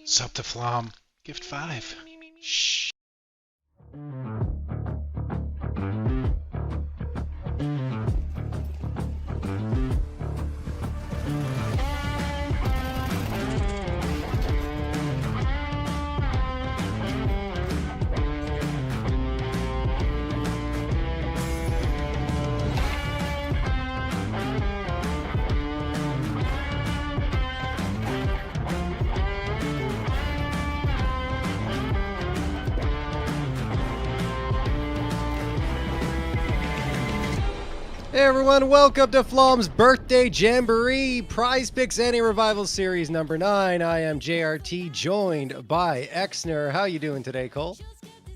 Sup to Flom. Gift 5. Shh. Hey everyone, welcome to Flom's Birthday Jamboree, PrizePicks Anti-Revival Series number 9. I am JRT, joined by Exner. How you doing today, Cole?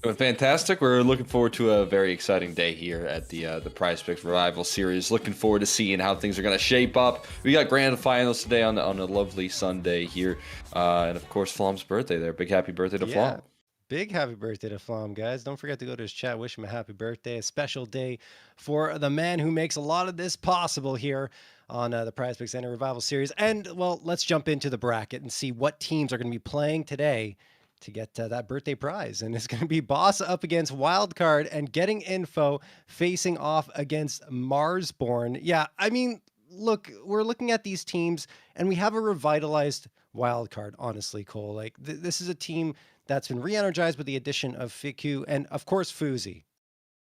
Doing fantastic. We're looking forward to a very exciting day here at the PrizePicks Revival Series. Looking forward to seeing how things are going to shape up. We got grand finals today on a lovely Sunday here, and of course Flom's birthday there. Big happy birthday to Flom. Big happy birthday to Flom, guys. Don't forget to go to his chat, wish him a happy birthday. A special day for the man who makes a lot of this possible here on the PrizePicks Anti-Revival Series. And, well, let's jump into the bracket and see what teams are going to be playing today to get that birthday prize. And it's going to be Boss up against Wildcard and Getting Info facing off against Marsborn. Yeah, I mean, look, we're looking at these teams and we have a revitalized Wildcard, honestly, Cole. Like, this is a team that's been re-energized with the addition of Fiku and, of course, Fuzi.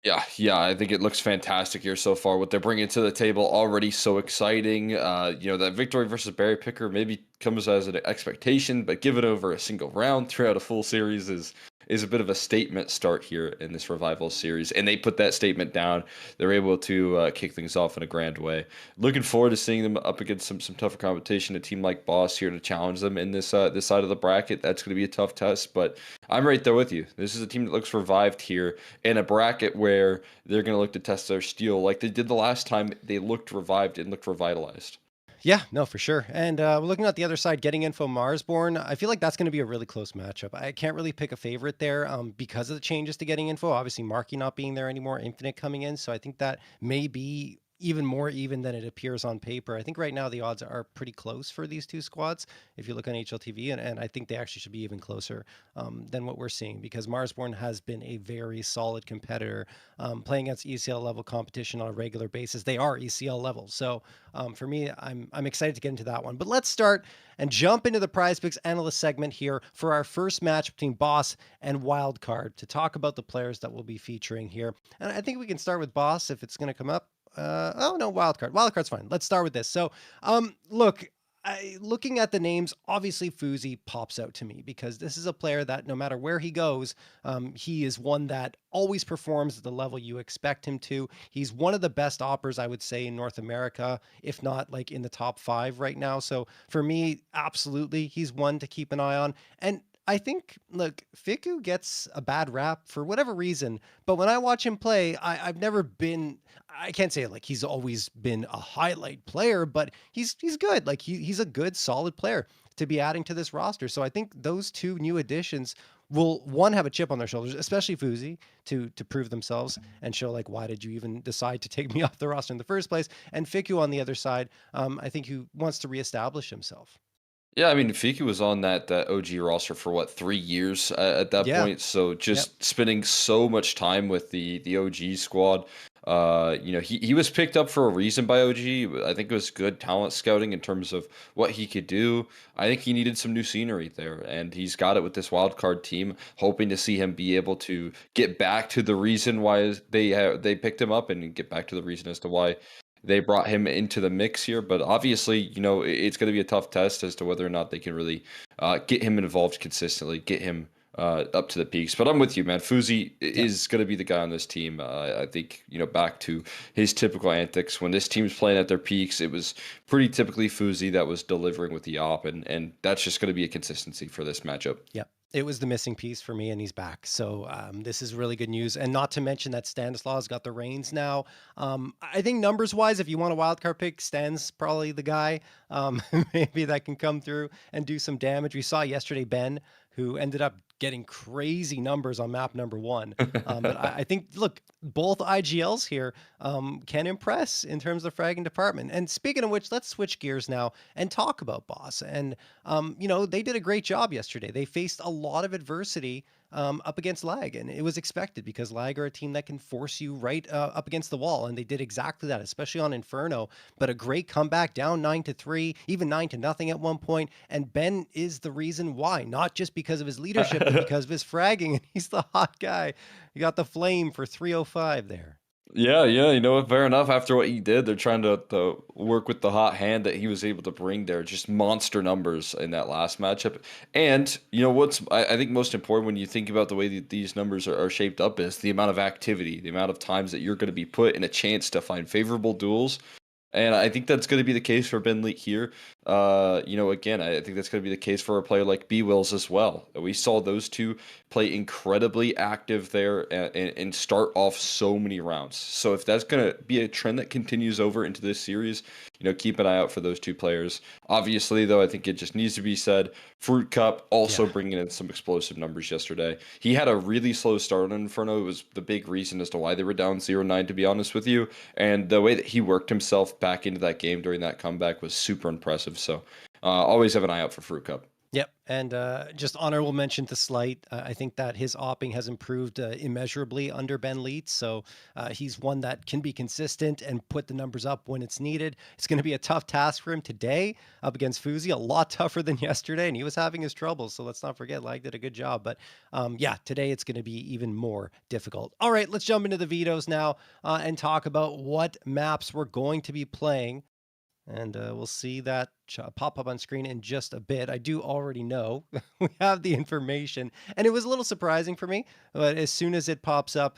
Yeah, I think it looks fantastic here so far. What they're bringing to the table already so exciting. That victory versus Berry Picker maybe comes as an expectation, but give it over a single round throughout a full series is a bit of a statement start here in this Revival series. And they put that statement down. They're able to kick things off in a grand way. Looking forward to seeing them up against some tougher competition. A team like Boss here to challenge them in this side of the bracket. That's going to be a tough test, but I'm right there with you. This is a team that looks revived here in a bracket where they're going to look to test their steel like they did the last time. They looked revived and looked revitalized. Yeah, no, for sure. And we're looking at the other side, Getting Info Marsborn. I feel like that's going to be a really close matchup. I can't really pick a favorite there because of the changes to Getting Info. Obviously, Marky not being there anymore, Infinite coming in. So I think that may be even more even than it appears on paper. I think right now the odds are pretty close for these two squads if you look on HLTV, and I think they actually should be even closer than what we're seeing because Marsborn has been a very solid competitor playing against ECL level competition on a regular basis. They are ECL level. So for me, I'm excited to get into that one. But let's start and jump into the PrizePicks analyst segment here for our first match between Boss and Wildcard to talk about the players that we'll be featuring here. And I think we can start with Boss if it's going to come up. Oh no, Wildcard. Wildcard's fine. Let's start with this. So, look, looking at the names, obviously Fuzi pops out to me because this is a player that no matter where he goes, he is one that always performs at the level you expect him to. He's one of the best oppers, I would say, in North America, if not like in the top 5 right now. So for me, absolutely, he's one to keep an eye on. And I think, look, Fiku gets a bad rap for whatever reason, but when I watch him play, I've never been, I can't say like he's always been a highlight player, but he's good. Like he's a good, solid player to be adding to this roster. So I think those two new additions will, one, have a chip on their shoulders, especially Fuzi, to prove themselves and show like, why did you even decide to take me off the roster in the first place? And Fiku on the other side, I think he wants to reestablish himself. Yeah, I mean, Fiki was on that OG roster for what, 3 years at that Yeah. point. So just spending so much time with the OG squad. He was picked up for a reason by OG. I think it was good talent scouting in terms of what he could do. I think he needed some new scenery there, and he's got it with this wild card team. Hoping to see him be able to get back to the reason why they picked him up and get back to the reason as to why they brought him into the mix here. But obviously, it's going to be a tough test as to whether or not they can really get him involved consistently, get him up to the peaks. But I'm with you, man. Fuzi is going to be the guy on this team. I think, back to his typical antics. When this team's playing at their peaks, it was pretty typically Fuzi that was delivering with the op, and that's just going to be a consistency for this matchup. Yeah. It was the missing piece for me, and he's back. So this is really good news. And not to mention that Stanislaus got the reins now. I think numbers-wise, if you want a wildcard pick, Stan's probably the guy. Maybe that can come through and do some damage. We saw yesterday Ben, who ended up getting crazy numbers on map number 1. But I think, look, both IGLs here can impress in terms of the fragging department. And speaking of which, let's switch gears now and talk about Boss. And, they did a great job yesterday. They faced a lot of adversity up against Lag, and it was expected because Lag are a team that can force you right up against the wall, and they did exactly that, especially on Inferno. But a great comeback, down 9-3, even 9-0 at one point, and Ben is the reason why, not just because of his leadership, but because of his fragging, and he's the hot guy. He got the flame for 305 there. Yeah, you know what? Fair enough. After what he did, they're trying to work with the hot hand that he was able to bring there. Just monster numbers in that last matchup. And you know what's I think most important when you think about the way that these numbers are shaped up is the amount of activity, the amount of times that you're going to be put in a chance to find favorable duels. And I think that's going to be the case for Ben Leet here. Again, I think that's going to be the case for a player like B Wills as well. We saw those two play incredibly active there and start off so many rounds. So if that's going to be a trend that continues over into this series, keep an eye out for those two players. Obviously, though, I think it just needs to be said, Fruit Cup also bringing in some explosive numbers yesterday. He had a really slow start on Inferno. It was the big reason as to why they were down 0-9, to be honest with you. And the way that he worked himself back into that game during that comeback was super impressive. So always have an eye out for Fruit Cup. Yep. And just honorable mention to Slight. I think that his opping has improved immeasurably under Ben Leet. So he's one that can be consistent and put the numbers up when it's needed. It's going to be a tough task for him today up against Fuzi, a lot tougher than yesterday. And he was having his troubles. So let's not forget, Lag did a good job. But today it's going to be even more difficult. All right, let's jump into the vetoes now and talk about what maps we're going to be playing. And we'll see that pop up on screen in just a bit. I do already know we have the information, and it was a little surprising for me, but as soon as it pops up,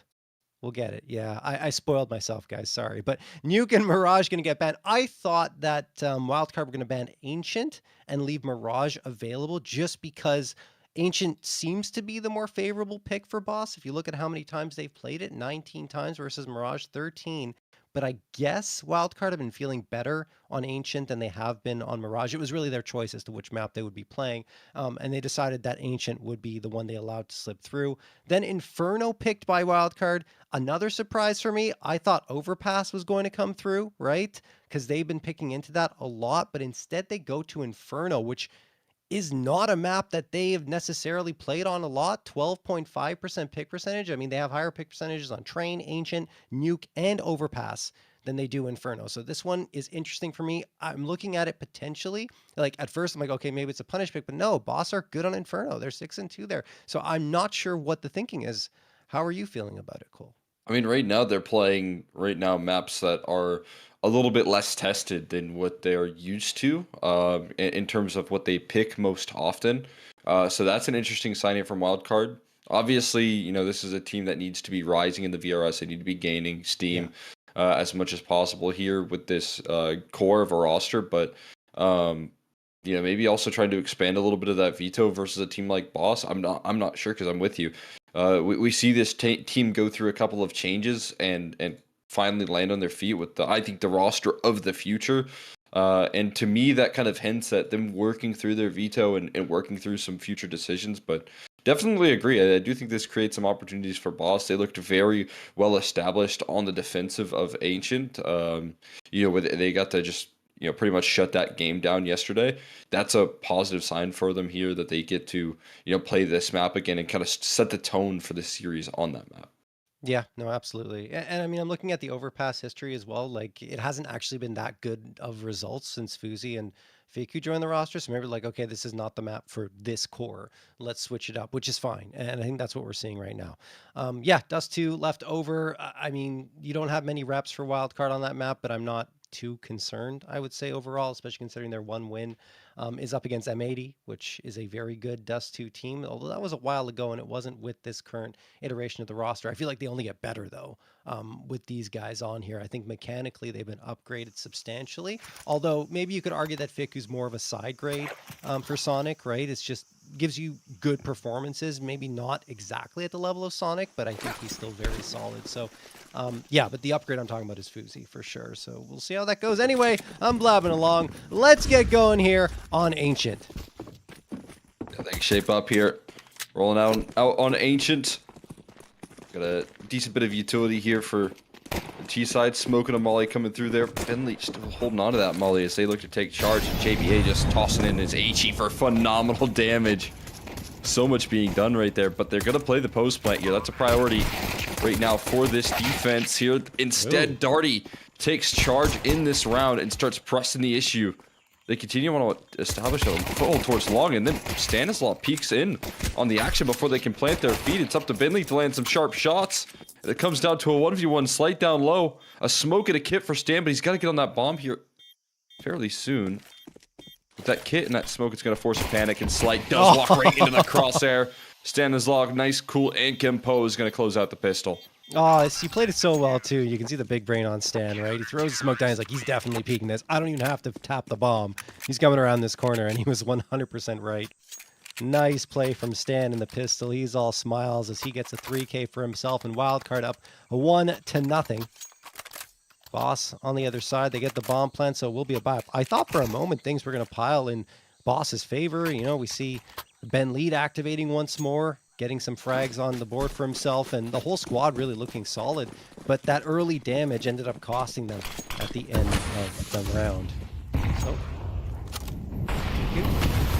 we'll get it. Yeah, I spoiled myself, guys. Sorry. But Nuke and Mirage going to get banned. I thought that Wildcard were going to ban Ancient and leave Mirage available just because Ancient seems to be the more favorable pick for Boss. If you look at how many times they've played it, 19 times versus Mirage 13. But I guess Wildcard have been feeling better on Ancient than they have been on Mirage. It was really their choice as to which map they would be playing. And they decided that Ancient would be the one they allowed to slip through. Then Inferno picked by Wildcard. Another surprise for me. I thought Overpass was going to come through, right? Because they've been picking into that a lot. But instead they go to Inferno, which is not a map that they have necessarily played on a lot. 12.5% pick percentage. I mean, they have higher pick percentages on Train, Ancient, Nuke, and Overpass than they do Inferno. So this one is interesting for me. I'm looking at it potentially. Like at first I'm like, okay, maybe it's a punish pick, but no, Boss are good on Inferno. They're 6-2 there. So I'm not sure what the thinking is. How are you feeling about it, Cole? I mean, right now they're playing maps that are a little bit less tested than what they're used to in terms of what they pick most often. So that's an interesting signing from Wildcard. Obviously, this is a team that needs to be rising in the VRS. They need to be gaining steam as much as possible here with this core of a roster. But maybe also trying to expand a little bit of that veto versus a team like Boss. I'm not sure because I'm with you. We see this team go through a couple of changes and finally land on their feet with I think the roster of the future. And to me, that kind of hints at them working through their veto and working through some future decisions. But definitely agree. I do think this creates some opportunities for Boss. They looked very well established on the defensive of Ancient. They got to just pretty much shut that game down yesterday. That's a positive sign for them here that they get to play this map again and kind of set the tone for the series on that map. Yeah, no, absolutely. And I mean, I'm looking at the Overpass history as well. Like, it hasn't actually been that good of results since Fuzi and Faku joined the roster. So maybe like, okay, this is not the map for this core. Let's switch it up, which is fine. And I think that's what we're seeing right now. Dust 2 left over. I mean, you don't have many reps for Wildcard on that map, but I'm not too concerned, I would say, overall, especially considering their one win is up against M80, which is a very good Dust 2 team, although that was a while ago and it wasn't with this current iteration of the roster. I feel like they only get better, though, with these guys on here. I think mechanically they've been upgraded substantially, although maybe you could argue that Fiku's more of a side grade for Sonic, right? It's just gives you good performances, maybe not exactly at the level of Sonic, but I think he's still very solid. So but the upgrade I'm talking about is Fuzi for sure. So we'll see how that goes. Anyway, I'm blabbing along. Let's get going here on Ancient. Things shape up here. Rolling out on Ancient. Got a decent bit of utility here for the T side. Smoking a molly coming through there. Bentley still holding on to that molly as they look to take charge. And JBA just tossing in his HE for phenomenal damage. So much being done right there, but they're going to play the post plant here. That's a priority right now for this defense here. Instead, Darty takes charge in this round and starts pressing the issue. They continue on to establish a foothold towards long, and then Stanislaw peeks in on the action before they can plant their feet. It's up to Bentley to land some sharp shots. And it comes down to a 1v1 slight down low. A smoke and a kit for Stan, but he's got to get on that bomb here fairly soon. With that kit and that smoke, it's going to force a panic, and Slight does walk right into the crosshair. Stanislaw, nice, cool, and compose, going to close out the pistol. Oh, he played it so well, too. You can see the big brain on Stan, right? He throws the smoke down. He's like, he's definitely peeking this. I don't even have to tap the bomb. He's coming around this corner, and he was 100% right. Nice play from Stan in the pistol. He's all smiles as he gets a 3K for himself and wildcard up a 1-0. Boss on the other side. They get the bomb plant, so it will be a buy. I thought for a moment things were going to pile in Boss's favor. You know, we see Ben Lead activating once more, getting some frags on the board for himself, and the whole squad really looking solid. But that early damage ended up costing them at the end of the round. So,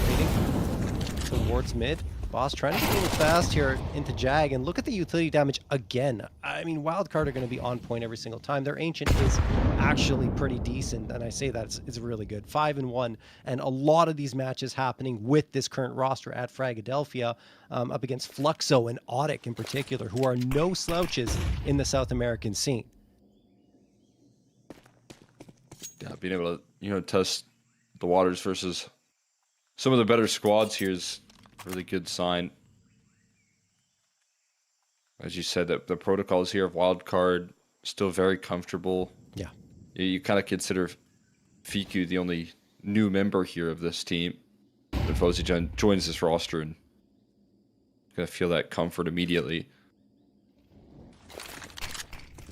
waiting towards mid. Boss trying to move fast here into Jag, and look at the utility damage again. I mean, Wildcard are going to be on point every single time. Their Ancient is actually pretty decent, and I say that it's really good. 5-1, and a lot of these matches happening with this current roster at Fragadelphia up against Fluxo and Audic in particular, who are no slouches in the South American scene. Yeah, being able to, test the waters versus some of the better squads here is really good sign. As you said, that the protocols here of wildcard still very comfortable. Yeah. You kind of consider Fiku the only new member here of this team. But Fozi joins this roster and gonna feel that comfort immediately.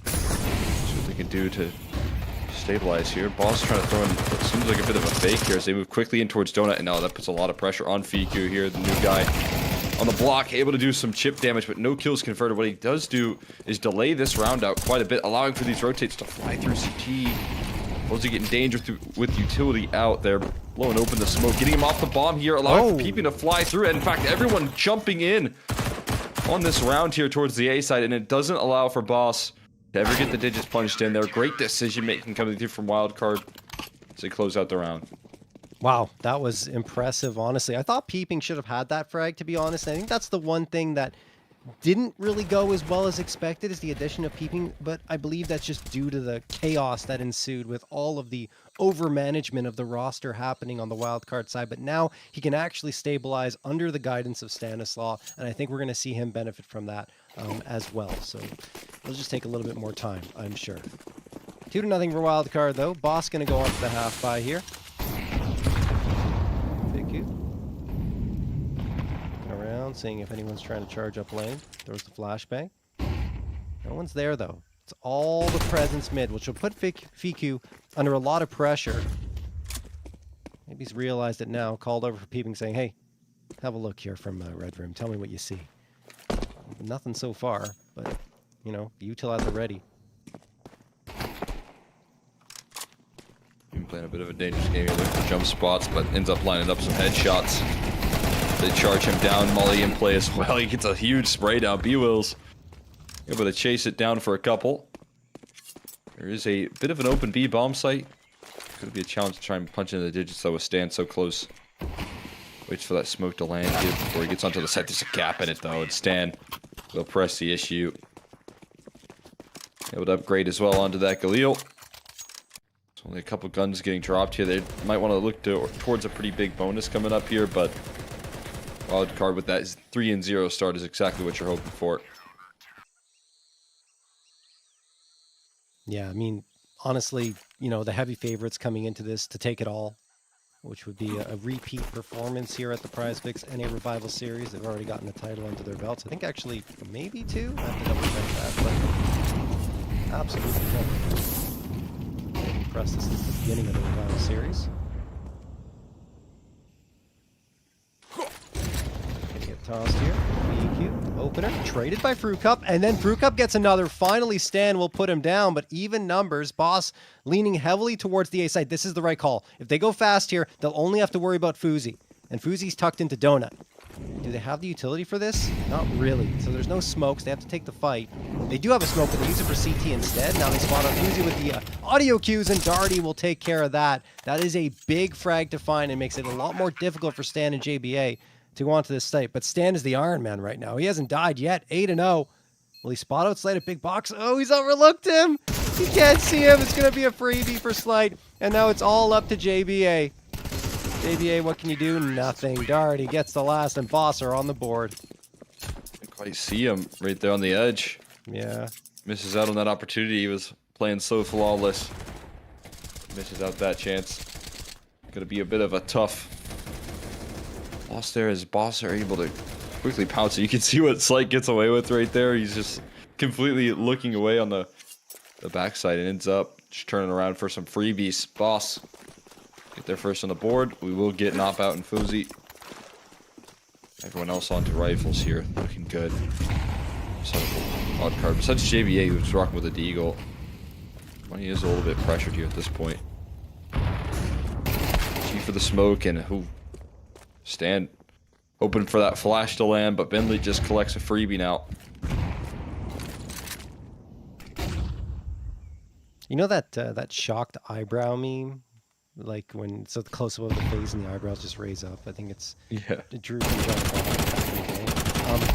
See what they can do to stabilize here. Boss trying to throw in what seems like a bit of a fake here as they move quickly in towards Donut, and now that puts a lot of pressure on Fiku here, the new guy on the block, able to do some chip damage, but no kills converted. What he does do is delay this round out quite a bit, allowing for these rotates to fly through CT. Supposed to get in danger with utility out there, blowing open the smoke, getting him off the bomb here, allowing for Peeping to fly through it. In fact, everyone jumping in on this round here towards the A side, and it doesn't allow for Boss to ever get the digits punched in there. Great decision making coming through from Wildcard as they close out the round. Wow, that was impressive, honestly. I thought Peeping should have had that frag, to be honest. I think that's the one thing that didn't really go as well as expected, is the addition of Peeping, but I believe that's just due to the chaos that ensued with all of the over-management of the roster happening on the wildcard side. But now he can actually stabilize under the guidance of Stanislaw, and I think we're going to see him benefit from that as well. So it'll just take a little bit more time, I'm sure. 2-0 for wildcard, though. Boss going to go on to the half buy here. Around, seeing if anyone's trying to charge up lane. Throws the flashbang. No one's there, though. It's all the presence mid, which will put Fiku under a lot of pressure. Maybe he's realized it now. Called over for Peeping, saying, hey, have a look here from Red Room. Tell me what you see. Nothing so far, but, the util at the ready. Even playing a bit of a dangerous game here, looking for jump spots, but ends up lining up some headshots. They charge him down, Molly in play as well. He gets a huge spray down. B-Wills able to chase it down for a couple. There is a bit of an open B bomb site. Could be a challenge to try and punch into the digits though with Stan so close. Waits for that smoke to land here before he gets onto the site. There's a gap in it though, and Stan will press the issue. Able to upgrade as well onto that Galil. There's only a couple guns getting dropped here. They might want to look towards a pretty big bonus coming up here, but Wildcard with that 3-0 start is exactly what you're hoping for. Yeah, I mean, honestly, the heavy favorites coming into this to take it all, which would be a repeat performance here at the PrizePicks NA Revival Series. They've already gotten a title under their belts. I think actually maybe 2. I have to double check that, but absolutely no. They've impressed us since the beginning of the Revival Series. Tossed here. BQ. Opener. Traded by Fruit Cup. And then Fruit Cup gets another. Finally, Stan will put him down. But even numbers. Boss leaning heavily towards the A side. This is the right call. If they go fast here, they'll only have to worry about Fuzi. And Fuzi's tucked into Donut. Do they have the utility for this? Not really. So there's no smokes. They have to take the fight. They do have a smoke, but they use it for CT instead. Now they spot on Fuzi with the audio cues, and Darty will take care of that. That is a big frag to find and makes it a lot more difficult for Stan and JBA to go onto this site. But Stan is the Iron Man right now. He hasn't died yet. 8-0. Will he spot out Slight at big box? Oh, he's overlooked him. He can't see him. It's going to be a freebie for Slight. And now it's all up to JBA. JBA, what can you do? Nothing. Darty gets the last, and Boss are on the board. Can't quite see him right there on the edge. Yeah. Misses out on that opportunity. He was playing so flawless. Misses out that chance. Gonna be a bit of a tough loss there as Boss are able to quickly pounce it. You can see what Slight gets away with right there. He's just completely looking away on the backside and ends up just turning around for some freebies. Boss get there first on the board. We will get Knop out and Fuzi. Everyone else onto rifles here. Looking good. So, odd card. Besides JBA, who's rocking with a Deagle. He is a little bit pressured here at this point. G for the smoke and who Stan hoping for that flash to land, but Bentley just collects a freebie now. You know that that shocked eyebrow meme? Like when it's so close up of the face and the eyebrows just raise up. I think it's Drew from John Paul back in the day.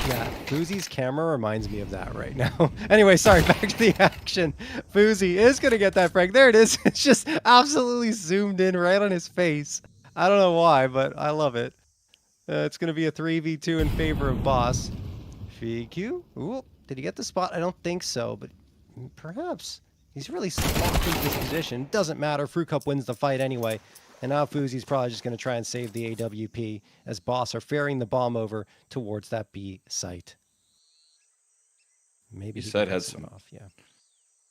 Yeah, Fuzi's camera reminds me of that right now. Anyway, sorry, back to the action. Fuzi is going to get that frag. There it is. It's just absolutely zoomed in right on his face. I don't know why, but I love it. It's going to be a 3v2 in favor of Boss. FQ. Ooh, did he get the spot? I don't think so, but perhaps. He's really locked into this position. Doesn't matter. Fruit Cup wins the fight anyway. And now Fuzi's probably just going to try and save the AWP as Boss are ferrying the bomb over towards that B site. Maybe he said had some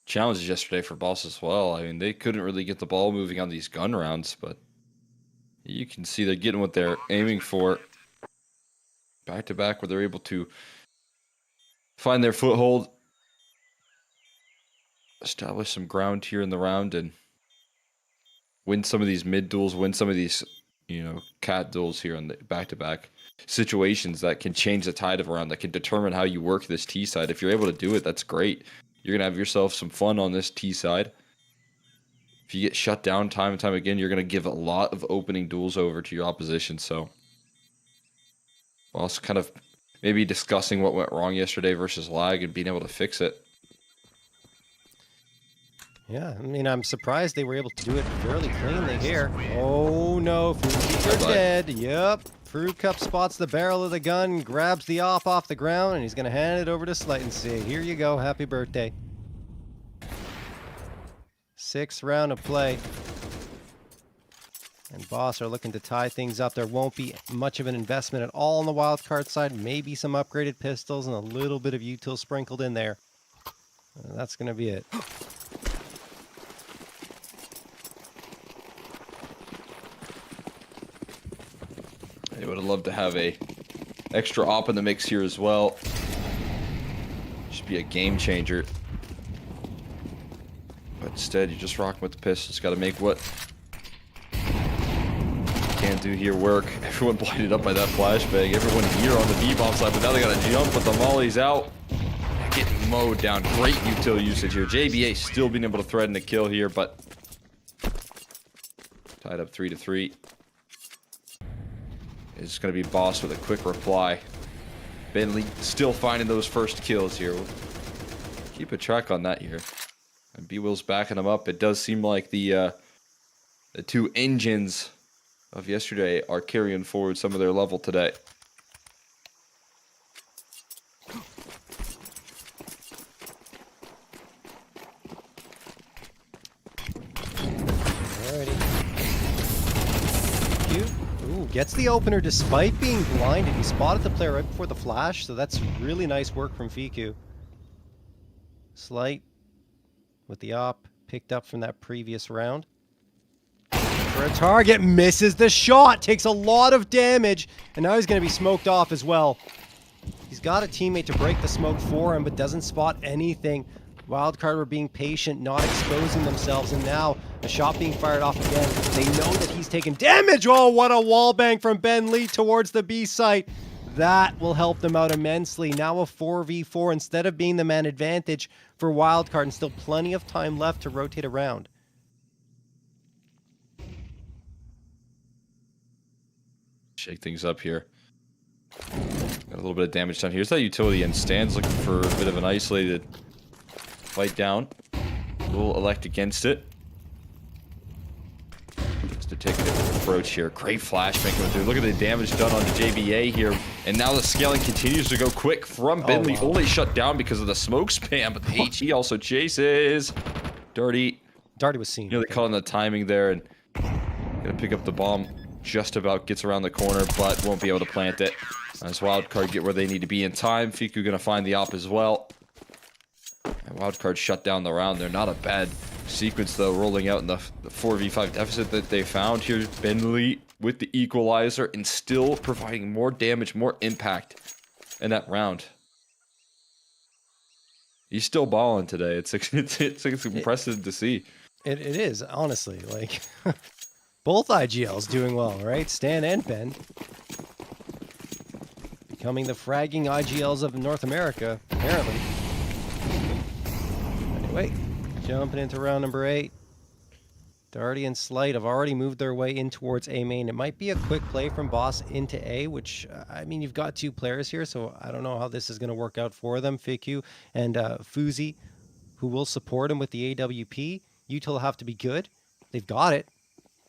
challenges yesterday for Boss as well. I mean, they couldn't really get the ball moving on these gun rounds, but you can see they're getting what they're aiming for. Back to back where they're able to find their foothold, establish some ground here in the round, and win some of these mid duels, win some of these, cat duels here on the back-to-back situations that can change the tide of a round, that can determine how you work this T side. If you're able to do it, that's great. You're going to have yourself some fun on this T side. If you get shut down time and time again, you're going to give a lot of opening duels over to your opposition. So, also kind of maybe discussing what went wrong yesterday versus lag and being able to fix it. Yeah, I mean, I'm surprised they were able to do it fairly cleanly here. Oh no, Fruit are dead. Yep. Fruit Cup spots the barrel of the gun, grabs the off the ground, and he's going to hand it over to Slight and say, here you go, happy birthday. 6th round of play. And Boss are looking to tie things up. There won't be much of an investment at all on the wildcard side. Maybe some upgraded pistols and a little bit of util sprinkled in there. That's going to be it. I would have loved to have a extra op in the mix here as well. Should be a game changer. But instead, you're just rocking with the pistols. Got to make what you can do here work. Everyone blinded up by that flashbang. Everyone here on the B-bomb side, but now they got to jump with the mollies out. Getting mowed down. Great util usage here. JBA still being able to threaten the kill here, but tied up 3-3. It's going to be Boss with a quick reply. Bentley still finding those first kills here. We'll keep a track on that here. And B-Will's backing him up. It does seem like the two engines of yesterday are carrying forward some of their level today. Gets the opener despite being blinded. He spotted the player right before the flash, so that's really nice work from Fiku. Slight with the op picked up from that previous round. for a target, misses the shot, takes a lot of damage, and now he's going to be smoked off as well. He's got a teammate to break the smoke for him, but doesn't spot anything. Wildcard were being patient, not exposing themselves, and now a shot being fired off again. They know that he's taking damage. Oh, what a wall bang from Ben Lee towards the B site. That will help them out immensely. Now a 4v4 instead of being the man advantage for Wildcard, and still plenty of time left to rotate around. Shake things up here. Got a little bit of damage down here. Here's that utility and stands looking for a bit of an isolated fight down. We'll elect against it. Just to take a different approach here. Great flashbang going through. Look at the damage done on the JBA here. And now the scaling continues to go quick from Bentley. Wow. Only shut down because of the smoke spam, but the HE also chases. Darty Was seen. nearly caught on the timing there and gonna pick up the bomb. Just about gets around the corner, but won't be able to plant it. As Wildcard get where they need to be in time. Fiku gonna find the op as well. And Wildcard shut down the round. They're not a bad sequence though, rolling out in the 4v5 deficit that they found. Here's Bentley with the equalizer and still providing more damage, more impact in that round. He's still balling today. It's impressive to see. It is, honestly. Like, both IGLs doing well, right? Stan and Ben. Becoming the fragging IGLs of North America, apparently. Anyway, jumping into round number 8. Darty and Slight have already moved their way in towards A main. It might be a quick play from Boss into A, which, I mean, you've got two players here, so I don't know how this is going to work out for them. Fiku and Fuzi, who will support him with the AWP. Util will have to be good. They've got it.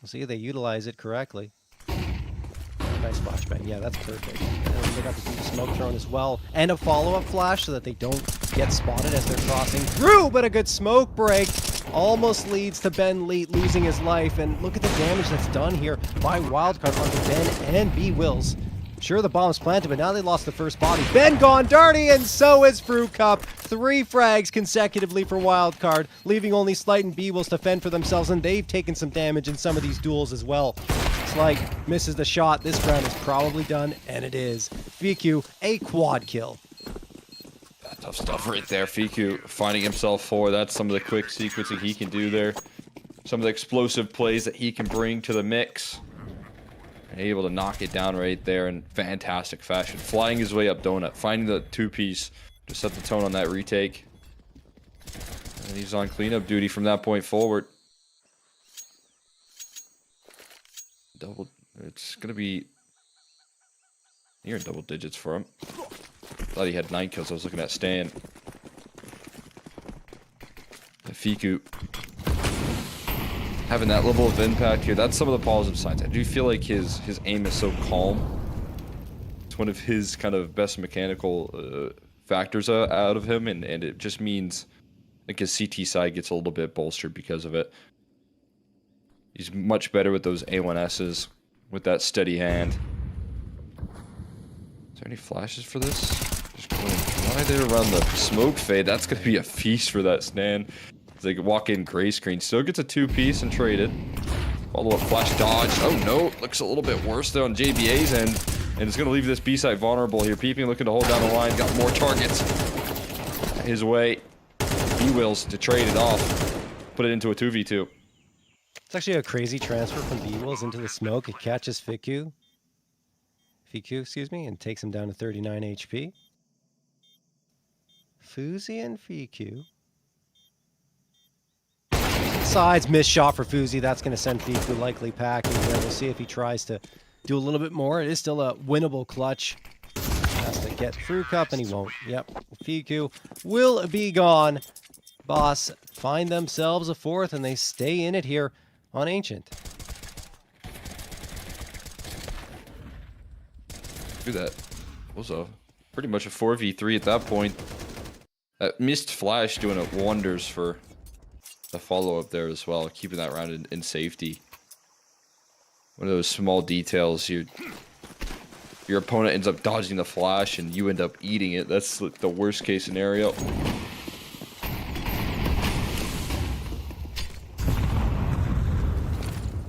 We'll see if they utilize it correctly. Nice flashbang. Yeah, that's perfect. And they got the deep smoke thrown as well. And a follow-up flash so that they don't get spotted as they're crossing through. But a good smoke break almost leads to Ben Lee losing his life. And look at the damage that's done here by Wildcard onto Ben and B Wills. Sure, the bomb's planted, but now they lost the first body. Ben gone, Darty, and so is Fruit Cup. 3 frags consecutively for Wildcard, leaving only Slight and B Wills to fend for themselves, and they've taken some damage in some of these duels as well. Slight misses the shot. This round is probably done, and it is. Fiku, a quad kill. Tough stuff right there. Fiku finding himself 4. That's some of the quick sequencing he can do there. Some of the explosive plays that he can bring to the mix. Able to knock it down right there in fantastic fashion. Flying his way up Donut. Finding the 2-piece to set the tone on that retake. And he's on cleanup duty from that point forward. It's going to be near double digits for him. Thought he had 9 kills. I was looking at Stan. Fiku having that level of impact here. That's some of the positive signs. I do feel like his aim is so calm. It's one of his kind of best mechanical factors out of him, and it just means like his CT side gets a little bit bolstered because of it. He's much better with those A1Ss, with that steady hand. Is there any flashes for this? Just going dry there around the smoke fade. That's going to be a feast for that Stan. They could walk in gray screen. Still gets a 2-piece and traded. Follow-up flash dodge. Oh no, looks a little bit worse there on JBA's end. And it's going to leave this B side vulnerable here. Peeping looking to hold down the line. Got more targets his way. B-Wills to trade it off. Put it into a 2v2. It's actually a crazy transfer from B-Wills into the smoke. It catches Fiku, and takes him down to 39 HP. Fuzi and Fiku. Sides, missed shot for Fuzi. That's going to send Fiku likely packing there. We'll see if he tries to do a little bit more. It is still a winnable clutch. Has to get through Cup, and he won't. Yep, Fiku will be gone. Boss find themselves a 4th, and they stay in it here on Ancient. Do that. Was pretty much a 4v3 at that point. That missed flash doing wonders for the follow-up there as well, keeping that round in safety. One of those small details, your opponent ends up dodging the flash and you end up eating it. That's like the worst case scenario.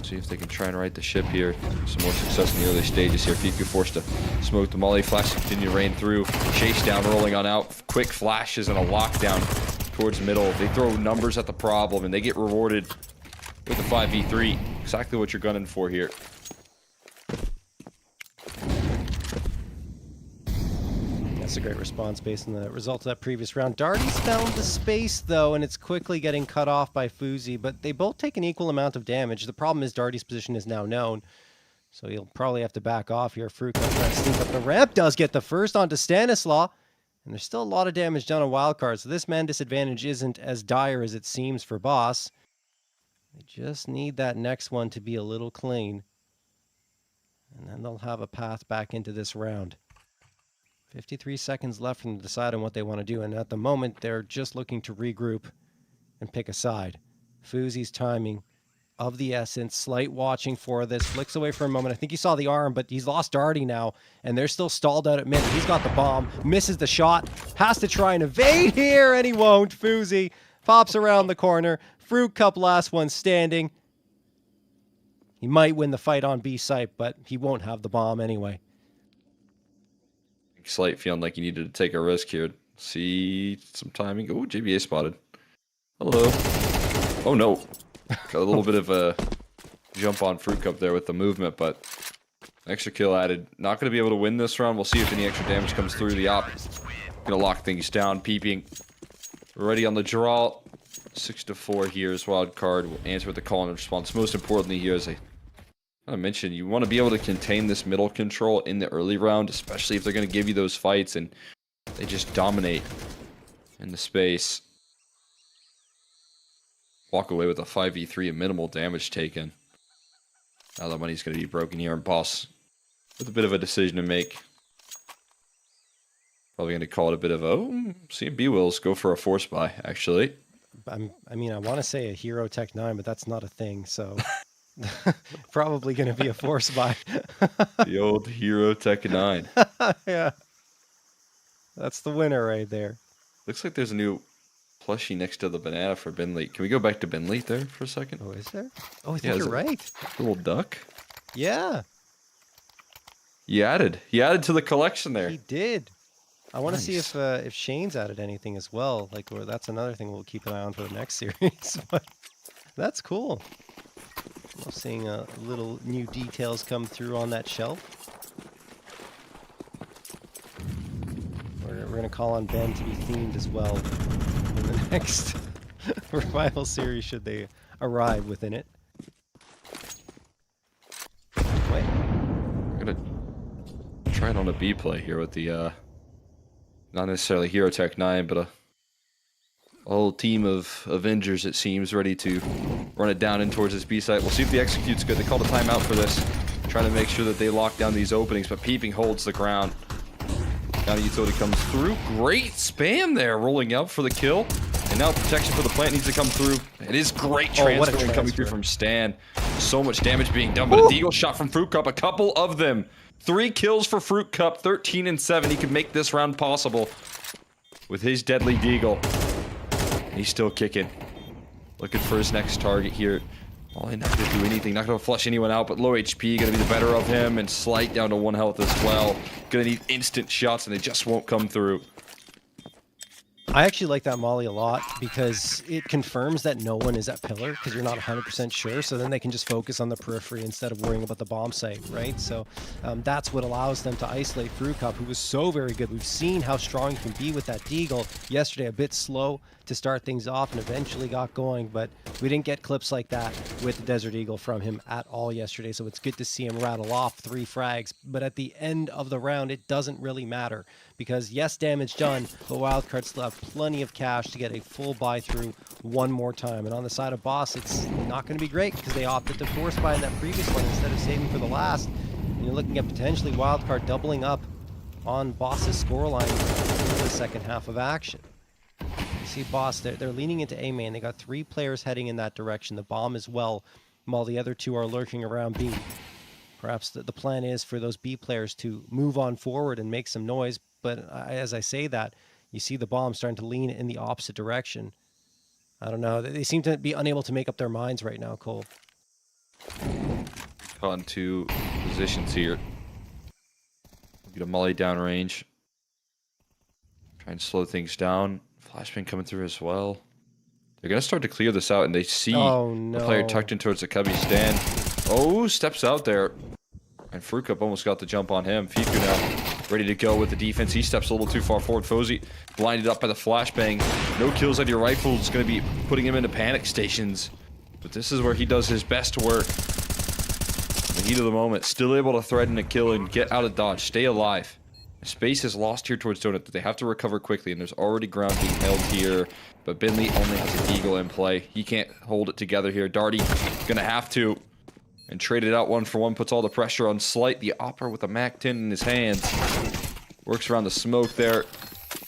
So See if they can try and right the ship here. Some more success in the early stages here. Fiku forced to smoke the molly. Flash continue to rain through. Chase down, rolling on out. Quick flashes and a lockdown towards middle. They throw numbers at the problem, and they get rewarded with a 5v3. Exactly what you're gunning for here. That's a great response based on the result of that previous round. Darty's found the space, though, and it's quickly getting cut off by Fuzi, but they both take an equal amount of damage. The problem is Darty's position is now known, so he'll probably have to back off here. Fruit trying to sneak up the ramp, does get the first onto Stanislaw, and there's still a lot of damage done on wildcard, so this man disadvantage isn't as dire as it seems for Boss. They just need that next one to be a little clean, and then they'll have a path back into this round. 53 seconds left for them to decide on what they want to do, and at the moment, they're just looking to regroup and pick a side. Fuzi's timing of the essence, slight watching for this, flicks away for a moment. I think he saw the arm, but he's lost Darty now, and they're still stalled out at mid. He's got the bomb, misses the shot, has to try and evade here, and he won't. Fuzi pops around the corner. Fruit Cup last one standing. He might win the fight on B site, but he won't have the bomb anyway. Slight feeling like he needed to take a risk here. See some timing. Oh, JBA spotted. Hello. Oh no. Got a little bit of a jump on Fruit Cup there with the movement, but extra kill added. Not going to be able to win this round. We'll see if any extra damage comes through. The op going to lock things down. Peeping. Ready on the draw. 6-4 here is wild card. Will answer with the call and response. Most importantly here is I mentioned you want to be able to contain this middle control in the early round, especially if they're going to give you those fights and they just dominate in the space. Walk away with a 5v3 and minimal damage taken. Now the money's going to be broken here, and Boss with a bit of a decision to make. Probably going to call it a bit of CMB wills go for a force buy, actually. I mean, I want to say a Hero Tech 9, but that's not a thing, so... Probably going to be a force buy. The old Hero Tech 9. Yeah. That's the winner right there. Looks like there's a new plushie next to the banana for Binley. Can we go back to Binley there for a second? Oh, is there? Oh, I think you're right. Little duck. Yeah. He added to the collection there. He did. I want to see if Shane's added anything as well. Like, that's another thing we'll keep an eye on for the next series. But that's cool. I'm seeing little new details come through on that shelf. We're going to call on Ben to be themed as well in the next revival series, should they arrive within it. Wait. I'm going to try it on a B play here with the, not necessarily Hero Tech 9, but a whole team of Avengers, it seems, ready to run it down in towards this B site. We'll see if the execute's good. They called a timeout for this, trying to make sure that they lock down these openings, but Peeping holds the ground. Now the utility comes through. Great spam there, rolling up for the kill. And now protection for the plant needs to come through. It is great transfer coming through from Stan. So much damage being done, but a deagle shot from Fruit Cup, a couple of them. 3 kills for Fruit Cup, 13-7. He can make this round possible with his deadly deagle. He's still kicking. Looking for his next target here. Molly not going to do anything. Not going to flush anyone out, but low HP. Going to be the better of him. And Slight down to 1 health as well. Going to need instant shots, and they just won't come through. I actually like that Molly a lot because it confirms that no one is at pillar because you're not 100% sure. So then they can just focus on the periphery instead of worrying about the bomb site, right? So that's what allows them to isolate Fruit Cup, who was so very good. We've seen how strong he can be with that deagle. Yesterday, a bit slow to start things off and eventually got going, but we didn't get clips like that with the Desert Eagle from him at all yesterday. So it's good to see him rattle off 3 frags. But at the end of the round, it doesn't really matter because yes, damage done, but Wildcard still have plenty of cash to get a full buy through one more time. And on the side of Boss, it's not going to be great because they opted to force buy in that previous one instead of saving for the last. And you're looking at potentially Wildcard doubling up on Boss's scoreline for the second half of action. You see Boss, they're leaning into A main. They got 3 players heading in that direction. The bomb as well, while the other 2 are lurking around B. Perhaps the plan is for those B players to move on forward and make some noise. But as I say that, you see the bomb starting to lean in the opposite direction. I don't know. They seem to be unable to make up their minds right now, Cole. caught in two positions here. Get a molly down range. Try and slow things down. Flashbang coming through as well. They're going to start to clear this out, and they see the player tucked in towards the cubby stand. Oh, steps out there. And Frukup almost got the jump on him. Fiku now ready to go with the defense. He steps a little too far forward. Fozy blinded up by the flashbang. No kills on your rifle. It's going to be putting him into panic stations. But this is where he does his best work. In the heat of the moment, still able to threaten a kill and get out of dodge. Stay alive. Space is lost here towards Donut. They have to recover quickly, and there's already ground being held here. But Binley only has a Deagle in play. He can't hold it together here. Darty gonna have to. And trade it out 1-for-1, puts all the pressure on Slight. The Opera with a MAC-10 in his hands. Works around the smoke there.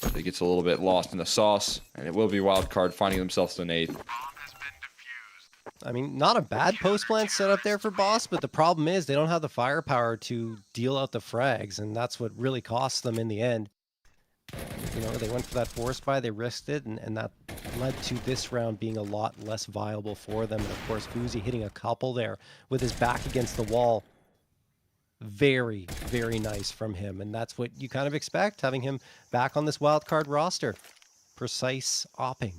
But it gets a little bit lost in the sauce. And it will be Wildcard finding themselves an 8th. I mean, not a bad post plant set up there for Boss, but the problem is they don't have the firepower to deal out the frags, and that's what really costs them in the end. You know, they went for that forest buy, they risked it, and that led to this round being a lot less viable for them. And of course, Fuzi hitting a couple there with his back against the wall. Very, very nice from him, and that's what you kind of expect, having him back on this wildcard roster. Precise opping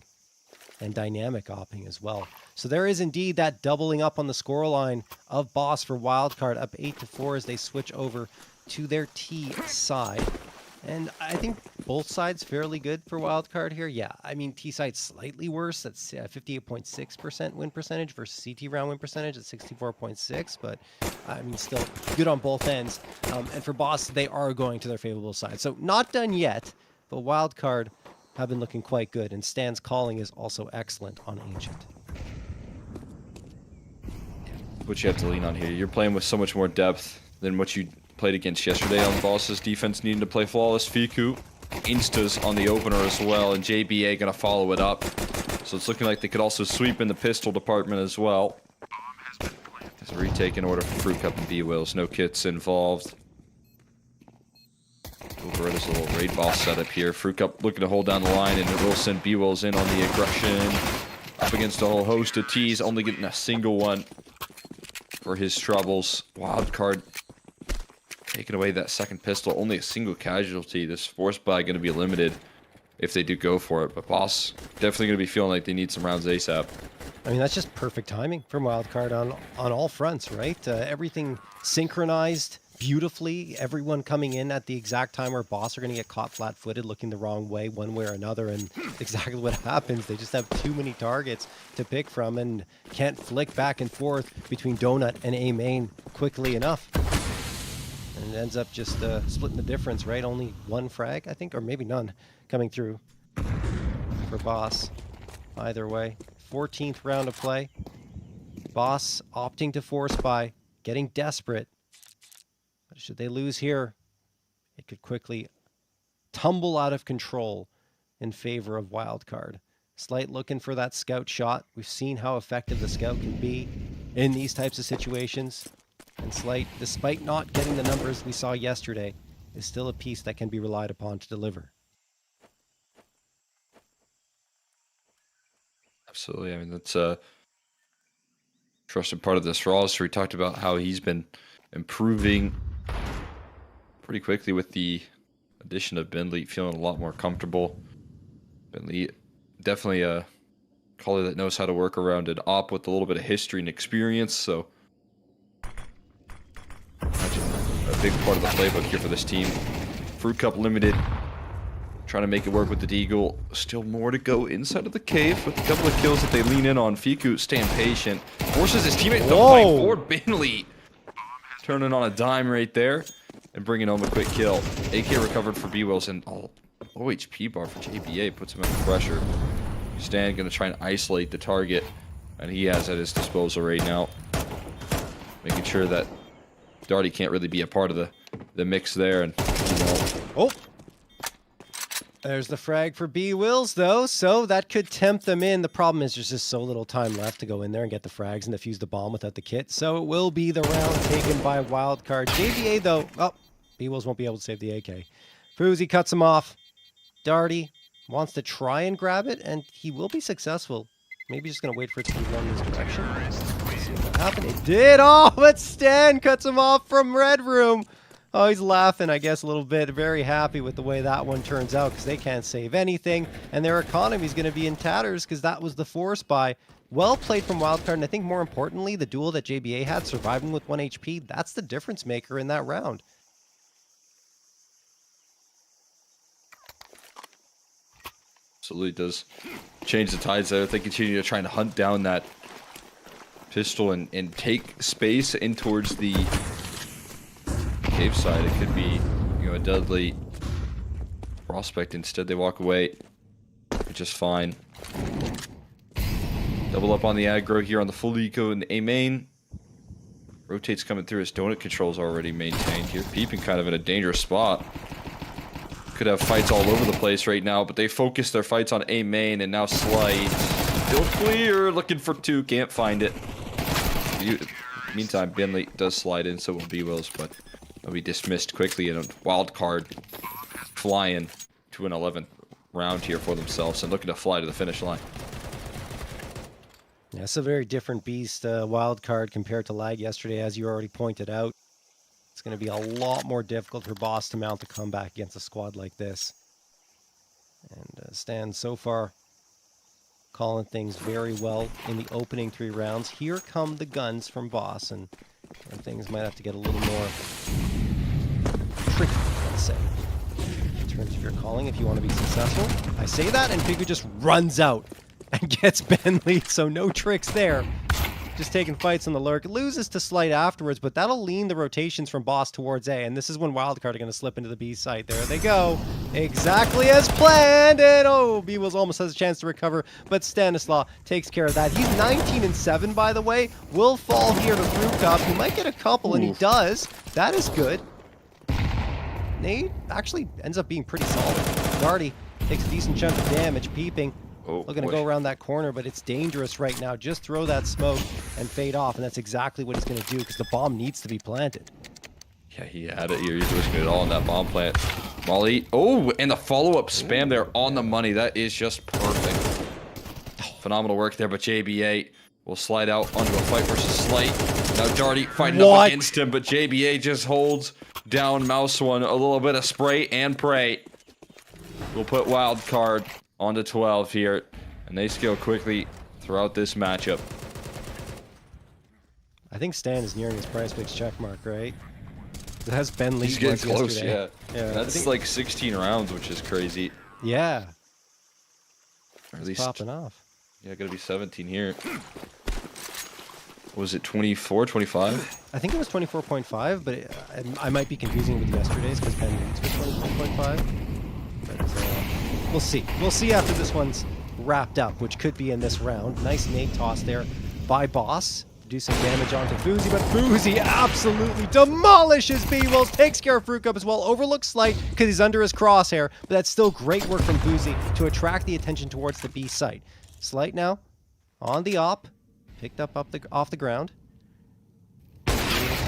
and dynamic opping as well. So there is indeed that doubling up on the scoreline of Boss for Wildcard, up 8-4 as they switch over to their T side. And I think both sides fairly good for Wildcard here. Yeah, I mean, T side slightly worse. That's 58.6% win percentage versus CT round win percentage at 64.6. But I mean, still good on both ends. And for Boss, they are going to their favorable side. So not done yet, but Wildcard have been looking quite good. And Stan's calling is also excellent on Ancient. What you have to lean on here. You're playing with so much more depth than what you played against yesterday on Boss's defense, needing to play flawless. Fiku instas on the opener as well, and JBA gonna follow it up. So it's looking like they could also sweep in the pistol department as well. There's a retake in order for Fruit Cup and B-Wills. No kits involved. Overreda's a little raid boss setup here. Fruit Cup looking to hold down the line, and it will send B-Wills in on the aggression. Up against a whole host of T's, only getting a single one for his troubles. Wildcard taking away that second pistol. Only a single casualty. This force buy going to be limited if they do go for it. But Boss definitely going to be feeling like they need some rounds ASAP. I mean, that's just perfect timing from Wildcard on all fronts, right? Everything synchronized beautifully. Everyone coming in at the exact time where Boss are going to get caught flat-footed, looking the wrong way one way or another. And exactly what happens, they just have too many targets to pick from and can't flick back and forth between Donut and A main quickly enough. And it ends up just splitting the difference, right? Only one frag, I think, or maybe none coming through for Boss. Either way, 14th round of play. Boss opting to force buy, getting desperate. But should they lose here, it could quickly tumble out of control in favor of Wildcard. Slight looking for that scout shot. We've seen how effective the scout can be in these types of situations. And Slight, despite not getting the numbers we saw yesterday, is still a piece that can be relied upon to deliver. Absolutely. I mean, that's a trusted part of this roster. We talked about how he's been improving pretty quickly with the addition of Binley, feeling a lot more comfortable. Binley, definitely a caller that knows how to work around an op with a little bit of history and experience, so a big part of the playbook here for this team. Fruit Cup limited, trying to make it work with the Deagle. Still more to go inside of the cave with a couple of kills that they lean in on. Fiku staying patient, forces his teammate to fight forward. Binley turning on a dime right there and bringing home a quick kill. AK recovered for B-Wills, and low HP bar for JBA puts him under pressure. Stan going to try and isolate the target, and he has at his disposal right now, making sure that Darty can't really be a part of the mix there. And oh, there's the frag for B-Wills, though, so that could tempt them in. The problem is there's just so little time left to go in there and get the frags and defuse the bomb without the kit, so it will be the round taken by Wildcard. JVA, though, oh, B-Wills won't be able to save the AK. Fuzi cuts him off. Darty wants to try and grab it, and he will be successful. Maybe just going to wait for it to be run in his direction. See if that happened. It did. Oh, but Stan cuts him off from Red Room. Oh, he's laughing, I guess, a little bit. Very happy with the way that one turns out because they can't save anything. And their economy is going to be in tatters because that was the force buy. Well played from Wildcard. And I think more importantly, the duel that JBA had, surviving with 1 HP, that's the difference maker in that round. Absolutely does change the tides there. If they continue to try and hunt down that pistol and take space in towards the cave side, it could be, you know, a deadly prospect. Instead, they walk away just fine. Double up on the aggro here on the full eco and A main. Rotates coming through. His donut control's already maintained here. Peeping kind of in a dangerous spot. Could have fights all over the place right now, but they focus their fights on A main, and now Slight still clear, looking for 2, can't find it. Meantime, Bentley does slide in, so will B-Wills, but they'll be dismissed quickly, and a wild card flying to an 11th round here for themselves and looking to fly to the finish line. Yeah, it's a very different beast, wild card compared to Lag yesterday, as you already pointed out. It's going to be a lot more difficult for Boss to mount a comeback against a squad like this. And Stan so far calling things very well in the opening 3 rounds. Here come the guns from Boss, and things might have to get a little more tricky, let's say, in terms of your calling if you want to be successful. I say that, and Pigu just runs out and gets Bentley, so no tricks there. Just taking fights on the lurk. Loses to Slight afterwards, but that'll lean the rotations from Boss towards A, and this is when Wildcard are going to slip into the B site. There they go. Exactly as planned, and oh, B-Wills almost has a chance to recover, but Stanislaw takes care of that. He's 19-7, by the way. Will fall here to Fruit Cup. He might get a couple, and he does. That is good. Nate actually ends up being pretty solid. Darty takes a decent chunk of damage. Peeping. Looking to go around that corner, but it's dangerous right now. Just throw that smoke and fade off, and that's exactly what he's going to do because the bomb needs to be planted. Yeah, he had it here. He's risking it all on that bomb plant. Molly. Oh, and the follow-up spam there on the money. That is just perfect. Phenomenal work there, but JBA will slide out onto a fight versus Slight. Now Darty fighting up against him, but JBA just holds down Mouse One. A little bit of spray and pray. We'll put Wildcard onto 12 here, and they scale quickly throughout this matchup. I think Stan is nearing his PrizePicks checkmark, right? It has Ben Lee. He's getting close, yesterday. yeah. That's like 16 rounds, which is crazy. Yeah. Or at least popping off. Yeah, gotta be 17 here. Was it 24, 25? I think it was 24.5, but I might be confusing it with yesterday's because Ben Leeds was 24.5. But we'll see. We'll see after this one's wrapped up, which could be in this round. Nice nade toss there by Boss. Do some damage onto Foozy, but Foozy absolutely demolishes B-Wills, takes care of Fruit Cup as well, overlooks Slight because he's under his crosshair, but that's still great work from Foozy to attract the attention towards the B site. Slight now on the op, picked up off the ground.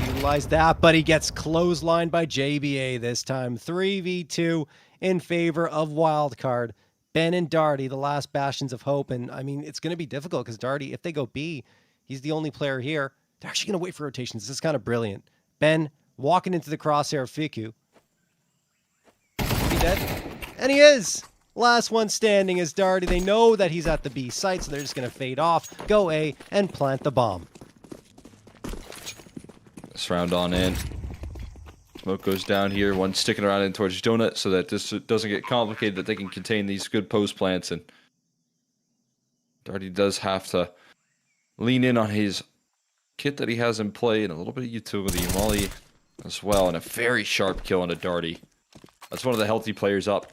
Utilize that, but he gets clotheslined by JBA this time. 3v2 in favor of Wildcard. Ben and Darty, the last bastions of hope, and I mean, it's going to be difficult because Darty, if they go B, he's the only player here. They're actually going to wait for rotations. This is kind of brilliant. Ben walking into the crosshair of Fiku. Is he dead? And he is! Last one standing is Darty. They know that he's at the B site, so they're just going to fade off, go A, and plant the bomb. This round on in. Smoke goes down here. One sticking around in towards Donut so that this doesn't get complicated, that they can contain these good post plants. And Darty does have to lean in on his kit that he has in play and a little bit of utility. Molly as well, and a very sharp kill on a Darty. That's one of the healthy players up.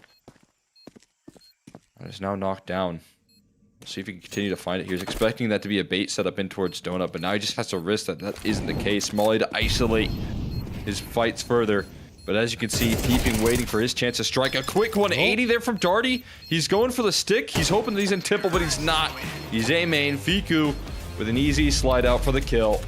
That is now knocked down. We'll see if he can continue to find it. He was expecting that to be a bait set up in towards Donut, but now he just has to risk that that isn't the case. Molly to isolate his fights further. But as you can see, Peeping waiting for his chance to strike. A quick 180 there from Darty. He's going for the stick. He's hoping that he's in Temple, but he's not. He's A main. Fiku with an easy slide out for the kill.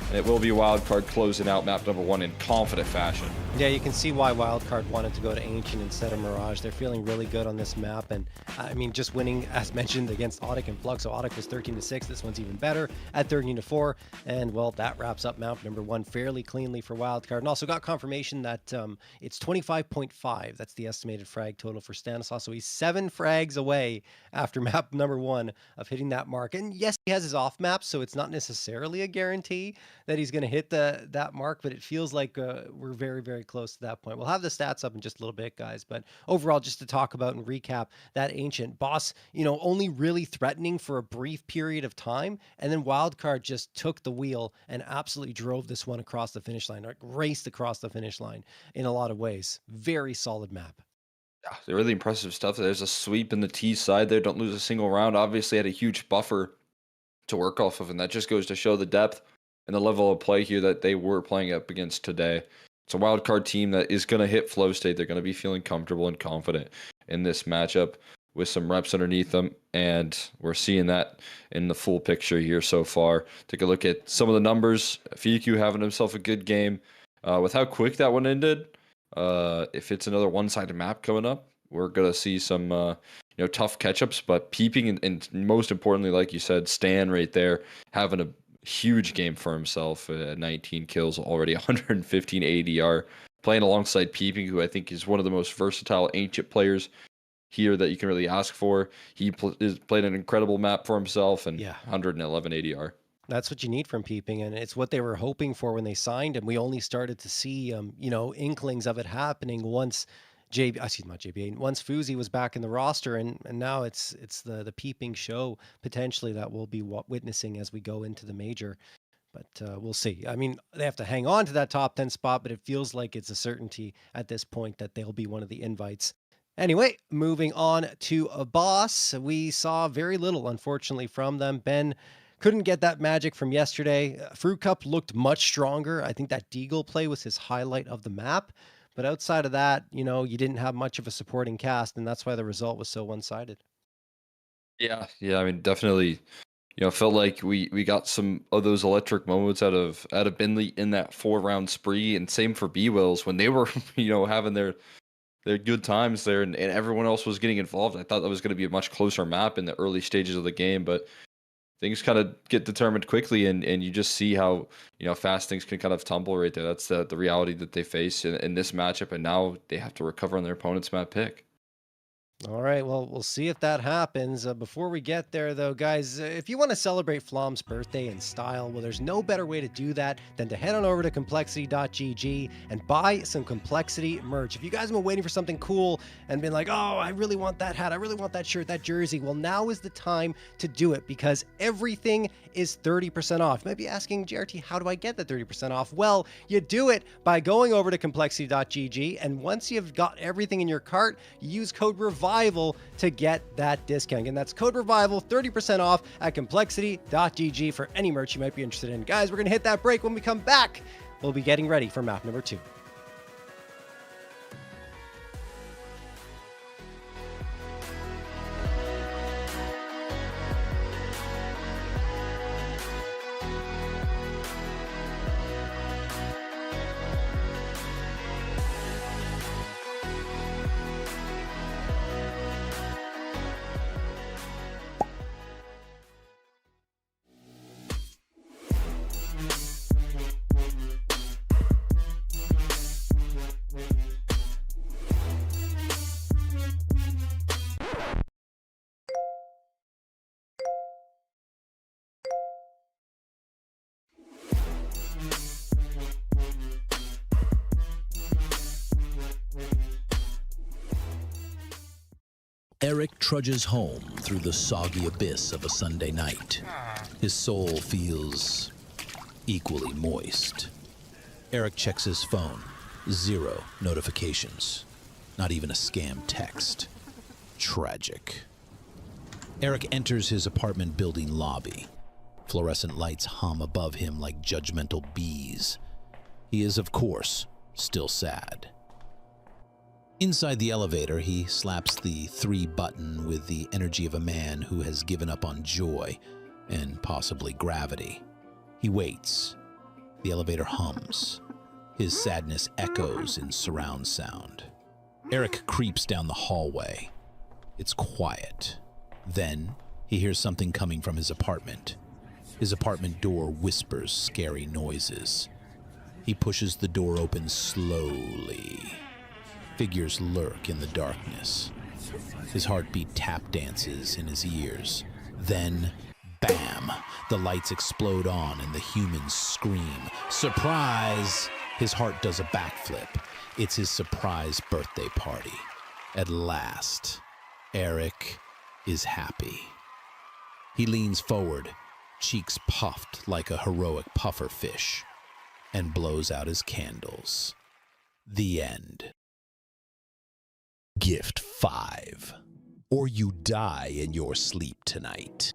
And it will be Wildcard closing out map number 1 in confident fashion. Yeah, you can see why Wildcard wanted to go to Ancient instead of Mirage. They're feeling really good on this map, and I mean, just winning, as mentioned, against Audic and Flux. So Audic was 13-6. This one's even better at 13-4. And well, that wraps up map number 1 fairly cleanly for Wildcard. And also got confirmation that it's 25.5. That's the estimated frag total for Stanislaus. So he's 7 frags away after map number 1 of hitting that mark. And yes, he has his off map, so it's not necessarily a guarantee that he's going to hit that mark, but it feels like we're very, very close to that point. We'll have the stats up in just a little bit, guys, but overall, just to talk about and recap that Ancient boss, only really threatening for a brief period of time, and then Wildcard just took the wheel and absolutely drove this one across the finish line, like raced across the finish line in a lot of ways. Very solid map. Yeah, they're really impressive stuff. There's a sweep in the T side there. Don't lose a single round. Obviously had a huge buffer to work off of, and that just goes to show the depth and the level of play here that they were playing up against today. It's a wild card team that is going to hit flow state. They're going to be feeling comfortable and confident in this matchup with some reps underneath them, and we're seeing that in the full picture here so far. Take a look at some of the numbers. Fiku having himself a good game. With how quick that one ended, if it's another one-sided map coming up, we're going to see some tough catch-ups, but Peeping and most importantly, like you said, Stan right there having a huge game for himself. 19 kills already, 115 ADR, playing alongside Peeping, who I think is one of the most versatile Ancient players here that you can really ask for. He played an incredible map for himself, and 111 ADR. That's what you need from Peeping, and it's what they were hoping for when they signed him. We only started to see inklings of it happening once once Fuzi was back in the roster, and now it's the Peeping show potentially that we'll be witnessing as we go into the major. But we'll see. I mean, they have to hang on to that top 10 spot, but it feels like it's a certainty at this point that they'll be one of the invites. Anyway, moving on to a boss. We saw very little, unfortunately, from them. Ben couldn't get that magic from yesterday. Fruit Cup looked much stronger. I think that Deagle play was his highlight of the map. But outside of that, you didn't have much of a supporting cast, and that's why the result was so one-sided. Yeah. I mean, definitely, felt like we got some of those electric moments out of Binley in that 4-round spree, and same for B-Wills when they were, having their good times there, and everyone else was getting involved. I thought that was going to be a much closer map in the early stages of the game, but things kind of get determined quickly, and you just see how fast things can kind of tumble right there. That's the reality that they face in this matchup, and now they have to recover on their opponent's map pick. All right, well, we'll see if that happens. Before we get there, though, guys, if you want to celebrate Flom's birthday in style, well, there's no better way to do that than to head on over to complexity.gg and buy some Complexity merch. If you guys have been waiting for something cool and been like, oh, I really want that hat, I really want that shirt, that jersey, well, now is the time to do it because everything is 30% off. You might be asking, JRT, how do I get the 30% off? Well, you do it by going over to complexity.gg, and once you've got everything in your cart, you use code REVIVAL to get that discount. And that's code REVIVAL, 30% off at complexity.gg for any merch you might be interested in. Guys, we're going to hit that break. When we come back, we'll be getting ready for map number 2. Eric trudges home through the soggy abyss of a Sunday night. His soul feels equally moist. Eric checks his phone. 0 notifications. Not even a scam text. Tragic. Eric enters his apartment building lobby. Fluorescent lights hum above him like judgmental bees. He is, of course, still sad. Inside the elevator, he slaps the 3 button with the energy of a man who has given up on joy and possibly gravity. He waits. The elevator hums. His sadness echoes in surround sound. Eric creeps down the hallway. It's quiet. Then he hears something coming from his apartment. His apartment door whispers scary noises. He pushes the door open slowly. Figures lurk in the darkness. His heartbeat tap dances in his ears. Then, bam! The lights explode on and the humans scream. Surprise! His heart does a backflip. It's his surprise birthday party. At last, Eric is happy. He leans forward, cheeks puffed like a heroic puffer fish, and blows out his candles. The end. Gift 5. Or you die in your sleep tonight.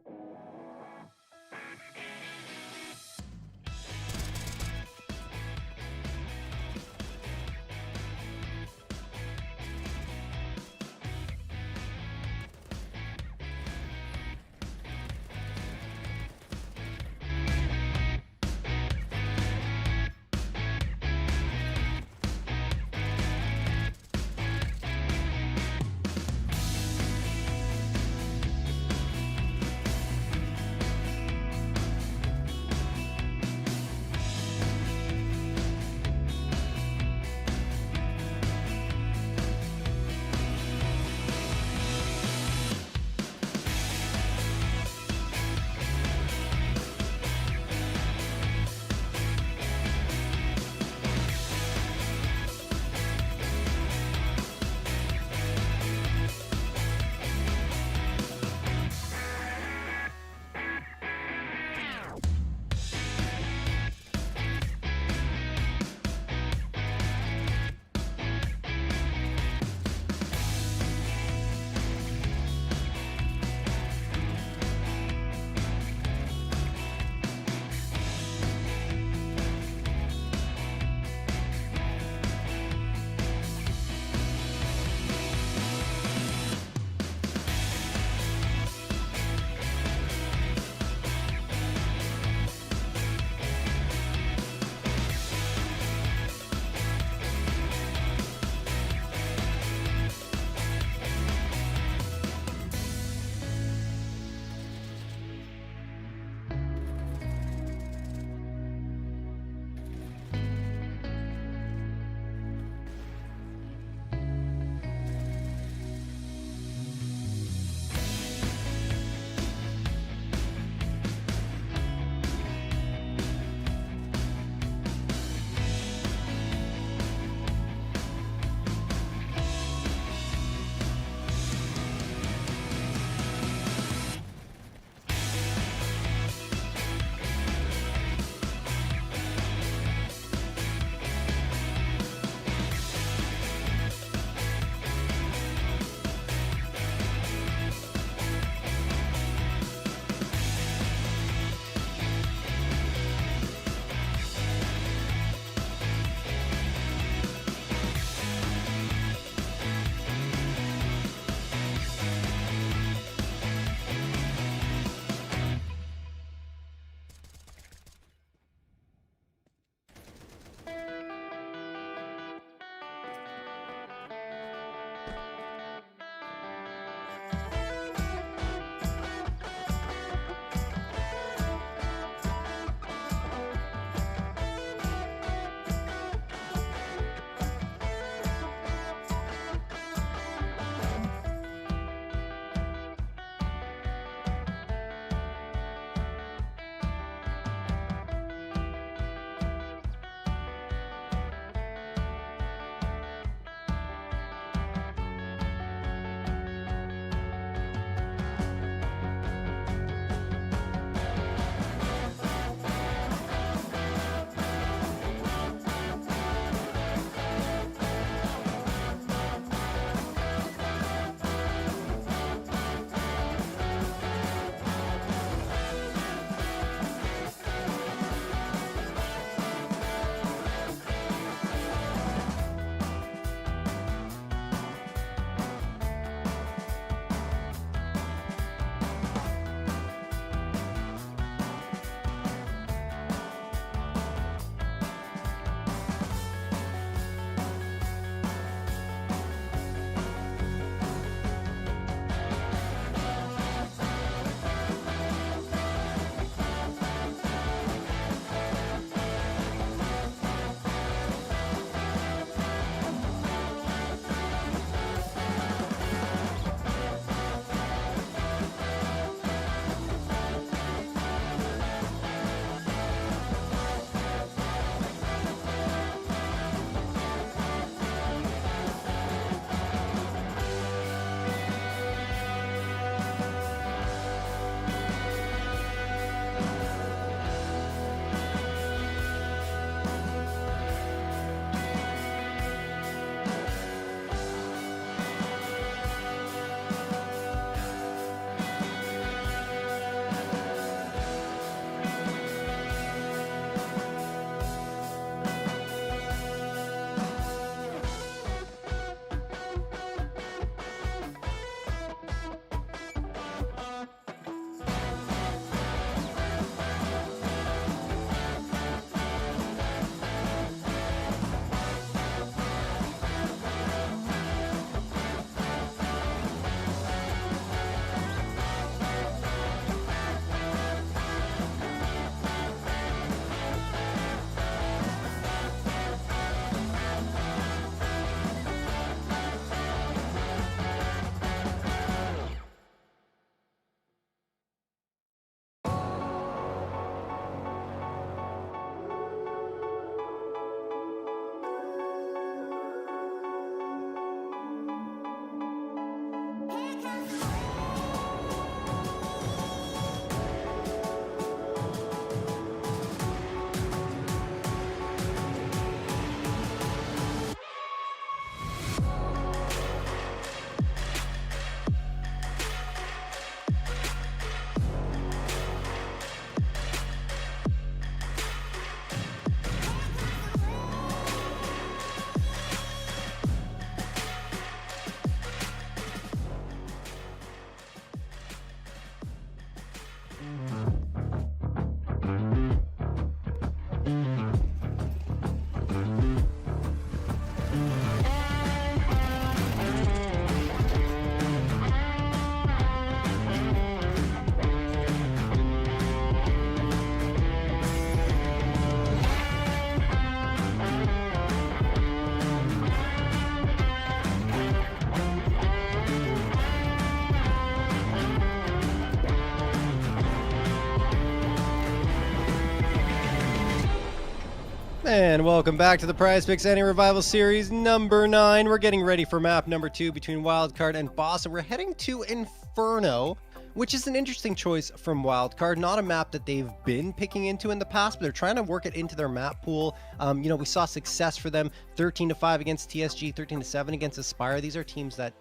And welcome back to the PrizePicks Anti-Revival Series number 9. We're getting ready for map number 2 between Wildcard and Boss, and we're heading to Inferno, which is an interesting choice from Wildcard. Not a map that they've been picking into in the past, but they're trying to work it into their map pool. We saw success for them, 13-5 against TSG, 13-7 against Aspire. These are teams that,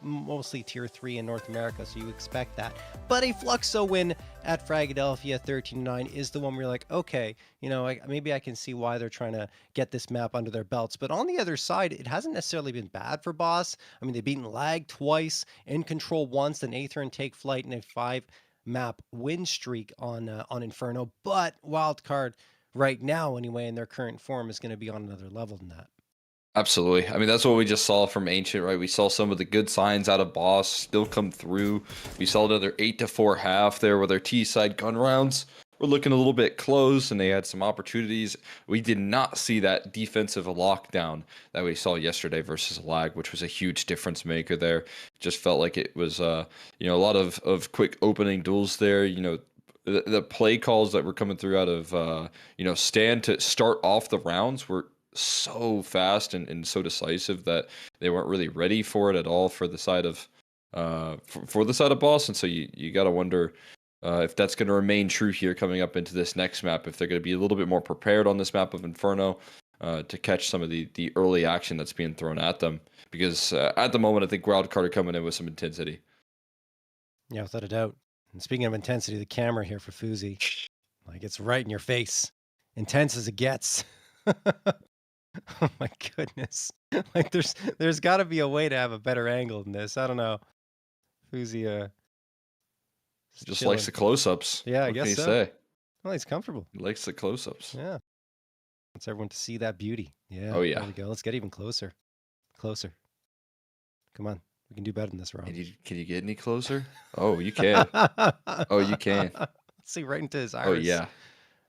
mostly tier 3 in North America, so you expect that. But a Fluxo win at Fragadelphia, 13-9, is the one where you're like, okay, maybe I can see why they're trying to get this map under their belts. But on the other side, it hasn't necessarily been bad for Boss. I mean, they've beaten Lag twice, In Control once, then Aether and Take Flight, and a 5-map win streak on Inferno. But Wildcard, right now anyway, in their current form, is going to be on another level than that. Absolutely. I mean, that's what we just saw from Ancient, right? We saw some of the good signs out of Boss still come through. We saw another 8-4 half there where their T-side gun rounds were looking a little bit close and they had some opportunities. We did not see that defensive lockdown that we saw yesterday versus Lag, which was a huge difference maker there. It just felt like it was, a lot of quick opening duels there. The play calls that were coming through out of, Stand to start off the rounds were so fast and so decisive that they weren't really ready for it at all for the side of for the side of Boss. And so you got to wonder if that's going to remain true here coming up into this next map, if they're going to be a little bit more prepared on this map of Inferno to catch some of the early action that's being thrown at them, because at the moment I think Wildcard are coming in with some intensity. Yeah, without a doubt. And speaking of intensity, the camera here for Fuzi, like, it's right in your face, intense as it gets. Oh my goodness. Like, there's got to be a way to have a better angle than this. I don't know. Fuzi just likes the close-ups. Yeah, I what guess can you so. say? Well, he's comfortable. He likes the close-ups. Yeah. Wants everyone to see that beauty. Yeah. Oh yeah. There we go. Let's get even closer. Closer. Come on. We can do better than this, Rob. Can you get any closer? Oh, you can. Oh, you can. Let's see, right into his iris. Oh yeah.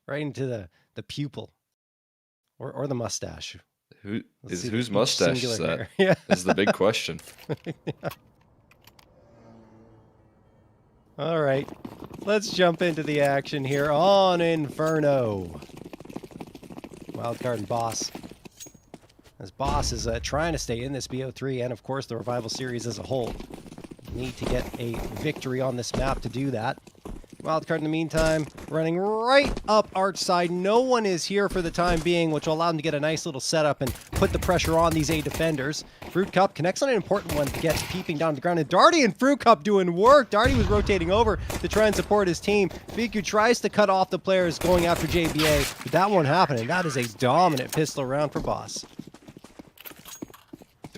Right into the pupil. Or the mustache. Whose mustache is that? Hair. Yeah. This is the big question. Yeah. All right. Let's jump into the action here on Inferno. Wildcard and Boss. As Boss is trying to stay in this BO3 and, of course, the Revival Series as a whole. Need to get a victory on this map to do that. Wildcard in the meantime, running right up arch side. No one is here for the time being, which will allow them to get a nice little setup and put the pressure on these A defenders. Fruit Cup connects on an important one to get peeping down to the ground. And Darty and Fruit Cup doing work. Darty was rotating over to try and support his team. Biku tries to cut off the players going after JBA, but that won't happen. And that is a dominant pistol round for Boss.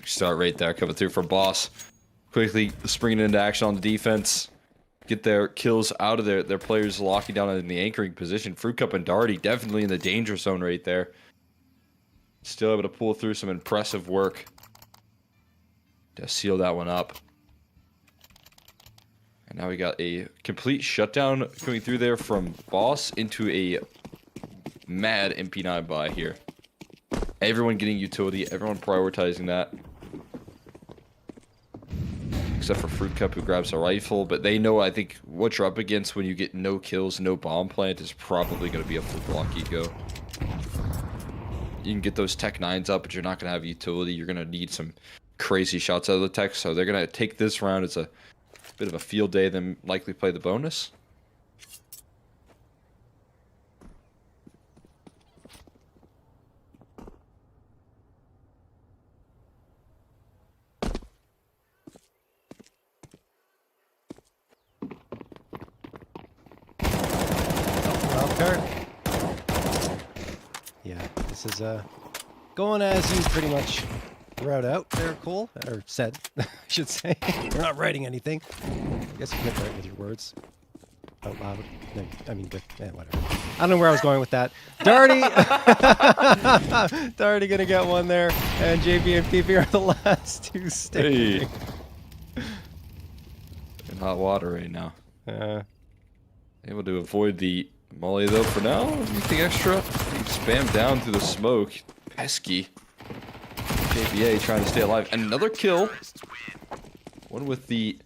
Start right there coming through for Boss. Quickly springing into action on the defense. Get their kills out of their players locking down in the anchoring position. Fruit Cup and Darty definitely in the danger zone right there. Still able to pull through some impressive work to seal that one up. And now we got a complete shutdown coming through there from Boss into a mad MP9 buy here. Everyone getting utility, everyone prioritizing that. Except for Fruit Cup, who grabs a rifle, but they know, I think, what you're up against when you get no kills, no bomb plant is probably going to be a full block eco. You can get those Tech 9s up, but you're not going to have utility. You're going to need some crazy shots out of the Tech, so they're going to take this round as a bit of a field day, then likely play the bonus. Yeah, this is going as you pretty much wrote out there, Cole, or said, I should say. We're not writing anything. I guess you could write with your words out loud. I mean, but whatever. I don't know where I was going with that. Darty, Darty gonna get one there, and JB and PP are the last two standing. Hey. In hot water right now. Able to avoid the molly though for now. Anything extra? Spam down through the smoke. Pesky. JBA trying to stay alive. Another kill. One with the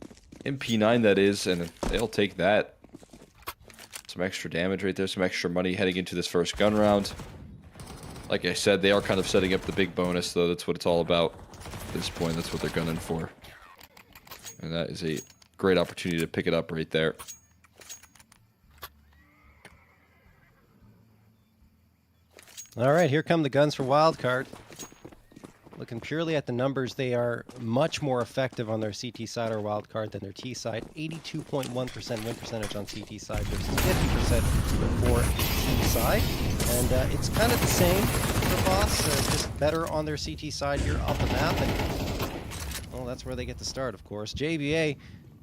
MP9 that is, and they'll take that. Some extra damage right there. Some extra money heading into this first gun round. Like I said, they are kind of setting up the big bonus, though. That's what it's all about at this point. That's what they're gunning for. And that is a great opportunity to pick it up right there. All right, here come the guns for wildcard. Looking purely at the numbers, they are much more effective on their CT side or wildcard than their T side. 82.1% win percentage on CT side versus 50% for T side. And it's kind of the same for Boss, just better on their CT side here up the map. And, well, that's where they get to start, of course. JVA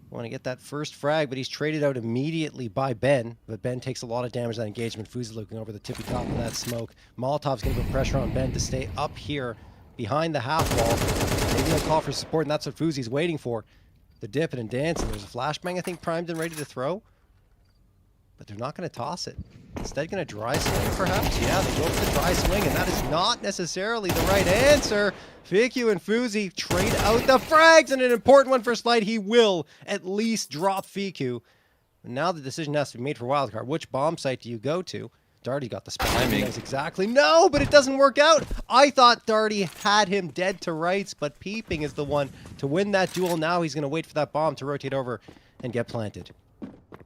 want to get that first frag, but he's traded out immediately by Ben. But Ben takes a lot of damage to that engagement. Fuzi looking over the tippy top of that smoke. Molotov's going to put pressure on Ben to stay up here behind the half wall. Maybe they'll call for support, and that's what Fuzi's waiting for. The dipping and dancing. There's a flashbang, I think, primed and ready to throw. But they're not going to toss it. Instead, going to dry swing, perhaps? Yeah, they go for the dry swing, and that is not necessarily the right answer. Fiku and Fuzi trade out the frags, and an important one for Slide. He will at least drop Fiku. And now the decision has to be made for wildcard. Which bomb site do you go to? Darty got the spot. He knows exactly. No, but it doesn't work out. I thought Darty had him dead to rights, but Peeping is the one to win that duel. Now he's going to wait for that bomb to rotate over and get planted.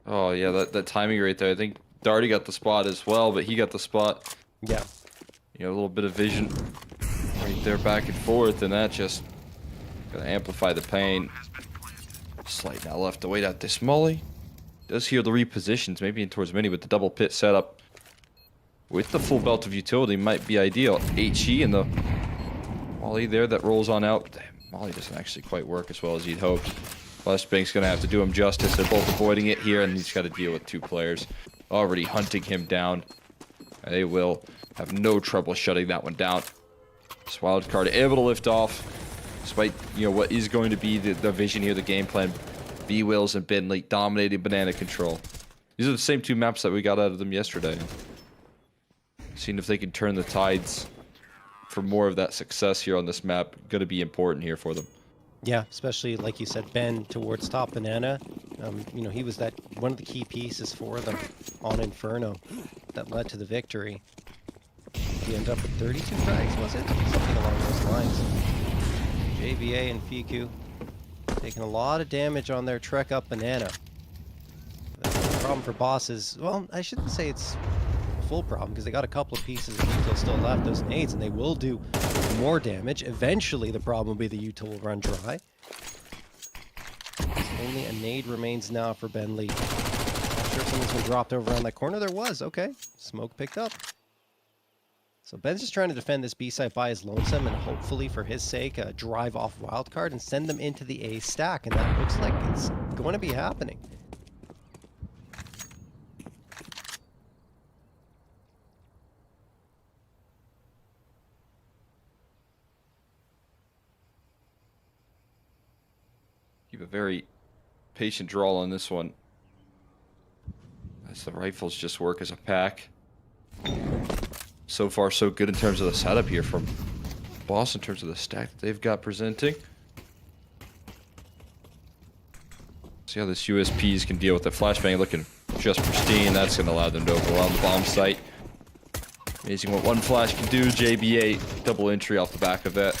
Oh, yeah, that timing right there. I think Darty got the spot as well, but he got the spot. Yeah. You know, a little bit of vision right there back and forth, and that just going to amplify the pain. Slight now left to wait out this molly. Does hear the repositions, maybe in towards mini, but the double pit setup with the full belt of utility might be ideal. HE and the molly there that rolls on out. The molly doesn't actually quite work as well as he'd hoped. Flashbang's going to have to do him justice. They're both avoiding it here, and he's got to deal with two players already hunting him down. They will have no trouble shutting that one down. This wildcard able to lift off, despite, you know, what is going to be the vision here, the game plan. B-Wills and Bentley dominating banana control. These are the same two maps that we got out of them yesterday. Seeing if they can turn the tides for more of that success here on this map. Going to be important here for them. Yeah, especially like you said, Ben towards top banana. You know, he was that one of the key pieces for them on Inferno that led to the victory. He ended up with 32 frags, was it? Something along those lines. JVA and Fiku taking a lot of damage on their trek up banana. The problem for Boss is, well, I shouldn't say it's a full problem because they got a couple of pieces of util still left, those nades, and they will do more damage. Eventually, the problem will be the util will run dry. Only a nade remains now for Ben Lee. Not sure if someone's been dropped over on that corner. There was. Okay. Smoke picked up. So Ben's just trying to defend this B site by his lonesome and hopefully for his sake drive off wildcard and send them into the A stack, and that looks like it's going to be happening. Keep a very patient draw on this one, as the rifles just work as a pack. So far, so good in terms of the setup here from Boss in terms of the stack that they've got presenting. See how this USPs can deal with the flashbang looking just pristine. That's going to allow them to overwhelm the bomb site. Amazing what one flash can do. JBA double entry off the back of that.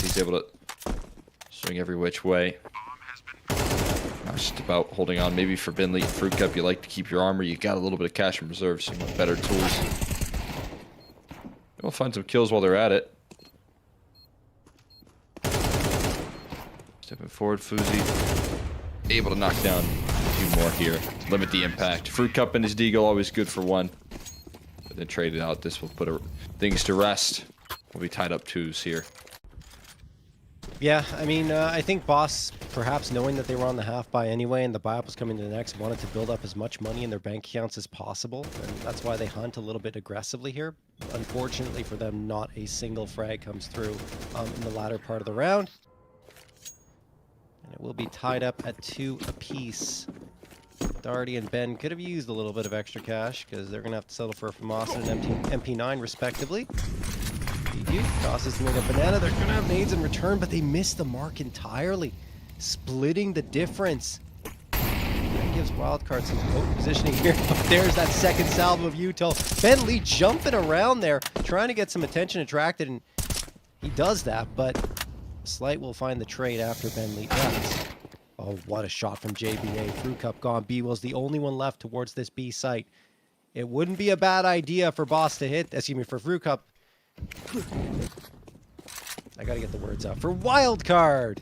He's able to swing every which way. Now it's just about holding on. Maybe for Binley and Fruit Cup, you like to keep your armor. You got a little bit of cash in reserve, so you want better tools. We'll find some kills while they're at it. Stepping forward, Fuzi. Able to knock down a few more here. Limit the impact. Fruit Cup and his Deagle, always good for one. But then trade it out. This will put things to rest. We'll be tied up twos here. Yeah, I mean, I think Boss, perhaps knowing that they were on the half buy anyway and the buy-up was coming to the next, wanted to build up as much money in their bank accounts as possible. And that's why they hunt a little bit aggressively here. Unfortunately for them, not a single frag comes through in the latter part of the round. And it will be tied up at 2 apiece. Darty and Ben could have used a little bit of extra cash because they're going to have to settle for a FAMAS and an MP9 respectively. Tosses to make a banana. They're going to have nades in return, but they missed the mark entirely, splitting the difference. Give gives Wildcard some potent positioning here. But there's that second salvo of Yuto. Bentley jumping around there, trying to get some attention attracted, and he does that, but Slight will find the trade after Bentley does. Oh, what a shot from JBA. Fruit Cup gone. B-Will's the only one left towards this B site. It wouldn't be a bad idea for Boss to hit, for Fruit Cup. I gotta get the words out. For Wildcard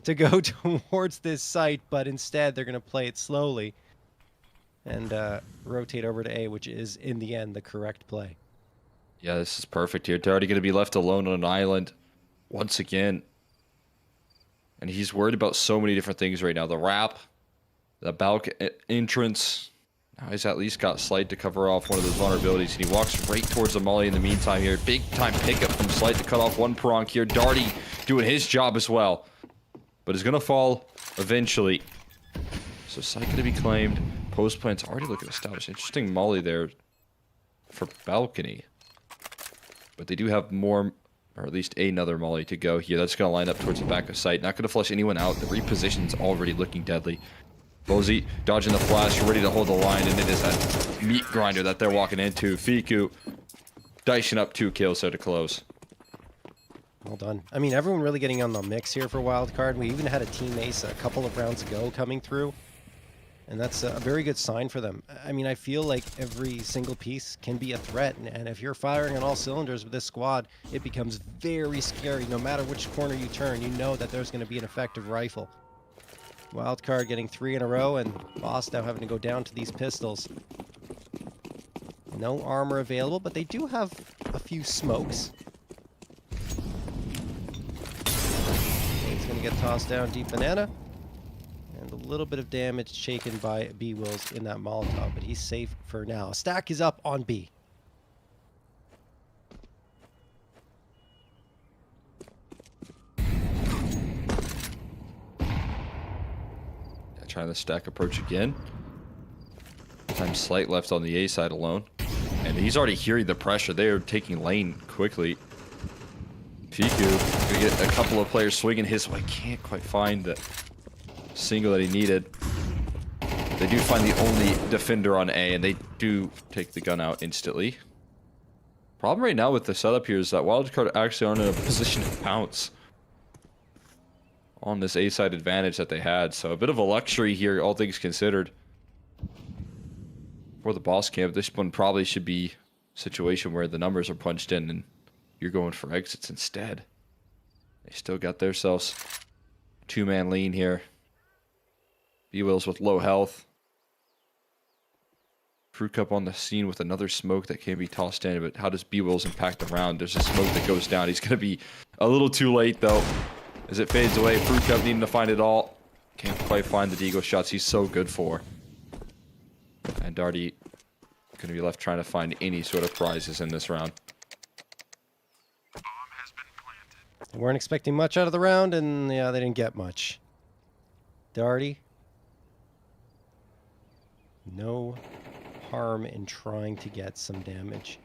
to go towards this site, but instead they're gonna play it slowly and rotate over to A, which is, in the end, the correct play. Yeah, this is perfect here. They're already going to be left alone on an island once again. And he's worried about so many different things right now. The wrap, the balcony entrance. Now he's at least got Slight to cover off one of those vulnerabilities. And he walks right towards the molly in the meantime here. Big time pickup from Slight to cut off one Pronk here. Darty doing his job as well. But is going to fall eventually. So Slight going to be claimed. Post plant's already looking established. Interesting molly there for balcony. But they do have more, or at least another molly to go here. That's going to line up towards the back of sight. Not going to flush anyone out. The reposition's already looking deadly. Bozy dodging the flash, ready to hold the line, and it is that meat grinder that they're walking into. Fiku dicing up 2 kills there to close. Well done. I mean, everyone really getting on the mix here for Wildcard. We even had a team ace a couple of rounds ago coming through. And that's a very good sign for them. I mean, I feel like every single piece can be a threat. And if you're firing on all cylinders with this squad, it becomes very scary. No matter which corner you turn, you know that there's going to be an effective rifle. Wildcard getting 3 in a row, and Boss now having to go down to these pistols. No armor available, but they do have a few smokes. He's going to get tossed down deep banana. And a little bit of damage taken by B-Wills in that Molotov, but he's safe for now. Stack is up on B. Trying the stack approach again. Time Slight left on the A side alone. And he's already hearing the pressure. They are taking lane quickly. Fiku gonna get a couple of players swinging his way. Can't quite find the single that he needed. They do find the only defender on A, and they do take the gun out instantly. Problem right now with the setup here is that Wildcard actually aren't in a position to pounce on this A-side advantage that they had. So a bit of a luxury here, all things considered. For the Boss camp, this one probably should be a situation where the numbers are punched in and you're going for exits instead. They still got themselves 2-man lean here. B-Wills with low health. Fruit Cup on the scene with another smoke that can be tossed in, but how does B-Wills impact the round? There's a smoke that goes down. He's going to be a little too late, though. As it fades away, Fruit Cup needing to find it all. Can't quite find the Deagle shots he's so good for. And Darty going to be left trying to find any sort of prizes in this round. They weren't expecting much out of the round, and yeah, they didn't get much. Darty. No harm in trying to get some damage.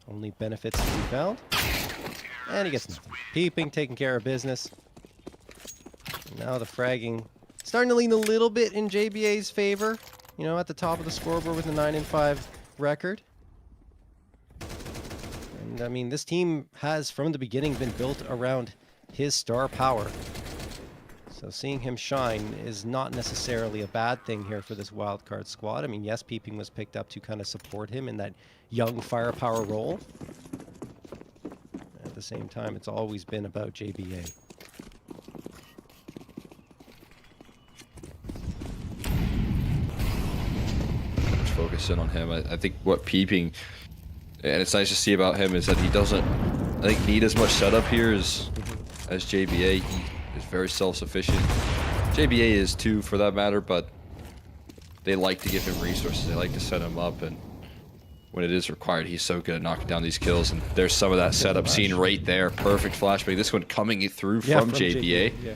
Only benefits to be found. And he gets nothing. Peeping, taking care of business. Now the fragging starting to lean a little bit in JBA's favor. You know, at the top of the scoreboard with a 9-5 record. And I mean, this team has from the beginning been built around his star power. So seeing him shine is not necessarily a bad thing here for this wildcard squad. I mean, yes, Peeping was picked up to kind of support him in that young firepower role. At the same time, it's always been about JBA. Focus in on him. I think what Peeping, and it's nice to see about him, is that he doesn't, I think, need as much setup here as JBA. He is very self-sufficient. JBA is too, for that matter, but they like to give him resources. They like to set him up, and when it is required, he's so good at knocking down these kills. And there's some of that setup seen right there. Perfect flashbang. This one coming through from JBA. Yeah.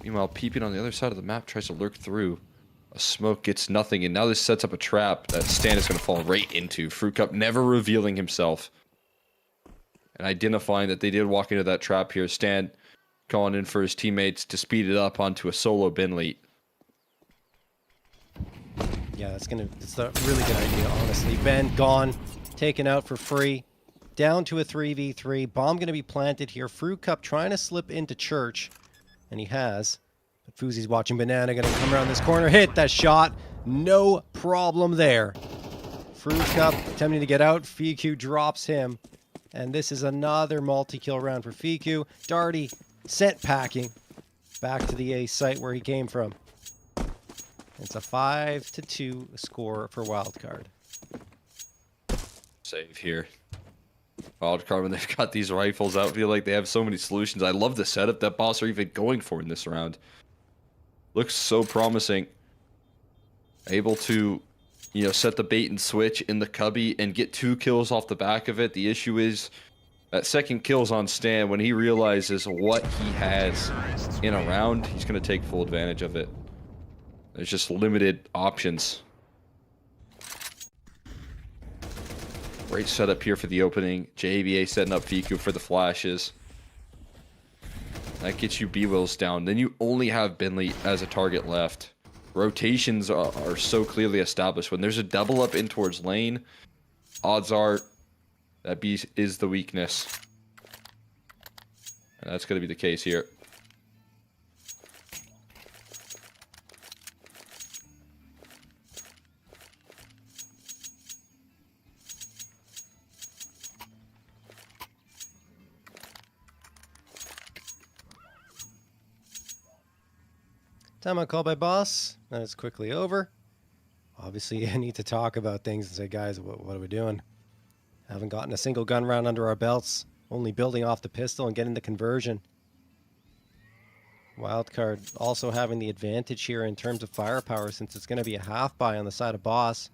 Meanwhile, Peeping on the other side of the map tries to lurk through. A smoke gets nothing, and now this sets up a trap that Stan is going to fall right into. Fruit Cup never revealing himself. And identifying that they did walk into that trap here. Stan calling in for his teammates to speed it up onto a solo bin lead. Yeah, it's a really good idea, honestly. Ben gone, taken out for free. Down to a 3v3. Bomb going to be planted here. Fruit Cup trying to slip into church. And he has. But Fuzi's watching Banana. Going to come around this corner. Hit that shot. No problem there. Fruit Cup attempting to get out. Fiku drops him. And this is another multi-kill round for Fiku. Darty sent packing back to the A site where he came from. It's a 5-2 score for Wildcard. Save here. Wildcard, when they've got these rifles out, I feel like they have so many solutions. I love the setup that Boss are even going for in this round. Looks so promising. Able to, set the bait and switch in the cubby and get 2 kills off the back of it. The issue is that second kill's on Stan. When he realizes what he has in a round, he's going to take full advantage of it. There's just limited options. Great setup here for the opening. JBA setting up Fiku for the flashes. That gets you B-Wills down. Then you only have Bentley as a target left. Rotations are so clearly established. When there's a double up in towards lane, odds are that B is the weakness. And that's going to be the case here. Timeout call by Boss. That is quickly over. Obviously, I need to talk about things and say, guys, what are we doing? Haven't gotten a single gun round under our belts. Only building off the pistol and getting the conversion. Wildcard also having the advantage here in terms of firepower since it's going to be a half buy on the side of Boss.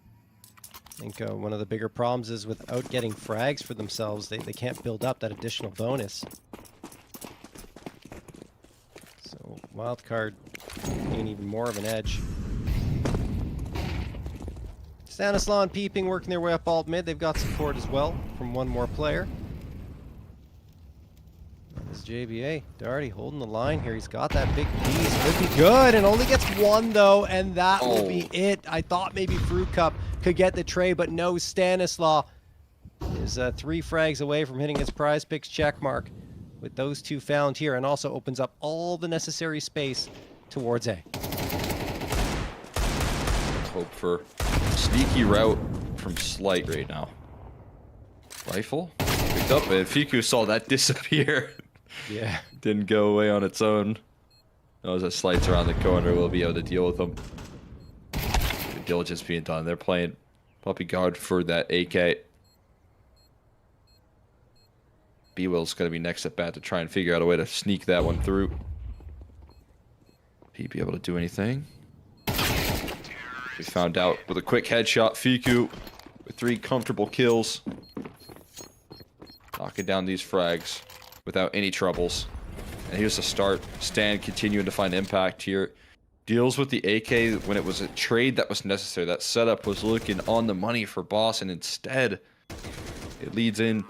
I think one of the bigger problems is without getting frags for themselves, they can't build up that additional bonus. So Wildcard gain even more of an edge. Stanislaw and Peeping working their way up alt mid. They've got support as well from one more player. And this JBA, Darty holding the line here. He's got that big piece. Would be good, and only gets one though, and that will be it. I thought maybe Fruit Cup could get the trade, but no, Stanislaw is 3 frags away from hitting his PrizePicks checkmark with those 2 found here, and also opens up all the necessary space towards A. Hope for sneaky route from Slight right now. Rifle picked up, and Fiku saw that disappear. Yeah. Didn't go away on its own. Knows that Slight's around the corner. We'll be able to deal with them. Good diligence being done. They're playing puppy guard for that AK. B-Will's going to be next at bat to try and figure out a way to sneak that one through. He be able to do anything? We found out with a quick headshot. Fiku with 3 comfortable kills. Knocking down these frags without any troubles. And here's the start. Stan continuing to find impact here. Deals with the AK when it was a trade that was necessary. That setup was looking on the money for Boss, and instead it leads in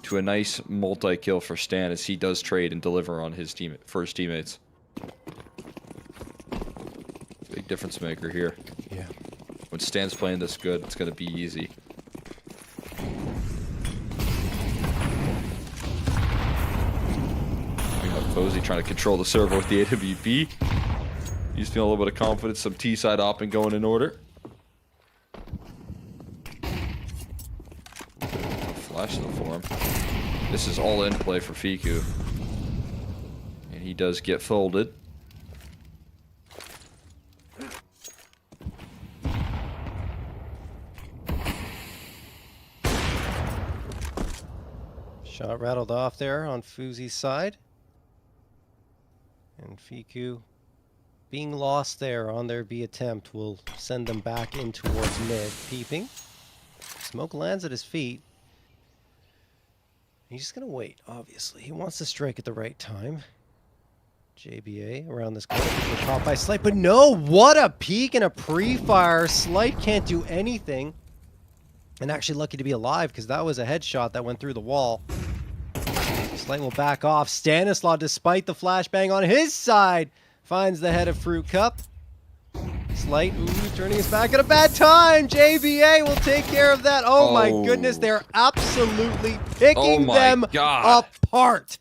to a nice multi-kill for Stan as he does trade and deliver on his first teammates. Big difference maker here. Yeah. When Stan's playing this good, it's going to be easy. We have Posey trying to control the server with the AWP. He's feeling a little bit of confidence. Some T-side opping going in order. Flash them for him. This is all in play for Fiku. And he does get folded. Shot rattled off there on Fuzi's side. And Fiku being lost there on their B attempt will send them back in towards mid. Peeping. Smoke lands at his feet. He's just going to wait, obviously. He wants to strike at the right time. JBA around this corner. Caught by Slight, but no! What a peek and a pre-fire. Slight can't do anything. And actually lucky to be alive because that was a headshot that went through the wall. Slight will back off. Stanislaw, despite the flashbang on his side, finds the head of Fruit Cup. Slight, turning his back at a bad time. JBA will take care of that. Oh my goodness, they're absolutely picking them apart.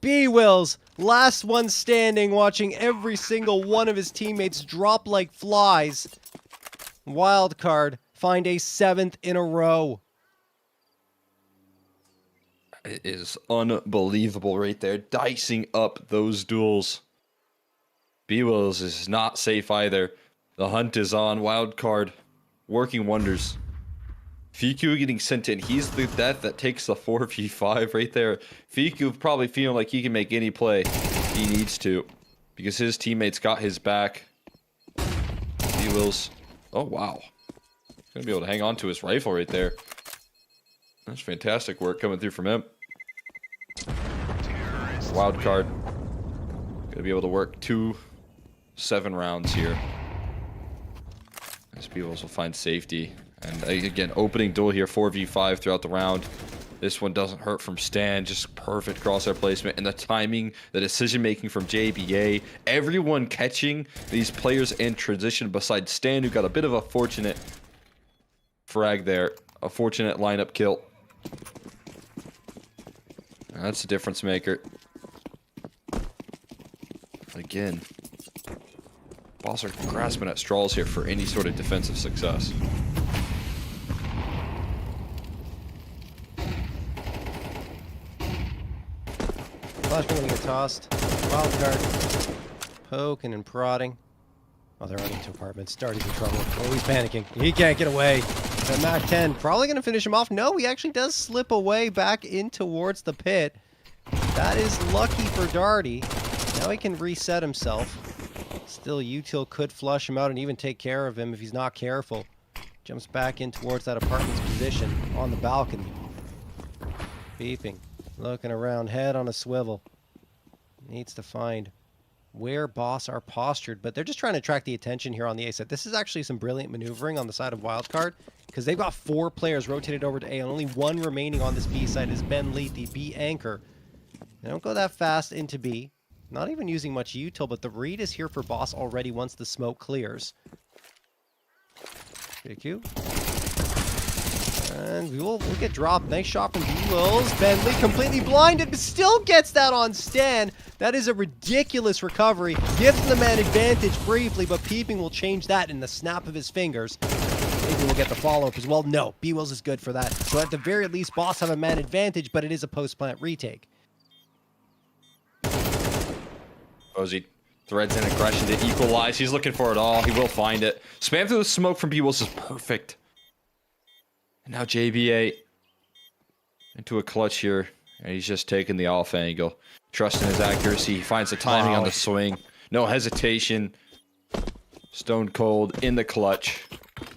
B-Wills, last one standing, watching every single one of his teammates drop like flies. Wildcard, find a 7th in a row. It is unbelievable right there, dicing up those duels. B-Wills is not safe either. The hunt is on. Wildcard working wonders. Fiku getting sent in. He's the death that takes the 4v5 right there. Fiku probably feeling like he can make any play he needs to because his teammates got his back. B-Wills. Oh, wow. He's going to be able to hang on to his rifle right there. That's fantastic work coming through from him. Wildcard. Going to be able to work 2 7 rounds here. As B-Wills will find safety. And again, opening duel here, 4v5 throughout the round. This one doesn't hurt from Stan, just perfect crosshair placement. And the timing, the decision-making from JBA. Everyone catching these players in transition besides Stan, who got a bit of a fortunate frag there. A fortunate lineup kill. And that's the difference maker. Again, Boss are grasping at straws here for any sort of defensive success. Flashbang gonna get tossed. Wildcard. Poking and prodding. Oh, they're running into apartments. Darty's in trouble. Oh, he's panicking. He can't get away. The Mac 10 probably gonna finish him off. No, he actually does slip away back in towards the pit. That is lucky for Darty. Now he can reset himself. Still, Util could flush him out and even take care of him if he's not careful. Jumps back in towards that apartment's position on the balcony. Beeping. Looking around, head on a swivel. Needs to find where Boss are postured, but they're just trying to attract the attention here on the A side. This is actually some brilliant maneuvering on the side of Wildcard, because they've got 4 players rotated over to A, and only 1 remaining on this B side is Ben Leet, the B anchor. They don't go that fast into B. Not even using much util, but the read is here for Boss already once the smoke clears. JQ. And we'll get dropped. Nice shot from B-Wills. Bentley completely blinded, but still gets that on Stan. That is a ridiculous recovery. Gives the man advantage briefly, but Peeping will change that in the snap of his fingers. Maybe we'll get the follow-up as well. No, B-Wills is good for that. So at the very least, Boss have a man advantage, but it is a post-plant retake. Ozzy threads in aggression to equalize. He's looking for it all. He will find it. Spam through the smoke from B-Wills is perfect. And now JBA into a clutch here. And he's just taking the off angle. Trusting his accuracy. He finds the timing on the swing. No hesitation. Stone cold in the clutch.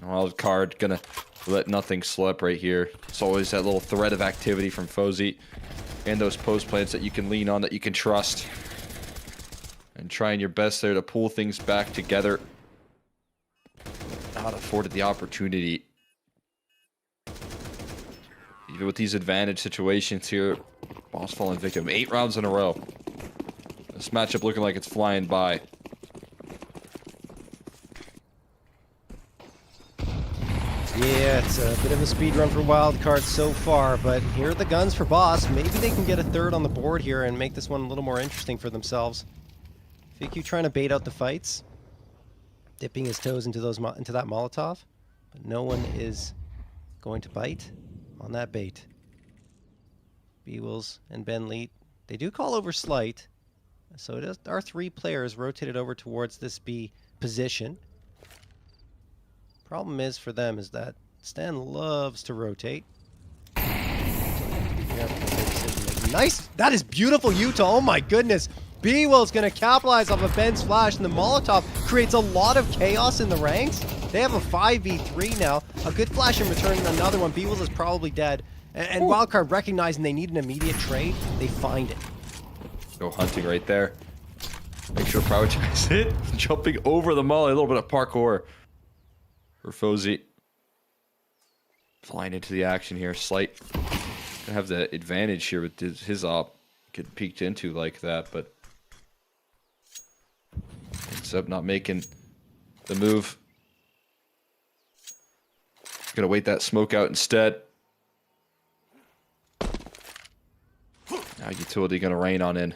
Wildcard gonna let nothing slip right here. It's always that little thread of activity from Fozy. And those post plants that you can lean on, that you can trust. And trying your best there to pull things back together. Not afforded the opportunity. Even with these advantage situations here, Boss falling victim. 8 rounds in a row. This matchup looking like it's flying by. Yeah, it's a bit of a speed run for Wildcard so far, but here are the guns for Boss. Maybe they can get a 3rd on the board here and make this one a little more interesting for themselves. Fiku trying to bait out the fights, dipping his toes into that Molotov, but no one is going to bite on that bait. B-Wills and Ben Leet, they do call over Slight, so it is our 3 players rotated over towards this B position. Problem is for them is that Stan loves to rotate. Nice! That is beautiful, Utah. Oh my goodness! B-Will's going to capitalize off of Ben's flash, and the Molotov creates a lot of chaos in the ranks. They have a 5v3 now. A good flash in return, and another one. B-Wills is probably dead. And Wildcard recognizing they need an immediate trade, they find it. Go hunting right there. Make sure to prioritize it. Jumping over the molly, a little bit of parkour for Fozy. Flying into the action here. Slight gonna have the advantage here with his op. Get peeked into like that, but ends up not making the move. Gonna wait that smoke out instead. Now utility gonna rain on in.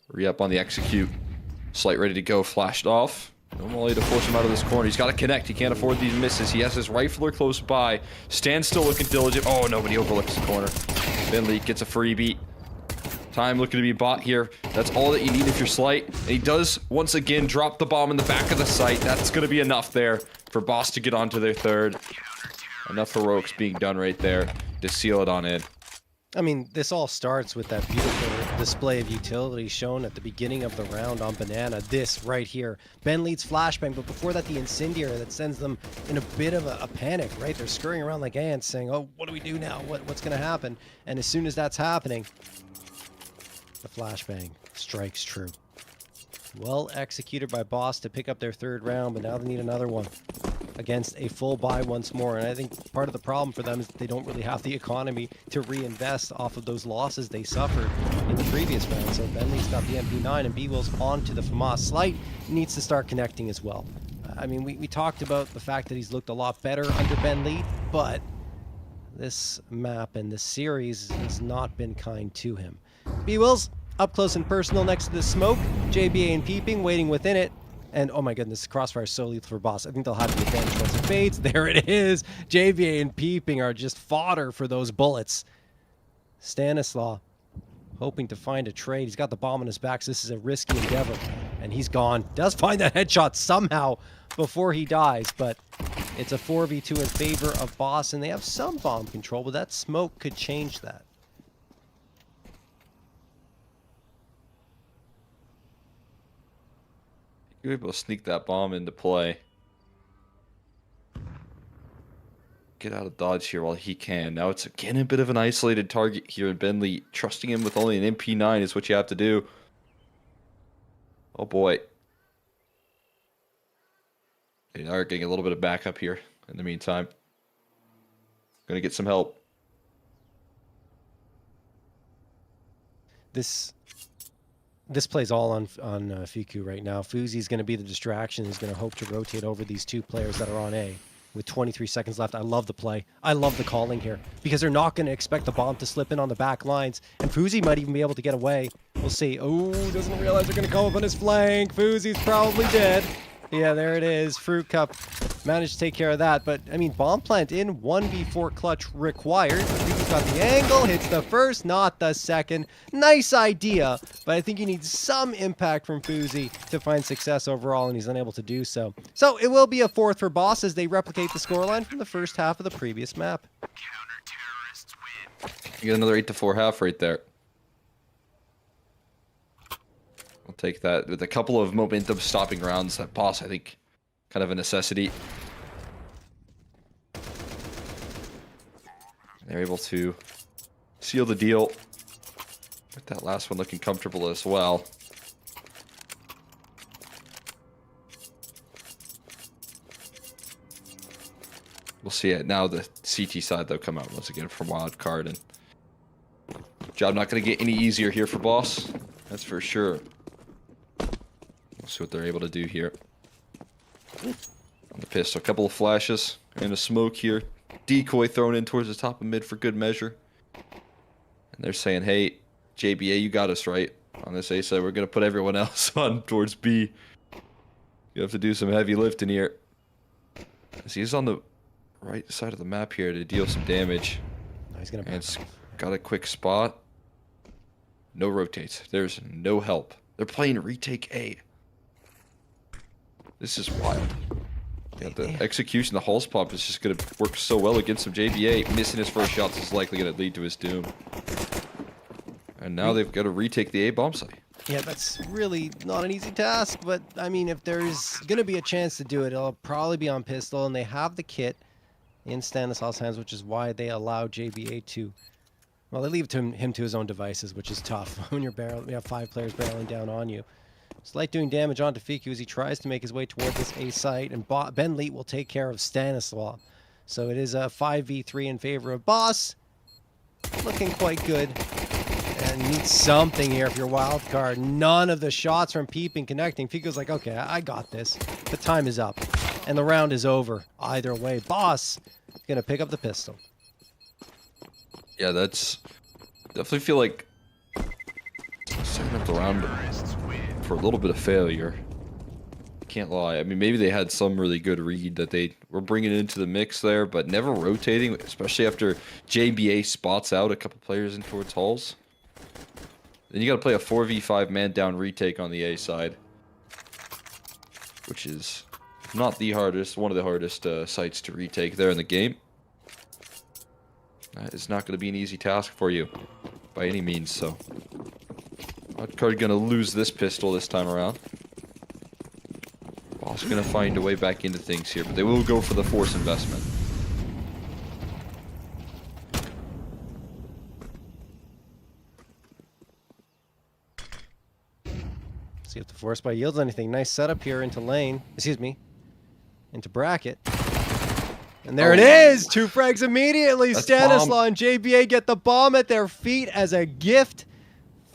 Re-up on the execute. Slight ready to go, flashed off. No molly to force him out of this corner. He's got to connect. He can't afford these misses. He has his rifler close by. Stands still looking diligent. Oh, nobody overlooks the corner. Bentley gets a freebie. Time looking to be bought here. That's all that you need if you're Slight. And he does, once again, drop the bomb in the back of the site. That's going to be enough there for Boss to get onto their third. Enough heroics being done right there to seal it on in. I mean, this all starts with that beautiful display of utility shown at the beginning of the round on Banana. This right here. Ben leads flashbang, but before that, the incendiary that sends them in a bit of a panic, right? They're scurrying around like ants saying, oh, what do we do now? What's going to happen? And as soon as that's happening, the flashbang strikes true. Well executed by Boss to pick up their third round, but now they need another one against a full buy once more. And I think part of the problem for them is that they don't really have the economy to reinvest off of those losses they suffered in the previous round. So Bentley's got the MP9 and B-Will's on to the FAMAS. Slight needs to start connecting as well. I mean, we talked about the fact that he's looked a lot better under Bentley, but this map and this series has not been kind to him. B-Will's up close and personal next to the smoke. JBA and Peeping waiting within it. And oh my goodness, Crossfire is so lethal for Boss. I think they'll have the advantage once it fades. There it is. JBA and Peeping are just fodder for those bullets. Stanislaw hoping to find a trade. He's got the bomb on his back, so this is a risky endeavor. And he's gone. Does find that headshot somehow before he dies, but it's a 4v2 in favor of Boss, and they have some bomb control, but that smoke could change that. You're able to sneak that bomb into play. Get out of dodge here while he can. Now it's again a bit of an isolated target here. Bentley trusting him with only an MP9 is what you have to do. Oh boy. They are getting a little bit of backup here in the meantime. Gonna get some help. This plays all on Fiku right now. Fuzi's going to be the distraction. He's going to hope to rotate over these two players that are on A. With 23 seconds left, I love the play. I love the calling here. Because they're not going to expect the bomb to slip in on the back lines. And Fuzi might even be able to get away. We'll see. Oh, doesn't realize they're going to come up on his flank. Fuzi's probably dead. Yeah, there it is. Fruit Cup managed to take care of that. But, I mean, bomb plant in. 1v4 clutch required. Fuzi's got the angle. Hits the first, not the second. Nice idea. But I think you need some impact from Fuzi to find success overall, and he's unable to do so. So, it will be a fourth for Boss as they replicate the scoreline from the first half of the previous map. You get another 8-4 half right there. I'll take that with a couple of momentum stopping rounds. That Boss, I think, kind of a necessity. They're able to seal the deal. With that last one looking comfortable as well. We'll see it now. The CT side though come out once again from wild card, and job not going to get any easier here for Boss. That's for sure. We'll see what they're able to do here. On the pistol, a couple of flashes and a smoke here. Decoy thrown in towards the top of mid for good measure. And they're saying, hey, JBA, you got us right. On this A side, we're going to put everyone else on towards B. You have to do some heavy lifting here. As he's on the right side of the map here to deal some damage. No, he's gonna and it's got a quick spot. No rotates. There's no help. They're playing retake A. This is wild. Yeah, the execution, the Hulse pop is just going to work so well against him. JBA missing his first shots is likely going to lead to his doom. And now they've got to retake the A bomb site. Yeah, that's really not an easy task, but I mean, if there's going to be a chance to do it, it'll probably be on pistol, and they have the kit in Stanislaw's hands, which is why they allow JBA to, well, they leave him to his own devices, which is tough when you have 5 players barreling down on you. Slight doing damage onto Fiku as he tries to make his way toward this A site, and Ben Leet will take care of Stanislaw. So it is a 5v3 in favor of Boss. Looking quite good. And You need something here if you're wild card. None of the shots from Peeping connecting. Fico's like, okay, I got this. The time is up. And the round is over. Either way, Boss is going to pick up the pistol. Yeah, that's... Definitely feel like... setting up the round for a little bit of failure. Can't lie. I mean, maybe they had some really good read that they were bringing into the mix there, but never rotating, especially after JBA spots out a couple players in towards halls. Then you got to play a 4v5 man down retake on the A side, which is not the hardest, one of the hardest sites to retake there in the game. That is not going to be an easy task for you by any means, so Wildcard going to lose this pistol this time around. Boss going to find a way back into things here, but they will go for the force investment. See if the force buy yields anything. Nice setup here into lane. Excuse me. Into bracket. And there it is! 2 frags immediately. That's Stanislaw bomb. and JBA get the bomb at their feet as a gift.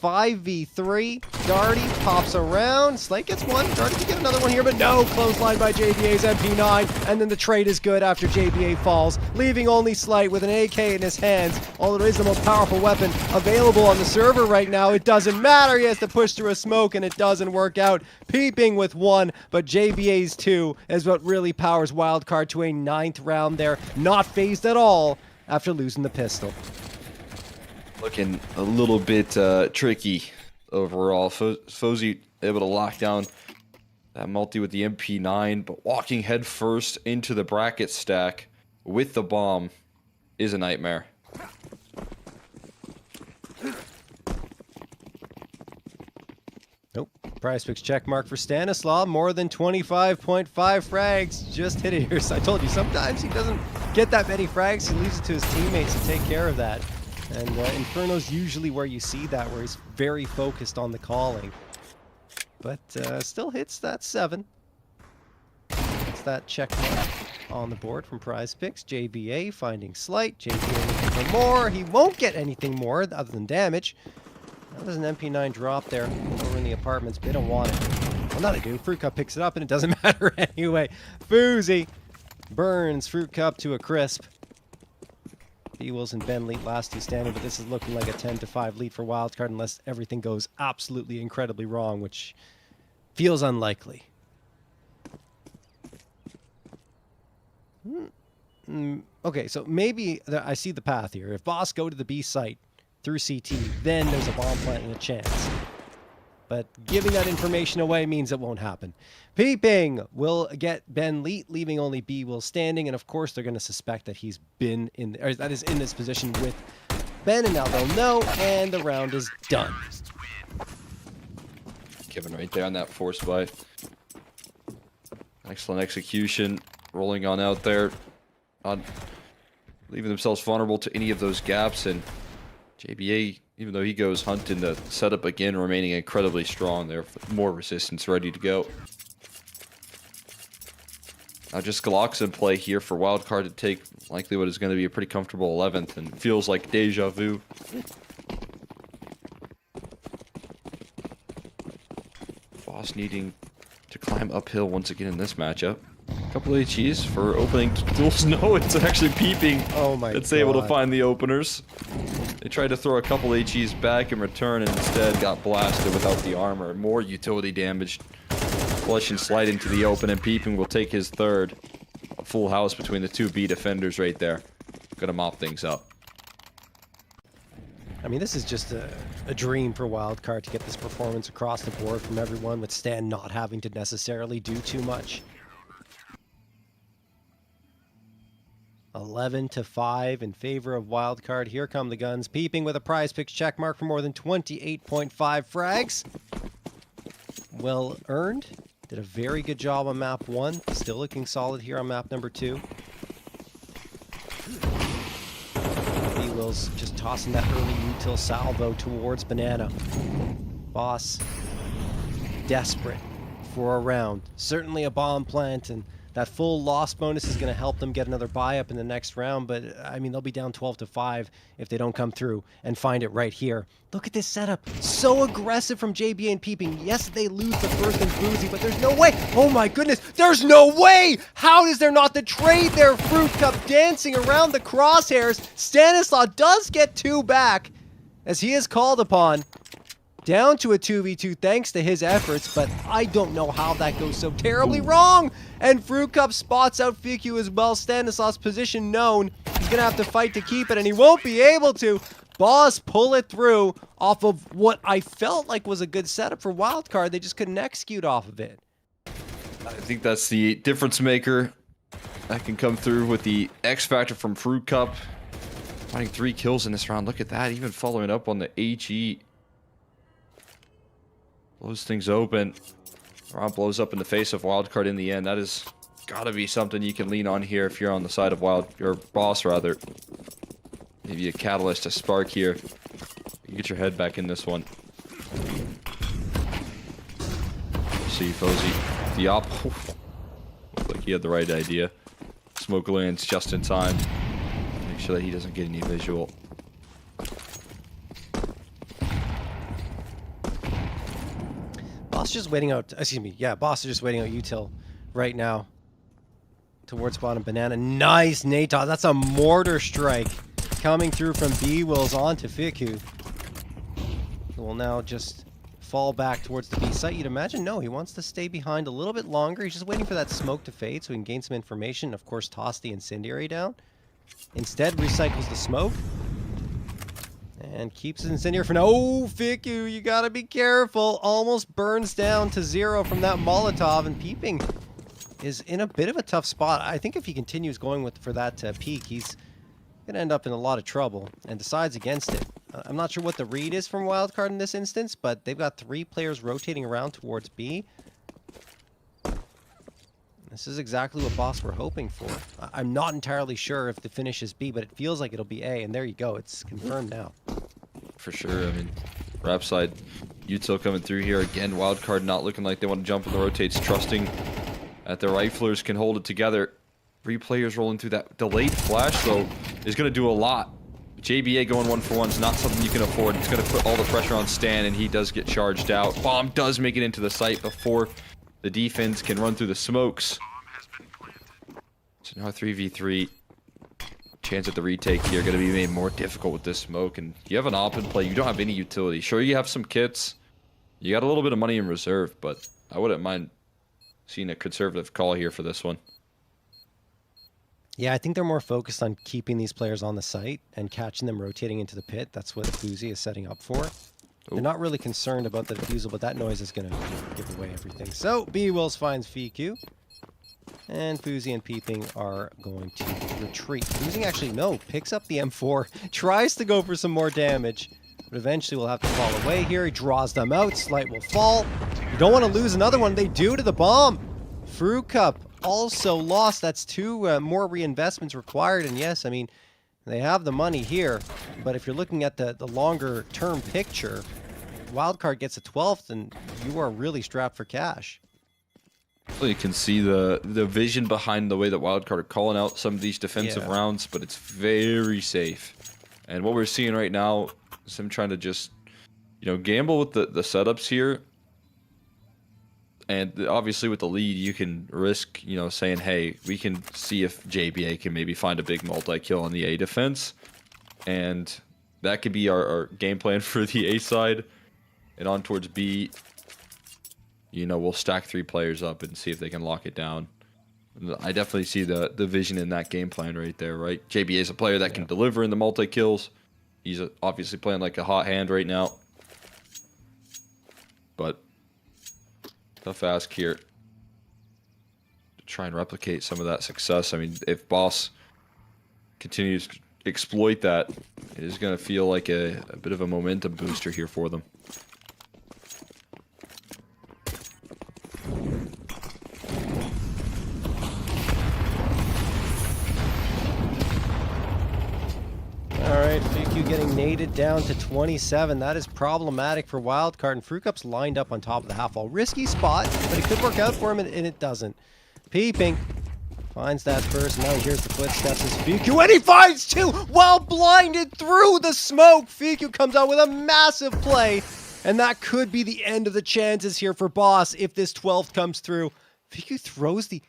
5v3. Darty pops around. Slate gets one. Darty can get another one here, but no. Clothesline by JBA's MP9. And then the trade is good after JBA falls, leaving only Slight with an AK in his hands. Although it is the most powerful weapon available on the server right now, it doesn't matter. He has to push through a smoke, and it doesn't work out. Peeping with 1, but JBA's 2 is what really powers Wildcard to a 9th round there. Not phased at all after losing the pistol. Looking a little bit tricky overall. Fozy able to lock down that multi with the MP9, but walking head first into the bracket stack with the bomb is a nightmare. Nope. PrizePicks check mark for Stanislaw. More than 25.5 frags. Just hit it here. So I told you, sometimes he doesn't get that many frags. He leaves it to his teammates to take care of that. And Inferno's usually where you see that, where he's very focused on the calling. But still hits that 7. It's that check mark on the board from PrizePicks. JBA finding Slight. JBA looking for more. He won't get anything more other than damage. That was an MP9 drop there over in the apartments, but they don't want it. Well, now they do. Fruit Cup picks it up, and it doesn't matter anyway. Fousey burns Fruit Cup to a crisp. B-Wills and Ben lead last 2 standing, but this is looking like a 10-5 lead for Wildcard unless everything goes absolutely incredibly wrong, which feels unlikely. Okay, so maybe I see the path here. If Boss go to the B site through CT, then there's a bomb plant and a chance. But giving that information away means it won't happen. Peeping will get Ben Leet, leaving only B-Will standing, and of course they're going to suspect that he's been in, or that is in this position with Ben, and now they'll know, and the round is done. Kevin right there on that force buy. Excellent execution, rolling on out there, on leaving themselves vulnerable to any of those gaps, and JBA, even though he goes hunting the setup again, remaining incredibly strong there, with more resistance ready to go. Now just Glocks in play here for Wildcard to take likely what is going to be a pretty comfortable 11th, and feels like deja vu. Boss needing to climb uphill once again in this matchup. A couple of HEs for opening tools. No, it's actually Peeping. Oh my It's God. able to find the openers. They tried to throw a couple HEs back in return and instead got blasted without the armor. More utility damage. Flush and slide into the open, and Peeping will take his 3rd. A full house between the 2 B defenders right there. Gonna mop things up. I mean, this is just a dream for Wildcard to get this performance across the board from everyone, with Stan not having to necessarily do too much. 11-5 in favor of Wildcard. Here come the guns. Peeping with a PrizePicks check mark for more than 28.5 frags. Well earned. Did a very good job on map 1. Still looking solid here on map number 2. B-Will's just tossing that early util salvo towards Banana. Boss desperate for a round. Certainly a bomb plant, and that full loss bonus is going to help them get another buy up in the next round, but I mean, they'll be down 12-5 if they don't come through and find it right here. Look at this setup. So aggressive from JBA and Peeping. Yes, they lose the first and Boozy, but there's no way. Oh my goodness, there's no way. How is there not the trade there? Fruit Cup dancing around the crosshairs. Stanislaw does get 2 back as he is called upon. Down to a 2v2 thanks to his efforts, but I don't know how that goes so terribly wrong. And Fruit Cup spots out Fiku as well. Stanislaw's position known. He's going to have to fight to keep it, and he won't be able to. Boss pull it through off of what I felt like was a good setup for Wildcard. They just couldn't execute off of it. I think that's the difference maker that can come through with the X Factor from Fruit Cup. Finding 3 kills in this round. Look at that. Even following up on the HE. Blows things open. Round blows up in the face of Wildcard in the end. That has got to be something you can lean on here if you're on the side of your Boss, rather. Maybe a catalyst, a spark here. You get your head back in this one. See, Fozy. The op. Looked like he had the right idea. Smoke lands just in time. Make sure that he doesn't get any visual. Boss just waiting out, excuse me, yeah, Boss is just waiting out util right now towards bottom banana. Nice Natos, that's a mortar strike coming through from B-Wills onto Fiku. He will now just fall back towards the B site. You'd imagine, no, he wants to stay behind a little bit longer. He's just waiting for that smoke to fade so he can gain some information. Of course, toss the incendiary down. Instead, recycles the smoke. And keeps his incendiary for now. Oh, Fiku, you gotta be careful. Almost burns down to 0 from that Molotov, and Peeping is in a bit of a tough spot. I think if he continues going for that peak, he's gonna end up in a lot of trouble and decides against it. I'm not sure what the read is from Wildcard in this instance, but they've got 3 players rotating around towards B. This is exactly what Boss were hoping for. I'm not entirely sure if the finish is B, but it feels like it'll be A, and there you go. It's confirmed now. For sure. I mean, Rap side, util coming through here. Again, Wildcard not looking like they want to jump in the rotates, trusting that their riflers can hold it together. 3 players rolling through that delayed flash, though, is going to do a lot. JBA going 1-for-1 is not something you can afford. It's going to put all the pressure on Stan, and he does get charged out. Bomb does make it into the site before the defense can run through the smokes. So now 3v3. Chance at the retake here going to be made more difficult with this smoke. And you have an op in play. You don't have any utility. Sure, you have some kits. You got a little bit of money in reserve, but I wouldn't mind seeing a conservative call here for this one. Yeah, I think they're more focused on keeping these players on the site and catching them rotating into the pit. That's what Fuzi is setting up for. They're not really concerned about the defusal, but that noise is going to give away everything. So, B-Wills finds Fiku. And Fuzi and Peeping are going to retreat. Fuzi actually, no, picks up the M4, tries to go for some more damage, but eventually will have to fall away here. He draws them out. Slight will fall. You don't want to lose another one. They do to the bomb. Fruit Cup also lost. That's 2 more reinvestments required. And yes, I mean, they have the money here, but if you're looking at the longer term picture, Wildcard gets a 12th and you are really strapped for cash. You can see the vision behind the way that Wildcard are calling out some of these defensive rounds, but it's very safe. And what we're seeing right now is them trying to just, gamble with the setups here. And obviously with the lead, you can risk, saying, hey, we can see if JBA can maybe find a big multi-kill on the A defense. And that could be our game plan for the A side. And on towards B, we'll stack 3 players up and see if they can lock it down. I definitely see the vision in that game plan right there, right? JBA is a player that can deliver in the multi-kills. He's obviously playing like a hot hand right now. But tough ask here to try and replicate some of that success. I mean, if Boss continues to exploit that, it is going to feel like a bit of a momentum booster here for them. Alright, Fiku getting naded down to 27. That is problematic for Wildcard, and Fruit Cup's lined up on top of the half wall. Risky spot, but it could work out for him, and it doesn't. Peeping Finds that first. Now he hears the footsteps as Fiku, and he finds two while blinded through the smoke. Fiku comes out with a massive play, and that could be the end of the chances here for Boss if this 12th comes through. Fiku throws the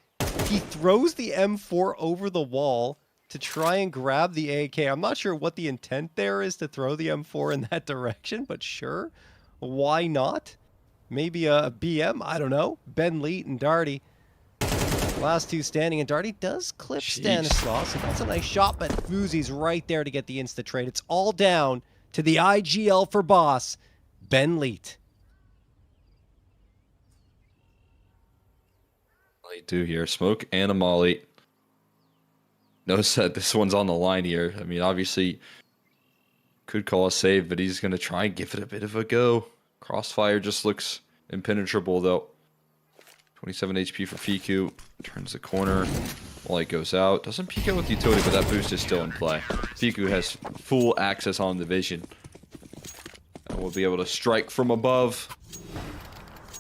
M4 over the wall to try and grab the AK. I'm not sure what the intent there is to throw the M4 in that direction, but sure, why not? Maybe a BM, I don't know. Ben Leet and Darty. Last two standing, and Darty does clip Stanislaw, so that's a nice shot, but Fuzi's right there to get the insta trade. It's all down to the IGL for Boss, Ben Leet. I do here. Smoke and a molly. Notice that this one's on the line here. I mean, obviously, could call a save, but he's going to try and give it a bit of a go. Crossfire just looks impenetrable, though. 27 HP for Fiku. Turns the corner. Molly goes out. Doesn't peek out with utility, but that boost is still in play. Fiku has full access on the vision. And we'll be able to strike from above.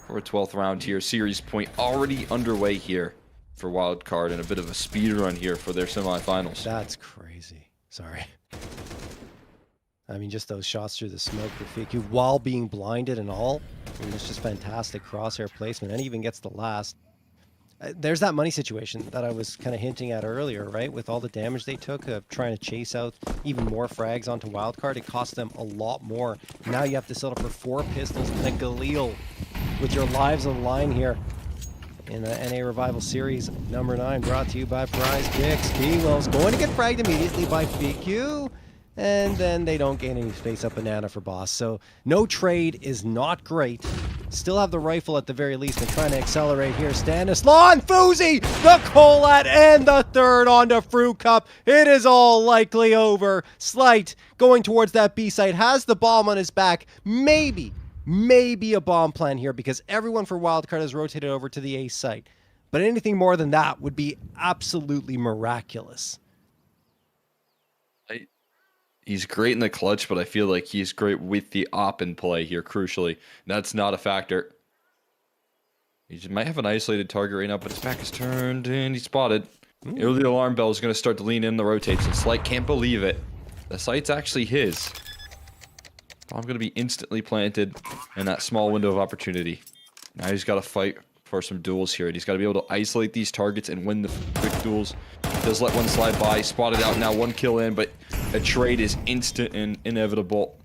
For a 12th round here. Series point already underway here for Wildcard, and a bit of a speed run here for their semifinals. That's crazy. Sorry. I mean, just those shots through the smoke for Fiku while being blinded and all. I mean, it's just fantastic crosshair placement, and he even gets the last. There's that money situation that I was kind of hinting at earlier, right? With all the damage they took, trying to chase out even more frags onto Wildcard, it cost them a lot more. Now you have to settle for 4 pistols and a Galil with your lives on the line here in the NA Revival Series number 9, brought to you by PrizePicks. B-Will's going to get fragged immediately by Fiku, and then they don't gain any space up banana for Boss. So no trade is not great. Still have the rifle at the very least and trying to accelerate here. Stanislaw and Fuzi, the Colat, and the third onto Fruit Cup. It is all likely over. Slight going towards that B site, has the bomb on his back. Maybe a bomb plan here because everyone for Wildcard has rotated over to the A site. But anything more than that would be absolutely miraculous. He's great in the clutch, but I feel like he's great with the op in play here, crucially. That's not a factor. He just might have an isolated target right now, but his back is turned, and he's spotted. Here, the alarm bell is going to start to lean in the rotates, and Slight can't believe it. The site's actually his. Bomb going to be instantly planted in that small window of opportunity. Now he's got to fight for some duels here, and he's got to be able to isolate these targets and win the quick duels. Does let one slide by, spotted out now, 1 kill in, but a trade is instant and inevitable.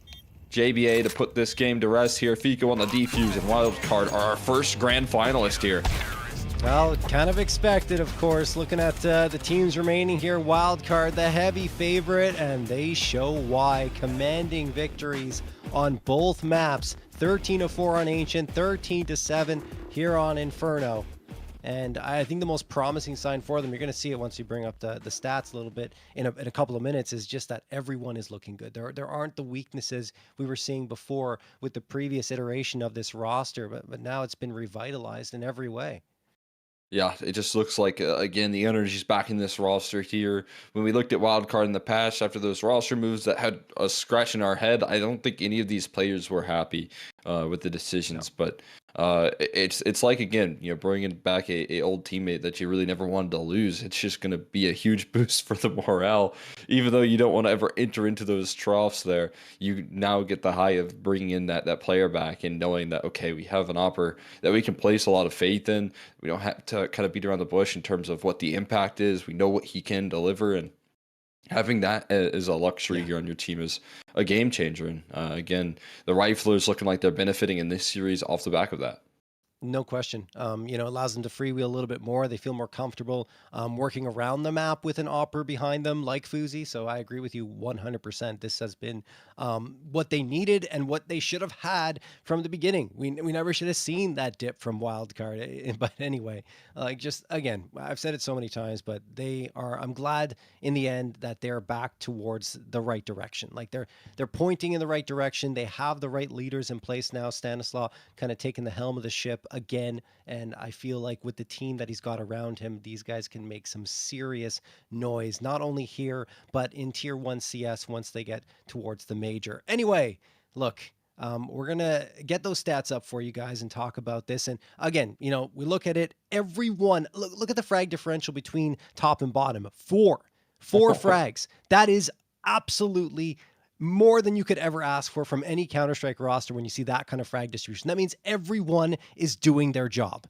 JBA to put this game to rest here. Fiku on the defuse, and Wildcard are our first grand finalist here. Well, kind of expected, of course, looking at the teams remaining here. Wildcard, the heavy favorite, and they show why. Commanding victories on both maps. 13-4 on Ancient, 13-7 here on Inferno. And I think the most promising sign for them, you're going to see it once you bring up the stats a little bit in a couple of minutes, is just that everyone is looking good. There aren't the weaknesses we were seeing before with the previous iteration of this roster, but now it's been revitalized in every way. Yeah, it just looks like, again, the energy's back in this roster here. When we looked at Wildcard in the past, after those roster moves that had us scratching our head, I don't think any of these players were happy with the decisions. No. But it's like, again, bringing back a old teammate that you really never wanted to lose. It's just going to be a huge boost for the morale. Even though you don't want to ever enter into those troughs there, you now get the high of bringing in that player back and knowing that, okay, we have an opper that we can place a lot of faith in. We don't have to kind of beat around the bush in terms of what the impact is. We know what he can deliver, and having that as a luxury here on your team is a game changer. And again, the Riflers looking like they're benefiting in this series off the back of that. No question. It allows them to freewheel a little bit more. They feel more comfortable working around the map with an opper behind them like Fuzi. So I agree with you 100%. This has been what they needed and what they should have had from the beginning. We never should have seen that dip from Wildcard. But anyway, just again, I've said it so many times, but I'm glad in the end that they're back towards the right direction. Like they're pointing in the right direction. They have the right leaders in place now. Stanislaw kind of taking the helm of the ship again, and I feel like with the team that he's got around him, these guys can make some serious noise, not only here, but in Tier 1 CS once they get towards the major. Anyway, look, We're going to get those stats up for you guys and talk about this. And again, we look at it, everyone, look at the frag differential between top and bottom. Four frags. That is absolutely more than you could ever ask for from any Counter-Strike roster when you see that kind of frag distribution. That means everyone is doing their job.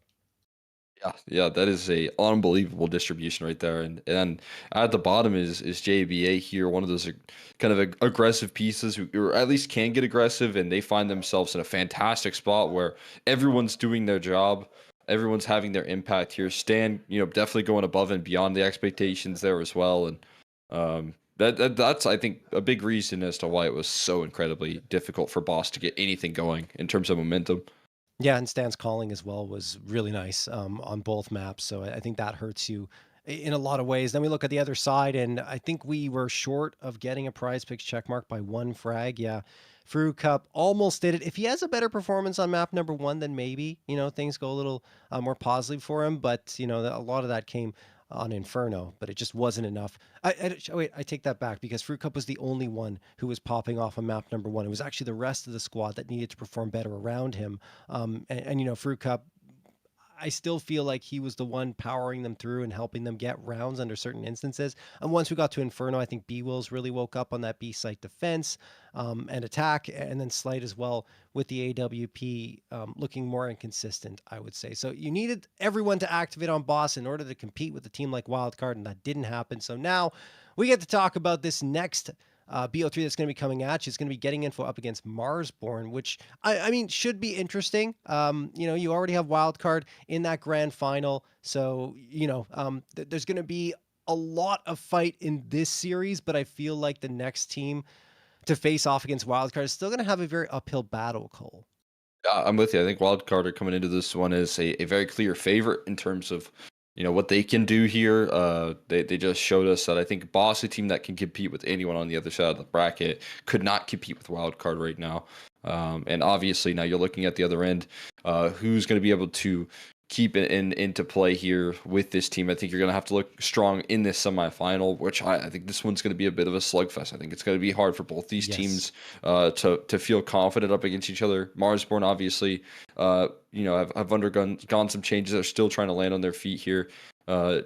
Yeah, that is a unbelievable distribution right there. And at the bottom is JBA here, one of those kind of aggressive pieces who or at least can get aggressive, and they find themselves in a fantastic spot where everyone's doing their job. Everyone's having their impact here. Stan, definitely going above and beyond the expectations there as well. And that's, I think, a big reason as to why it was so incredibly difficult for Boss to get anything going in terms of momentum. Yeah, and Stan's calling as well was really nice on both maps. So I think that hurts you in a lot of ways. Then we look at the other side, and I think we were short of getting a PrizePicks checkmark by one frag. Yeah, Fruit Cup almost did it. If he has a better performance on map number one, then maybe, things go a little more positive for him. But, a lot of that came on Inferno, but it just wasn't enough. Wait, I take that back, because Fruit Cup was the only one who was popping off on map number one. It was actually the rest of the squad that needed to perform better around him. And Fruit Cup, I still feel like he was the one powering them through and helping them get rounds under certain instances. And once we got to Inferno, I think B-Wills really woke up on that B-site defense and attack, and then Slight as well with the AWP looking more inconsistent, I would say. So you needed everyone to activate on Boss in order to compete with a team like Wildcard, and that didn't happen. So now we get to talk about this next BO3 that's going to be coming at you. Is going to be getting info up against Marsborn, which I mean should be interesting. You already have Wildcard in that grand final, so there's going to be a lot of fight in this series. But I feel like the next team to face off against Wildcard is still going to have a very uphill battle, Cole. I'm with you. I think Wildcard are coming into this one as a very clear favorite in terms of what they can do here. They just showed us that I think Boss, a team that can compete with anyone on the other side of the bracket, could not compete with Wildcard right now. And obviously now you're looking at the other end, who's going to be able to keep it into play here with this team. I think you're going to have to look strong in this semifinal, which I think this one's going to be a bit of a slugfest. I think it's going to be hard for both these teams to feel confident up against each other. Marsborn, obviously, have undergone some changes. They're still trying to land on their feet here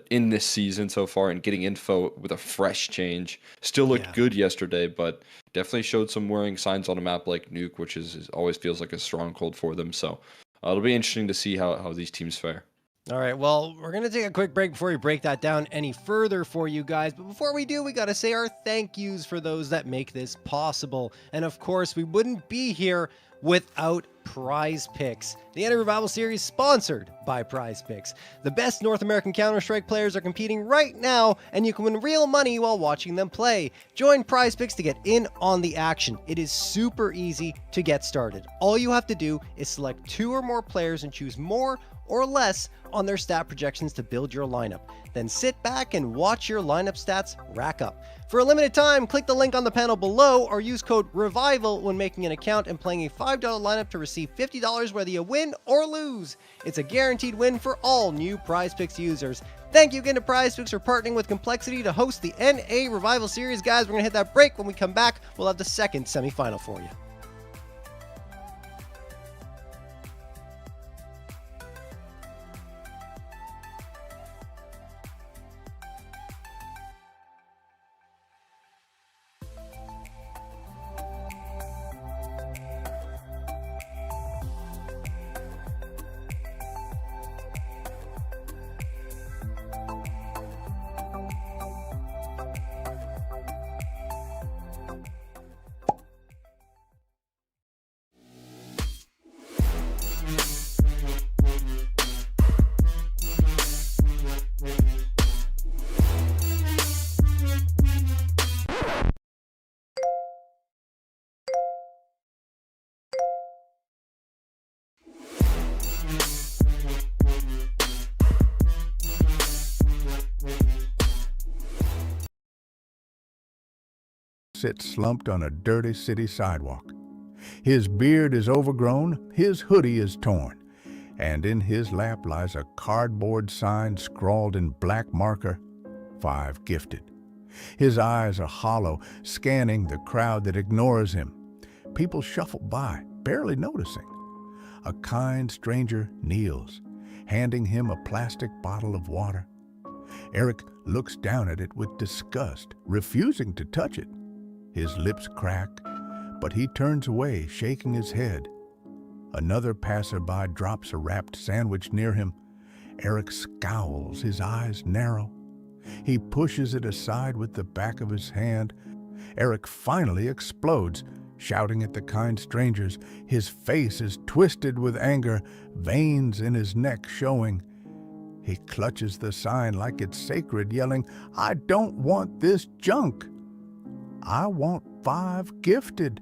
in this season so far, and getting info with a fresh change. Still looked good yesterday, but definitely showed some worrying signs on a map like Nuke, which is always feels like a stronghold for them. So it'll be interesting to see how these teams fare. All right, well, we're going to take a quick break before we break that down any further for you guys. But before we do, we got to say our thank yous for those that make this possible. And of course, we wouldn't be here without PrizePicks, the Enter Revival series sponsored by PrizePicks. The best North American Counter-Strike players are competing right now, and you can win real money while watching them play. Join PrizePicks to get in on the action. It is super easy to get started. All you have to do is select 2 or more players and choose more or less on their stat projections to build your lineup. Then sit back and watch your lineup stats rack up. For a limited time, click the link on the panel below or use code REVIVAL when making an account and playing a $5 lineup to receive $50 whether you win or lose. It's a guaranteed win for all new PrizePicks users. Thank you again to PrizePicks for partnering with Complexity to host the NA Revival Series. Guys, we're going to hit that break. When we come back, we'll have the second semifinal for you. Sits slumped on a dirty city sidewalk. His beard is overgrown, his hoodie is torn, and in his lap lies a cardboard sign scrawled in black marker, 5 gifted. His eyes are hollow, scanning the crowd that ignores him. People shuffle by, barely noticing. A kind stranger kneels, handing him a plastic bottle of water. Eric looks down at it with disgust, refusing to touch it. His lips crack, but he turns away, shaking his head. Another passerby drops a wrapped sandwich near him. Eric scowls, his eyes narrow. He pushes it aside with the back of his hand. Eric finally explodes, shouting at the kind strangers. His face is twisted with anger, veins in his neck showing. He clutches the sign like it's sacred, yelling, "I don't want this junk. I want 5 gifted."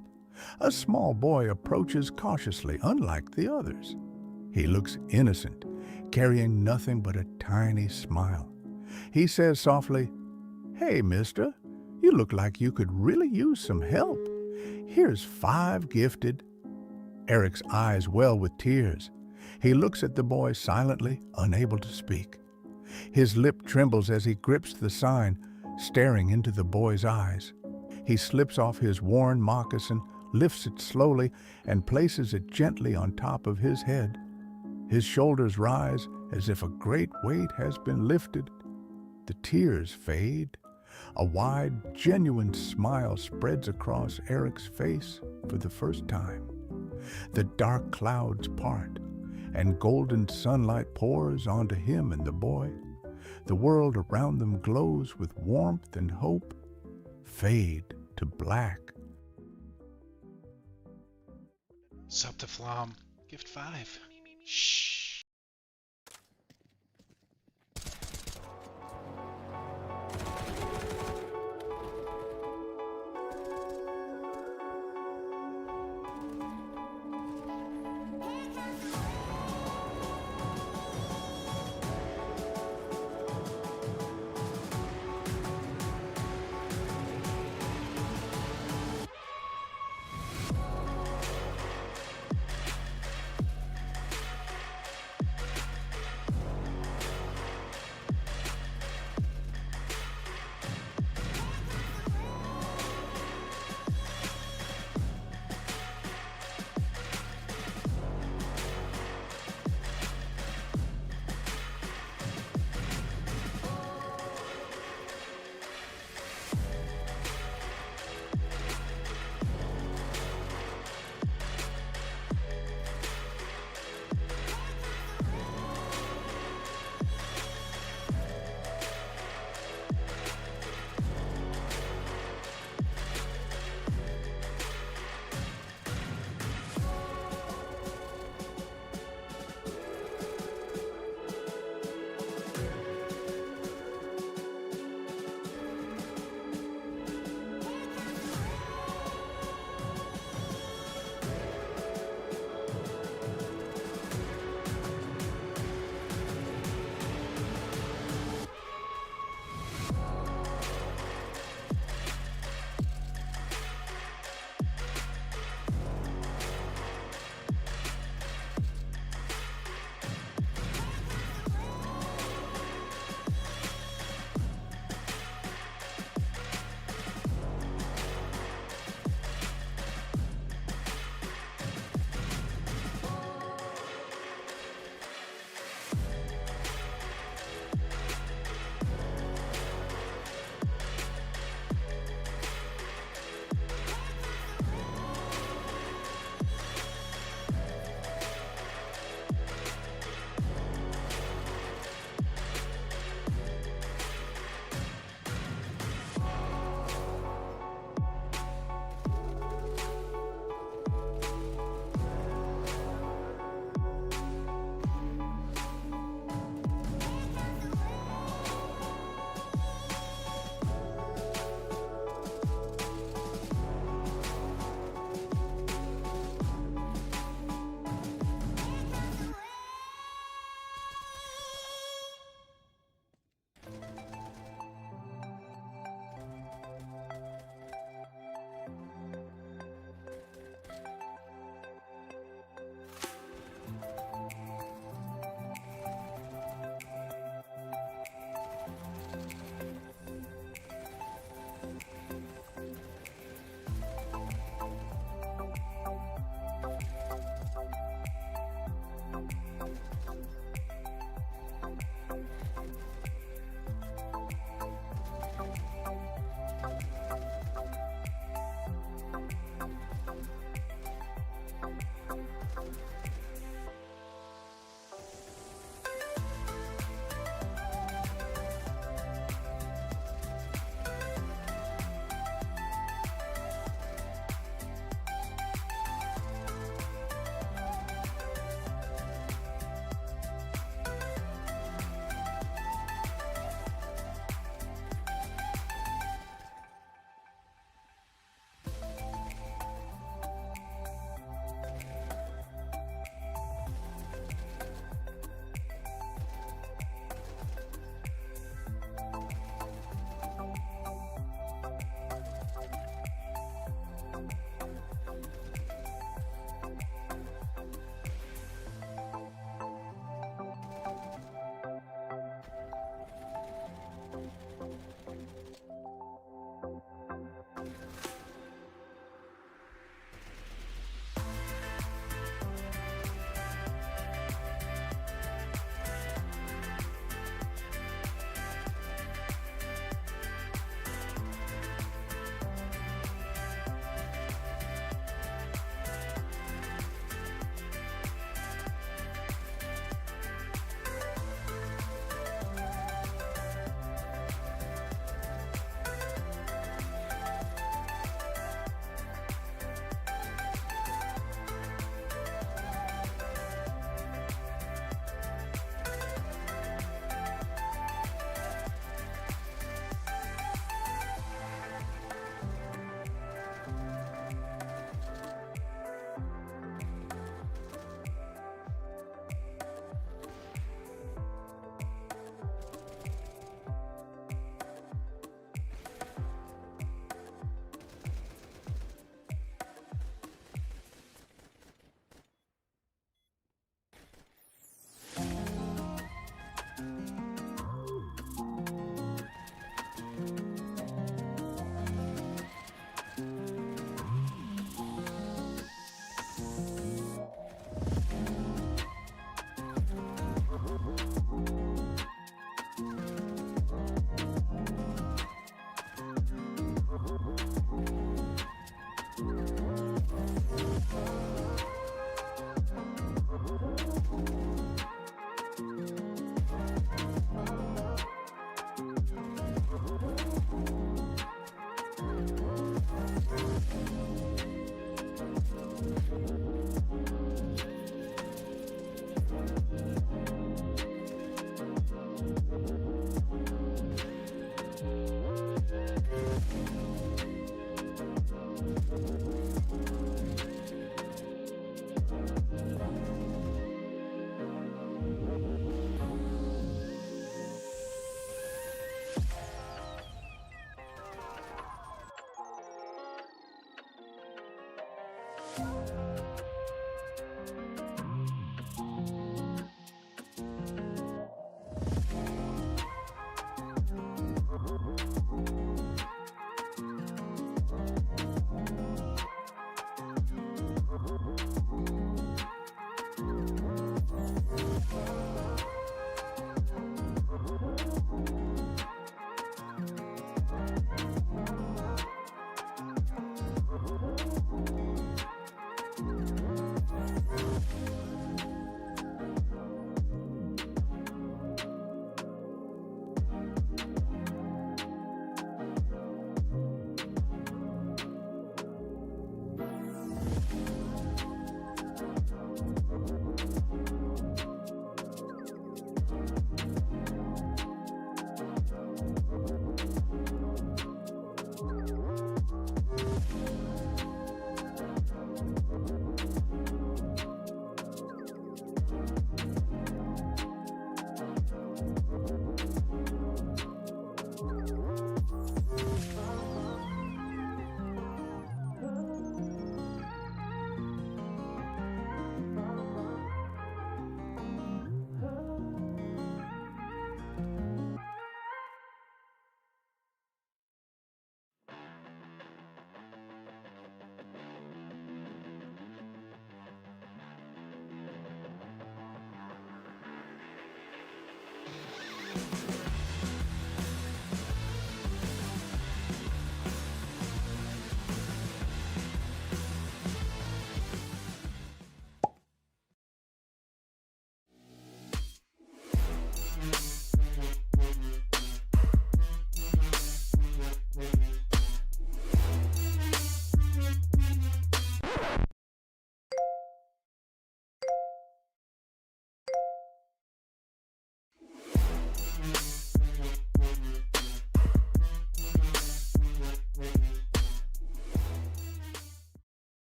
A small boy approaches cautiously, unlike the others. He looks innocent, carrying nothing but a tiny smile. He says softly, "Hey, mister, you look like you could really use some help. Here's 5 gifted." Eric's eyes well with tears. He looks at the boy silently, unable to speak. His lip trembles as he grips the sign, staring into the boy's eyes. He slips off his worn moccasin, lifts it slowly, and places it gently on top of his head. His shoulders rise as if a great weight has been lifted. The tears fade. A wide, genuine smile spreads across Eric's face for the first time. The dark clouds part, and golden sunlight pours onto him and the boy. The world around them glows with warmth and hope. Fade to black. Sub to Flom. Gift 5. Shh.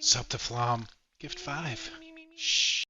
Sup to Flom. Gift 5. Shh.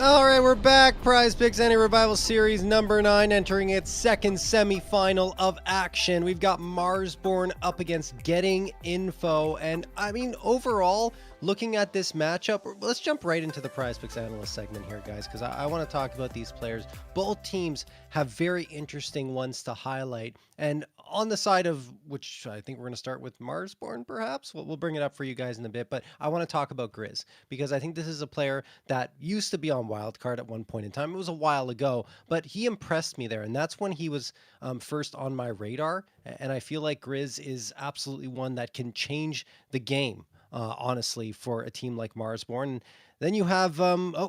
All right, we're back. PrizePicks Any Revival Series number 9 entering its second semifinal of action. We've got Marsborn up against Getting Info. And I mean, overall, looking at this matchup, let's jump right into the PrizePicks analyst segment here, guys, because I want to talk about these players. Both teams have very interesting ones to highlight. And on the side of which I think we're going to start with Marsborn, perhaps. We'll bring it up for you guys in a bit, but I want to talk about Grizz because I think this is a player that used to be on wildcard at one point in time. It was a while ago, but he impressed me there, and that's when he was first on my radar. And I feel like Grizz is absolutely one that can change the game. Honestly, for a team like Marsborn. Then you have,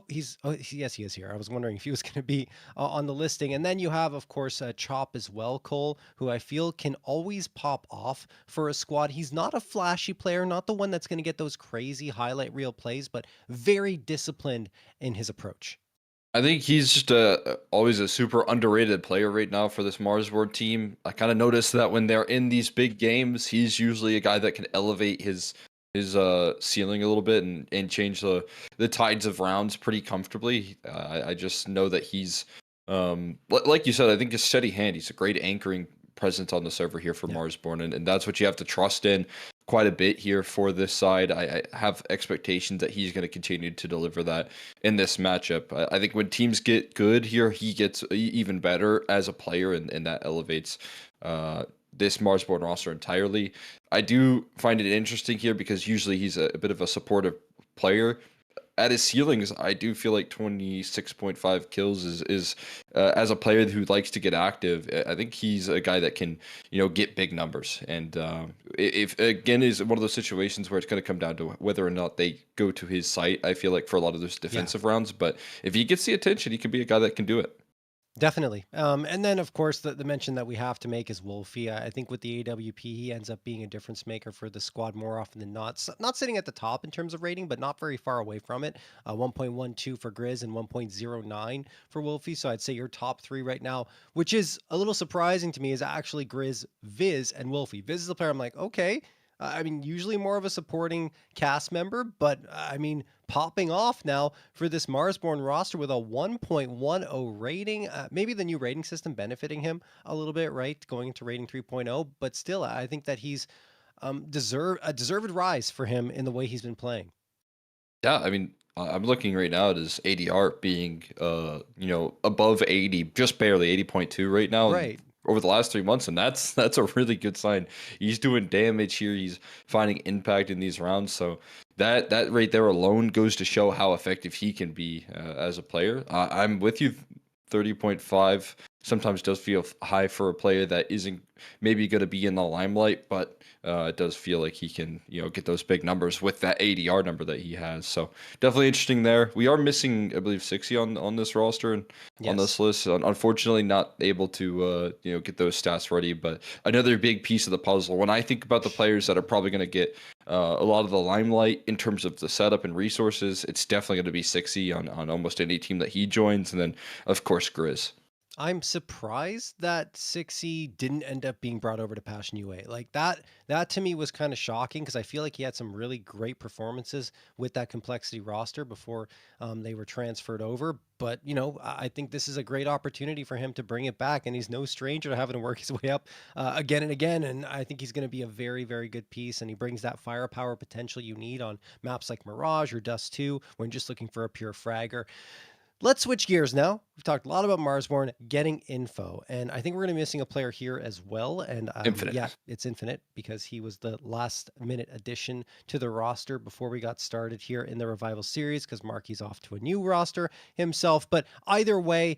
yes, he is here. I was wondering if he was going to be on the listing. And then you have, of course, Chop as well, Cole, who I feel can always pop off for a squad. He's not a flashy player, not the one that's going to get those crazy highlight reel plays, but very disciplined in his approach. I think he's just always a super underrated player right now for this Marsborn team. I kind of noticed that when they're in these big games, he's usually a guy that can elevate his ceiling a little bit and change the tides of rounds pretty comfortably. I just know that he's like you said, I think a steady hand. He's a great anchoring presence on the server here for Marsborn, and that's what you have to trust in quite a bit here for this side. I have expectations that he's going to continue to deliver that in this matchup. I think when teams get good here, he gets even better as a player, and that elevates this Marsborn roster entirely. I do find it interesting here because usually he's a bit of a supportive player. At his ceilings, I do feel like 26.5 kills is as a player who likes to get active. I think he's a guy that can, get big numbers. And if again is one of those situations where it's going to come down to whether or not they go to his site. I feel like for a lot of those defensive rounds, but if he gets the attention, he could be a guy that can do it. Definitely. And then, of course, the mention that we have to make is Wolfie. I think with the AWP, he ends up being a difference maker for the squad more often than not. Not sitting at the top in terms of rating, but not very far away from it. 1.12 for Grizz and 1.09 for Wolfie. So I'd say your top 3 right now, which is a little surprising to me, is actually Grizz, Viz, and Wolfie. Viz is a player I'm like, okay. I mean, usually more of a supporting cast member, but I mean, popping off now for this Marsborn roster with a 1.10 rating. Maybe the new rating system benefiting him a little bit, right? Going into rating 3.0, but still, I think that he's a deserved rise for him in the way he's been playing. Yeah, I mean, I'm looking right now at his ADR being, above 80, just barely 80.2 right now. Right. Over the last 3 months, and that's a really good sign. He's doing damage here. He's finding impact in these rounds. So that right there alone goes to show how effective he can be as a player. I'm with you. 30.5 sometimes does feel high for a player that isn't maybe going to be in the limelight, but it does feel like he can, get those big numbers with that ADR number that he has. So definitely interesting there. We are missing, I believe, 60 on this roster and on this list. Unfortunately, not able to, get those stats ready. But another big piece of the puzzle. When I think about the players that are probably going to get a lot of the limelight in terms of the setup and resources, it's definitely going to be 60 on almost any team that he joins. And then, of course, Grizz. I'm surprised that 6E didn't end up being brought over to Passion UA. Like that to me was kind of shocking because I feel like he had some really great performances with that complexity roster before they were transferred over. But, I think this is a great opportunity for him to bring it back. And he's no stranger to having to work his way up again and again. And I think he's going to be a very, very good piece. And he brings that firepower potential you need on maps like Mirage or Dust 2 when just looking for a pure fragger. Let's switch gears now. We've talked a lot about Marsborn getting info, and I think we're going to be missing a player here as well. And Infinite. yeah, it's Infinite because he was the last minute addition to the roster before we got started here in the Revival series because Marky's off to a new roster himself. But either way,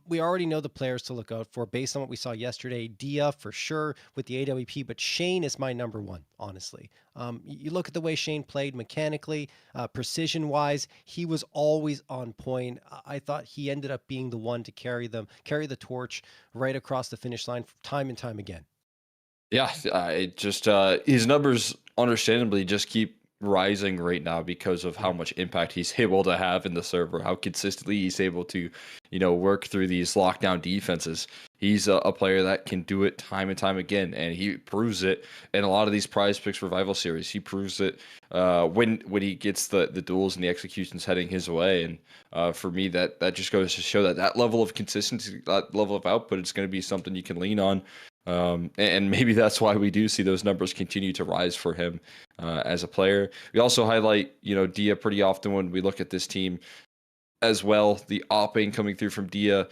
we already know the players to look out for based on what we saw yesterday. Dia for sure with the AWP, but Shane is my number one, honestly. You look at the way Shane played mechanically, precision-wise, he was always on point. I thought he ended up being the one to carry the torch right across the finish line time and time again. Yeah, it just his numbers understandably just keep rising right now because of how much impact he's able to have in the server, how consistently he's able to, work through these lockdown defenses. He's a player that can do it time and time again, and he proves it in a lot of these PrizePicks Revival series. He proves it when he gets the duels and the executions heading his way. And for me, that just goes to show that level of consistency, that level of output, is going to be something you can lean on. And maybe that's why we do see those numbers continue to rise for him as a player. We also highlight, Dia pretty often when we look at this team as well. The opping coming through from Dia,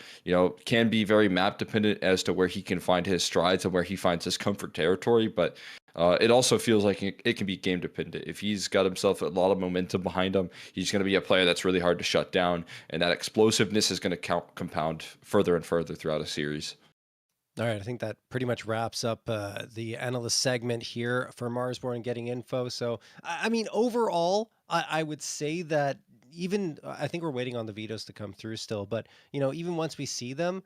can be very map dependent as to where he can find his strides and where he finds his comfort territory. But it also feels like it can be game dependent. If he's got himself a lot of momentum behind him, he's going to be a player that's really hard to shut down. And that explosiveness is going to compound further and further throughout a series. All right, I think that pretty much wraps up the analyst segment here for Marsborn getting info. So, I mean, overall, I would say that I think we're waiting on the vetoes to come through still, but, even once we see them,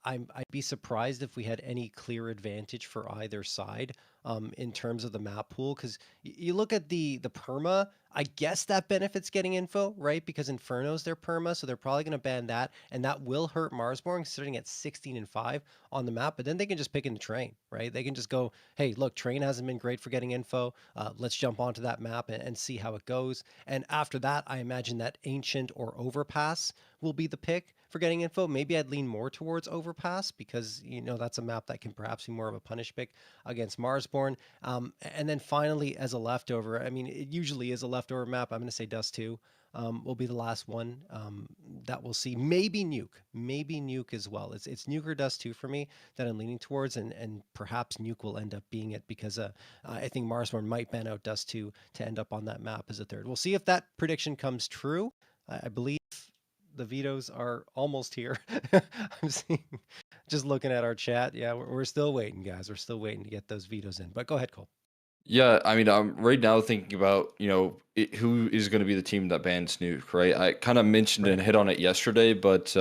I'd be surprised if we had any clear advantage for either side in terms of the map pool. Because you look at the perma, I guess that benefits getting info, right? Because Inferno's their perma, so they're probably going to ban that, and that will hurt Marsborn sitting at 16-5 on the map. But then they can just pick in the train, right? They can just go, hey, look, train hasn't been great for getting info. Let's jump onto that map and see how it goes. And after that, I imagine that Ancient or Overpass will be the pick for getting info. Maybe I'd lean more towards Overpass because, that's a map that can perhaps be more of a punish pick against Marsborn. And then finally, as a leftover, I mean, it usually is a leftover map. I'm going to say Dust 2 will be the last one that we'll see. Maybe Nuke as well. It's Nuke or Dust 2 for me that I'm leaning towards, and perhaps Nuke will end up being it because I think Marsborn might ban out Dust 2 to end up on that map as a third. We'll see if that prediction comes true. I believe the vetoes are almost here. I'm seeing, just looking at our chat. Yeah, we're still waiting, guys. We're still waiting to get those vetoes in. But go ahead, Cole. Yeah, I mean, I'm right now thinking about, who is going to be the team that bans Nuke, right? I kind of mentioned and hit on it yesterday, but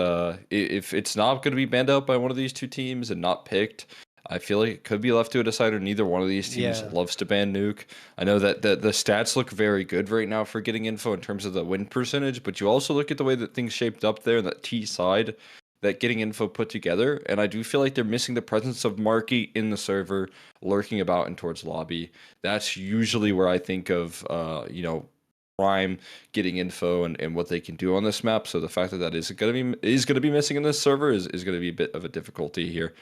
if it's not going to be banned out by one of these two teams and not picked, I feel like it could be left to a decider. Neither one of these teams loves to ban Nuke. I know that the stats look very good right now for getting info in terms of the win percentage, but you also look at the way that things shaped up there in that T side that getting info put together, and I do feel like they're missing the presence of Marky in the server, lurking about and towards lobby. That's usually where I think of, Prime getting info and what they can do on this map. So the fact that is going to be missing in this server is going to be a bit of a difficulty here.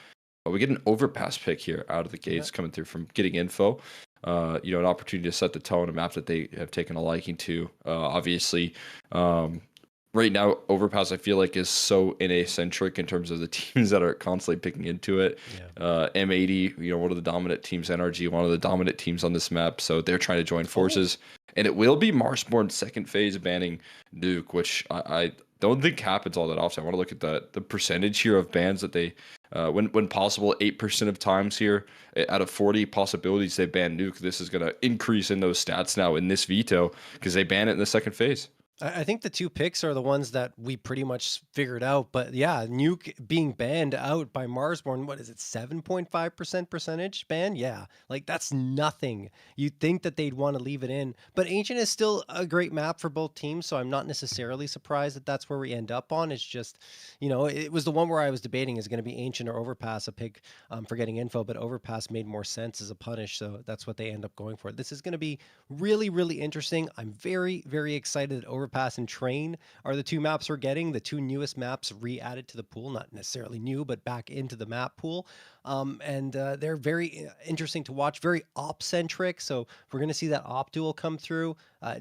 But we get an Overpass pick here out of the gates coming through from getting info. An opportunity to set the tone, a map that they have taken a liking to. Obviously, right now, Overpass, I feel like, is so NA-centric in terms of the teams that are constantly picking into it. Yeah. M80, one of the dominant teams, NRG, one of the dominant teams on this map, so they're trying to join forces. And it will be Marsborn's second phase banning Nuke, which I don't think happens all that often. I want to look at the percentage here of bans that they, when possible, 8% of times here, out of 40 possibilities they ban Nuke. This is going to increase in those stats now in this veto because they ban it in the second phase. I think the two picks are the ones that we pretty much figured out. But yeah, Nuke being banned out by Marsborn, what is it, 7.5% percentage ban? Yeah, like that's nothing. You'd think that they'd want to leave it in. But Ancient is still a great map for both teams, so I'm not necessarily surprised that that's where we end up on. It's just, it was the one where I was debating is going to be Ancient or Overpass, a pick for getting info, but Overpass made more sense as a punish, so that's what they end up going for. This is going to be really, really interesting. I'm very, very excited that Overpass Overpass and Train are the 2 maps we're getting, the 2 newest maps re-added to the pool, not necessarily new, but back into the map pool. And they're very interesting to watch, very op-centric. So we're going to see that op duel come through.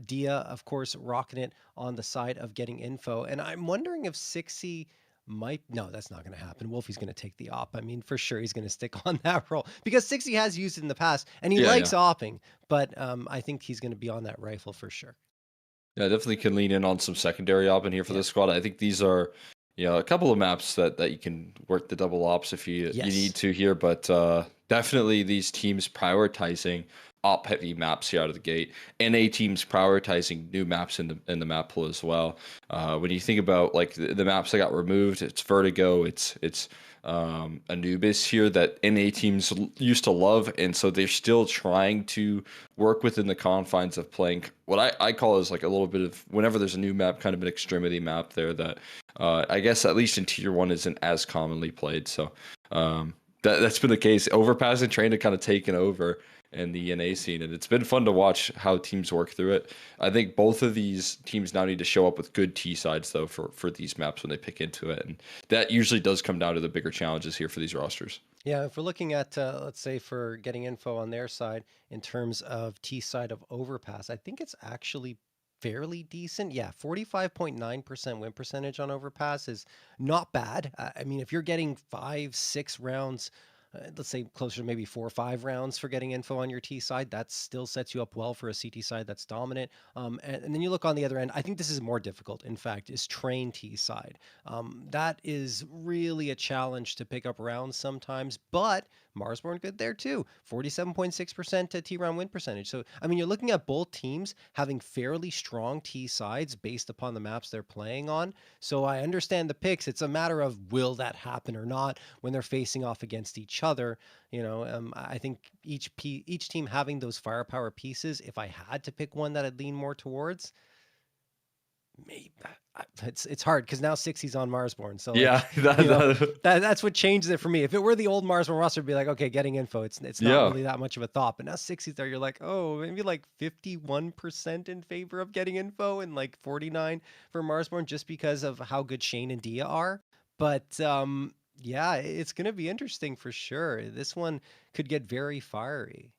Dia, of course, rocking it on the side of getting info. And I'm wondering if 6C might, no, that's not going to happen. Wolfie's going to take the op. I mean, for sure he's going to stick on that role because 6C has used it in the past and he likes opping, but I think he's going to be on that rifle for sure. Yeah, definitely can lean in on some secondary op in here for this squad. I think these are, a couple of maps that you can work the double ops if you need to here, but definitely these teams prioritizing op heavy maps here out of the gate. NA teams prioritizing new maps in the map pool as well. When you think about like the maps that got removed, it's Vertigo, it's Anubis here that NA teams used to love, and so they're still trying to work within the confines of playing what I call is like a little bit of, whenever there's a new map, kind of an extremity map there that I guess at least in tier 1 isn't as commonly played. So that's been the case. Overpass and Train have kind of taken over in the NA scene, and it's been fun to watch how teams work through it. I think both of these teams now need to show up with good T sides though for these maps when they pick into it, and that usually does come down to the bigger challenges here for these rosters. Yeah, if we're looking at, let's say, for getting info on their side in terms of T side of Overpass, I think it's actually fairly decent. Yeah, 45.9% win percentage on Overpass is not bad. I mean, if you're getting 5-6 rounds, let's say closer to maybe 4 or 5 rounds for getting info on your T side, that still sets you up well for a CT side that's dominant. And then you look on the other end, I think this is more difficult, in fact, is Train T side. That is really a challenge to pick up rounds sometimes, but Marsborn good there too. 47.6% T round win percentage. So, I mean, you're looking at both teams having fairly strong T sides based upon the maps they're playing on. So I understand the picks. It's a matter of will that happen or not when they're facing off against each other. I think each team having those firepower pieces, if I had to pick one that I'd lean more towards, maybe it's hard because now 6C's on Marsborn. So that's what changes it for me. If it were the old Marsborn roster, it'd be like, okay, getting info, it's not really that much of a thought. But now 6C's there, you're like, oh, maybe like 51% in favor of getting info and like 49 for Marsborn just because of how good Shane and Dia are. But yeah, it's gonna be interesting for sure. This one could get very fiery.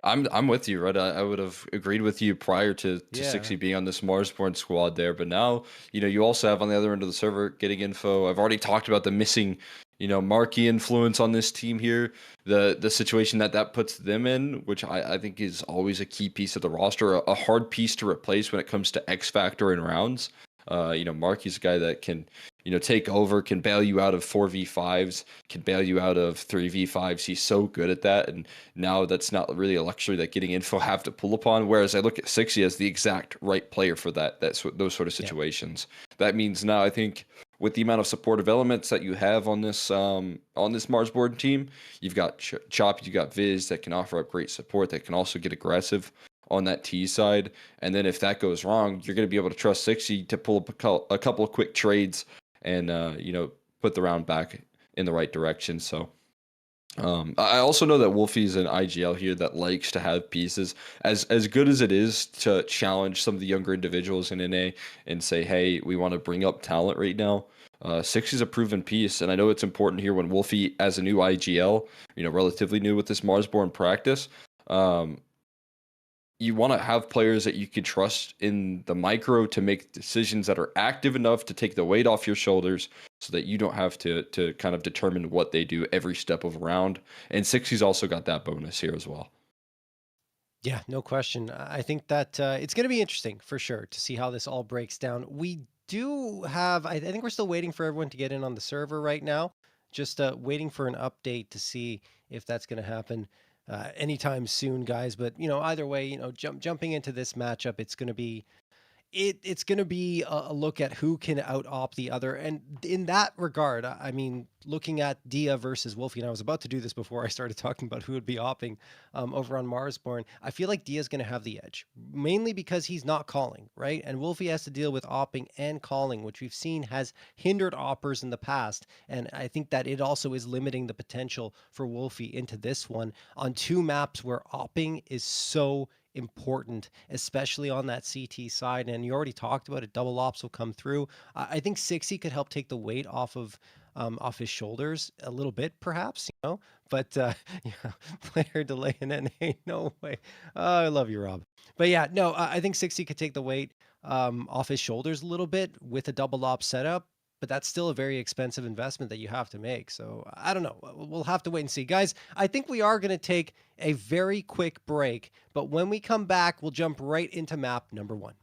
I'm with you, right? I would have agreed with you prior to 60 being on this Marsborn squad there, but now, you also have on the other end of the server getting info. I've already talked about the missing, Marquee influence on this team here, the situation that puts them in, which I think is always a key piece of the roster, a hard piece to replace when it comes to X Factor and rounds. Marquee's a guy that can, take over, can bail you out of 4v5s, can bail you out of 3v5s. He's so good at that. And now that's not really a luxury that getting info have to pull upon. Whereas I look at 60 as the exact right player for those sort of situations. Yeah. That means now I think with the amount of supportive elements that you have on this Marsborn team, you've got Chop, you've got Viz that can offer up great support, that can also get aggressive on that T side. And then if that goes wrong, you're going to be able to trust 60 to pull up a couple of quick trades and put the round back in the right direction. So I also know that Wolfie's an IGL here that likes to have pieces as good as it is to challenge some of the younger individuals in NA and say, hey, we want to bring up talent right now. 60 is a proven piece, and I know it's important here when Wolfie, as a new IGL, relatively new with this Marsborn practice, you want to have players that you can trust in the micro to make decisions that are active enough to take the weight off your shoulders so that you don't have to kind of determine what they do every step of a round. And 60's also got that bonus here as well. Yeah, no question. I think that it's going to be interesting for sure to see how this all breaks down. We do have, I think we're still waiting for everyone to get in on the server right now. Just waiting for an update to see if that's going to happen anytime soon, guys. But either way, jumping into this matchup, it's going to be it's going to be a look at who can out-op the other. And in that regard, I mean, looking at Dia versus Wolfie, and I was about to do this before I started talking about who would be opping over on Marsborn, I feel like Dia's going to have the edge, mainly because he's not calling, right? And Wolfie has to deal with opping and calling, which we've seen has hindered oppers in the past. And I think that it also is limiting the potential for Wolfie into this one on two maps where opping is so important, especially on that CT side. And you already talked about it, double ops will come through. I think 60 could help take the weight off his shoulders a little bit, perhaps, but yeah, player delay and then ain't no way. Oh, I love you, Rob. But yeah, no, I think 60 could take the weight off his shoulders a little bit with a double op setup, but that's still a very expensive investment that you have to make. So I don't know. We'll have to wait and see. Guys, I think we are going to take a very quick break, but when we come back, we'll jump right into map number 1.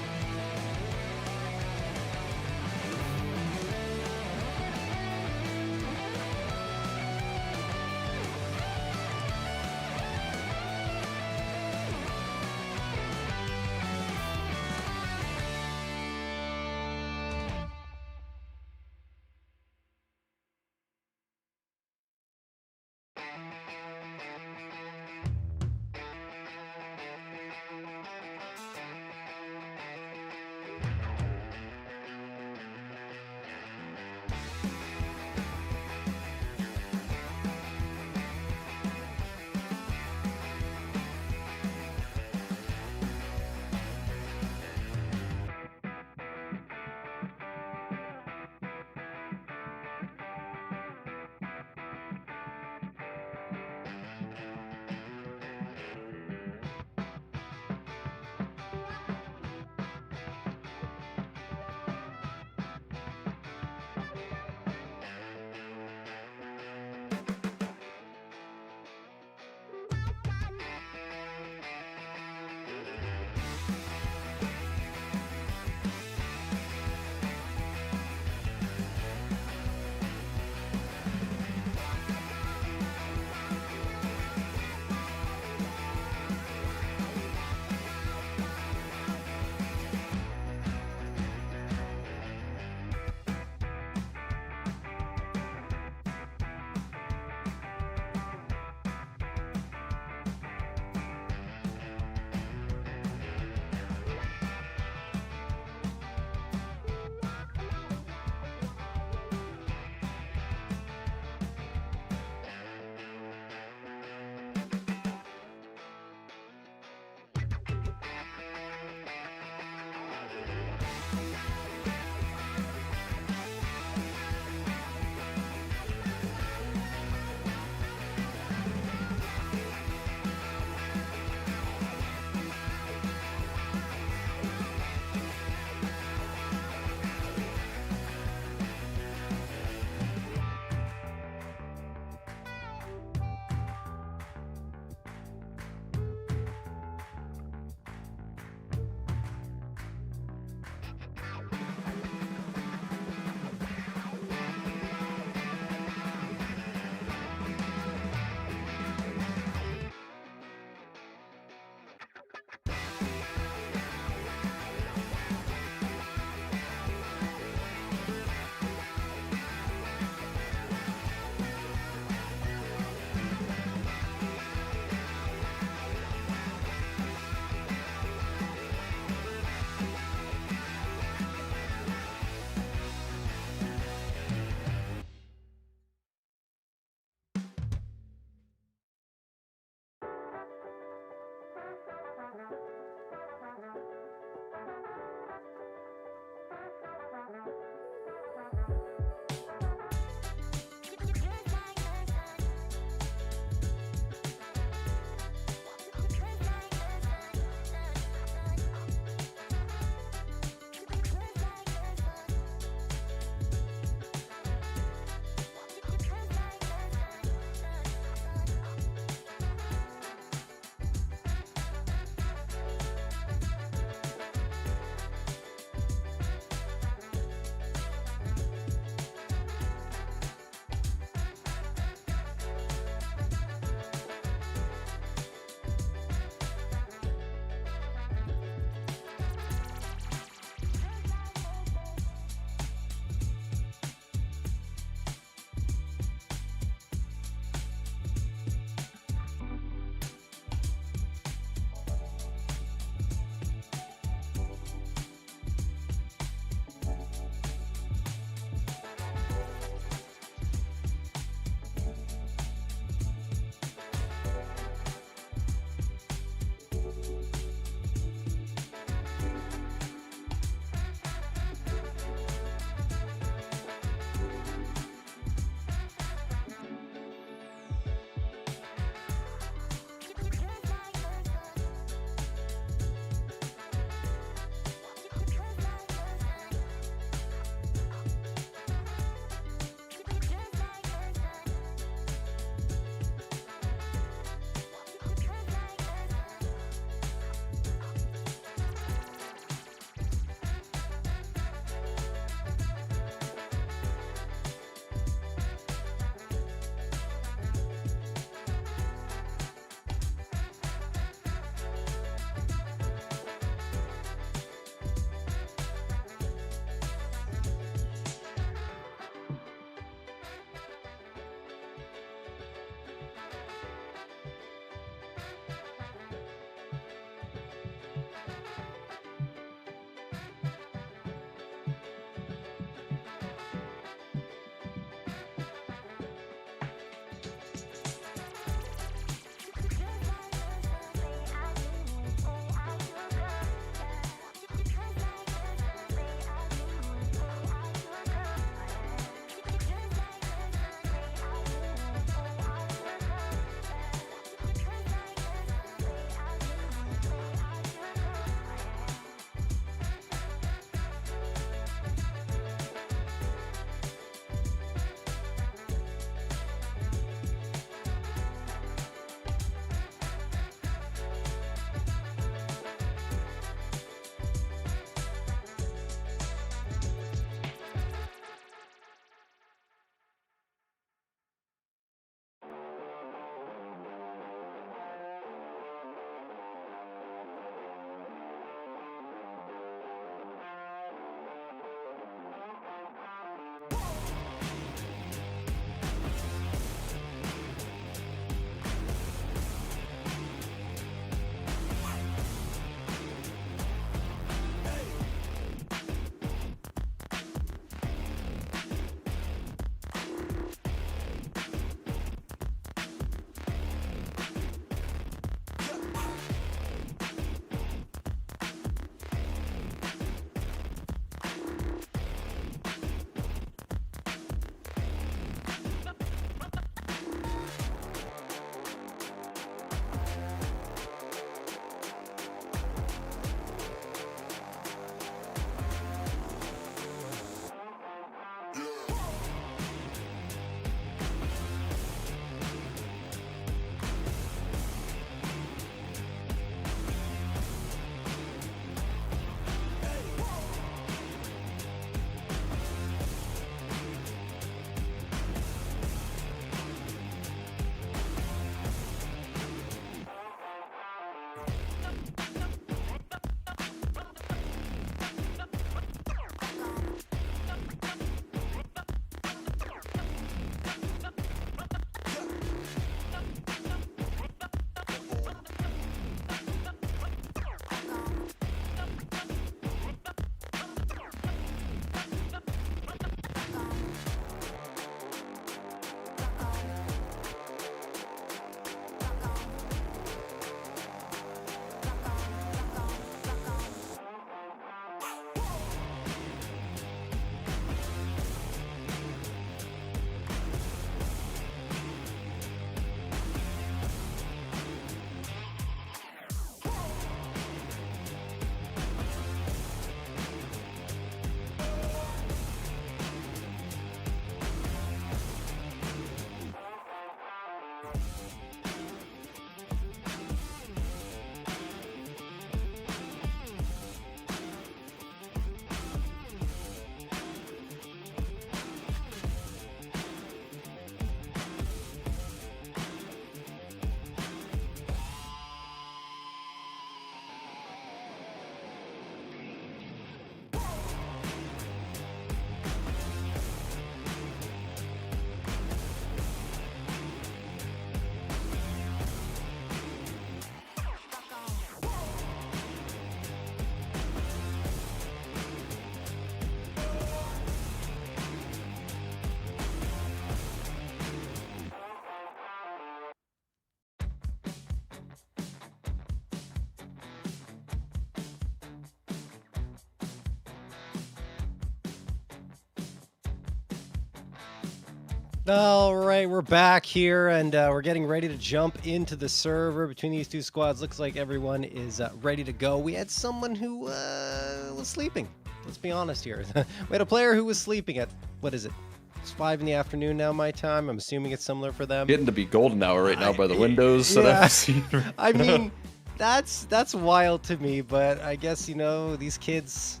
All right, we're back here, and we're getting ready to jump into the server between these two squads. Looks like everyone is ready to go. We had someone who was sleeping. Let's be honest here. We had a player who was sleeping at, what is it? It's 5 in the afternoon now, my time. I'm assuming it's similar for them. Getting to be golden hour right now by the windows that I've seen. I mean, that's wild to me, but I guess, you know, these kids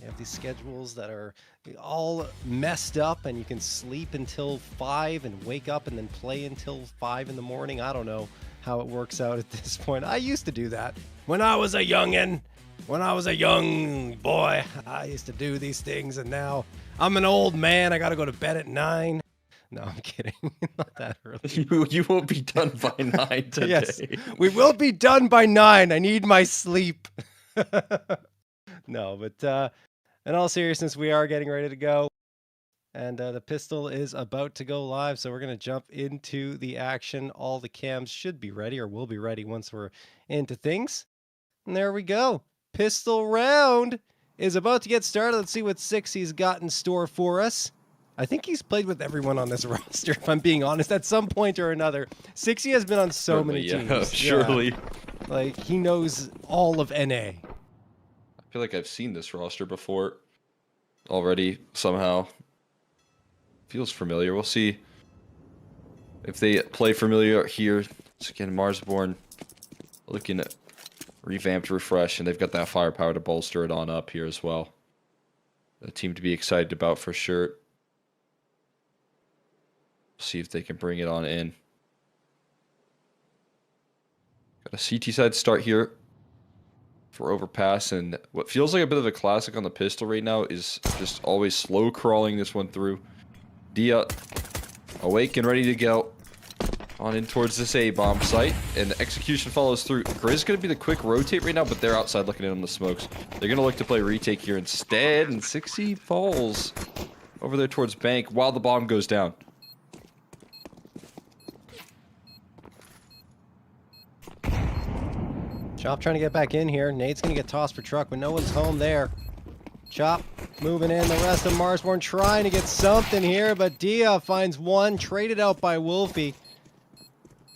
have these schedules that are all messed up, and you can sleep until 5 and wake up and then play until 5 in the morning. I don't know how it works out at this point. I used to do that when I was a youngin'. When I was a young boy, I used to do these things, and now I'm an old man. I got to go to bed at 9. No, I'm kidding. Not that early. You won't be done by 9 today. Yes, we will be done by 9. I need my sleep. No, but in all seriousness, we are getting ready to go. And the pistol is about to go live, so we're going to jump into the action. All the cams should be ready, or will be ready once we're into things. And there we go. Pistol round is about to get started. Let's see what 6C's got in store for us. I think he's played with everyone on this roster, if I'm being honest, at some point or another. 6C has been on so many teams. Surely. Yeah. Like, he knows all of NA. I feel like I've seen this roster before already, somehow. Feels familiar. We'll see if they play familiar here. So again, Marsborn looking at revamped, refresh, and they've got that firepower to bolster it on up here as well. A team to be excited about for sure. See if they can bring it on in. Got a CT side start here for Overpass, and what feels like a bit of a classic on the pistol right now is just always slow crawling this one through. Dia awake and ready to go on in towards this A-bomb site, and the execution follows through. Grizz going to be the quick rotate right now, but they're outside looking in on the smokes. They're going to look to play retake here instead, and 6C falls over there towards bank while the bomb goes down. Chop trying to get back in here. Nate's going to get tossed for truck, but no one's home there. Chop moving in. The rest of Marsborn trying to get something here, but Dia finds one, traded out by Wolfie.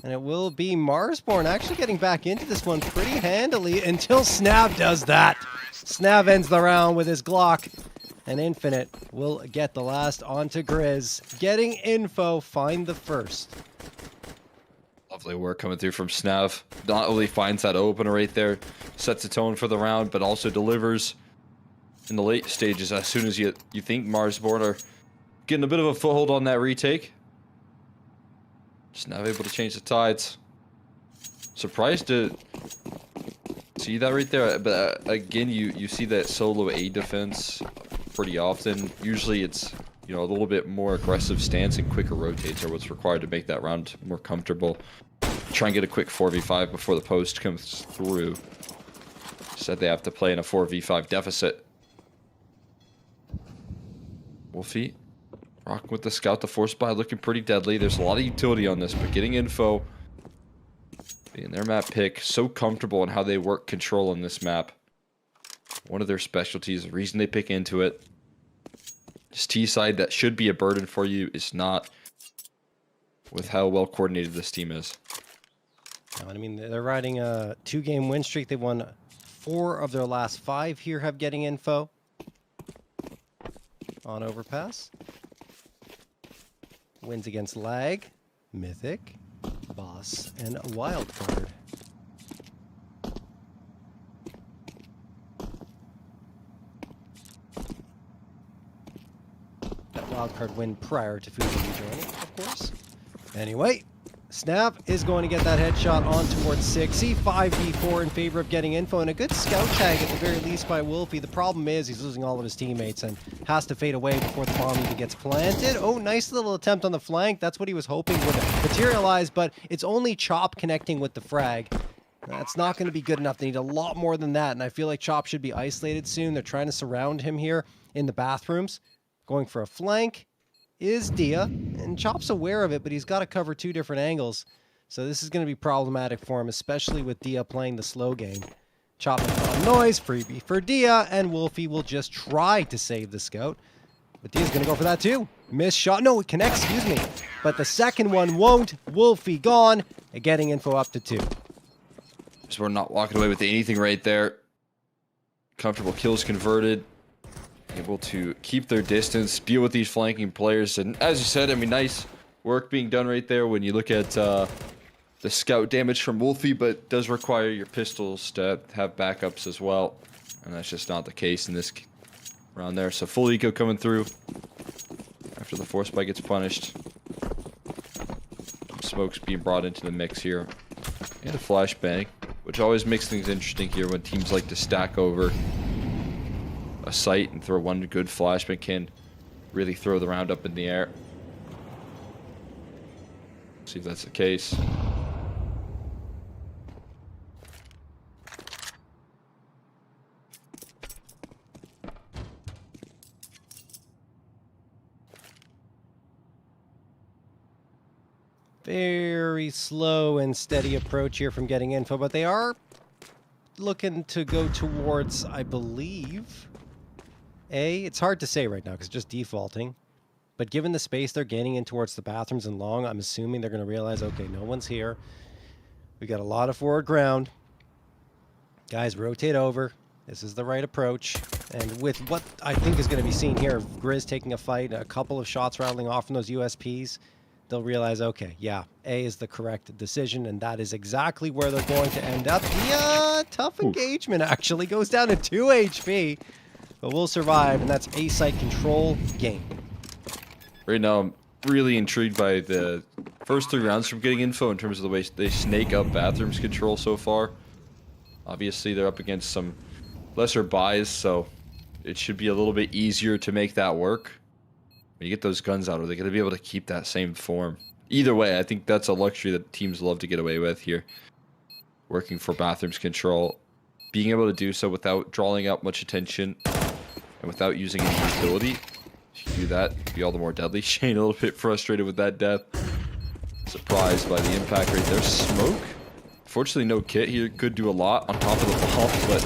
And it will be Marsborn actually getting back into this one pretty handily until Snav does that. Snav ends the round with his Glock. And Infinite will get the last onto Grizz. Getting info, find the first. Lovely work coming through from Snav. Not only finds that opener right there, sets the tone for the round, but also delivers in the late stages as soon as you think Marsborn are getting a bit of a foothold on that retake. Just now able to change the tides. Surprised to see that right there, but again, you see that solo A defense pretty often. Usually it's, you know, a little bit more aggressive stance and quicker rotates are what's required to make that round more comfortable. Try and get a quick 4v5 before the post comes through. Said they have to play in a 4v5 deficit. Wolfie rocking with the scout, the force buy looking pretty deadly. There's a lot of utility on this, but getting info, being their map pick, so comfortable in how they work control on this map. One of their specialties, the reason they pick into it. This T side that should be a burden for you is not, with how well coordinated this team is. I mean, they're riding a 2-game win streak. They won 4 of their last 5 here, have getting info on Overpass. Wins against Lag, Mythic, Boss, and Wildcard. That Wildcard win prior to Fuji joining, of course. Anyway, Snap is going to get that headshot on towards 6C. 5v4 in favor of getting info, and a good scout tag at the very least by Wolfie. The problem is he's losing all of his teammates and has to fade away before the bomb even gets planted. Oh, nice little attempt on the flank. That's what he was hoping would materialize, but it's only Chop connecting with the frag. That's not going to be good enough. They need a lot more than that, and I feel like Chop should be isolated soon. They're trying to surround him here in the bathrooms. Going for a flank is Dia, and Chop's aware of it, but he's got to cover 2 different angles. So this is going to be problematic for him, especially with Dia playing the slow game. Chop makes a lot of noise, freebie for Dia, and Wolfie will just try to save the scout. But Dia's going to go for that too. Missed shot. No, it connects, excuse me. But the second one won't. Wolfie gone. And getting info up to 2. So we're not walking away with anything right there. Comfortable kills converted. Able to keep their distance, deal with these flanking players. And as you said, I mean, nice work being done right there when you look at the scout damage from Wolfie, but it does require your pistols to have backups as well. And that's just not the case in this round there. So full eco coming through after the force spike gets punished. Smoke's being brought into the mix here. And a flashbang, which always makes things interesting here when teams like to stack over a site and throw one good flashbang can really throw the round up in the air. See if that's the case. Very slow and steady approach here from getting info, but they are looking to go towards, I believe, A. It's hard to say right now because it's just defaulting. But given the space they're gaining in towards the bathrooms and long, I'm assuming they're going to realize, okay, no one's here. We got a lot of forward ground. Guys, rotate over. This is the right approach. And with what I think is going to be seen here, Grizz taking a fight, a couple of shots rattling off from those USPs, they'll realize, okay, yeah, A is the correct decision, and that is exactly where they're going to end up. Yeah, tough engagement actually goes down to 2 HP, but we'll survive, and that's A site control game. Right now, I'm really intrigued by the first 3 rounds from getting info in terms of the way they snake up bathrooms control so far. Obviously, they're up against some lesser buys, so it should be a little bit easier to make that work. When you get those guns out, are they going to be able to keep that same form? Either way, I think that's a luxury that teams love to get away with here. Working for bathrooms control. Being able to do so without drawing out much attention and without using any utility. If you do that, it'd be all the more deadly. Shane a little bit frustrated with that death. Surprised by the impact right there. Smoke. Fortunately, no kit here. Could do a lot on top of the ball, but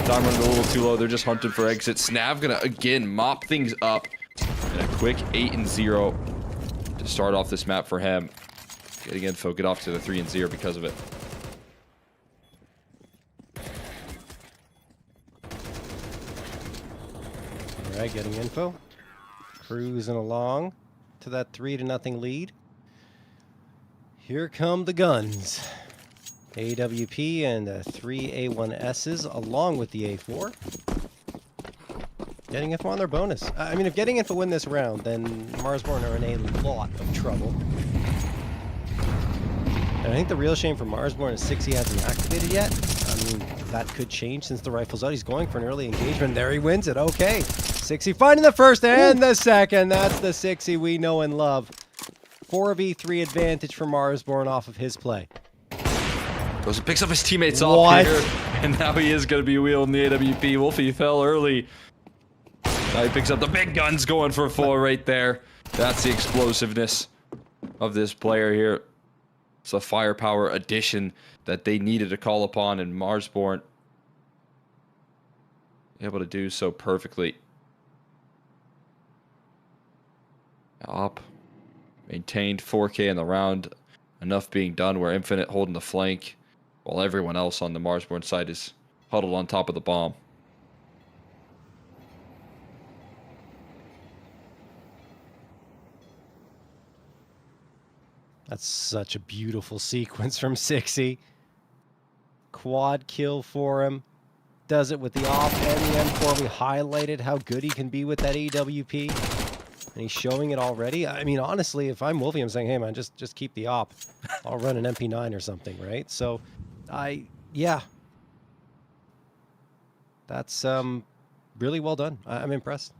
time running a little too low. They're just hunting for exit. Snav gonna, again, mop things up. And a quick 8-0 to start off this map for him. Getting info, get off to the 3-0 because of it. All right, getting info. Cruising along to that 3-0 lead. Here come the guns. AWP and 3 A1Ss along with the A4. Getting info on their bonus. I mean, if getting info win this round, then Marsborn are in a lot of trouble. And I think the real shame for Marsborn is 6 hasn't activated yet. I mean, that could change since the rifle's out. He's going for an early engagement. There he wins it. Okay. 6 finding the first and the second. That's the 6 we know and love. 4v3 advantage for Marsborn off of his play. Goes and picks up his teammates off here. And now he is going to be wheeling the AWP. Wolfie fell early. Now he picks up the big guns, going for 4 right there. That's the explosiveness of this player here. It's a firepower addition that they needed to call upon, and Marsborn able to do so perfectly. Up. Maintained 4K in the round. Enough being done where Infinite holding the flank, while everyone else on the Marsborn side is huddled on top of the bomb. That's such a beautiful sequence from 6. Quad kill for him. Does it with the AWP and the M4. We highlighted how good he can be with that AWP. And he's showing it already. I mean, honestly, if I'm Wolfie, I'm saying, hey, man, just keep the AWP. I'll run an MP9 or something, right? So, yeah. That's really well done. I'm impressed.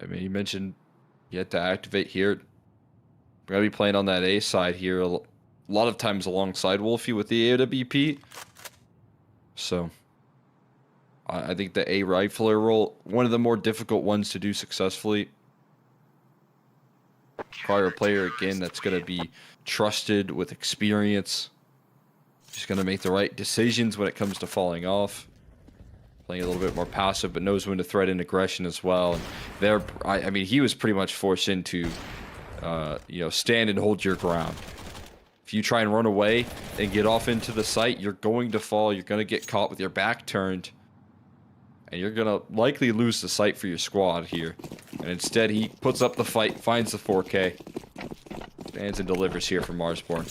I mean, you mentioned you had to activate here. We're going to be playing on that A side here a lot of times alongside Wolfie with the AWP. So, I think the A rifler role, one of the more difficult ones to do successfully. Require a player, again, that's going to be trusted with experience. Just going to make the right decisions when it comes to falling off. playing a little bit more passive, but knows when to thread in aggression as well. And I mean, he was pretty much forced into, you know, stand and hold your ground. If you try and run away and get off into the site, you're going to fall. You're going to get caught with your back turned. And you're going to likely lose the sight for your squad here. And instead, he puts up the fight, finds the 4K. Stands and delivers here for Marsborn.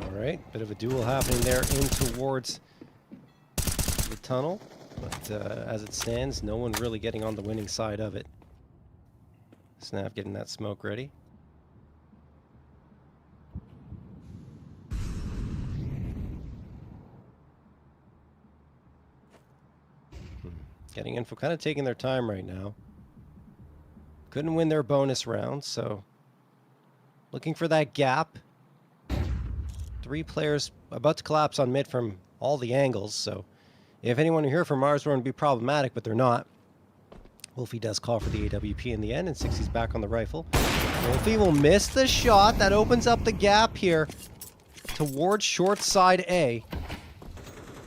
Alright, bit of a duel happening there in towards the tunnel. But as it stands, no one really getting on the winning side of it. Snap getting that smoke ready. Getting info, kind of taking their time right now. Couldn't win their bonus round, so looking for that gap. 3 players about to collapse on mid from all the angles, so if anyone here from Marsborn would be problematic, but they're not. Wolfie does call for the AWP in the end, and 60's back on the rifle. Wolfie will miss the shot. That opens up the gap here towards short side A.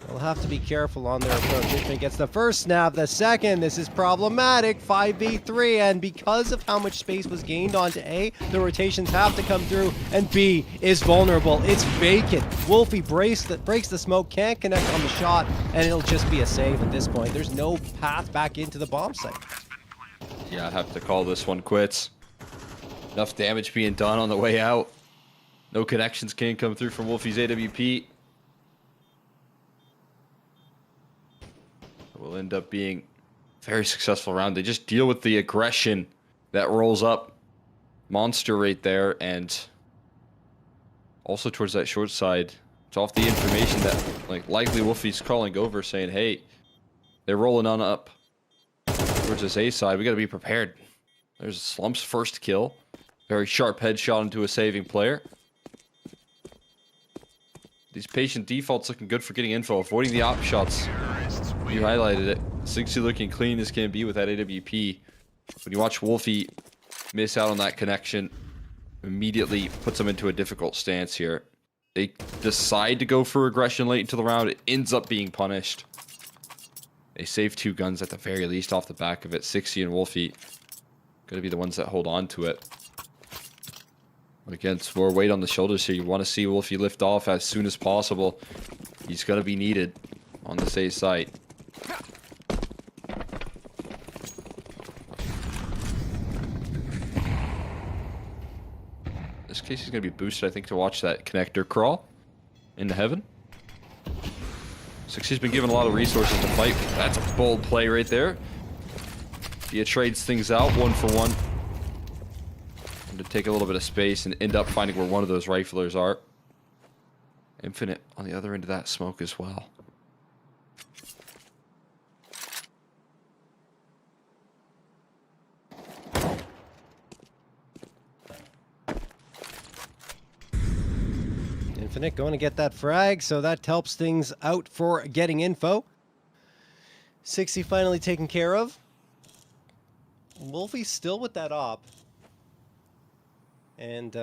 They'll have to be careful on their approach. Infinite gets the first snap, the second. This is problematic. 5v3, and because of how much space was gained onto A, the rotations have to come through, and B is vulnerable. It's vacant. Wolfie breaks the smoke, can't connect on the shot, and it'll just be a save at this point. There's no path back into the bomb site. Yeah, I have to call this one quits. Enough damage being done on the way out. No connections can come through from Wolfie's AWP. Will end up being a very successful round. They just deal with the aggression that rolls up. Monster right there, and also towards that short side. It's off the information that likely Wolfie's calling over saying, hey, they're rolling on up towards this A side. We got to be prepared. There's Slump's first kill. Very sharp headshot into a saving player. These patient defaults looking good for getting info, avoiding the op shots. You highlighted it. 60 looking clean as can be with that AWP. When you watch Wolfie miss out on that connection, immediately puts them into a difficult stance here. They decide to go for aggression late into the round. It ends up being punished. They save 2 guns at the very least off the back of it. 60 and Wolfie gonna be the ones that hold on to it. But again, it's more weight on the shoulders here. You want to see Wolfie lift off as soon as possible. He's gonna be needed on this A site. In this case, he's going to be boosted, I think, to watch that connector crawl into heaven. 60's been given a lot of resources to fight. That's a bold play right there. Dia trades things out 1 for 1. And to take a little bit of space and end up finding where one of those riflers are. Infinite on the other end of that smoke as well. Infinite going to get that frag, so that helps things out for getting info. 60 finally taken care of. Wolfie's still with that op. And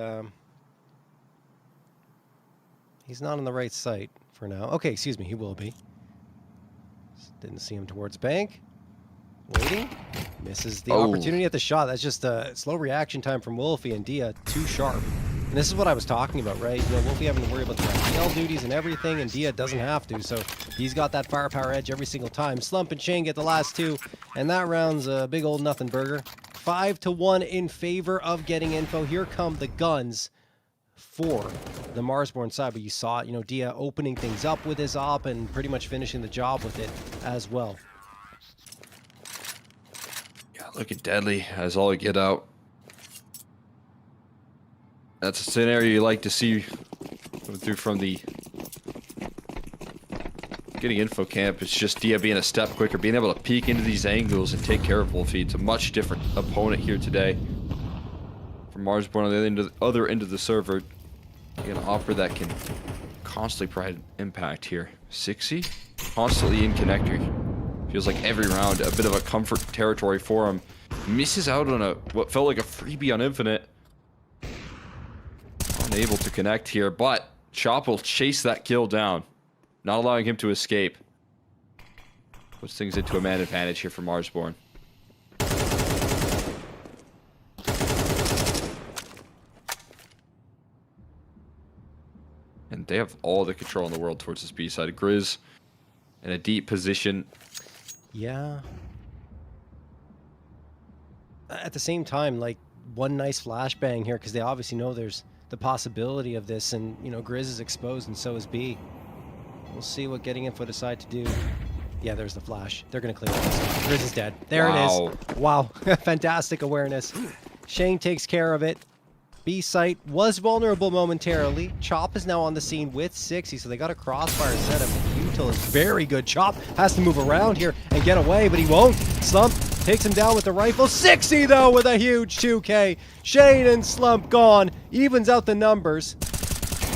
he's not on the right site for now. Okay, excuse me, he will be. Didn't see him towards bank. Waiting. Misses the opportunity at the shot. That's just a slow reaction time from Wolfie, and Dia too sharp. And this is what I was talking about, right? You know, Wolfie having to worry about the IPL duties and everything, and Dia doesn't have to, so he's got that firepower edge every single time. Slump and Shane get the last 2, and that round's a big old nothing burger. 5-1 in favor of getting info. Here come the guns for the Marsborn side, but you saw it, you know, Dia opening things up with his op and pretty much finishing the job with it as well. Yeah, looking deadly as all get out. That's a scenario you like to see coming through from the getting info camp. It's just Dia being a step quicker, being able to peek into these angles and take care of Wolfie. It's a much different opponent here today. From Marsborn on the other end of the server, you got an offer that can constantly provide impact here. 60, constantly in connector. Feels like every round a bit of a comfort territory for him. Misses out on what felt like a freebie on Infinite. Unable to connect here, but Chop will chase that kill down, not allowing him to escape. Puts things into a man advantage here for Marsborn. And they have all the control in the world towards this B side. Grizz in a deep position. Yeah. At the same time, like, one nice flashbang here, because they obviously know there's the possibility of this, and, you know, Grizz is exposed and so is B. We'll see what Getting Info decide to do. Yeah, there's the flash. They're going to clear this. Grizz is dead. There it is. Wow. Fantastic awareness. Shane takes care of it. B site was vulnerable momentarily. Chop is now on the scene with 60, so they got a crossfire setup. Util is very good. Chop has to move around here and get away, but he won't. Slump takes him down with the rifle. 60, though, with a huge 2K. Shane and Slump gone. Evens out the numbers.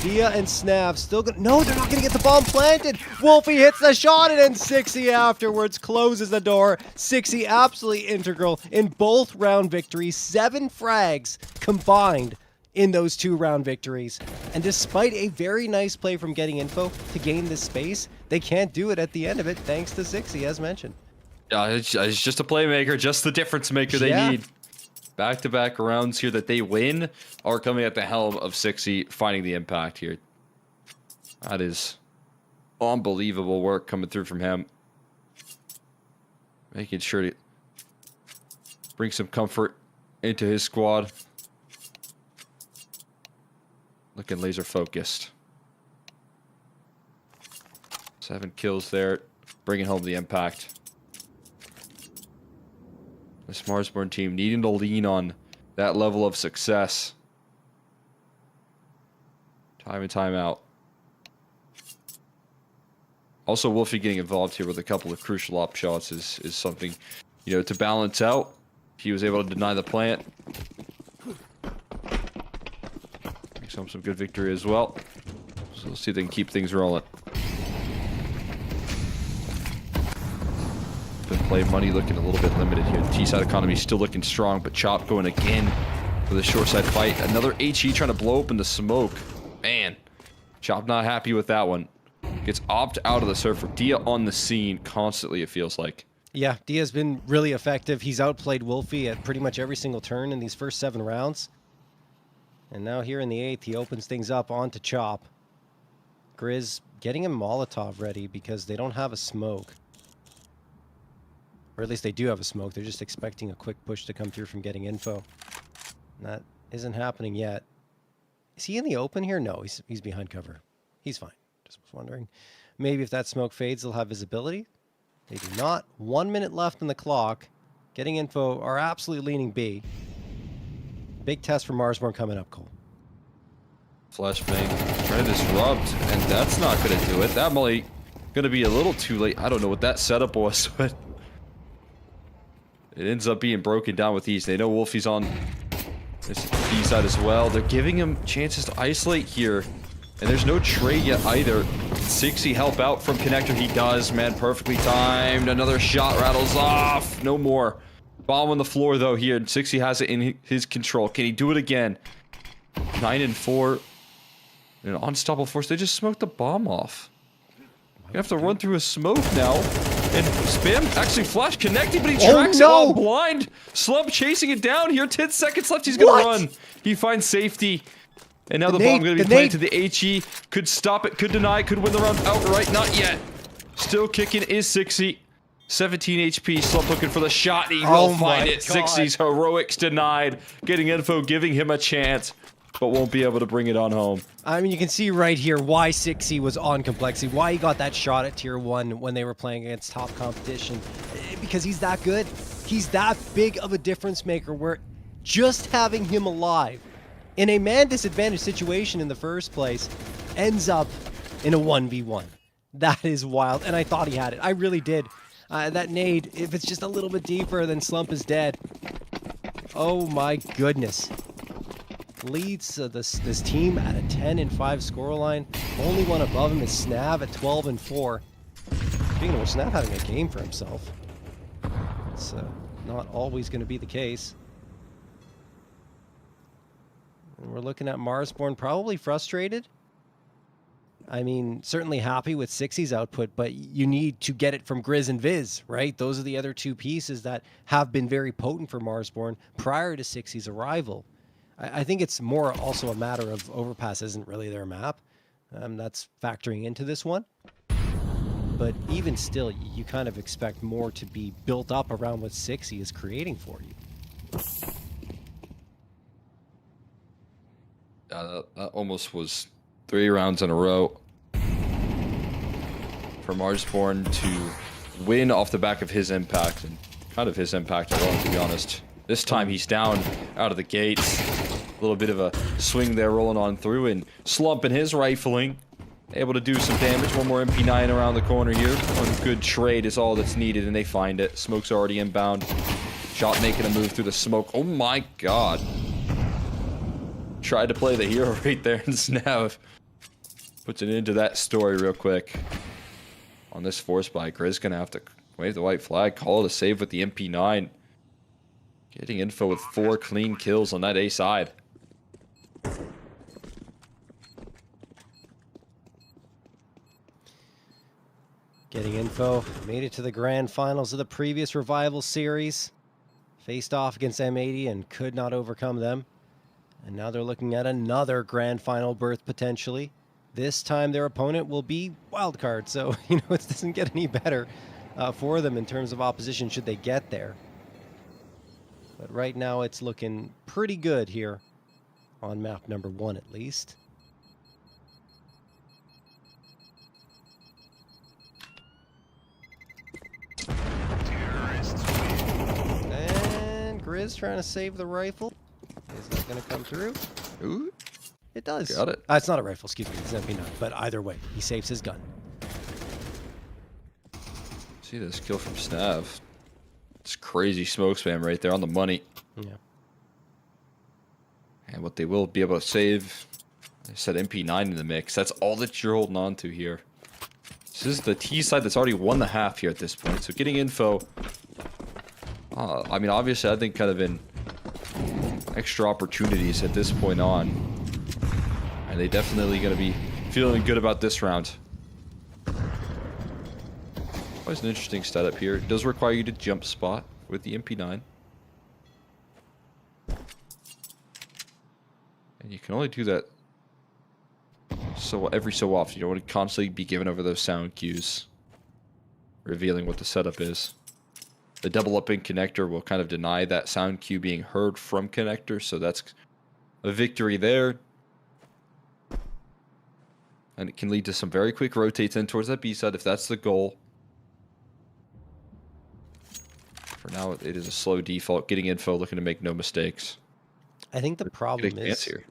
Dia and Snav still gonna... No, they're not gonna get the bomb planted. Wolfie hits the shot, and then 60 afterwards closes the door. 60 absolutely integral in both round victories. 7 frags combined in those 2 round victories. And despite a very nice play from Getting Info to gain this space, they can't do it at the end of it, thanks to 60, as mentioned. Yeah, it's just a playmaker, just the difference maker they need. Back-to-back rounds here that they win are coming at the helm of 60, finding the impact here. That is unbelievable work coming through from him. Making sure to bring some comfort into his squad. Looking laser focused. 7 kills there, bringing home the impact. This Marsborn team needing to lean on that level of success. Time and time out. Also, Wolfie getting involved here with a couple of crucial op shots is something, you know, to balance out. He was able to deny the plant. Makes home some good victory as well. So let's see if they can keep things rolling. Play money looking a little bit limited here. The T-side economy still looking strong, but Chop going again for the short side fight. Another HE trying to blow open the smoke. Man, Chop not happy with that one. Gets opt out of the surfer. Dia on the scene constantly, it feels like. Yeah, Dia's been really effective. He's outplayed Wolfie at pretty much every single turn in these first 7 rounds. And now here in the 8th, he opens things up onto Chop. Grizz getting him Molotov ready because they don't have a smoke. Or at least they do have a smoke. They're just expecting a quick push to come through from Getting Info. And that isn't happening yet. Is he in the open here? No, he's behind cover. He's fine. Just was wondering. Maybe if that smoke fades, they'll have visibility. They do not. 1 minute left on the clock. Getting Info are absolutely leaning B. Big test for Marsborn coming up, Cole. Flashbang trying to disrupt, and that's not going to do it. That might going to be a little too late. I don't know what that setup was, but it ends up being broken down with ease. They know Wolfie's on this B side as well. They're giving him chances to isolate here. And there's no trade yet either. 60 help out from connector. He does, man. Perfectly timed. Another shot rattles off. No more. Bomb on the floor, though, here. 60 has it in his control. Can he do it again? 9 and 4. An unstoppable force. They just smoked the bomb off. You have to run through a smoke now. And Spam actually flash connecting, but he tracks it all blind. Slump chasing it down here. 10 seconds left. He's going to run. He finds safety. And now the bomb going to be planted to the HE. Could stop it, could deny, could win the round outright. Not yet. Still kicking is 60. 17 HP. Slump looking for the shot. He will find it. 60's heroics denied. Getting Info, giving him a chance, but won't be able to bring it on home. I mean, you can see right here why 60 was on complexity, why he got that shot at tier 1 when they were playing against top competition. Because he's that good. He's that big of a difference maker where just having him alive in a man disadvantaged situation in the first place ends up in a 1v1. That is wild, and I thought he had it. I really did. That nade, if it's just a little bit deeper, then Slump is dead. Oh my goodness. Leads this team at a 10-5 scoreline. Only one above him is Snav at 12-4. Speaking of which, Snav having a game for himself. It's not always going to be the case. And we're looking at Marsborn probably frustrated. I mean, certainly happy with 60's output, but you need to get it from Grizz and Viz, right? Those are the other two pieces that have been very potent for Marsborn prior to 60's arrival. I think it's more also a matter of Overpass isn't really their map. That's factoring into this one. But even still, you kind of expect more to be built up around what 60 is creating for you. That almost was 3 rounds in a row for Marsborn to win off the back of his impact, and kind of his impact alone, to be honest. This time he's down out of the gates. A little bit of a swing there rolling on through, and slumping his rifling. Able to do some damage. One more MP9 around the corner here. One good trade is all that's needed, and they find it. Smoke's already inbound. Shot making a move through the smoke. Oh my god. Tried to play the hero right there, and Snav puts it into that story real quick. On this force buy, Grizz gonna have to wave the white flag, call it a save with the MP9. Getting info with 4 clean kills on that A side. Getting info, made it to the grand finals of the previous Revival series. Faced off against M80 and could not overcome them. And now they're looking at another grand final berth potentially. This time their opponent will be Wildcard, so it doesn't get any better for them in terms of opposition should they get there. But right now it's looking pretty good here on map number 1 at least. And Grizz trying to save the rifle. Is that going to come through? Ooh. It does. Got it. It's not a rifle, excuse me. It's an MP9. But either way, he saves his gun. See this kill from Snav. It's crazy smoke spam right there on the money. Yeah. And what they will be able to save, they said MP9 in the mix. That's all that you're holding on to here. This is the T side that's already won the half here at this point. So getting info. I mean, obviously, I think kind of in extra opportunities at this point on. And they definitely going to be feeling good about this round. Always an interesting setup here. It does require you to jump spot with the MP9. And you can only do that every so often. You don't want to constantly be giving over those sound cues, revealing what the setup is. The double up in connector will kind of deny that sound cue being heard from connector, so that's a victory there. And it can lead to some very quick rotates in towards that B side if that's the goal. For now, it is a slow default. Getting info, looking to make no mistakes. I think the problem is... Here.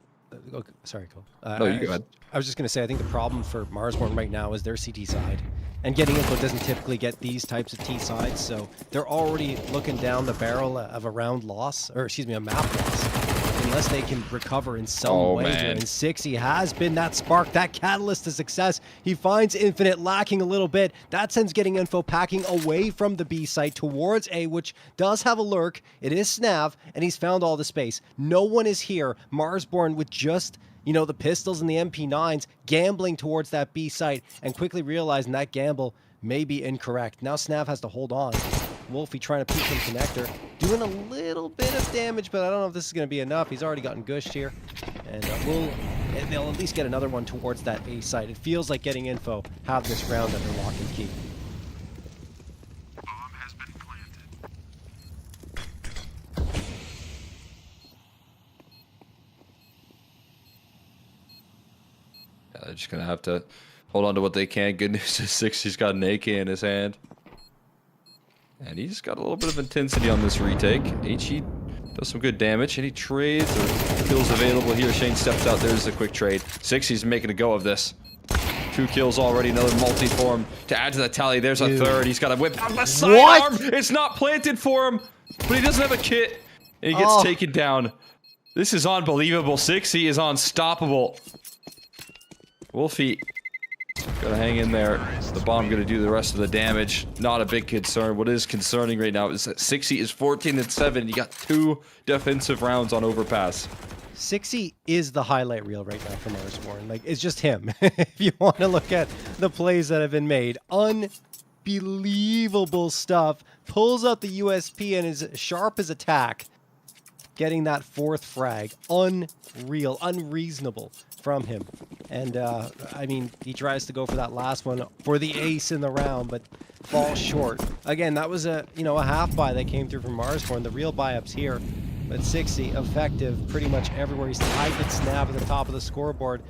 Okay, sorry, Cole. No, you go ahead. I was just going to say, I think the problem for Marsborn right now is their CT side. And getting info doesn't typically get these types of T sides, so they're already looking down the barrel of a round loss, or excuse me, a map loss, unless they can recover in some way. Man. And 60 has been that spark, that catalyst to success. He finds Infinite lacking a little bit. That sends getting info packing away from the B site towards A, which does have a lurk. It is Snav, and he's found all the space. No one is here. Marsborn with just... the pistols and the MP9s gambling towards that B site and quickly realizing that gamble may be incorrect. Now Snav has to hold on. Wolfie trying to peek from connector, doing a little bit of damage, but I don't know if this is going to be enough. He's already gotten gushed here. And they'll at least get another one towards that A site. It feels like getting info have this round under lock and key. Bomb has been planted. Yeah, they're just going to have to hold on to what they can. Good news is 60's got an AK in his hand. And he's got a little bit of intensity on this retake. HE does some good damage. Any trades or kills available here? Shane steps out. There's a quick trade. 60's making a go of this. 2 kills already. Another multi-form to add to that tally. There's a third. He's got a whip out the sidearm. It's not planted for him, but he doesn't have a kit. And he gets taken down. This is unbelievable. 60 is unstoppable. Wolfie Gotta hang in there. The bomb gonna do the rest of the damage. Not a big concern. What is concerning right now is that 60 is 14-7. You got 2 defensive rounds on Overpass. 60 is the highlight reel right now from Marsborn. Like, it's just him. If you want to look at the plays that have been made, unbelievable stuff. Pulls out the USP and is sharp as attack. Getting that 4th frag. Unreal, unreasonable from him. And, I mean, he tries to go for that last one for the ace in the round, but falls short. Again, that was a half buy that came through from Marsborn. The real buy-ups here. But 60 effective pretty much everywhere. He's tied with snap at the top of the scoreboard.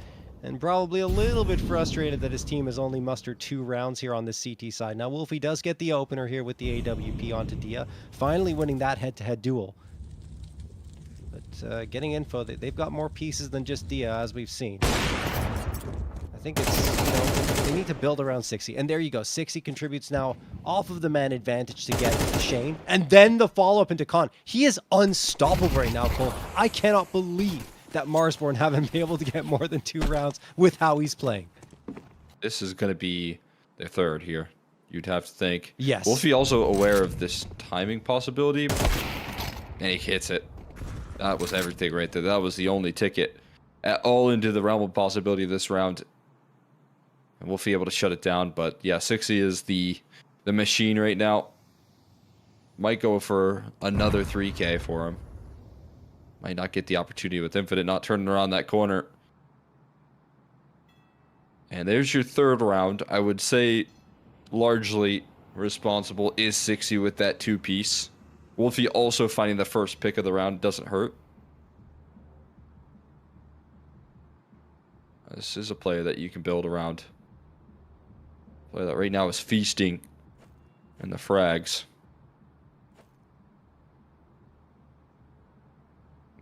And probably a little bit frustrated that his team has only mustered 2 rounds here on the CT side. Now, Wolfie does get the opener here with the AWP onto Dia. Finally winning that head-to-head duel. But getting info, they've got more pieces than just Dia, as we've seen. I think it's, they need to build around 60. And there you go. 60 contributes now off of the man advantage to get Shane. And then the follow-up into Khan. He is unstoppable right now, Cole. I cannot believe that Marsborn haven't been able to get more than 2 rounds with how he's playing. This is going to be their 3rd here, you'd have to think. Yes. Wolfie also aware of this timing possibility, and he hits it. That was everything right there. That was the only ticket at all into the realm of possibility of this round. And Wolfie able to shut it down, but yeah, 60 is the machine right now. Might go for another 3K for him. Might not get the opportunity with Infinite not turning around that corner. And there's your 3rd round. I would say largely responsible is 60 with that 2-piece. Wolfie also finding the first pick of the round doesn't hurt. This is a player that you can build around. A player that right now is feasting in the frags.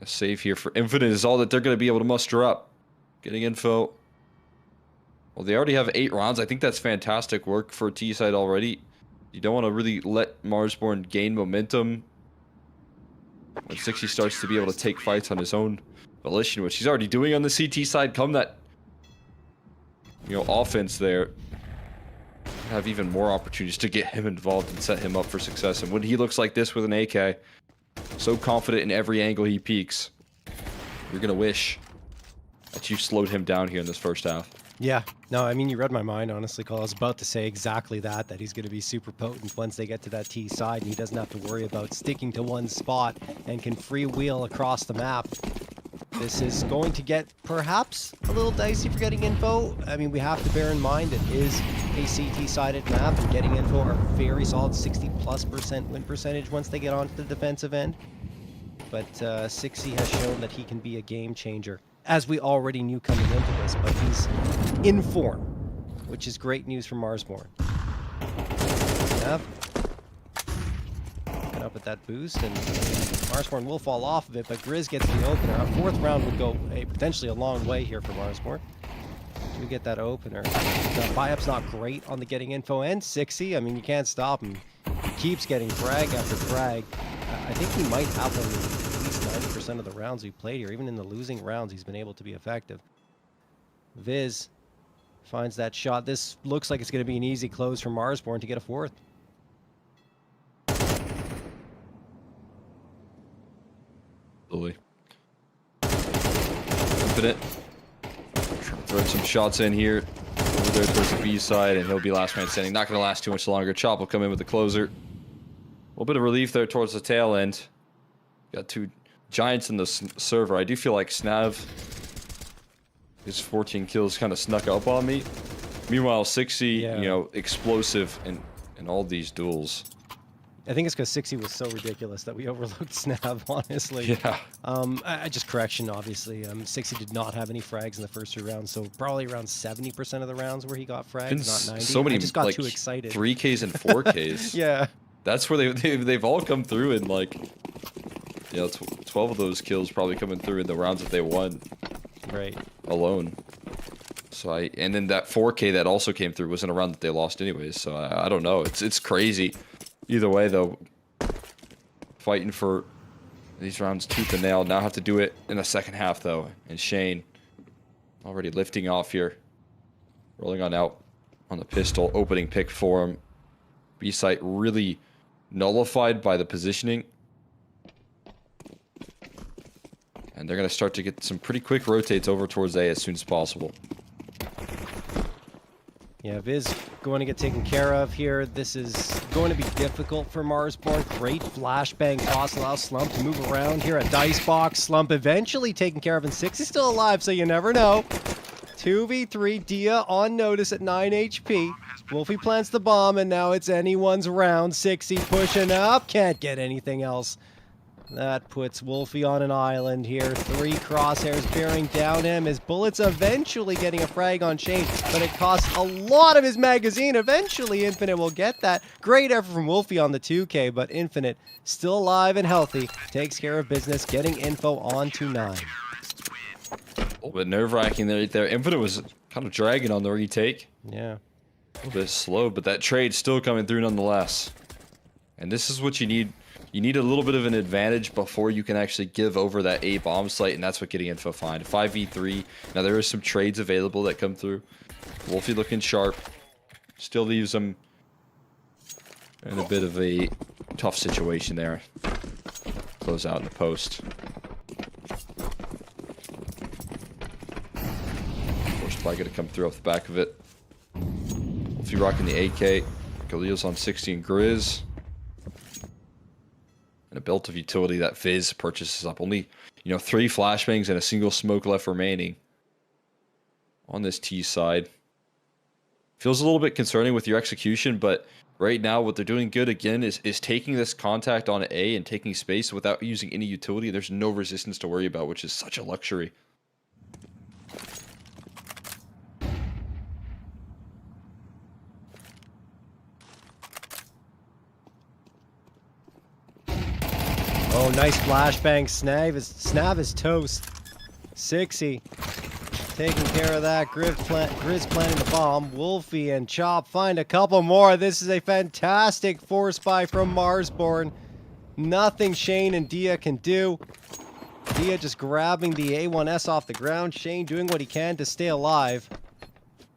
A save here for Infinite is all that they're going to be able to muster up. Getting info. Well, they already have 8 rounds. I think that's fantastic work for T-side already. You don't want to really let Marsborn gain momentum when 60 starts to be able to take fights on his own volition, which he's already doing on the CT side. Come that, offense there, have even more opportunities to get him involved and set him up for success. And when he looks like this with an AK, so confident in every angle he peeks, you're gonna wish that you slowed him down here in this first half. Yeah, no, I mean, you read my mind, honestly, Cole. I was about to say exactly that he's going to be super potent once they get to that T side, and he doesn't have to worry about sticking to one spot and can freewheel across the map. This is going to get perhaps a little dicey for getting info. I mean, we have to bear in mind it is a CT-sided map, and getting info are very solid 60+% win percentage once they get onto the defensive end. But 60 has shown that he can be a game changer, as we already knew coming into this, but he's in form, which is great news for Marsborn. Yep. Get up at that boost, and Marsborn will fall off of it, but Grizz gets the opener. Our 4th round would go potentially a long way here for Marsborn. We get that opener. The buy-up's not great on the getting info, and 60, I mean, you can't stop him. He keeps getting frag after frag. I think he might have at least 90% of the rounds we played here. Even in the losing rounds, he's been able to be effective. Viz finds that shot. This looks like it's going to be an easy close for Marsborn to get a 4th. Absolutely. Infinite. Throw some shots in here. Over there towards the B side, and he'll be last man standing. Not going to last too much longer. Chop will come in with the closer. A little bit of relief there towards the tail end. Got 2 giants in the server. I do feel like Snav, his 14 kills kind of snuck up on me. Meanwhile, 60, explosive in all these duels. I think it's because 60 was so ridiculous that we overlooked Snav, honestly. Yeah. I just correction, obviously. 60 did not have any frags in the first 3 rounds, so probably around 70% of the rounds where he got frags, not 90. So many, I just got like, too excited. 3Ks and 4Ks. Yeah. That's where they've all come through in, like, 12 of those kills probably coming through in the rounds that they won. Right. Alone. So and then that 4K that also came through was in a round that they lost anyways. So I don't know. It's crazy. Either way, though, fighting for these rounds tooth and nail. Now have to do it in the second half, though. And Shane already lifting off here. Rolling on out on the pistol. Opening pick for him. B site really nullified by the positioning. And they're going to start to get some pretty quick rotates over towards A as soon as possible. Yeah, Viz going to get taken care of here. This is going to be difficult for Marsborn. Great flashbang toss, allows Slump to move around here at Dice Box. Slump eventually taken care of, and 6 is still alive, so you never know. 2v3, Dia on notice at 9 HP. Wolfie plants the bomb, and now it's anyone's round. 6y pushing up, can't get anything else. That puts Wolfie on an island here. 3 crosshairs bearing down him. His bullets eventually getting a frag on Shane, but it costs a lot of his magazine. Eventually, Infinite will get that. Great effort from Wolfie on the 2K, but Infinite still alive and healthy. Takes care of business, getting info on to 9. A little bit nerve-wracking right there. Infinite was kind of dragging on the retake. Yeah. A little bit slow, but that trade still coming through nonetheless. And this is what you need. You need a little bit of an advantage before you can actually give over that A bomb site, and that's what getting info find. 5v3. Now there are some trades available that come through. Wolfie looking sharp. Still leaves him in a bit of a tough situation there. Close out in the post. Force probably going to come through off the back of it. Wolfie rocking the AK. Khalil's on 60 and Grizz. And a belt of utility that Viz purchases up. Only, 3 flashbangs and a single smoke left remaining on this T side. Feels a little bit concerning with your execution, but right now what they're doing good again is taking this contact on A and taking space without using any utility. There's no resistance to worry about, which is such a luxury. Oh, nice flashbang. Snap is toast. 6y taking care of that. Grizz planting the bomb. Wolfie and Chop find a couple more. This is a fantastic force buy from Marsborn. Nothing Shane and Dia can do. Dia just grabbing the A1S off the ground. Shane doing what he can to stay alive.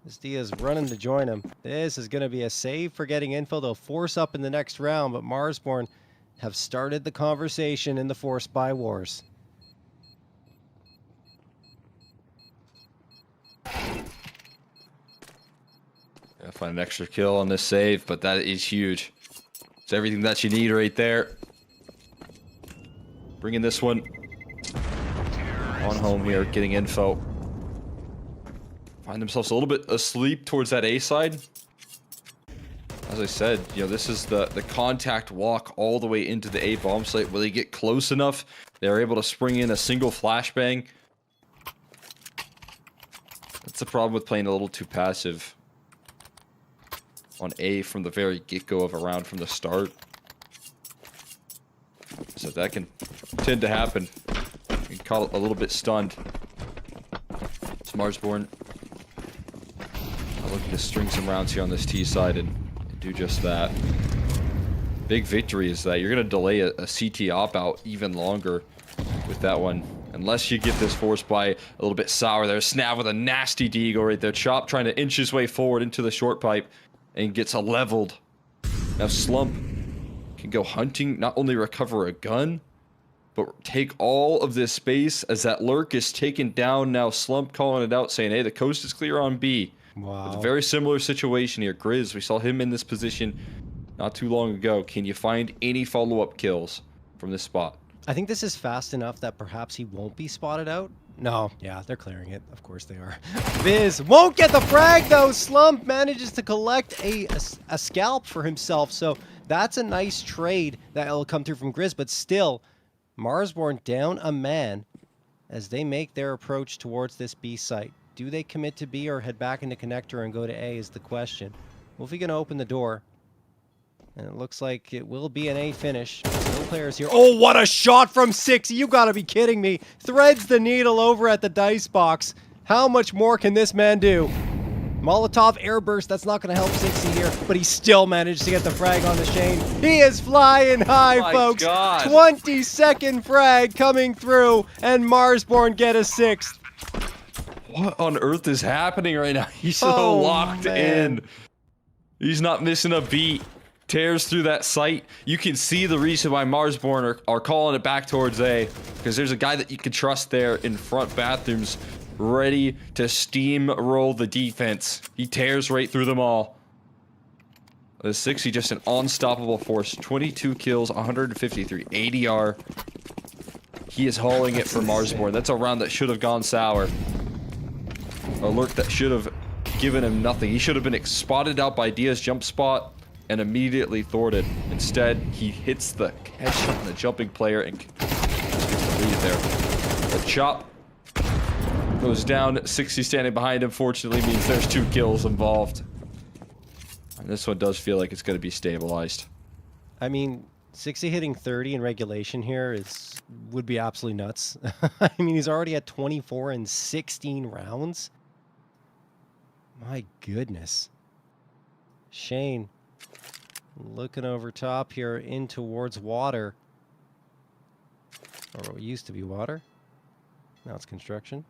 This Dia's running to join him. This is going to be a save for getting info. They'll force up in the next round, but Marsborn have started the conversation in the force buy wars. Gotta find an extra kill on this save, but that is huge. It's everything that you need right there. Bringing this one on home here, getting info. Find themselves a little bit asleep towards that A side. As I said, this is the contact walk all the way into the A bomb site. Will they get close enough? They're able to spring in a single flashbang. That's the problem with playing a little too passive on A from the very get-go of a round from the start. So that can tend to happen. You can call it a little bit stunned. It's Marsborn looking to string some rounds here on this T side and do just that. Big victory is that you're going to delay a CT op-out even longer with that one. Unless you get this force by a little bit sour there. Snav with a nasty deagle right there. Chop trying to inch his way forward into the short pipe and gets a leveled. Now Slump can go hunting, not only recover a gun, but take all of this space as that lurk is taken down. Now Slump calling it out saying, hey, the coast is clear on B. Wow. It's a very similar situation here. Grizz, we saw him in this position not too long ago. Can you find any follow-up kills from this spot? I think this is fast enough that perhaps he won't be spotted out. No, yeah, they're clearing it. Of course they are. Viz won't get the frag, though. Slump manages to collect a scalp for himself, so that's a nice trade that will come through from Grizz, but still, Marsborn down a man as they make their approach towards this B site. Do they commit to B or head back into connector and go to A is the question. Wolfie gonna open the door. And it looks like it will be an A finish. No players here. Oh, what a shot from 6. You gotta be kidding me. Threads the needle over at the dice box. How much more can this man do? Molotov airburst, that's not gonna help 60 here, but he still managed to get the frag on the Shane. He is flying high, folks. God. 22nd frag coming through, and Marsborn get a 6th. What on earth is happening right now? He's so Oh, locked man. in. He's not missing a beat. Tears through that sight. You can see the reason why Marsborn are calling it back towards A. Because there's a guy that you can trust there in front bathrooms, ready to steamroll the defense. He tears right through them all. The 60 just an unstoppable force. 22 kills, 153 ADR. He is hauling it for Marsborn. That's a round that should have gone sour. Alert that should have given him nothing. He should have been spotted out by Dia's jump spot and immediately thwarted. Instead, he hits the headshot on the jumping player and gets the lead there. The chop goes down. 60 standing behind him, fortunately, means there's 2 kills involved. And this one does feel like it's going to be stabilized. I mean, 60 hitting 30 in regulation here would be absolutely nuts. I mean, he's already at 24 in 16 rounds. My goodness. Shane, looking over top here in towards water. Or what used to be water. Now it's construction.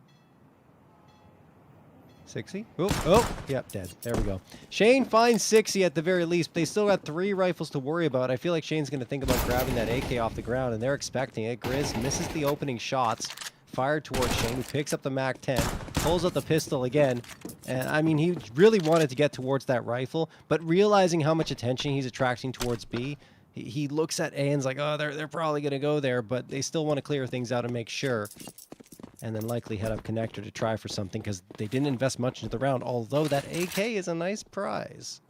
60. Oh, yep, dead. There we go. Shane finds 60 at the very least. They still got 3 rifles to worry about. I feel like Shane's going to think about grabbing that AK off the ground, and they're expecting it. Grizz misses the opening shots. Fired towards Shane, who picks up the MAC-10, pulls out the pistol again. And, I mean, he really wanted to get towards that rifle, but realizing how much attention he's attracting towards B, he looks at A and's like, oh, they're probably going to go there, but they still want to clear things out and make sure. And then likely head up connector to try for something because they didn't invest much into the round, although that AK is a nice prize.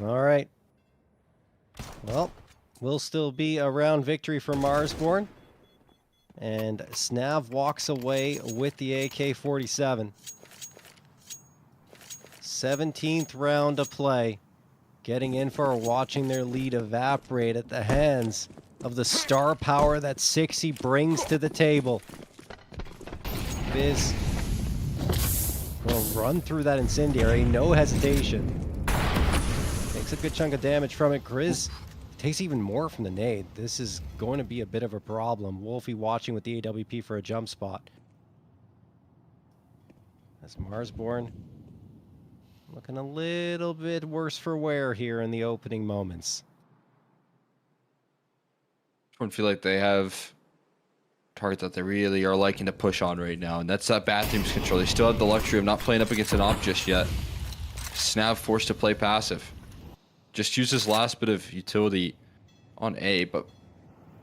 All right. Well, we'll still be around victory for Marsborn. And Snav walks away with the AK-47. 17th round to play. Getting in for watching their lead evaporate at the hands of the star power that 60 brings to the table. Biz will run through that incendiary, no hesitation. Takes a good chunk of damage from it. Grizz takes even more from the nade. This is going to be a bit of a problem. Wolfie watching with the AWP for a jump spot. That's Marsborn looking a little bit worse for wear here in the opening moments. I don't feel like they have a target that they really are liking to push on right now, and that's that bathrooms control. They still have the luxury of not playing up against an op just yet. Snav forced to play passive. Just use his last bit of utility on A, but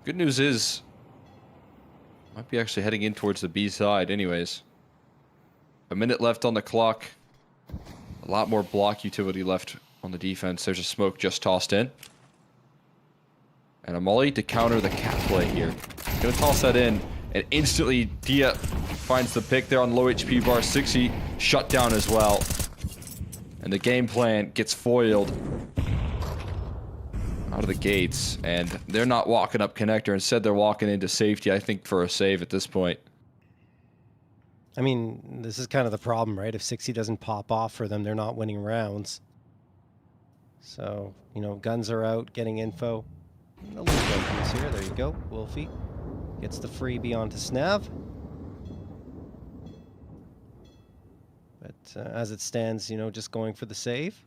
good news is might be actually heading in towards the B side anyways. A minute left on the clock. A lot more block utility left on the defense. There's a smoke just tossed in. And a molly to counter the cat play here. Gonna toss that in, and instantly Dia finds the pick there on low HP bar. 60 shut down as well. And the game plan gets foiled out of the gates, and they're not walking up connector. Instead, they're walking into safety, I think, for a save at this point. I mean, this is kind of the problem, right? If 60 doesn't pop off for them, they're not winning rounds. So, you know, guns are out, getting info. A little piece here. There you go. Wolfie gets the freebie onto Snav. But as it stands, you know, just going for the save.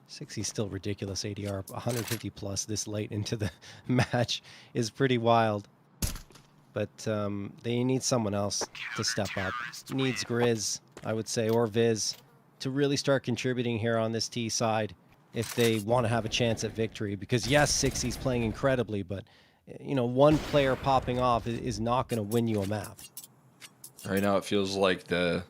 60 is still ridiculous ADR. 150 plus this late into the match is pretty wild. but they need someone else to step up. Needs Grizz, I would say, or Viz, to really start contributing here on this T side if they want to have a chance at victory. Because yes, 60's playing incredibly, but you know, one player popping off is not going to win you a map. Right now, it feels like the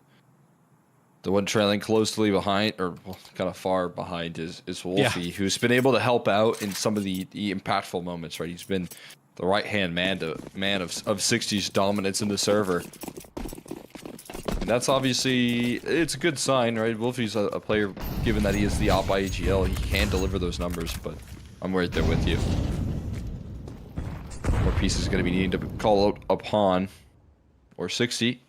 one trailing closely behind, or well, kind of far behind, is Wolfie, who's been able to help out in some of the impactful moments. Right, he's been the right-hand man of 60's dominance in the server. And that's obviously, it's a good sign, right? Wolfie's a player, given that he is the op by AGL, he can deliver those numbers, but I'm right there with you. More pieces going to be needing to call out upon, or 60.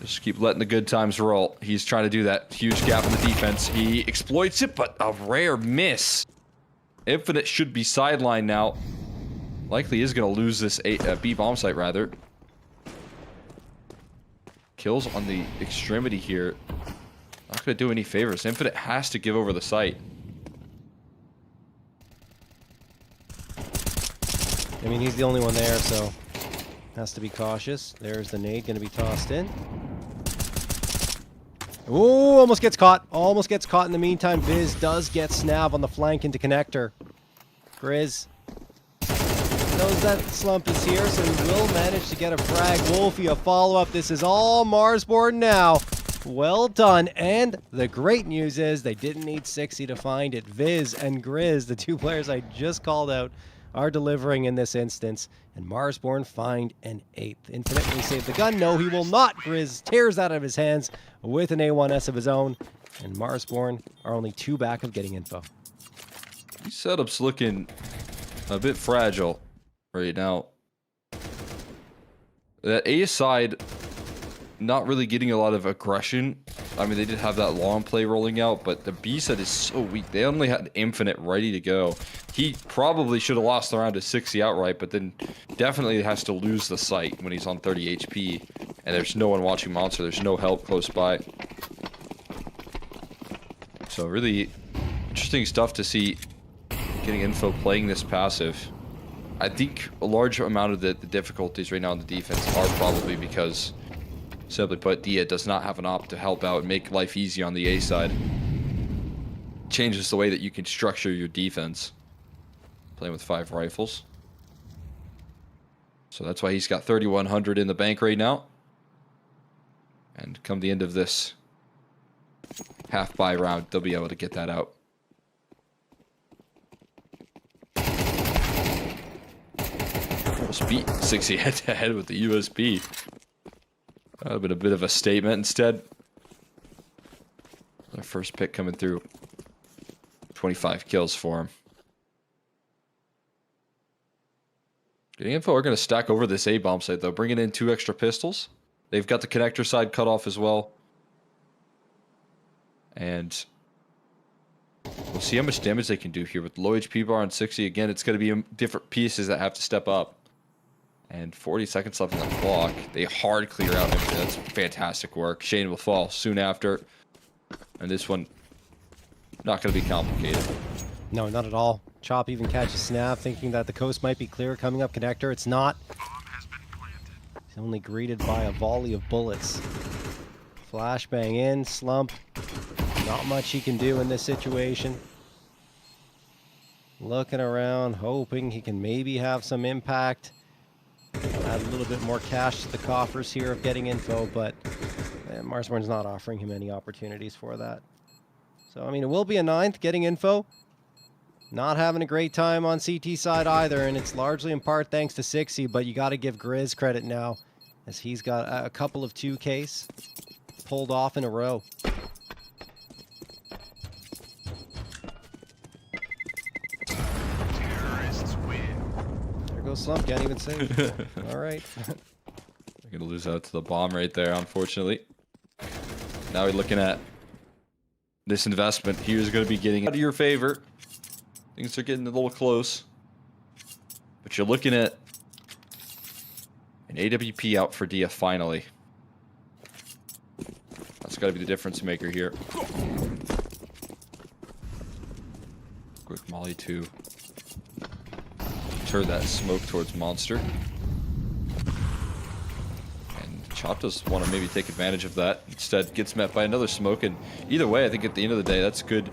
Just keep letting the good times roll. He's trying to do that huge gap in the defense. He exploits it, but a rare miss. Infinite should be sidelined now. Likely is going to lose this B bomb site, rather. Kills on the extremity here. Not going to do any favors. Infinite has to give over the site. I mean, he's the only one there, so has to be cautious. There's the nade going to be tossed in. Ooh, almost gets caught. Almost gets caught in the meantime. Viz does get Snav on the flank into connector. Grizz knows that slump is here, so he will manage to get a frag. Wolfie, a follow-up. This is all Marsborn now. Well done. And the great news is they didn't need 60 to find it. Viz and Grizz, the two players I just called out, are delivering in this instance. And Marsborn find an 8th. Infinite, will he save the gun? No, he will not. Grizz tears that out of his hands with an A1S of his own. And Marsborn are only 2 back of getting info. These setups looking a bit fragile right now. That A side, not really getting a lot of aggression. I mean, they did have that long play rolling out, but the B side is so weak. They only had Infinite ready to go. He probably should have lost the round to 60 outright, but then definitely has to lose the site when he's on 30 HP, and there's no one watching Monster. There's no help close by. So really interesting stuff to see getting info playing this passive. I think a large amount of the difficulties right now in the defense are probably because, simply put, Dia does not have an op to help out and make life easy on the A side. Changes the way that you can structure your defense. Playing with 5 rifles. So that's why he's got 3,100 in the bank right now. And come the end of this half-buy round, they'll be able to get that out. Almost beat 60 head-to-head with the USB. That would have been a bit of a statement instead. Our first pick coming through. 25 kills for him. Getting info are going to stack over this A-bomb site, though. Bringing in 2 extra pistols. They've got the connector side cut off as well. And we'll see how much damage they can do here with low HP bar on 60. Again, it's going to be different pieces that have to step up. And 40 seconds left on the clock. They hard clear out. That's fantastic work. Shane will fall soon after. And this one, not going to be complicated. No, not at all. Chop even catches Snav, thinking that the coast might be clear coming up connector. It's not. He's only greeted by a volley of bullets. Flashbang in, slump. Not much he can do in this situation. Looking around, hoping he can maybe have some impact. Add a little bit more cash to the coffers here of getting info, but Marsborn's not offering him any opportunities for that. So, I mean, it will be a 9th getting info. Not having a great time on CT side either, and it's largely in part thanks to 60, but you got to give Grizz credit now, as he's got a couple of 2Ks pulled off in a row. Terrorists win. There goes Slump, can't even save. All right. They're going to lose out to the bomb right there, unfortunately. Now we're looking at this investment. Here's going to be getting out of your favor. Things are getting a little close. But you're looking at an AWP out for Dia finally. That's got to be the difference maker here. Quick molly to turn that smoke towards Monster. Chop does want to maybe take advantage of that. Instead, gets met by another smoke. And either way, I think at the end of the day, that's good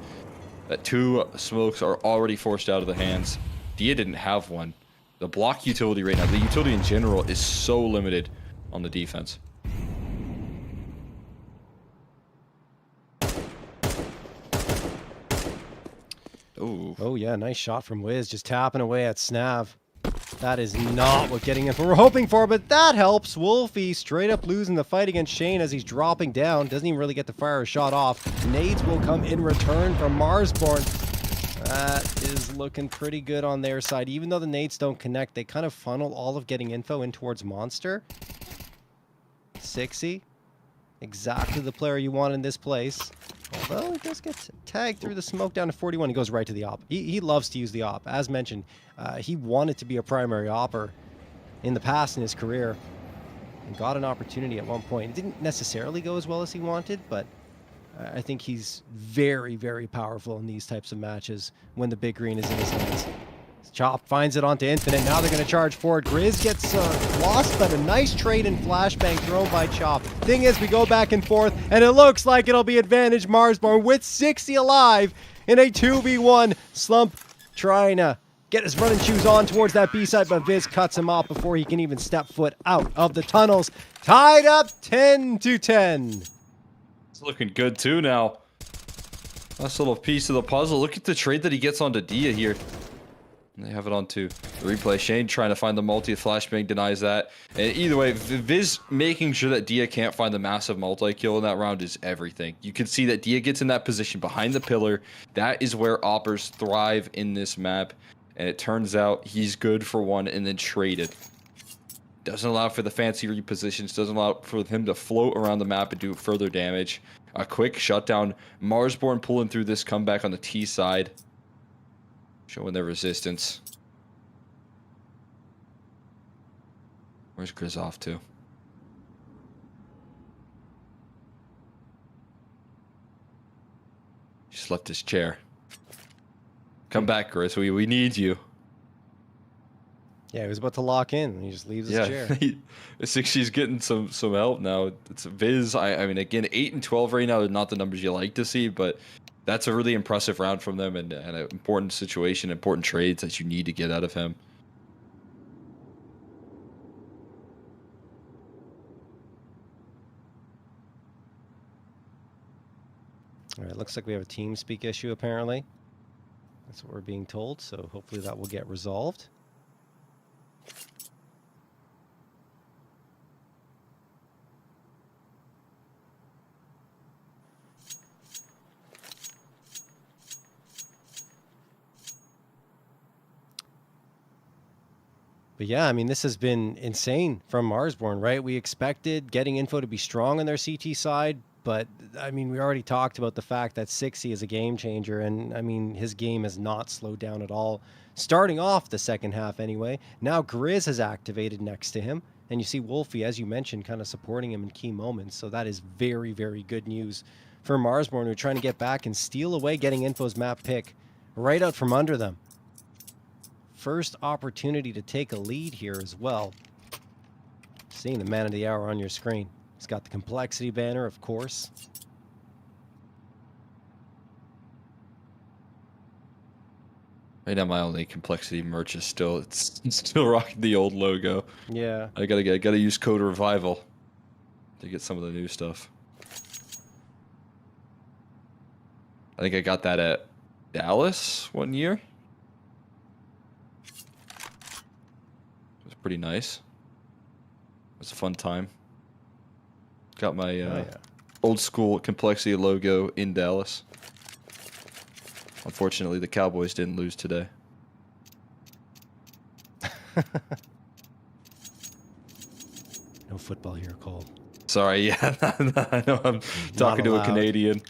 that 2 smokes are already forced out of the hands. Dia didn't have one. The block utility right now, the utility in general, is so limited on the defense. Ooh. Oh yeah, nice shot from Wiz, just tapping away at Snav. That is not what getting info we're hoping for, but that helps. Wolfie straight up losing the fight against Shane as he's dropping down. Doesn't even really get to fire a shot off. Nades will come in return from Marsborn. That is looking pretty good on their side. Even though the nades don't connect, they kind of funnel all of getting info in towards Monster. 60. Exactly the player you want in this place. Although he does get tagged through the smoke down to 41. He goes right to the op. He loves to use the op. As mentioned, he wanted to be a primary opper in the past in his career. And got an opportunity at one point. It didn't necessarily go as well as he wanted, but I think he's very, very powerful in these types of matches when the big green is in his hands. Chop finds it onto Infinite. Now they're going to charge forward. Grizz gets lost, but a nice trade and flashbang thrown by Chop. Thing is, we go back and forth, and it looks like it'll be advantage Marsborn with 60 alive in a 2v1. Slump trying to get his running shoes on towards that B-side, but Viz cuts him off before he can even step foot out of the tunnels. Tied up 10-10. It's looking good too now. Last little piece of the puzzle. Look at the trade that he gets onto Dia here. And they have it onto the replay. Shane trying to find the multi. Flashbang denies that. And either way, Viz making sure that Dia can't find the massive multi-kill in that round is everything. You can see that Dia gets in that position behind the pillar. That is where oppers thrive in this map. And it turns out he's good for one and then traded. Doesn't allow for the fancy repositions. Doesn't allow for him to float around the map and do further damage. A quick shutdown. Marsborn pulling through this comeback on the T side. Showing their resistance. Where's Grizz off to? Just left his chair. Come back, Grizz. We need you. Yeah, he was about to lock in, and he just leaves his chair. I think she's getting some help now. It's Viz. I mean, again, 8 and 12 right now are not the numbers you like to see, but that's a really impressive round from them and an important situation, important trades that you need to get out of him. All right, looks like we have a TeamSpeak issue apparently. That's what we're being told, so hopefully that will get resolved. But yeah, I mean, this has been insane from Marsborn, right? We expected getting info to be strong on their CT side, but I mean, we already talked about the fact that 60 is a game changer, and I mean, his game has not slowed down at all. Starting off the second half anyway. Now Grizz has activated next to him, and you see Wolfie, as you mentioned, kind of supporting him in key moments. So that is very, very good news for Marsborn, who are trying to get back and steal away getting info's map pick right out from under them. First opportunity to take a lead here as well. Seeing the man of the hour on your screen. He's got the complexity banner, of course. Right now, my only complexity merch is it's still rocking the old logo. Yeah. I gotta use code revival to get some of the new stuff. I think I got that at Dallas one year. It was pretty nice. It was a fun time. Got my old school complexity logo in Dallas. Unfortunately, the Cowboys didn't lose today. No football here, Cole. Sorry, yeah. I know I'm talking to a Canadian.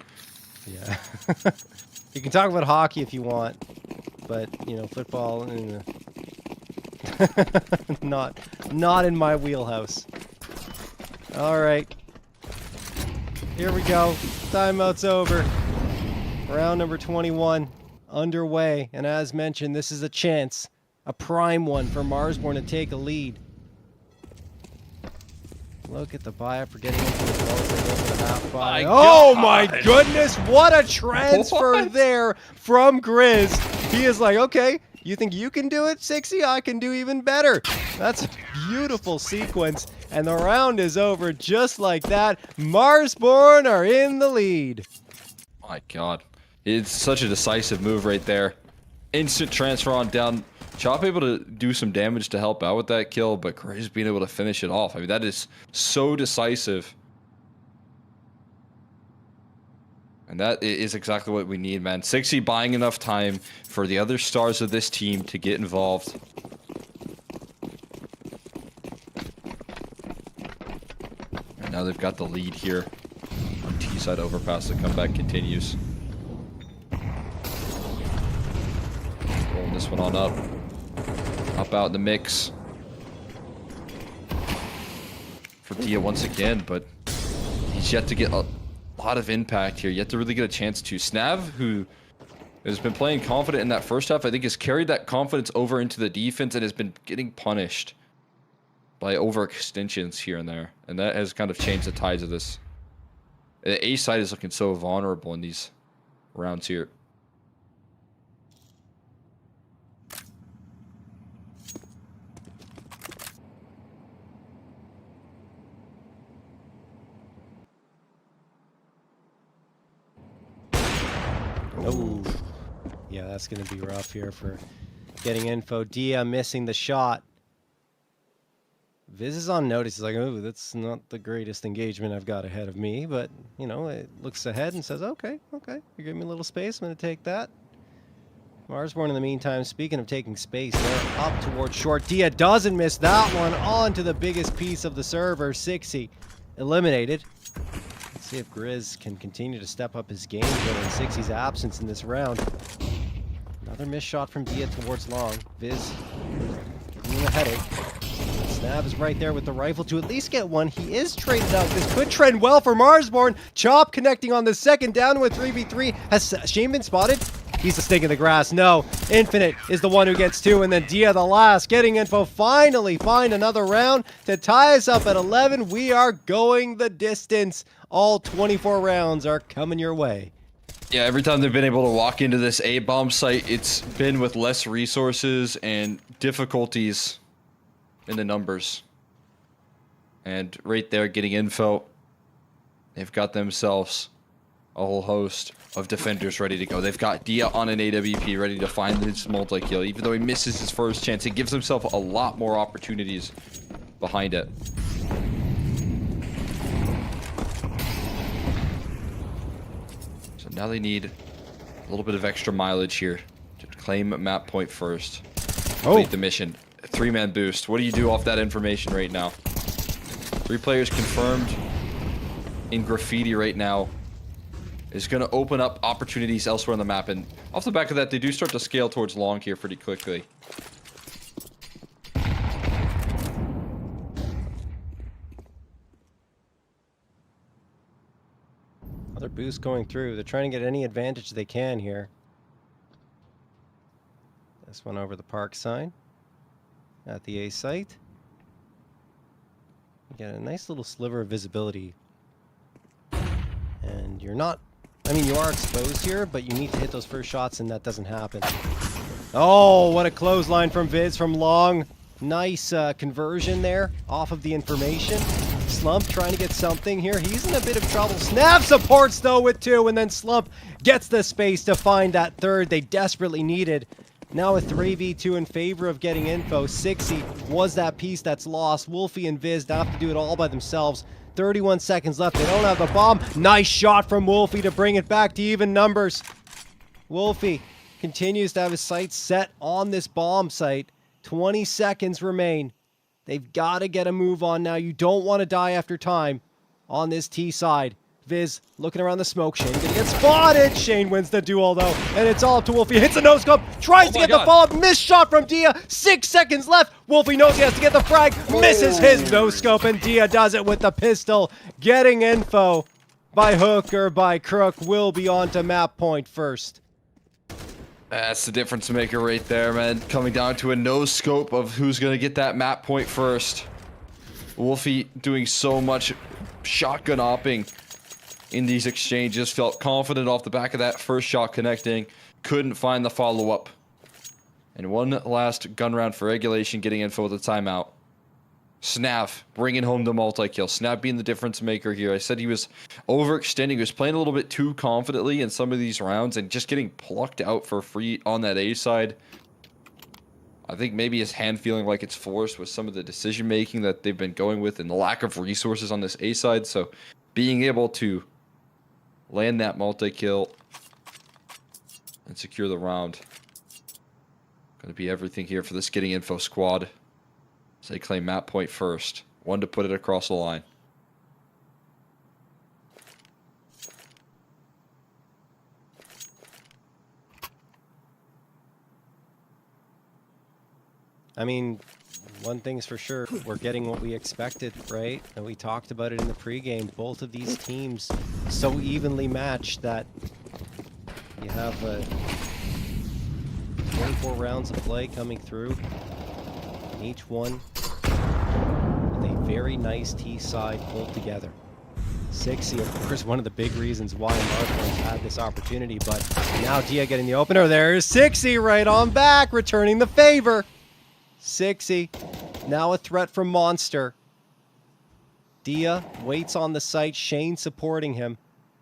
Yeah. You can talk about hockey if you want, but, you know, football, not in my wheelhouse. All right. Here we go. Timeout's over. Round number 21 underway. And as mentioned, this is a chance, a prime one for Marsborn to take a lead. Look at the buyout for getting into as well as they go for the half buy. My Oh God. my goodness, what a transfer What? there from Grizz. He is like, okay, you think you can do it, 60? I can do even better. That's a beautiful sequence, and the round is over just like that. Marsborn are in the lead. My God. It's such a decisive move right there. Instant transfer on down. Chop able to do some damage to help out with that kill, but Grizz being able to finish it off. I mean, that is so decisive. And that is exactly what we need, man. 60 buying enough time for the other stars of this team to get involved. And now they've got the lead here on T-side overpass. The comeback continues. Rolling this one on up. Up out in the mix. For Dia once again, but he's yet to get a lot of impact here. Yet to really get a chance to. Snav, who has been playing confident in that first half, I think has carried that confidence over into the defense and has been getting punished by overextensions here and there. And that has kind of changed the tides of this. The A side is looking so vulnerable in these rounds here. Oh, yeah, that's going to be rough here for getting info. Dia missing the shot. Viz is on notice. He's like, oh, that's not the greatest engagement I've got ahead of me. But, you know, it looks ahead and says, okay, you give me a little space. I'm going to take that. Marsborn, in the meantime, speaking of taking space, they're up towards short. Dia doesn't miss that one. On to the biggest piece of the server. 60 eliminated. Let's see if Grizz can continue to step up his game given 60's absence in this round. Another missed shot from Dia towards long. Viz giving him a headache. Snav is right there with the rifle to at least get one. He is traded out. This could trend well for Marsborn. Chop connecting on the second down with 3v3. Has Shane been spotted? He's a snake in the grass. No. Infinite is the one who gets two. And then Dia the last. Getting info. Finally find another round to tie us up at 11. We are going the distance. All 24 rounds are coming your way. Yeah, every time they've been able to walk into this A-bomb site, it's been with less resources and difficulties in the numbers. And right there, getting info, they've got themselves a whole host of defenders ready to go. They've got Dia on an AWP ready to find his multi-kill. Even though he misses his first chance, he gives himself a lot more opportunities behind it. So now they need a little bit of extra mileage here to claim map point first. Complete the mission. A 3-man boost. What do you do off that information right now? 3 players confirmed in graffiti right now is going to open up opportunities elsewhere on the map. And off the back of that, they do start to scale towards long here pretty quickly. Another boost going through. They're trying to get any advantage they can here. This one over the park sign at the A site. You get a nice little sliver of visibility. And you're not, I mean, you are exposed here, but you need to hit those first shots, and that doesn't happen. Oh, what a clothesline from Viz from long. Nice conversion there off of the information. Slump trying to get something here. He's in a bit of trouble. Snav supports, though, with 2, and then Slump gets the space to find that third they desperately needed. Now a 3v2 in favor of getting info. 60 was that piece that's lost. Wolfie and Viz now have to do it all by themselves. 31 seconds left. They don't have the bomb. Nice shot from Wolfie to bring it back to even numbers. Wolfie continues to have his sights set on this bomb site. 20 seconds remain. They've got to get a move on now. You don't want to die after time on this T side. Viz looking around the smoke. Shane gonna get spotted. Shane wins the duel though, and it's all up to Wolfie. Hits a no-scope, tries to get the follow-up. Missed shot from Dia. 6 seconds left. Wolfie knows he has to get the frag. Misses his no-scope, and Dia does it with the pistol. Getting info by hook or by crook will be on to map point first. That's the difference maker right there, man. Coming down to a no-scope of who's going to get that map point first. Wolfie doing so much shotgun opping in these exchanges. Felt confident off the back of that first shot connecting. Couldn't find the follow-up. And one last gun round for regulation, getting info with the timeout. Snav bringing home the multi-kill. Snav being the difference maker here. I said he was overextending. He was playing a little bit too confidently in some of these rounds and just getting plucked out for free on that A side. I think maybe his hand feeling like it's forced with some of the decision making that they've been going with and the lack of resources on this A side. So being able to land that multi-kill and secure the round. Going to be everything here for this getting info squad. So they claim map point first. One to put it across the line. I mean, one thing's for sure, we're getting what we expected, right? And we talked about it in the pregame. Both of these teams so evenly matched that you have 24 rounds of play coming through. Each one with a very nice T side pulled together. 60, of course, one of the big reasons why Marshall's had this opportunity, but now Dia getting the opener. There's 60 right on back, returning the favor. 60, now a threat from Monster. Dia waits on the site, Shane supporting him,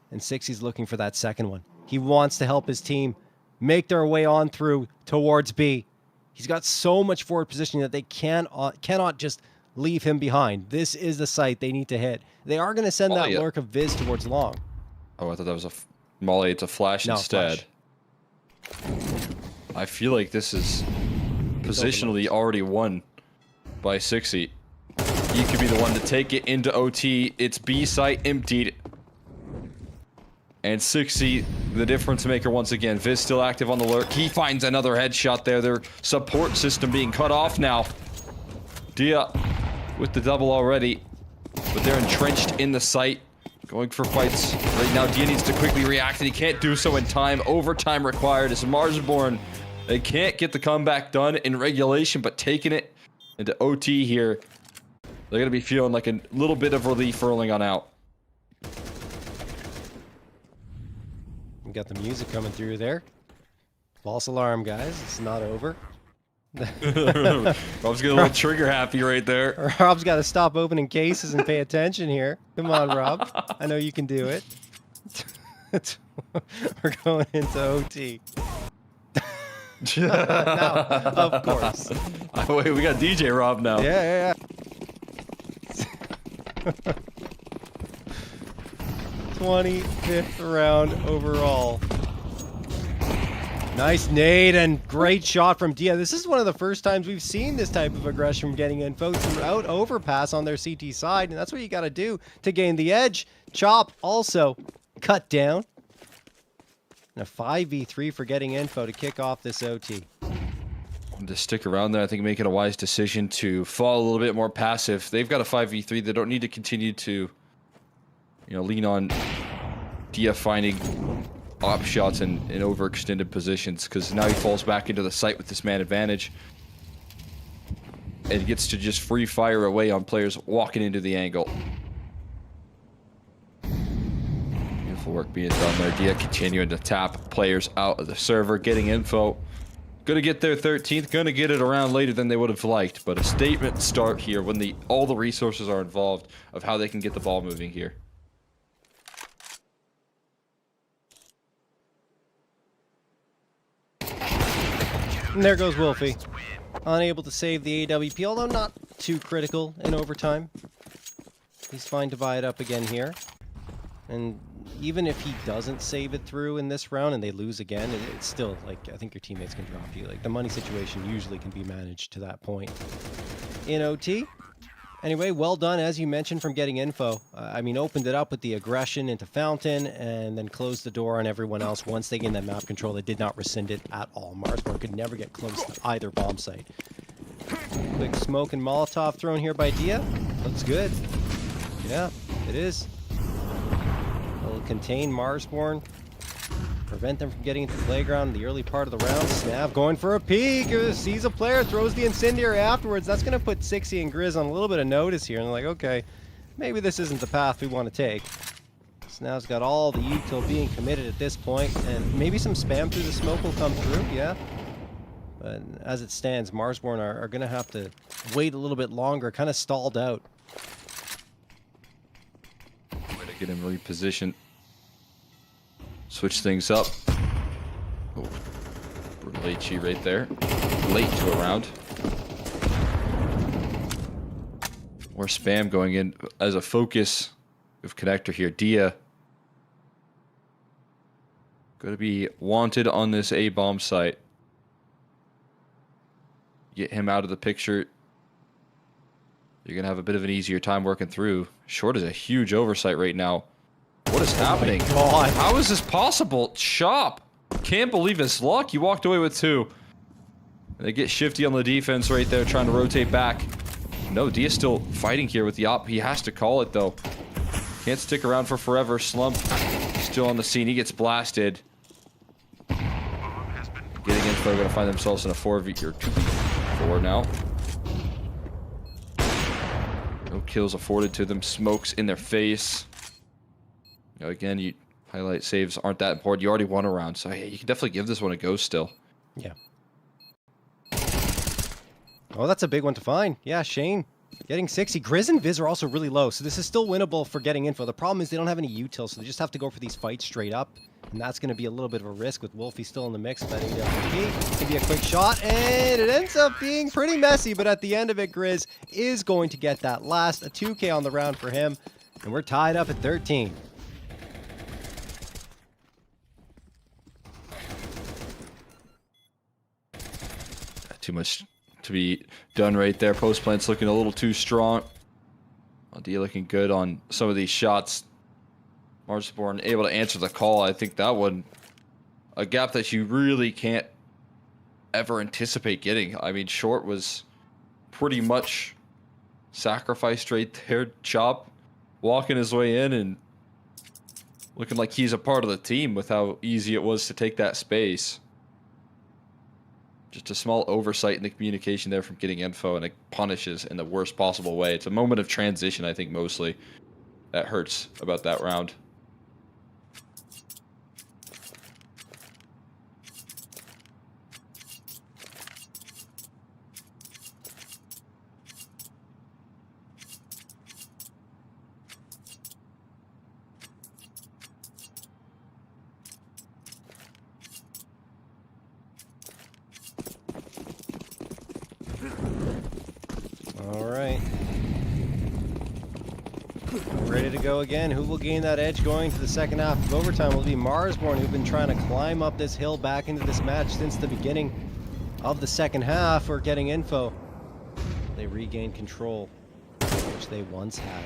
and 60's looking for that second one. He wants to help his team make their way on through towards B. He's got so much forward positioning that they cannot just leave him behind. This is the site they need to hit. They are going to send that lurk of Viz towards long. Oh, I thought that was a Molly. It's a flash instead. Flash. I feel like this is positionally already won by 60. He could be the one to take it into OT. It's B site emptied. And 60, the difference maker once again. Viz still active on the lurk. He finds another headshot there. Their support system being cut off now. Dia with the double already. But they're entrenched in the site. Going for fights right now. Dia needs to quickly react, and he can't do so in time. Overtime required as Marsborn. They can't get the comeback done in regulation, but taking it into OT here. They're going to be feeling like a little bit of relief early on out. We got the music coming through there. False alarm, guys. It's not over. Rob's getting a little trigger happy right there. Rob's got to stop opening cases and pay attention here. Come on, Rob. I know you can do it. We're going into OT. No, of course. Wait, we got DJ Rob now. Yeah. 25th round overall. Nice nade and great shot from Dia. This is one of the first times we've seen this type of aggression from getting info throughout Overpass on their CT side, and that's what you got to do to gain the edge. Chop also cut down. And a 5v3 for getting info to kick off this OT. To stick around there, I think making a wise decision to fall a little bit more passive. They've got a 5v3. They don't need to continue to, lean on Dia finding op shots in overextended positions, because now he falls back into the site with this man advantage and gets to just free fire away on players walking into the angle. Beautiful work being done there. Dia continuing to tap players out of the server, getting info. Gonna get their 13th, gonna get it around later than they would have liked, but a statement start here when all the resources are involved of how they can get the ball moving here. And there goes Wolfie. Unable to save the AWP, although not too critical in overtime. He's fine to buy it up again here. And even if he doesn't save it through in this round and they lose again, it's still, like, I think your teammates can drop you. Like, the money situation usually can be managed to that point. In OT, anyway, well done, as you mentioned, from getting info. Opened it up with the aggression into Fountain and then closed the door on everyone else. Once they gained that map control, they did not rescind it at all. Marsborn could never get close to either bomb site. Quick smoke and Molotov thrown here by Dia. Looks good. Yeah, it is. It'll contain Marsborn. prevent them from getting into the playground in the early part of the round. Snav going for a peek, sees a player, throws the incendiary afterwards. That's going to put Sixy and Grizz on a little bit of notice here, and they're like, okay, maybe this isn't the path we want to take. Snav's got all the util being committed at this point, and maybe some spam through the smoke will come through, yeah. But as it stands, Marsborn are going to have to wait a little bit longer, kind of stalled out. Way to get him repositioned. Switch things up. Oh, brutal HE right there. Late to a round. More spam going in as a focus of connector here. Dia going to be wanted on this A-bomb site. Get him out of the picture. You're going to have a bit of an easier time working through. Short is a huge oversight right now. What is happening? God. How is this possible? Chop! Can't believe his luck. He walked away with 2. They get shifty on the defense right there, trying to rotate back. No, Dia's still fighting here with the op. He has to call it, though. Can't stick around for forever. Slump still on the scene. He gets blasted. Getting info, going to find themselves in a 4v or 2v4 now. No kills afforded to them. Smokes in their face. You know, again, you highlight saves aren't that important. You already won a round, so hey, you can definitely give this one a go still. Yeah. Oh, that's a big one to find. Yeah, Shane getting 60. Grizz and Viz are also really low, so this is still winnable for getting info. The problem is they don't have any util, so they just have to go for these fights straight up, and that's going to be a little bit of a risk with Wolfie still in the mix. Betting down the key. Can be a quick shot, and it ends up being pretty messy, but at the end of it, Grizz is going to get that last. A 2K on the round for him, and we're tied up at 13. Too much to be done right there. Post plant's looking a little too strong. Dia looking good on some of these shots. Marsborn able to answer the call. I think that one, a gap that you really can't ever anticipate getting. I mean, Short was pretty much sacrificed right there. Chop walking his way in and looking like he's a part of the team with how easy it was to take that space. Just a small oversight in the communication there from getting info, and it punishes in the worst possible way. It's a moment of transition, I think, mostly, that hurts about that round. Ready to go again. Who will gain that edge going to the second half of overtime? Will it be Marsborn, who've been trying to climb up this hill back into this match since the beginning of the second half, or getting info. They regain control, which they once had.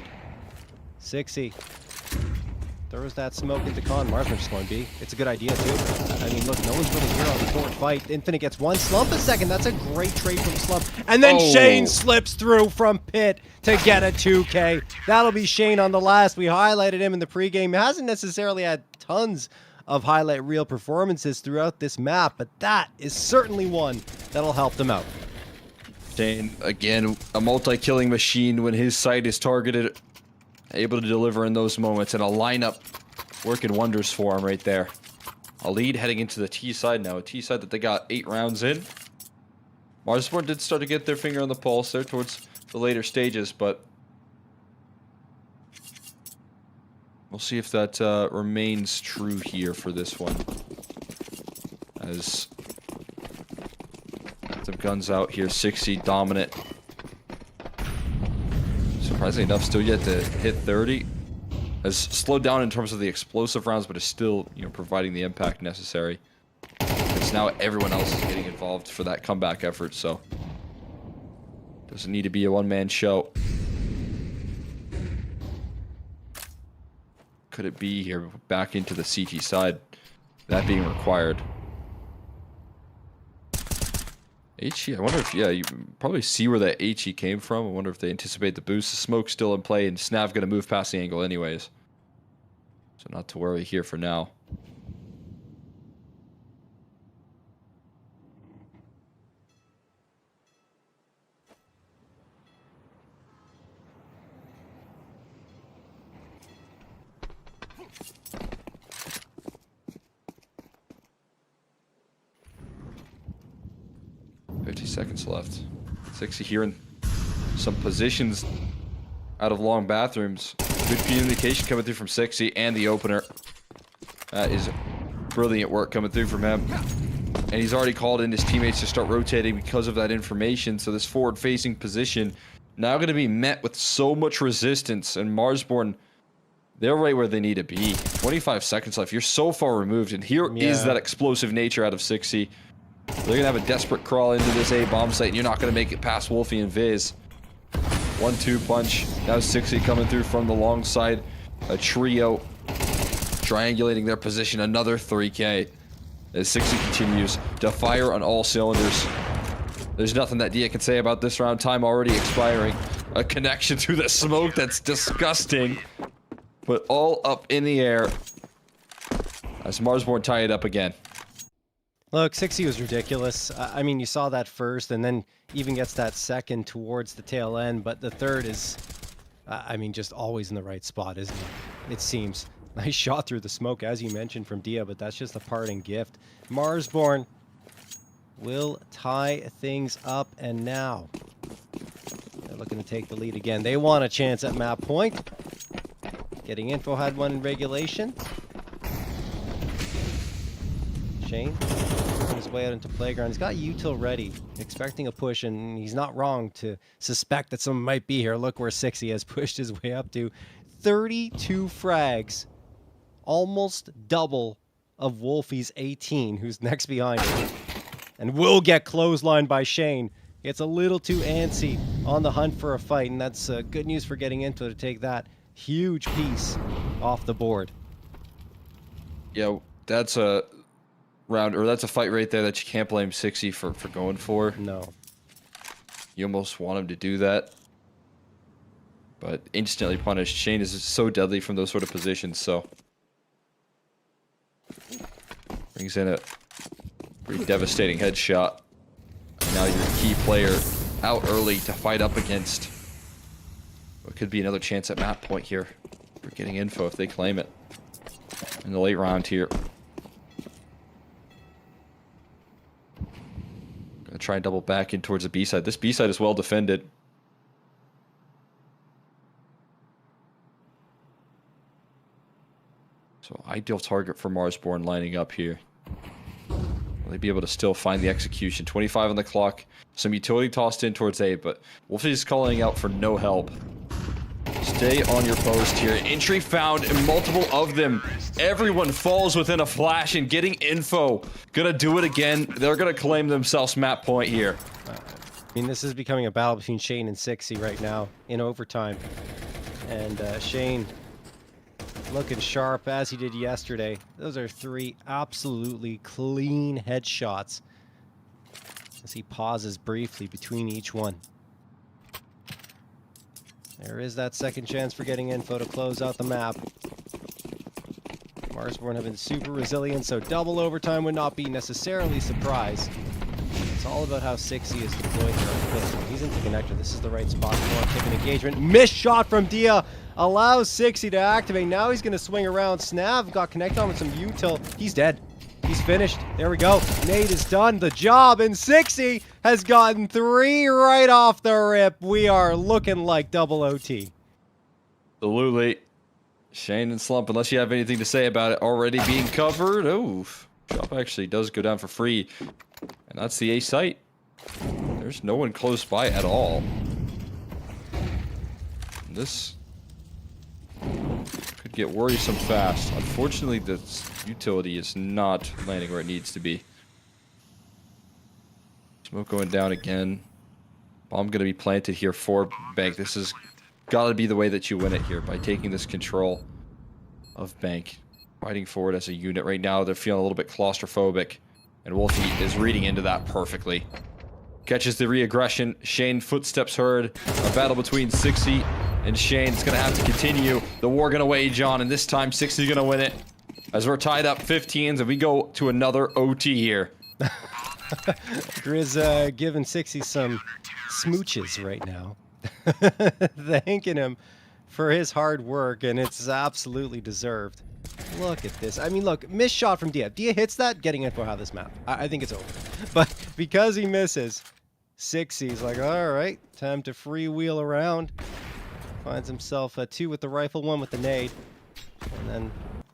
Sixy throws that smoke into Con. Marsborn just going B. It's a good idea, too. I mean, look, no one's really here on the forward fight. Infinite gets one. Slump a second. That's a great trade from Slump. And then Shane slips through from pit to get a 2K. That'll be Shane on the last. We highlighted him in the pregame. He hasn't necessarily had tons of highlight reel performances throughout this map, but that is certainly one that'll help them out. Shane, again, a multi-killing machine when his sight is targeted. Able to deliver in those moments, and a lineup working wonders for him right there. A lead heading into the T side now. A T side that they got 8 rounds in. Marsborn did start to get their finger on the pulse there towards the later stages, but we'll see if that remains true here for this one. As some guns out here, 60 dominant. Surprisingly enough, still yet to hit 30. Has slowed down in terms of the explosive rounds, but is still, you know, providing the impact necessary. It's now everyone else is getting involved for that comeback effort, so doesn't need to be a one-man show. Could it be here back into the CT side? That being required. HE, I wonder if, yeah, you probably see where that HE came from. I wonder if they anticipate the boost. The smoke's still in play, and Snav going to move past the angle anyways. So not to worry here for now. Seconds left. 60 here in some positions out of long bathrooms. Good communication coming through from 60 and the opener. That is brilliant work coming through from him. And he's already called in his teammates to start rotating because of that information. So this forward-facing position now going to be met with so much resistance. And Marsborn, they're right where they need to be. 25 seconds left. You're so far removed. And here is that explosive nature out of 60. They're going to have a desperate crawl into this A bomb site, and you're not going to make it past Wolfie and Viz. 1-2 punch. Now 60 coming through from the long side. A trio triangulating their position. Another 3K. As 60 continues to fire on all cylinders. There's nothing that Dia can say about this round. Time already expiring. A connection through the smoke that's disgusting. But all up in the air. As Marsborn tie it up again. Look, 60 was ridiculous. I mean, you saw that first, and then even gets that second towards the tail end, but the third is, I mean, just always in the right spot, isn't it? It seems. Nice shot through the smoke, as you mentioned, from Dia, but that's just a parting gift. Marsborn will tie things up, and now they're looking to take the lead again. They want a chance at map point. Getting info had one in regulation. Shane working his way out into playground. He's got util ready, expecting a push, and he's not wrong to suspect that someone might be here. Look where 60 has pushed his way up to. 32 frags, almost double of Wolfie's 18, who's next behind him, and will get clotheslined by Shane. Gets a little too antsy on the hunt for a fight, and that's good news for getting into it to take that huge piece off the board. Yeah, that's a round, or that's a fight right there that you can't blame 60 for going for. No. You almost want him to do that. But instantly punished. Shane is so deadly from those sort of positions, so. Brings in a pretty devastating headshot. And now your key player out early to fight up against. What could be another chance at map point here. For getting info if they claim it. In the late round here. Gonna try and double back in towards the B side. This B side is well defended. So ideal target for Marsborn lining up here. Will they be able to still find the execution? 25 on the clock. Some utility tossed in towards A, but Wolfie's calling out for no help. Stay on your post here. Entry found, and multiple of them. Everyone falls within a flash and getting info. Gonna do it again. They're gonna claim themselves map point here. I mean, this is becoming a battle between Shane and 60 right now in overtime. And Shane looking sharp as he did yesterday. Those are 3 absolutely clean headshots. As he pauses briefly between each one. There is that second chance for getting info to close out the map. Marsborn have been super resilient, so double overtime would not be necessarily a surprise. It's all about how 60 is deployed here. He's into connector. This is the right spot for a kick engagement. Missed shot from Dia allows 60 to activate. Now he's going to swing around. Snav got connected on with some util. He's dead. He's finished. There we go. Nate has done the job, and 60 has gotten 3 right off the rip. We are looking like double OT. Absolutely. Shane and Slump, unless you have anything to say about it, already being covered. Oh, drop actually does go down for free. And that's the A site. There's no one close by at all. This could get worrisome fast. Unfortunately, this utility is not landing where it needs to be. Smoke going down again. Bomb going to be planted here for Bank. This has got to be the way that you win it here, by taking this control of Bank. Fighting forward as a unit right now. They're feeling a little bit claustrophobic. And Wolfie is reading into that perfectly. Catches the re-aggression. Shane, footsteps heard. A battle between 60 and Shane. It's going to have to continue. The war going to wage on, and this time 60 is going to win it. As we're tied up 15s, and we go to another OT here. Grizz giving 60 some smooches right now. Thanking him for his hard work, and it's absolutely deserved. Look at this. I mean, look, missed shot from Dia. If Dia hits that, getting info how this map. I think it's over. But because he misses, 6C's like, all right, time to freewheel around. Finds himself a 2 with the rifle, 1 with the nade. And then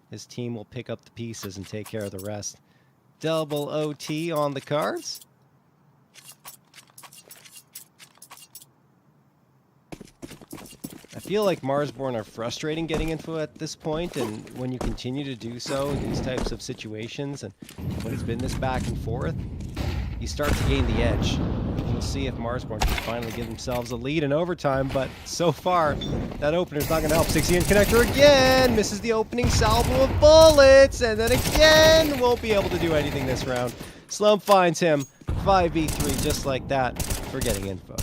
his team will pick up the pieces and take care of the rest. Double OT on the cards. I feel like Marsborn are frustrating getting info at this point, and when you continue to do so in these types of situations, and when it's been this back and forth, you start to gain the edge. We'll see if Marsborn can finally give themselves a lead in overtime, but so far, that opener's not going to help. 6 in connector again, misses the opening salvo of bullets, and then again, won't be able to do anything this round. Slump finds him, 5v3, just like that, for getting info.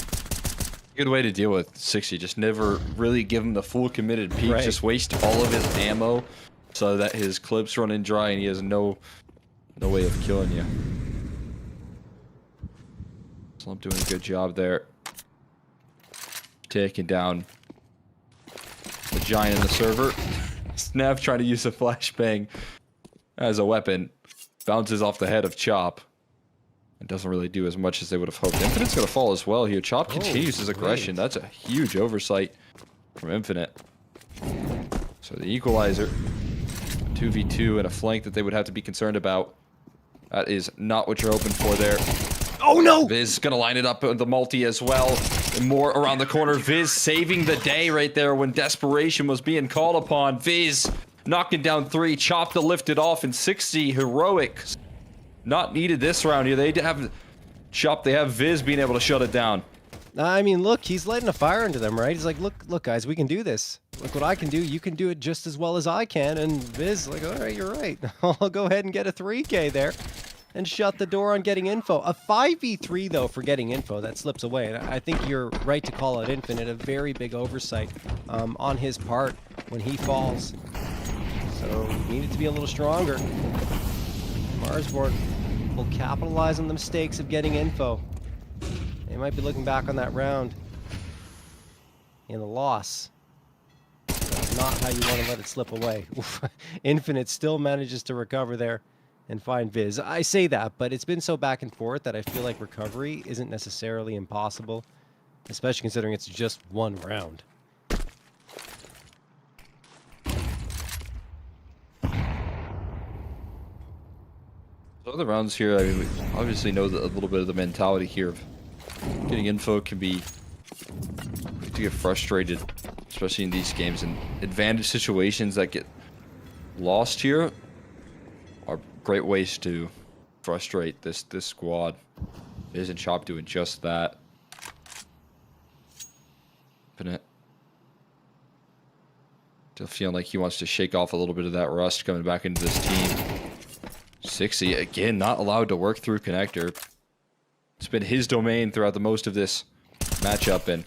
Good way to deal with 60. Just never really give him the full committed peek. Right. Just waste all of his ammo so that his clips run in dry and he has no way of killing you. Slump doing a good job there. Taking down the giant in the server. Snav trying to use a flashbang as a weapon. Bounces off the head of Chop. It doesn't really do as much as they would have hoped. Infinite's going to fall as well here. Chop continues his aggression. That's a huge oversight from Infinite. So the equalizer. 2v2 and a flank that they would have to be concerned about. That is not what you're hoping for there. Oh no! Viz is going to line it up with the multi as well. And more around the corner. Viz saving the day right there when desperation was being called upon. Viz knocking down 3. Chop to lift it off, and 60 heroic. Not needed this round here. They have Chop. They have Viz being able to shut it down. I mean, look, he's lighting a fire into them, right? He's like, look, guys, we can do this. Look what I can do. You can do it just as well as I can. And Viz like, all right, you're right. I'll go ahead and get a 3K there and shut the door on getting info. A 5v3, though, for getting info. That slips away. And I think you're right to call it Infinite. A very big oversight on his part when he falls. So needed to be a little stronger. Marsborn will capitalize on the mistakes of getting info. They might be looking back on that round in a loss. That's not how you want to let it slip away. Infinite still manages to recover there and find Viz. I say that, but it's been so back and forth that I feel like recovery isn't necessarily impossible, especially considering it's just one round. The other rounds here, I mean, we obviously know that a little bit of the mentality here of getting info can be to get frustrated, especially in these games. And advantage situations that get lost here are great ways to frustrate this squad. Viz and Chop doing just that. Still feeling like he wants to shake off a little bit of that rust coming back into this team. 60, again, not allowed to work through connector. It's been his domain throughout the most of this matchup, and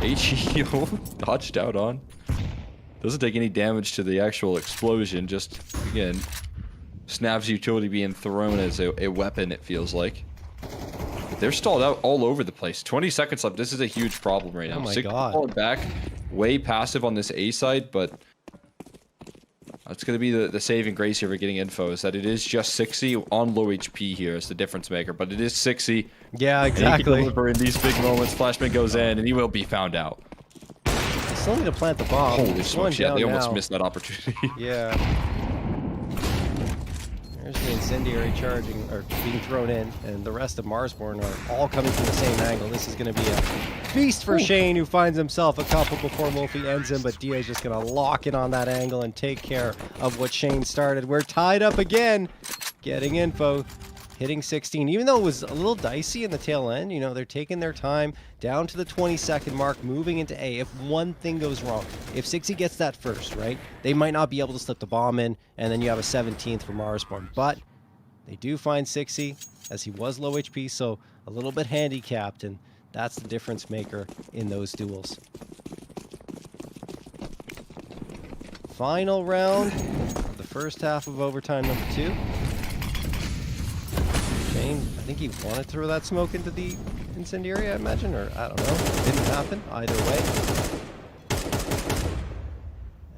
HEO dodged out on. Doesn't take any damage to the actual explosion, just, again, Snav's utility being thrown as a weapon, it feels like. But they're stalled out all over the place. 20 seconds left. This is a huge problem right now. Oh my 60 God. falling back, way passive on this A side, but that's going to be the saving grace here for getting info, is that it is just 60 on low HP here is the difference maker, but it is 60. Yeah, And he exactly. can deliver in these big moments. Flashman goes in, and he will be found out. Still need to plant the bomb. Holy It's smokes, going yeah, they down almost now. missed that opportunity. Yeah. There's the incendiary charging, or being thrown in, and the rest of Marsborn are all coming from the same angle. This is going to be a feast for Shane, who finds himself a couple before Wolfie ends him, but Dia's just going to lock in on that angle and take care of what Shane started. We're tied up again. Getting info. Hitting 16, even though it was a little dicey in the tail end, you know, they're taking their time down to the 20-second mark, moving into A. If one thing goes wrong, if 60 gets that first, right, they might not be able to slip the bomb in, and then you have a 17th for Marsborn. But they do find 60, as he was low HP, so a little bit handicapped, and that's the difference maker in those duels. Final round of the first half of overtime number 2. Shane, I think he wanted to throw that smoke into the incendiary, I imagine, or I don't know. It didn't happen either way.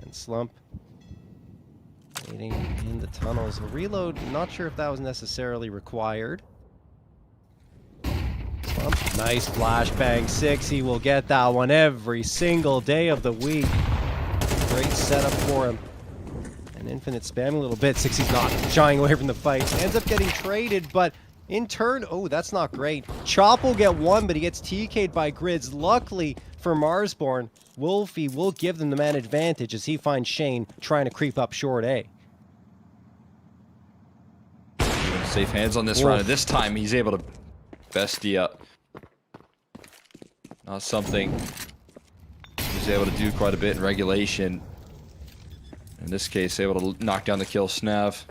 And Slump Waiting in the tunnels. A reload, not sure if that was necessarily required. Nice flashbang. 6. Will get that one every single day of the week. Great setup for him. And Infinite spamming a little bit. 6's not shying away from the fight. Ends up getting traded, but in turn, oh, that's not great. Chop will get one, but he gets TK'd by Grids. Luckily for Marsborn, Wolfie will give them the man advantage as he finds Shane trying to creep up short A. Safe hands on this round, and this time he's able to bestie up. Not something he's able to do quite a bit in regulation. In this case, able to knock down the kill. Snav.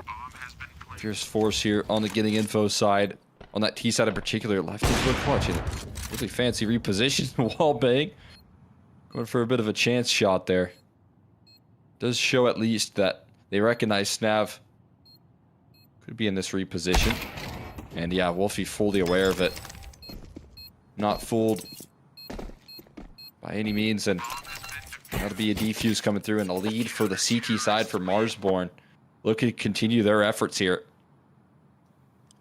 Fierce force here on the getting info side. On that T side in particular, lefties were clutching. Really fancy reposition wall bang. Going for a bit of a chance shot there. Does show at least that they recognize Snav could be in this reposition. And yeah, Wolfie fully aware of it. Not fooled by any means, and that'll be a defuse coming through and a lead for the CT side for Marsborn. Looking to continue their efforts here.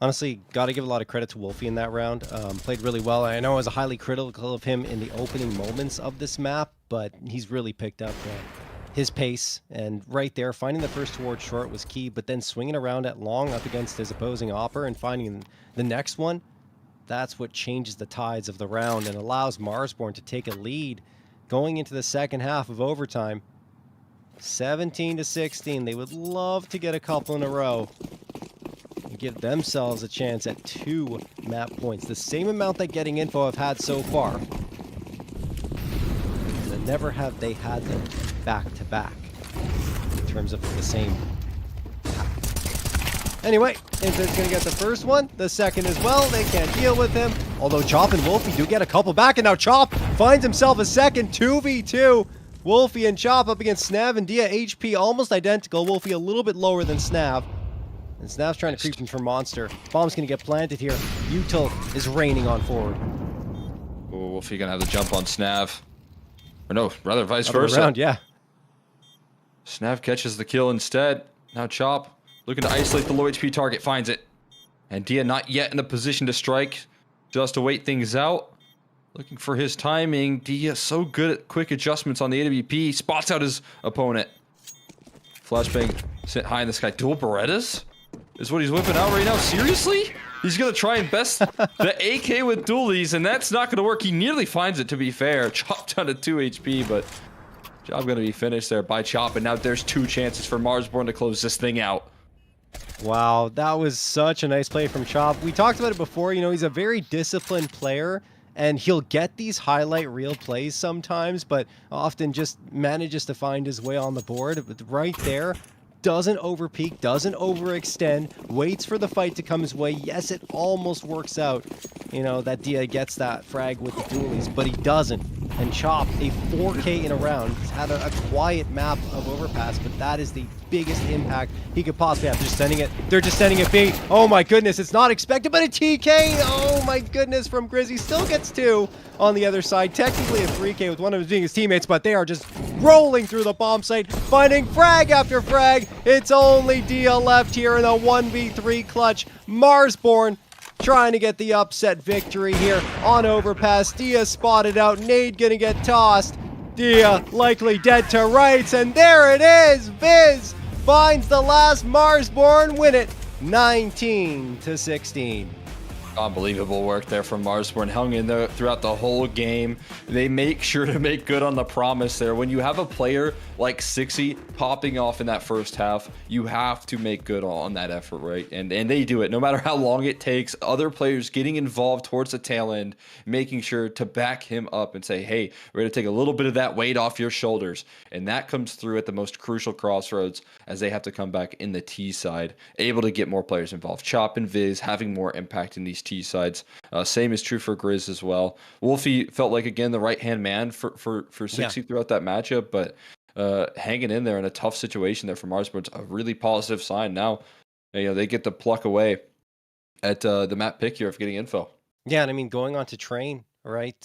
Honestly, got to give a lot of credit to Wolfie in that round. Played really well. I know I was highly critical of him in the opening moments of this map, but he's really picked up his pace. And right there, finding the first towards short was key, but then swinging around at long up against his opposing Opper and finding the next one, that's what changes the tides of the round and allows Marsborn to take a lead going into the second half of overtime. 17-16. They would love to get a couple in a row and give themselves a chance at 2 map points. The same amount that Getting Info have had so far. But never have they had them back to back in terms of the same pack. Anyway, Infinite's going to get the first one, the second as well. They can't deal with him. Although Chop and Wolfie do get a couple back, and now Chop finds himself a second 2v2. Wolfie and Chop up against Snav and Dia. HP almost identical. Wolfie a little bit lower than Snav. And Snav's trying to creep him for Monster. Bomb's going to get planted here. Util is raining on forward. Oh, Wolfie going to have to jump on Snav. Or no, rather vice Other versa. around, yeah. Snav catches the kill instead. Now Chop looking to isolate the low HP target, finds it. And Dia not yet in a position to strike, just to wait things out. Looking for his timing. Dia so good at quick adjustments on the AWP. Spots out his opponent. Flashbang sent high in the sky. Dual Berettas is what he's whipping out right now. Seriously? He's going to try and best the AK with dualies, and that's not going to work. He nearly finds it, to be fair. Chop down to 2 HP, but job going to be finished there by Chop. And now there's 2 chances for Marsborn to close this thing out. Wow, that was such a nice play from Chop. We talked about it before. You know, he's a very disciplined player. And he'll get these highlight reel plays sometimes, but often just manages to find his way on the board. But right there, doesn't overpeak, doesn't overextend, waits for the fight to come his way. Yes, it almost works out, you know, that Dia gets that frag with the dualies, but he doesn't. And Chop, a 4K in a round. He's had a quiet map of Overpass, but that is the biggest impact he could possibly have. Just sending it. They're just sending it B. Oh my goodness, it's not expected, but a TK. Oh my goodness, from Grizzy. Still gets 2 on the other side. Technically a 3K with one of his being his teammates, but they are just rolling through the bomb site, finding frag after frag. It's only Dia left here in a 1v3 clutch. Marsborn trying to get the upset victory here on Overpass. Dia spotted out. Nade gonna get tossed. Dia likely dead to rights, and there it is. Viz finds the last. Marsborn win it 19-16. Unbelievable work there from Marsborn. Hung in there throughout the whole game. They make sure to make good on the promise there. When you have a player like 6 popping off in that first half, you have to make good on that effort, right? And they do it. No matter how long it takes, other players getting involved towards the tail end, making sure to back him up and say, hey, we're going to take a little bit of that weight off your shoulders. And that comes through at the most crucial crossroads as they have to come back in the T side, able to get more players involved. Chop and Viz having more impact in these T sides. Same is true for Grizz as well. Wolfie felt like, again, the right-hand man for 6 throughout that matchup, but hanging in there in a tough situation there for Marsborn's a really positive sign. Now, you know, they get the pluck away at the map pick here of getting info. Yeah, and I mean, going on to train, right,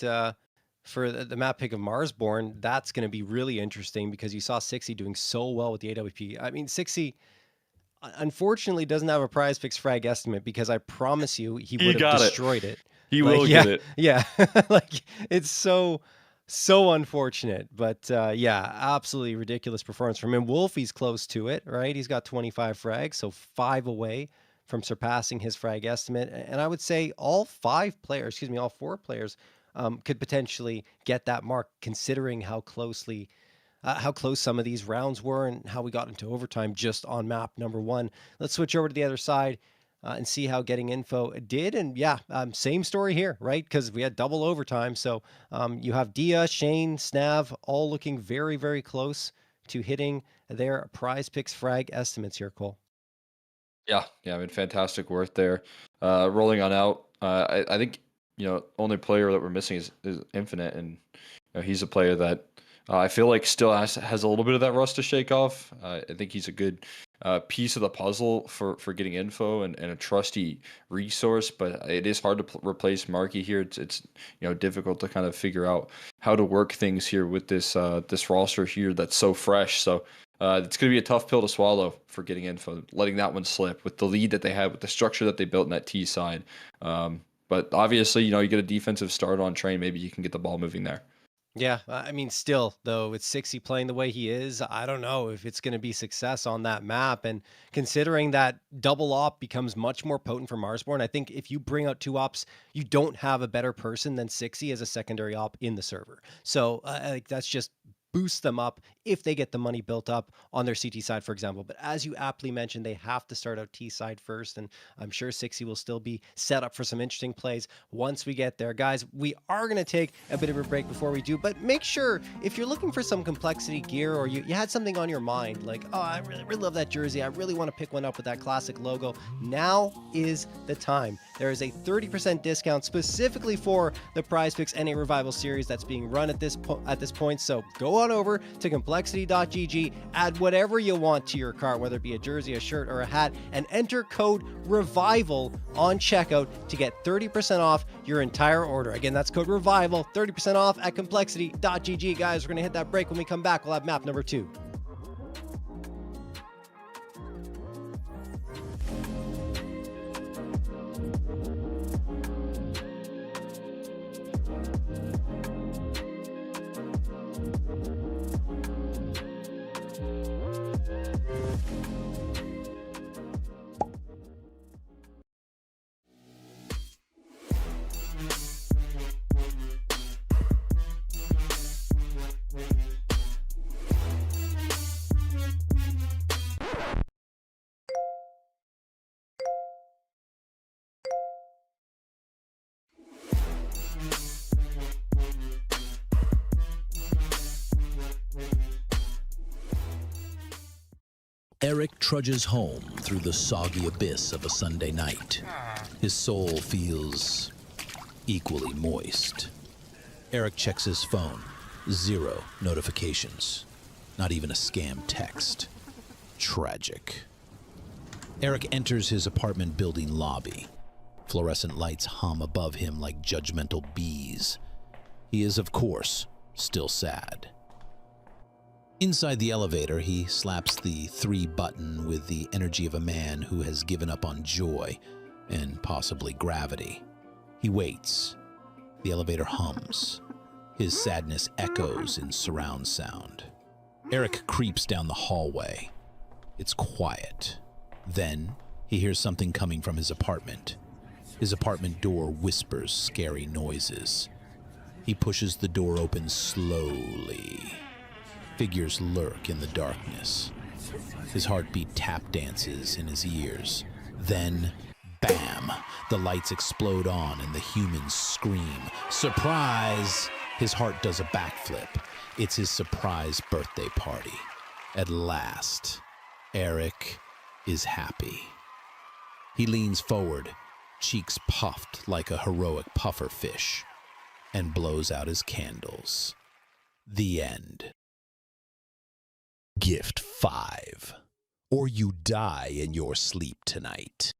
for the map pick of Marsborn, that's going to be really interesting because you saw 6 doing so well with the AWP. I mean, 6 unfortunately doesn't have a PrizePicks frag estimate because I promise you he He would have got it. destroyed it. He Like, will yeah, get it. yeah. Like it's so unfortunate, but yeah, absolutely ridiculous performance from him. Wolfie's close to it, right? He's got 25 frags, so 5 away from surpassing his frag estimate. And I would say all 4 players could potentially get that mark, considering how close some of these rounds were and how we got into overtime just on map number 1. Let's switch over to the other side and see how getting info did. And yeah, same story here, right? Because we had double overtime. So you have Dia, Shane, Snav all looking very, very close to hitting their PrizePicks frag estimates here, Cole. Yeah, I mean, fantastic work there. Rolling on out, I think only player that we're missing is Infinite, and he's a player that I feel like still has a little bit of that rust to shake off. I think he's a good piece of the puzzle for getting info and a trusty resource, but it is hard to replace Marky here. It's difficult to kind of figure out how to work things here with this roster here that's so fresh. So it's going to be a tough pill to swallow for getting info, letting that one slip with the lead that they had, with the structure that they built in that T side. But obviously, you get a defensive start on Train, maybe you can get the ball moving there. Yeah, I mean, still, though, with 60 playing the way he is, I don't know if it's going to be success on that map. And considering that double op becomes much more potent for Marsborn, I think if you bring out 2 ops, you don't have a better person than 60 as a secondary op in the server. So that's just boost them up if they get the money built up on their CT side, for example. But as you aptly mentioned, they have to start out T side first, and I'm sure 60 will still be set up for some interesting plays once we get there. Guys, we are going to take a bit of a break before we do, but make sure if you're looking for some complexity gear, or you had something on your mind, like, oh, I really love that jersey, I really want to pick one up with that classic logo, now is the time. There is a 30% discount specifically for the PrizePicks NA Revival series that's being run at this point. So go on over to complexity.gg, add whatever you want to your cart, whether it be a jersey, a shirt, or a hat, and enter code REVIVAL on checkout to get 30% off your entire order. Again, that's code REVIVAL, 30% off at complexity.gg. Guys, we're going to hit that break. When we come back, we'll have map number 2. Eric trudges home through the soggy abyss of a Sunday night. His soul feels equally moist. Eric checks his phone. 0 notifications. Not even a scam text. Tragic. Eric enters his apartment building lobby. Fluorescent lights hum above him like judgmental bees. He is, of course, still sad. Inside the elevator, he slaps the 3 button with the energy of a man who has given up on joy and possibly gravity. He waits. The elevator hums. His sadness echoes in surround sound. Eric creeps down the hallway. It's quiet. Then he hears something coming from his apartment. His apartment door whispers scary noises. He pushes the door open slowly. Figures lurk in the darkness. His heartbeat tap dances in his ears. Then, bam! The lights explode on and the humans scream. Surprise! His heart does a backflip. It's his surprise birthday party. At last, Eric is happy. He leans forward, cheeks puffed like a heroic puffer fish, and blows out his candles. The end. Gift 5, or you die in your sleep tonight.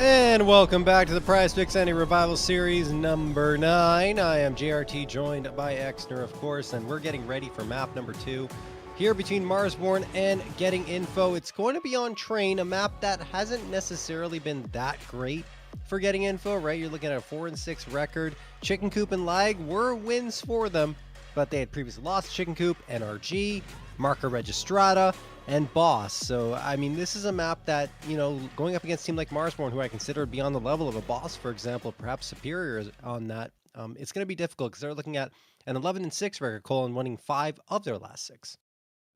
And welcome back to the PrizePicks Anti-Revival Series number 9. I am JRT, joined by Exner, of course, and we're getting ready for map number 2. Here between Marsborn and Getting Info, it's going to be on Train, a map that hasn't necessarily been that great for Getting Info, right? You're looking at a 4-6 record. Chicken Coop and Lag were wins for them, but they had previously lost Chicken Coop, NRG, Marca Registrata, and Boss. So, I mean, this is a map that, you know, going up against a team like Marsborn, who I consider beyond the level of a Boss, for example, perhaps superior on that, it's going to be difficult because they're looking at an 11-6 record, Colin, winning 5 of their last 6.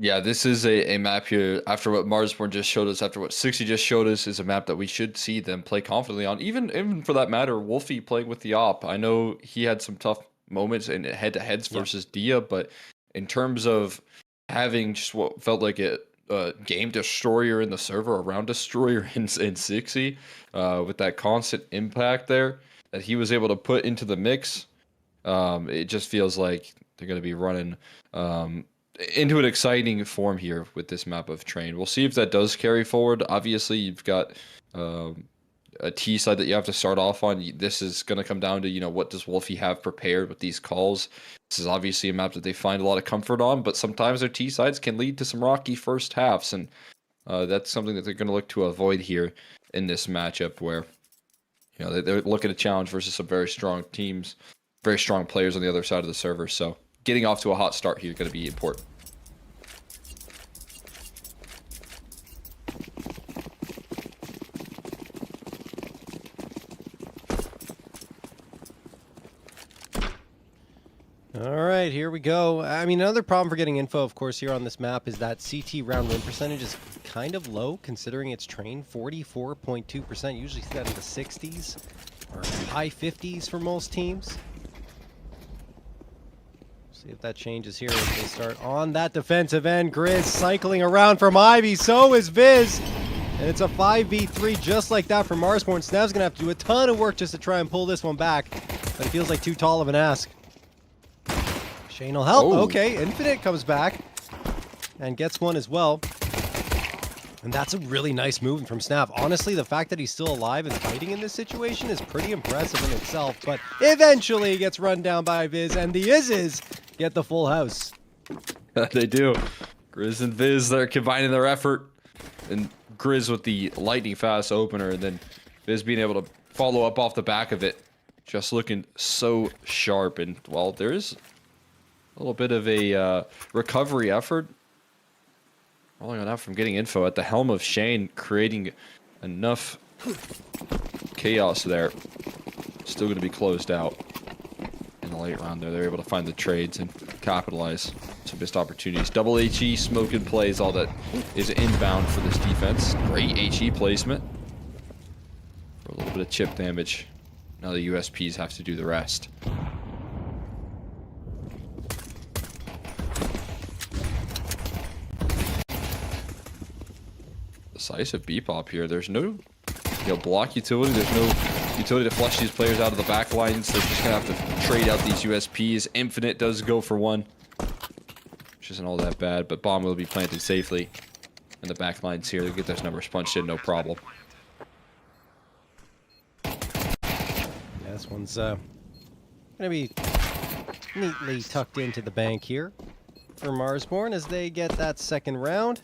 Yeah, this is a map here, after what Marsborn just showed us, after what 60 just showed us, is a map that we should see them play confidently on. Even for that matter, Wolfie playing with the op. I know he had some tough moments in head-to-heads versus Dia, but in terms of having just what felt like a game destroyer in the server, around destroyer in 60, with that constant impact there that he was able to put into the mix, it just feels like they're going to be running into an exciting form here with this map of Train. We'll see if that does carry forward. Obviously, you've got a T side that you have to start off on. This is going to come down to, you know, what does Wolfie have prepared with these calls? This is obviously a map that they find a lot of comfort on, but sometimes their T sides can lead to some rocky first halves, and that's something that they're going to look to avoid here in this matchup, where, you know, they're looking to challenge versus some very strong teams, very strong players on the other side of the server. So getting off to a hot start here is going to be important. All right, here we go. I mean, another problem for Getting Info, of course, here on this map is that CT round win percentage is kind of low considering it's Train, 44.2%, usually set in the 60s or high 50s for most teams. See if that changes here as they start on that defensive end. Grizz cycling around from Ivy, so is Viz. And it's a 5v3 just like that for Marsborn. Snav's going to have to do a ton of work just to try and pull this one back, but it feels like too tall of an ask. Shane will help. Oh. Okay, Infinite comes back and gets one as well. And that's a really nice movement from Snav. Honestly, the fact that he's still alive and fighting in this situation is pretty impressive in itself. But eventually he gets run down by Viz, and the Izzes get the full house. They do. Grizz and Viz, they're combining their effort. And Grizz with the lightning fast opener, and then Viz being able to follow up off the back of it. Just looking so sharp. And, well, there is a little bit of a recovery effort. Rolling on out from Getting Info at the helm of Shane, creating enough chaos there. Still going to be closed out in the late round there. They're able to find the trades and capitalize some missed opportunities. Double HE, smoke and plays, all that is inbound for this defense. Great HE placement. For a little bit of chip damage. Now the USPs have to do the rest. Decisive Bebop here. There's no, you know, block utility. There's no utility to flush these players out of the back lines. They're just going to have to trade out these USPs. Infinite does go for one, which isn't all that bad, but bomb will be planted safely in the back lines here. They'll get those numbers punched in, no problem. Yeah, this one's going to be neatly tucked into the bank here for Marsborn as they get that second round.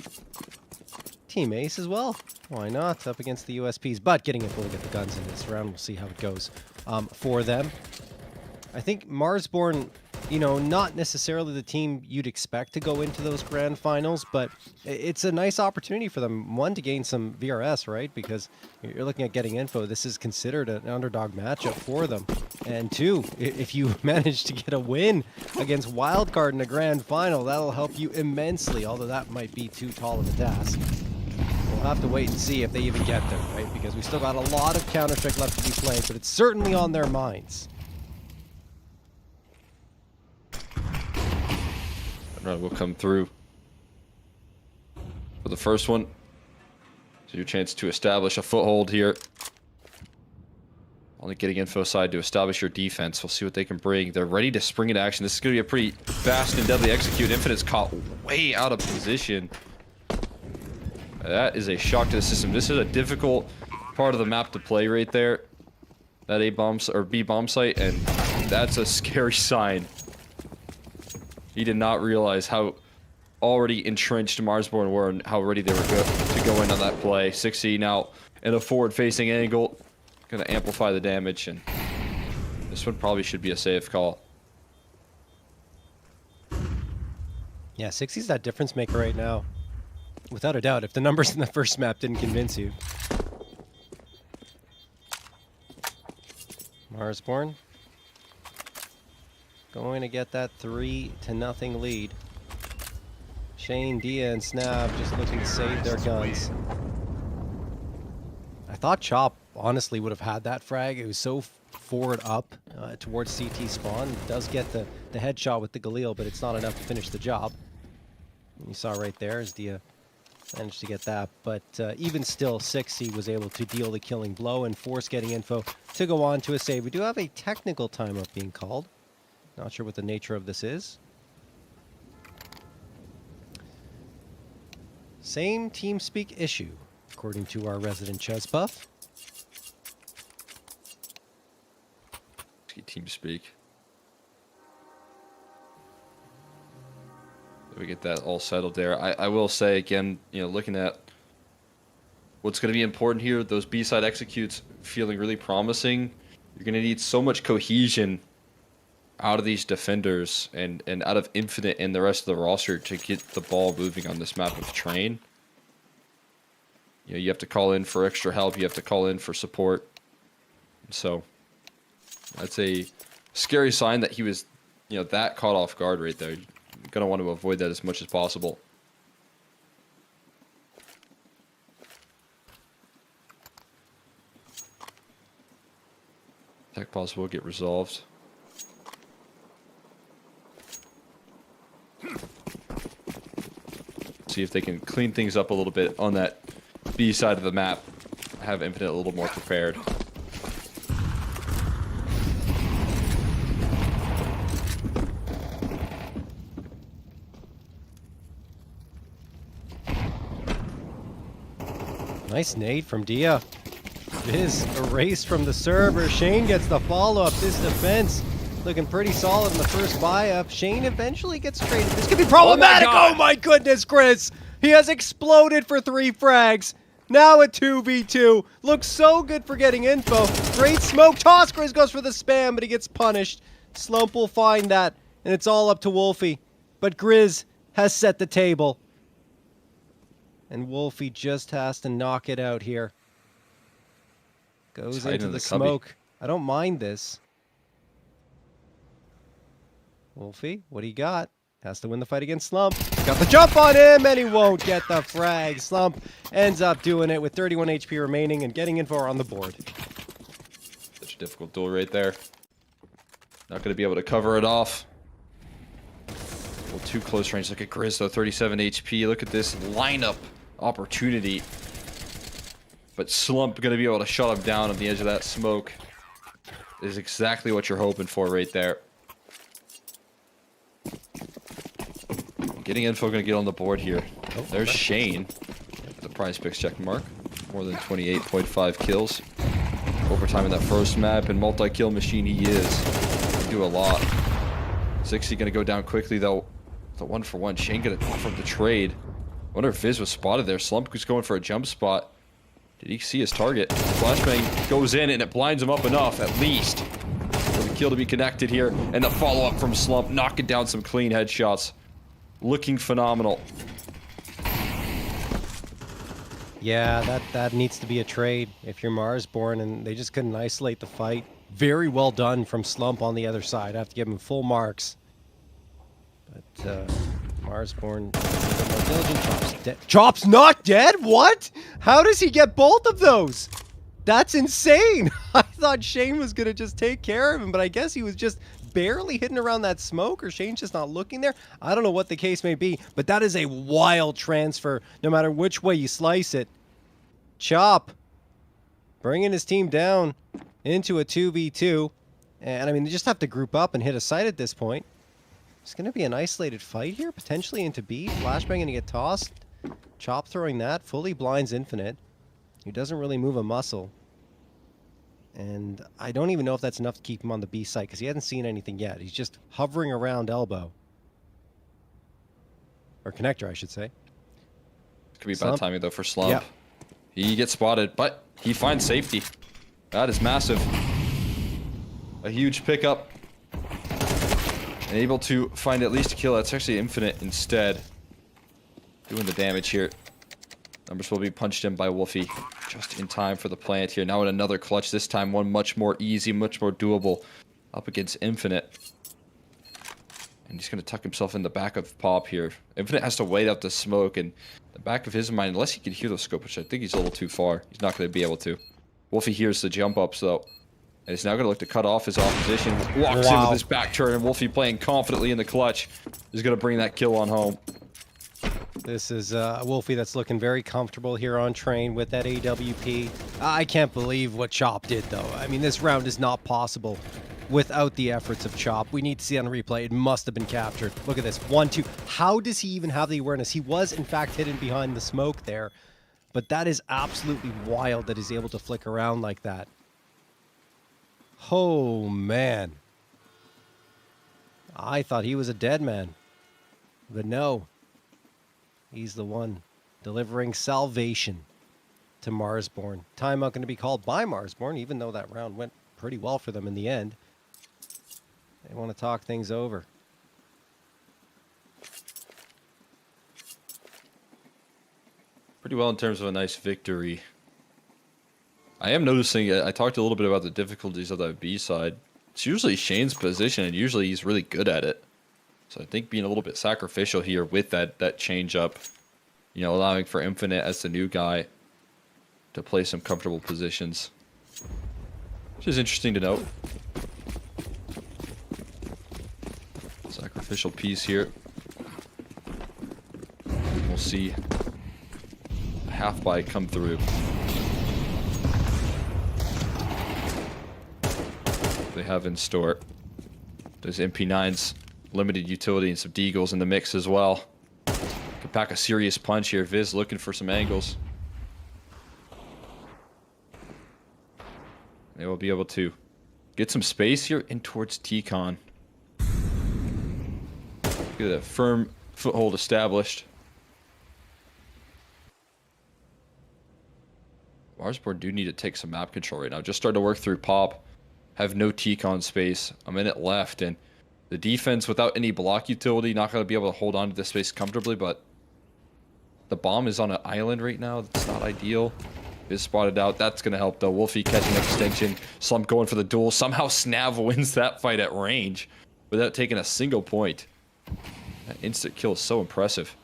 Team Ace as well. Why not? Up against the USPs, but Getting Info to get the guns in this round. We'll see how it goes for them. I think Marsborn, you know, not necessarily the team you'd expect to go into those grand finals, but it's a nice opportunity for them. One, to gain some VRS, right? Because you're looking at Getting Info. This is considered an underdog matchup for them. And two, if you manage to get a win against Wildcard in a grand final, that'll help you immensely, although that might be too tall of a task. We'll have to wait and see if they even get there, right? Because we still got a lot of Counter-Strike left to be played, but it's certainly on their minds. Run will come through for the first one. So your chance to establish a foothold here. Only Getting Info side to establish your defense. We'll see what they can bring. They're ready to spring into action. This is going to be a pretty fast and deadly execute. Infinite's caught way out of position. That is a shock to the system. This is a difficult part of the map to play right there. That A bomb or B bomb site, and that's a scary sign. He did not realize how already entrenched Marsborn were and how ready they were to go in on that play. 6C now in a forward-facing angle, gonna amplify the damage, and this one probably should be a safe call. Yeah, 6C's that difference maker right now. Without a doubt, if the numbers in the first map didn't convince you. Marsborn going to get that 3-0 lead. Shane, Dia, and Snap just looking to save their guns. I thought Chop honestly would have had that frag. It was so forward up towards CT spawn. It does get the headshot with the Galil, but it's not enough to finish the job. And you saw right there as Dia managed to get that, but even still, 6C was able to deal the killing blow and force getting info to go on to a save. We do have a technical timeout being called. Not sure what the nature of this is. Same TeamSpeak issue, according to our resident Chuz Buff. TeamSpeak. We get that all settled there. I will say again, you know, looking at what's going to be important here, those B-side executes feeling really promising. You're going to need so much cohesion out of these defenders and out of Infinite and the rest of the roster to get the ball moving on this map of Train. You know, you have to call in for extra help. You have to call in for support. So that's a scary sign that he was, you know, that caught off guard right there. You're going to want to avoid that as much as possible. Tech pause will get resolved. See if they can clean things up a little bit on that B side of the map. Have Infinite a little more prepared. Nice nade from Dia. Viz erased from the server. Shane gets the follow-up. This defense looking pretty solid in the first buy-up. Shane eventually gets traded. This could be problematic. Oh my goodness, Chris. He has exploded for 3 frags. Now a 2v2. Looks so good for getting info. Great smoke toss. Chris goes for the spam, but he gets punished. Slump will find that, and it's all up to Wolfie. But Grizz has set the table. And Wolfie just has to knock it out here. Goes into the smoke. I don't mind this. Wolfie, what do you got? Has to win the fight against Slump. Got the jump on him, and he won't get the frag. Slump ends up doing it with 31 HP remaining and getting info on the board. Such a difficult duel right there. Not going to be able to cover it off. A little too close range. Look at Grizz though, 37 HP. Look at this lineup opportunity. But Slump going to be able to shut him down on the edge of that smoke. Is exactly what you're hoping for right there. Getting info going to get on the board here. Oh, there's Shane. The PrizePicks check mark. More than 28.5 kills. Overtime in that first map, and multi-kill machine he is. Can do a lot. 6C going to go down quickly though. The 1-for-1. Shane going to offer the trade. Wonder if Viz was spotted there. Slump was going for a jump spot. Did he see his target? Flashbang goes in and it blinds him up enough, at least, for the kill to be connected here. And the follow-up from Slump, knocking down some clean headshots. Looking phenomenal. Yeah, that needs to be a trade if you're Marsborn, and they just couldn't isolate the fight. Very well done from Slump on the other side. I have to give him full marks. But Marsborn, Chop's dead. Chop's not dead? What? How does he get both of those? That's insane. I thought Shane was going to just take care of him, but I guess he was just barely hitting around that smoke, or Shane's just not looking there. I don't know what the case may be, but that is a wild transfer, no matter which way you slice it. Chop bringing his team down into a 2v2. And, I mean, they just have to group up and hit a site at this point. It's going to be an isolated fight here, potentially into B. Flashbang going to get tossed. Chop throwing that. Fully blinds Infinite. He doesn't really move a muscle. And I don't even know if that's enough to keep him on the B site because he hasn't seen anything yet. He's just hovering around elbow. Or connector, I should say. Could be Slump. bad timing, though, for Slump. Yep. He gets spotted, but he finds safety. That is massive. A huge pickup. And able to find at least a kill. That's actually Infinite instead. Doing the damage here. Numbers will be punched in by Wolfie. Just in time for the plant here. Now in another clutch. This time one much more easy, much more doable. Up against Infinite. And he's going to tuck himself in the back of Pop here. Infinite has to wait out the smoke. And the back of his mind, unless he can hear the scope, which I think he's a little too far. He's not going to be able to. Wolfie hears the jump ups though. And he's now going to look to cut off his opposition. Walks in with his back turn. And Wolfie playing confidently in the clutch. Is going to bring that kill on home. This is Wolfie that's looking very comfortable here on train with that AWP. I can't believe what Chop did, though. I mean, this round is not possible without the efforts of Chop. We need to see on replay. It must have been captured. Look at this. 1-2. How does he even have the awareness? He was, in fact, hidden behind the smoke there. But that is absolutely wild that he's able to flick around like that. Oh, man. I thought he was a dead man. But no. He's the one delivering salvation to Marsborn. Timeout going to be called by Marsborn, even though that round went pretty well for them in the end. They want to talk things over. Pretty well in terms of a nice victory. I am noticing, I talked a little bit about the difficulties of that B side. It's usually Shane's position, and usually he's really good at it. So I think being a little bit sacrificial here with that change up, you know, allowing for Infinite as the new guy to play some comfortable positions, which is interesting to note. Sacrificial piece here. We'll see a half buy come through. They have in store. There's MP9s. Limited utility and some deagles in the mix as well. Could pack a serious punch here. Viz looking for some angles. They will be able to get some space here in towards T-Con. Get a firm foothold established. Marsborn do need to take some map control right now. Just starting to work through Pop. Have no T-Con space. A minute left, and the defense, without any block utility, not going to be able to hold on to this space comfortably, but the bomb is on an island right now. That's not ideal. Is spotted out. That's going to help, though. Wolfie catching extension. Slump going for the duel. Somehow Snav wins that fight at range without taking a single point. That instant kill is so impressive.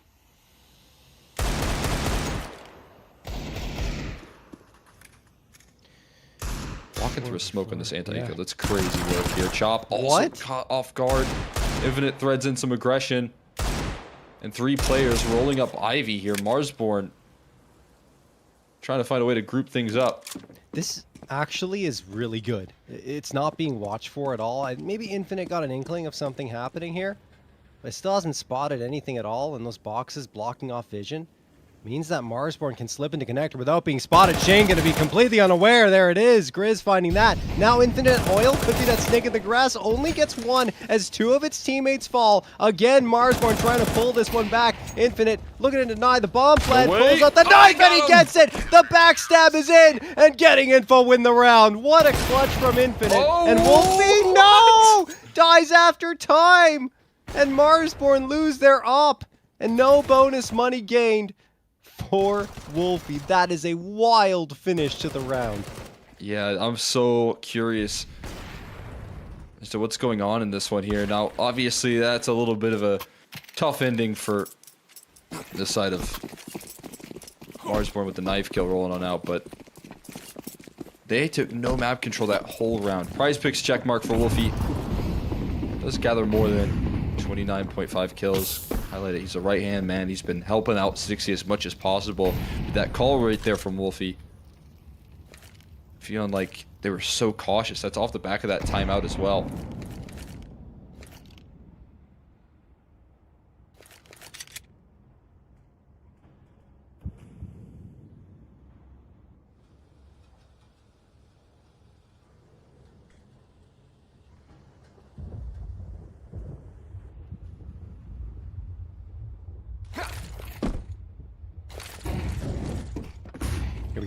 Walking through a smoke on this anti-eco. That's crazy work here. Chop also caught off guard. Infinite threads in some aggression. And 3 players rolling up Ivy here. Marsborn trying to find a way to group things up. This actually is really good. It's not being watched for at all. Maybe Infinite got an inkling of something happening here, but it still hasn't spotted anything at all, and those boxes blocking off vision means that Marsborn can slip into connector without being spotted. Shane going to be completely unaware. There it is. Grizz finding that. Now Infinite Oil could be that snake in the grass. Only gets 1 as 2 of its teammates fall. Again, Marsborn trying to pull this one back. Infinite looking to deny the bomb plant. Pulls out the knife and he gets it. The backstab is in and getting info win the round. What a clutch from Infinite. And Wolfie, no! Dies after time. And Marsborn lose their op. And no bonus money gained for Wolfie. That is a wild finish to the round. Yeah, I'm so curious as to what's going on in this one here. Now, obviously, that's a little bit of a tough ending for the side of Marsborn with the knife kill rolling on out, but they took no map control that whole round. PrizePicks checkmark for Wolfie. Does gather more than 29.5 kills. Highlighted, he's a right-hand man. He's been helping out 60 as much as possible. But that call right there from Wolfie, feeling like they were so cautious. That's off the back of that timeout as well.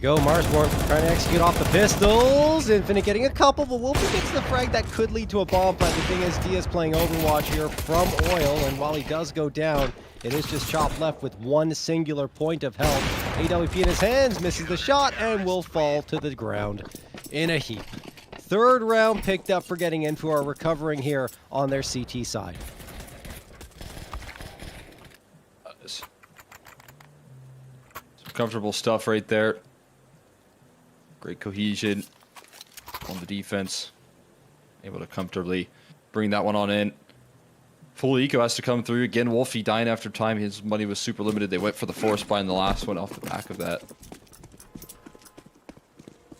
go, Marsborn trying to execute off the pistols. Infinite getting a couple, but Wolfie gets the frag that could lead to a bomb. But the thing is, Diaz playing Overwatch here from Oil, and while he does go down, it is just Chop left with one singular point of health. AWP in his hands, misses the shot, and will fall to the ground in a heap. Third round picked up for getting Info are recovering here on their CT side. Some comfortable stuff right there. Great cohesion on the defense. Able to comfortably bring that one on in. Full eco has to come through. Again, Wolfie dying after time. His money was super limited. They went for the force buy in the last one off the back of that.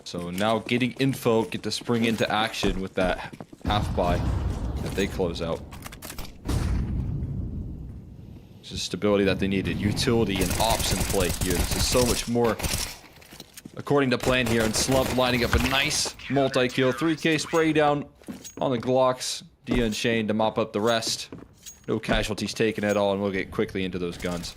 So now getting Info, get to spring into action with that half buy that they close out. This is stability that they needed. Utility and ops in play here. This is so much more according to plan here. And Slump lining up a nice multi-kill. 3K spray down on the Glocks. Dia and Shane to mop up the rest. No casualties taken at all, and we'll get quickly into those guns.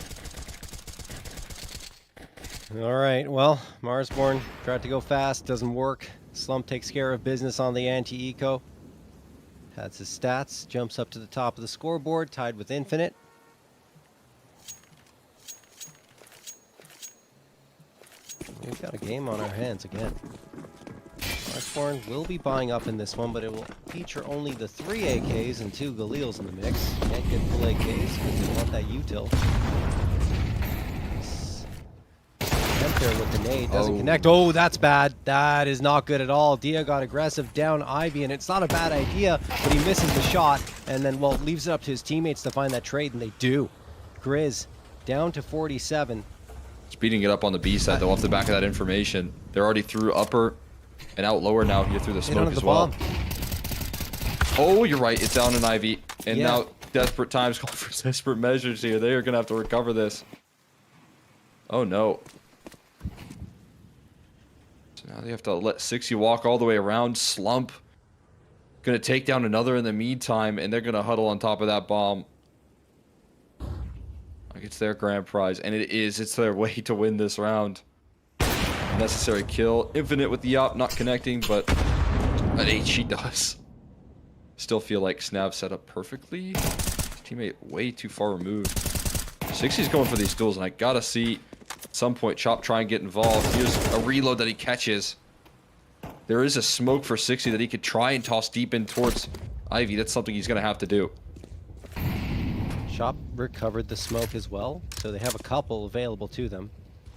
All right, well, Marsborn tried to go fast, doesn't work. Slump takes care of business on the anti-eco. Has his stats, jumps up to the top of the scoreboard, tied with Infinite. We've got a game on our hands again. Marsborn will be buying up in this one, but it will feature only the 3 AKs and 2 Galils in the mix. Can't get full AKs because they want that util. Attempt there with the nade, doesn't connect. Oh, that's bad. That is not good at all. Dia got aggressive down Ivy, and it's not a bad idea, but he misses the shot, and then, well, leaves it up to his teammates to find that trade, and they do. Grizz down to 47. Speeding it up on the B side, though, off the back of that information. They're already through upper and out lower now here through the smoke as well. Oh, you're right. It's down in Ivy. And now desperate times call for desperate measures here. They are going to have to recover this. Oh, no. So now they have to let 60 walk all the way around. Slump. Going to take down another in the meantime, and they're going to huddle on top of that bomb. Like it's their grand prize. And it is. It's their way to win this round. Necessary kill. Infinite with the op, not connecting, but at 8 she does. Still feel like Snav set up perfectly. His teammate way too far removed. 60's going for these duels, and I gotta see at some point Chop try and get involved. Here's a reload that he catches. There is a smoke for 60 that he could try and toss deep in towards Ivy. That's something he's gonna have to do. Chop recovered the smoke as well, so they have a couple available to them.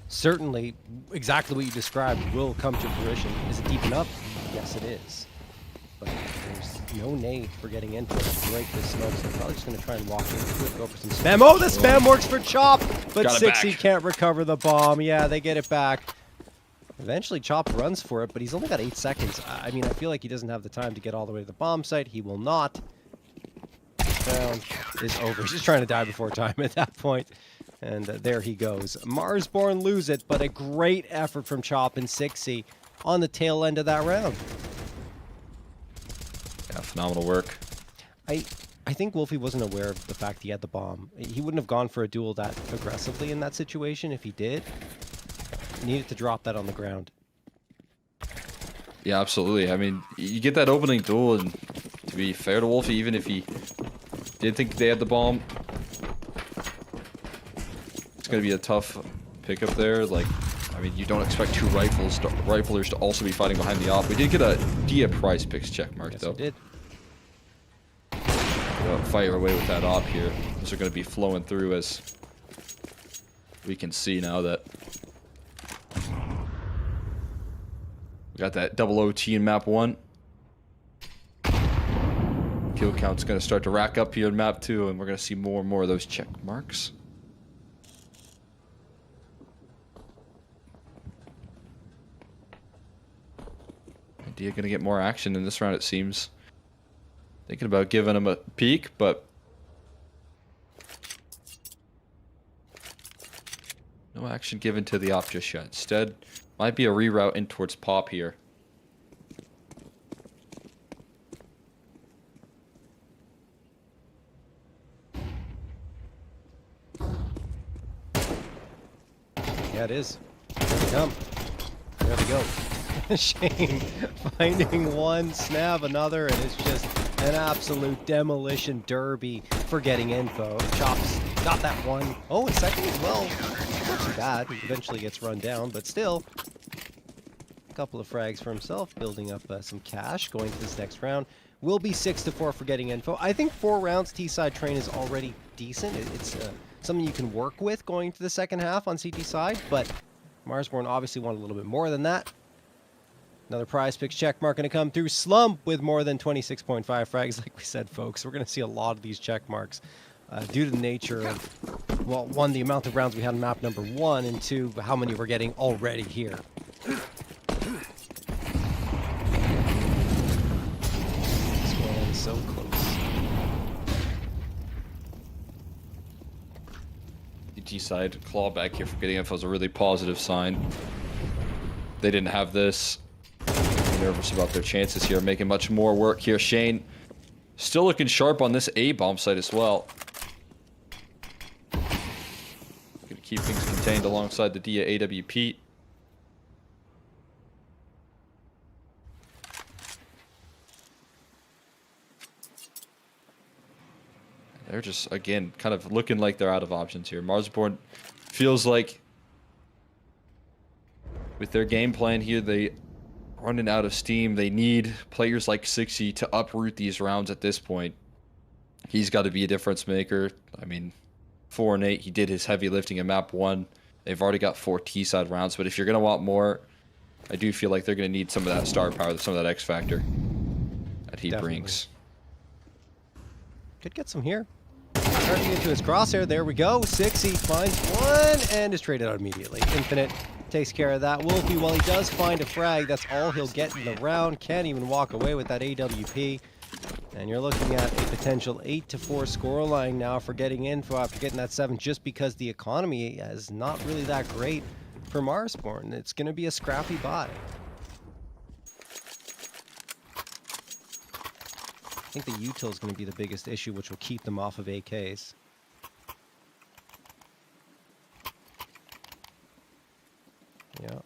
Certainly, exactly what you described will come to fruition. Is it deep enough? Yes, it is. But there's no nade for getting into it to break this smoke, so they're probably just going to try and walk into it, go for some spam. Oh, the spam works for Chop, but 60 can't recover the bomb. Yeah, they get it back. Eventually, Chop runs for it, but he's only got 8 seconds. I mean, I feel like he doesn't have the time to get all the way to the bomb site. He will not. Round is over. He's just trying to die before time at that point. And there he goes. Marsborn lose it, but a great effort from Chop and 60 on the tail end of that round. Yeah, phenomenal work. I think Wolfie wasn't aware of the fact he had the bomb. He wouldn't have gone for a duel that aggressively in that situation if he did. He needed to drop that on the ground. Yeah, absolutely. I mean, you get that opening duel, and to be fair to Wolfie, even if he did think they had the bomb, it's going to be a tough pickup there. Like, I mean, you don't expect 2 riflers to also be fighting behind the op. We did get a Dia PrizePicks check mark, Yes, though. we did. We'll fire away with that op here. Those are going to be flowing through, as we can see now that we got that double OT in map 1. Kill count's going to start to rack up here in map 2, and we're going to see more and more of those check marks. Dia going to get more action in this round, it seems. Thinking about giving him a peek, but no action given to the op just yet. Instead, might be a reroute in towards Pop here. Yeah, it is. Here they come. There they go. Shane finding one, Snap another, and it's just an absolute demolition derby for getting info. Chops got that one. Oh, and second as well. Not too bad. He eventually gets run down, but still. A couple of frags for himself, building up some cash going to this next round. Will be 6-4 for getting info. I think 4 rounds T-side train is already decent. It's something you can work with going to the second half on CT side, but Marsborn obviously want a little bit more than that. Another PrizePicks check mark going to come through. Slump with more than 26.5 frags. Like we said, folks, we're going to see a lot of these check marks due to the nature of, well, 1, the amount of rounds we had in map number 1, and 2, how many we're getting already here. So close. CT side claw back here for getting info is a really positive sign. They didn't have this. Nervous about their chances here, making much more work here. Shane still looking sharp on this A bomb site as well. Gonna keep things contained alongside the Dia AWP. They're just, again, kind of looking like they're out of options here. Marsborn feels like with their game plan here, they running out of steam. They need players like Sixy to uproot these rounds at this point. He's got to be a difference maker. I mean, 4 and 8, he did his heavy lifting in map 1. They've already got 4 T-side rounds, but if you're going to want more, I do feel like they're going to need some of that star power, some of that X factor that he brings. Could get some here. Starting into his crosshair, there we go. Sixy finds one and is traded out immediately. Infinite takes care of that. Wolfie, while he does find a frag, that's all he'll get in the round. Can't even walk away with that AWP. And you're looking at a potential 8-4 scoreline now for getting info after getting that 7, just because the economy is not really that great for Marsborn. It's going to be a scrappy buy. I think the util is going to be the biggest issue, which will keep them off of AKs. Yeah.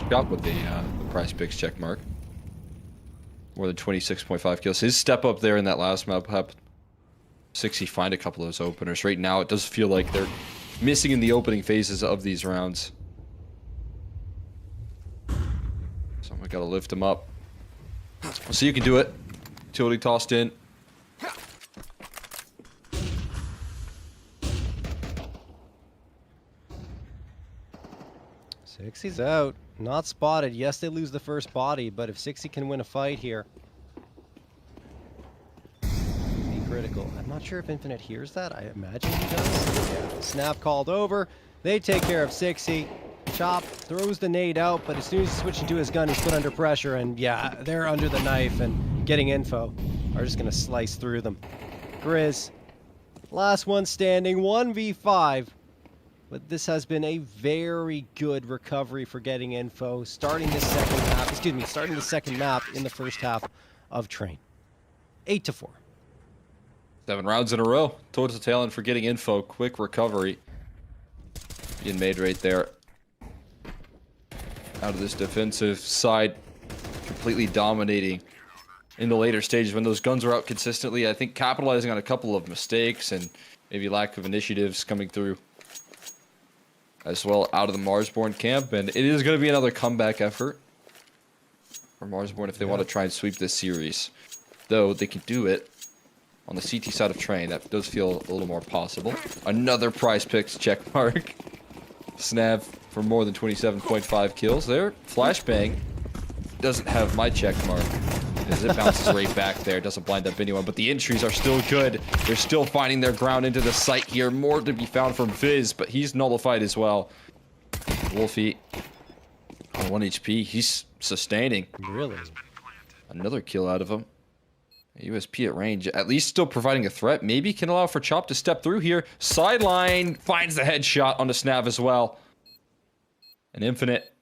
Shot with the PrizePicks check mark. More than 26.5 kills. His step up there in that last map helped Sixy find a couple of those openers. Right now, it does feel like they're missing in the opening phases of these rounds. So we gotta lift him up. So you can do it. Utility tossed in. Sixy's out. Not spotted. Yes, they lose the first body, but if Sixy can win a fight here, be critical. I'm not sure if Infinite hears that. I imagine he does. Yeah. Snap called over. They take care of Sixy. Chop throws the nade out, but as soon as he switches to his gun, he's put under pressure, and yeah, they're under the knife and getting info are just going to slice through them. Grizz, last one standing, 1v5. But this has been a very good recovery for getting info. Starting the second map in the first half of Train. 8-4. 7 rounds in a row. Towards the tail end for getting info. Quick recovery being made right there. Out of this defensive side, completely dominating in the later stages when those guns were out consistently. I think capitalizing on a couple of mistakes and maybe lack of initiatives coming through as well out of the Marsborn camp, and it is going to be another comeback effort for Marsborn if they want to try and sweep this series. Though they can do it on the CT side of Train. That does feel a little more possible. Another PrizePicks check mark. Snav for more than 27.5 kills there. Flashbang doesn't have my check mark, as it bounces right back there. Doesn't blind up anyone, but the entries are still good. They're still finding their ground into the site here. More to be found from Viz, but he's nullified as well. Wolfie on 1 HP. He's sustaining. Really? Another kill out of him. USP at range, at least still providing a threat. Maybe can allow for Chop to step through here. Sideline finds the headshot on the Snav as well. And Infinite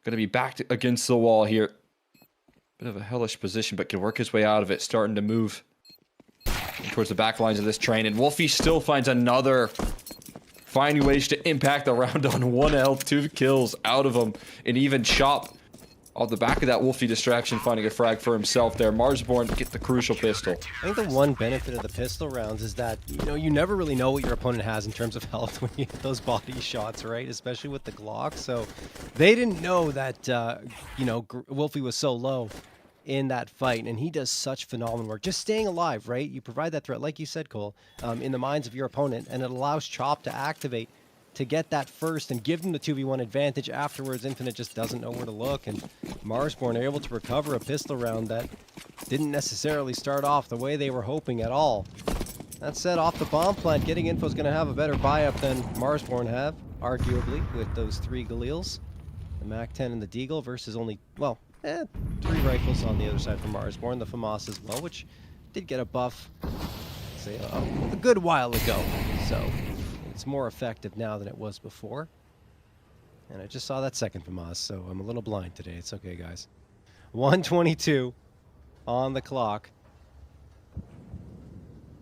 gonna be backed against the wall here. Bit of a hellish position, but can work his way out of it. Starting to move towards the back lines of this train. And Wolfie still finds another. Finding ways to impact the round on 1 health, 2 kills out of him. And even Chop off the back of that Wolfie distraction, finding a frag for himself there. Marsborn get the crucial pistol. I think the one benefit of the pistol rounds is that, you know, you never really know what your opponent has in terms of health when you hit those body shots, right? Especially with the Glock. So they didn't know that, you know, Wolfie was so low in that fight, and he does such phenomenal work. Just staying alive, right? You provide that threat, like you said, Cole, in the minds of your opponent, and it allows Chop to activate to get that first and give them the 2v1 advantage. Afterwards, Infinite just doesn't know where to look, and Marsborn are able to recover a pistol round that didn't necessarily start off the way they were hoping at all. That said, off the bomb plant, Getting Info is going to have a better buy-up than Marsborn have, arguably, with those 3 Galils. The MAC-10 and the Deagle versus only, well, 3 rifles on the other side from Marsborn, the FAMAS as well, which did get a buff, say, a good while ago, so it's more effective now than it was before. And I just saw that second FAMAS, so I'm a little blind today. It's okay, guys. 1:22 on the clock.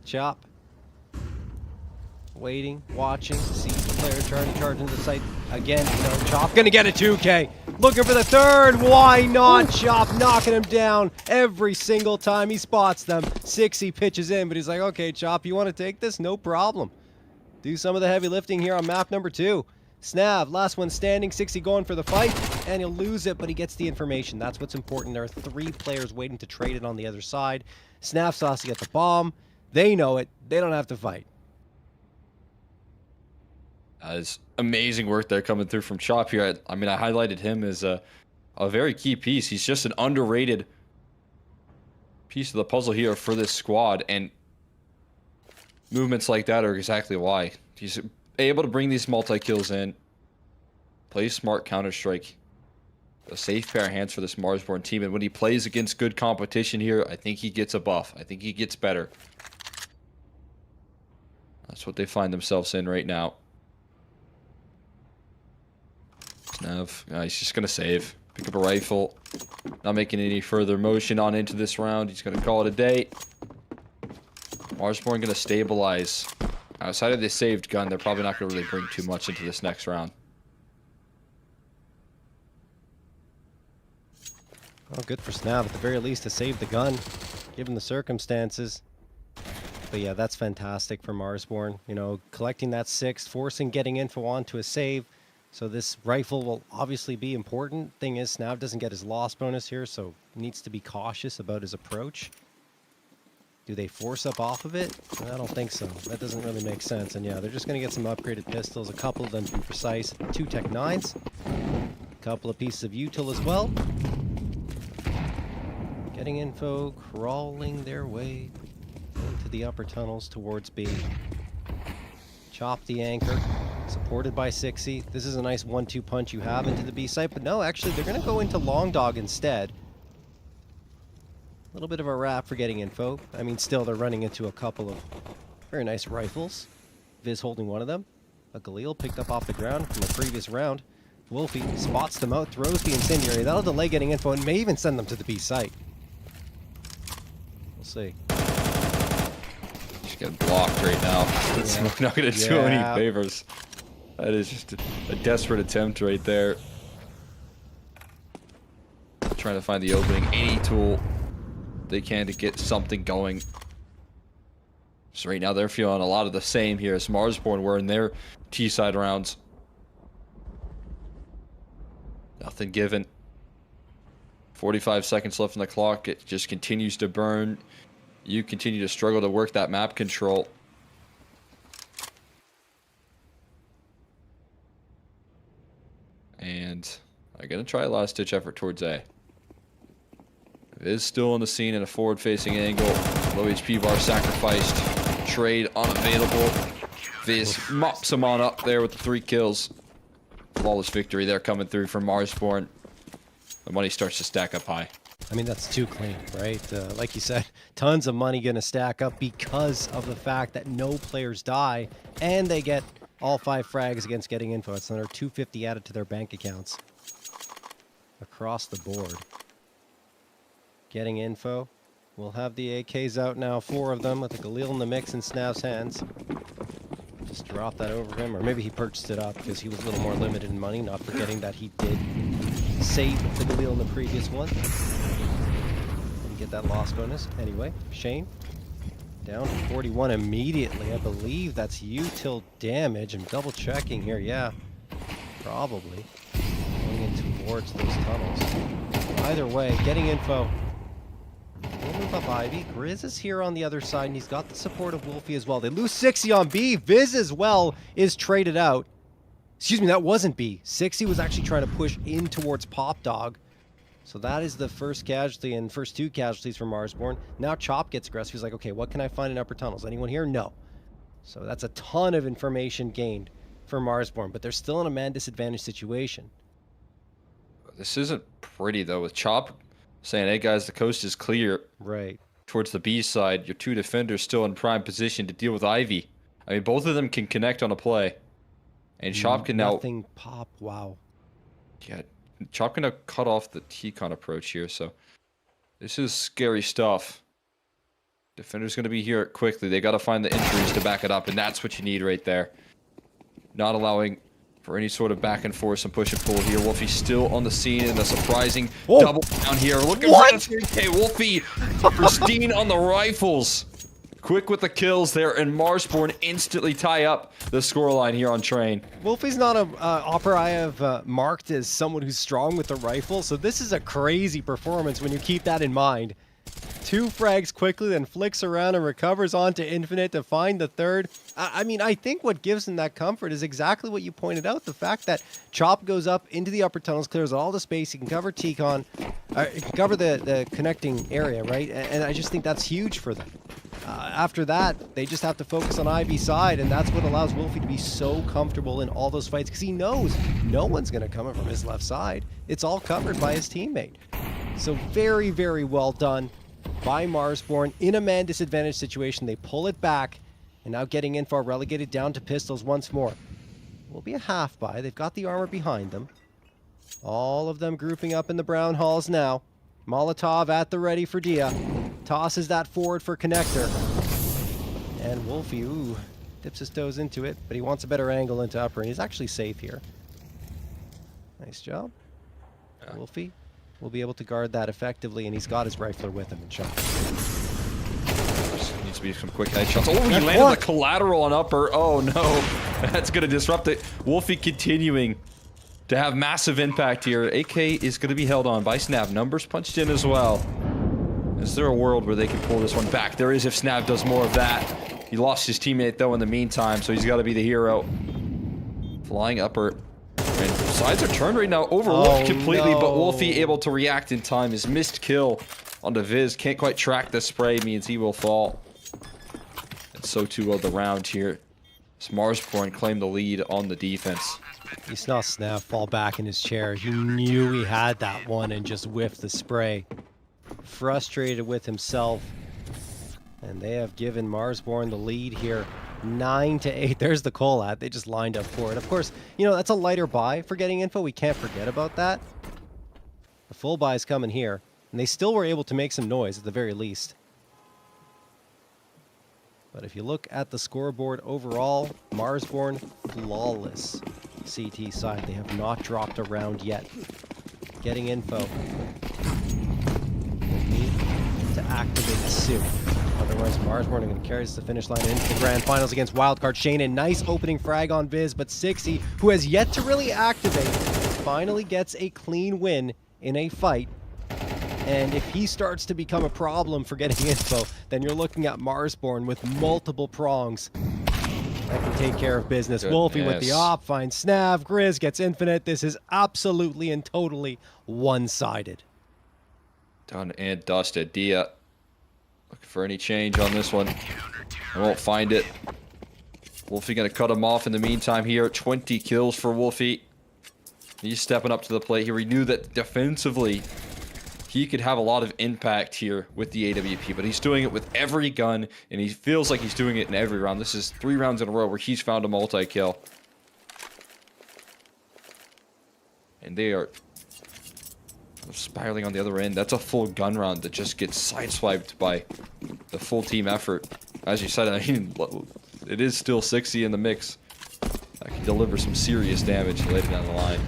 Chop. Waiting, watching, sees the player trying to charge into the site again. No, Chop gonna get a 2K. Looking for the third. Why not? Chop knocking him down every single time he spots them. 60 pitches in, but he's like, okay, Chop, you want to take this? No problem. Do some of the heavy lifting here on map number 2. Snav, last one standing, 60 going for the fight, and he'll lose it, but he gets the information. That's what's important. There are 3 players waiting to trade it on the other side. Snav sauce to get the bomb. They know it. They don't have to fight. It's amazing work there coming through from Chop here. I mean, I highlighted him as a very key piece. He's just an underrated piece of the puzzle here for this squad, and movements like that are exactly why. He's able to bring these multi-kills in, play smart Counter-Strike. A safe pair of hands for this Marsborn team, and when he plays against good competition here, I think he gets a buff. I think he gets better. That's what they find themselves in right now. Snav, he's just going to save. Pick up a rifle. Not making any further motion on into this round. He's going to call it a day. Marsborn going to stabilize. Outside of this saved gun, they're probably not going to really bring too much into this next round. Well, good for Snav, at the very least, to save the gun, given the circumstances. But yeah, that's fantastic for Marsborn. You know, collecting that 6th, forcing Getting Info onto a save. So this rifle will obviously be important. Thing is, Snav doesn't get his loss bonus here, so needs to be cautious about his approach. Do they force up off of it? I don't think so. That doesn't really make sense. And yeah, they're just going to get some upgraded pistols, a couple of them to be precise. 2 Tech 9s, a couple of pieces of util as well. Getting Info, crawling their way into the upper tunnels towards B. Chop the anchor, supported by 60. This is a nice 1-2 punch you have into the B site, but no, actually, they're going to go into Long Dog instead. A little bit of a wrap for Getting Info. I mean, still, they're running into a couple of very nice rifles. Viz holding one of them. A Galil picked up off the ground from a previous round. Wolfie spots them out, throws the incendiary. That'll delay Getting Info and may even send them to the B site. We'll see. He's getting blocked right now. It's not going to do any favors. That is just a desperate attempt right there. Trying to find the opening. Any tool they can to get something going. So right now they're feeling a lot of the same here as Marsborn were in their T-side rounds. Nothing given. 45 seconds left on the clock. It just continues to burn. You continue to struggle to work that map control. And I guess going to try a last-ditch effort towards A. It is still on the scene in a forward-facing angle. Low HP bar sacrificed. Trade unavailable. Viz mops him on up there with the 3 kills. Flawless victory there coming through from Marsborn. The money starts to stack up high. I mean, that's too clean, right? Like you said, tons of money going to stack up because of the fact that no players die, and they get all 5 frags against getting info. It's another 250 added to their bank accounts. Across the board. Getting info. We'll have the AKs out now, 4 of them, with the Galil in the mix in Snav's hands. Just drop that over him, or maybe he purchased it up because he was a little more limited in money, not forgetting that he did save the Galil in the previous one. And get that loss bonus. Anyway, Shane, down to 41 immediately. I believe that's util damage. I'm double checking here. Yeah, probably. Going in towards those tunnels. Either way, getting info. We'll move up Ivy. Grizz is here on the other side, and he's got the support of Wolfie as well. They lose 60 on B. Viz as well is traded out. Excuse me, that wasn't B. 60 was actually trying to push in towards Pop Dog. So that is the first casualty and first 2 casualties for Marsborn. Now Chop gets aggressive. He's like, okay, what can I find in upper tunnels? Anyone here? No. So that's a ton of information gained for Marsborn, but they're still in a man disadvantaged situation. This isn't pretty, though, with Chop saying, hey, guys, the coast is clear. Right. Towards the B side, your 2 defenders still in prime position to deal with Ivy. I mean, both of them can connect on a play. And Chop can now... Nothing pop, wow. Yeah, Chop can now cut off the T-Con approach here, so... This is scary stuff. Defender's going to be here quickly. They got to find the injuries to back it up, and that's what you need right there. Not allowing for any sort of back and forth and push and pull here. Wolfie's still on the scene in a surprising double down here. Looking for the 3K. Wolfie, pristine on the rifles. Quick with the kills there, and Marsborn instantly tie up the scoreline here on Train. Wolfie's not a opera I have marked as someone who's strong with the rifle, so this is a crazy performance when you keep that in mind. 2 frags quickly, then flicks around and recovers onto Infinite to find the 3rd. I mean, I think what gives him that comfort is exactly what you pointed out. The fact that Chop goes up into the upper tunnels, clears all the space. He can cover T-Con, he can cover the connecting area, right? And I just think that's huge for them. After that, they just have to focus on Ivy's side, and that's what allows Wolfie to be so comfortable in all those fights, because he knows no one's going to come in from his left side. It's all covered by his teammate. So very, very well done by Marsborn. In a man disadvantaged situation, they pull it back, and now getting info relegated down to pistols once more. Will be a half buy. They've got the armor behind them. All of them grouping up in the brown halls now. Molotov at the ready for Dia. Tosses that forward for connector. And Wolfie, ooh, dips his toes into it, but he wants a better angle into upper, and he's actually safe here. Nice job. Yeah. Wolfie will be able to guard that effectively, and he's got his rifler with him and shot. Needs to be some quick headshots. Oh, he landed the collateral on upper. Oh no, that's going to disrupt it. Wolfie continuing to have massive impact here. AK is going to be held on by Snav. Numbers punched in as well. Is there a world where they can pull this one back? There is if Snav does more of that. He lost his teammate though in the meantime, so he's got to be the hero. Flying upper. And sides are turned right now, overlooked completely, no. But Wolfie able to react in time. His missed kill onto Viz. Can't quite track the spray, means he will fall. And so too will the round here. Marsborn claimed the lead on the defense. He saw Snav fall back in his chair. He knew he had that one and just whiffed the spray. Frustrated with himself. And they have given Marsborn the lead here. 9-8. There's the call at. They just lined up for it. Of course, you know, that's a lighter buy for getting info. We can't forget about that. The full buy is coming here. And they still were able to make some noise at the very least. But if you look at the scoreboard overall, Marsborn flawless. CT side. They have not dropped a round yet. Getting info. They need to activate soon. Otherwise, Marsborn are going to carry us to the finish line into the grand finals against Wildcard. Shane, a nice opening frag on Viz, but 60, who has yet to really activate, finally gets a clean win in a fight. And if he starts to become a problem for getting info, then you're looking at Marsborn with multiple prongs That can take care of business. Good, Wolfie with the yes. op, finds Snav. Grizz gets infinite. This is absolutely and totally one-sided. Done and dusted. Dia looking for any change on this one. I won't find it. Wolfie gonna cut him off in the meantime here. 20 kills for Wolfie. He's stepping up to the plate here. We knew that defensively he could have a lot of impact here with the AWP, but he's doing it with every gun, and he feels like he's doing it in every round. This is 3 rounds in a row where he's found a multi-kill. And they are spiraling on the other end. That's a full gun round that just gets sideswiped by the full team effort. As you said, I mean, it is still 60 in the mix. That can deliver some serious damage later down the line.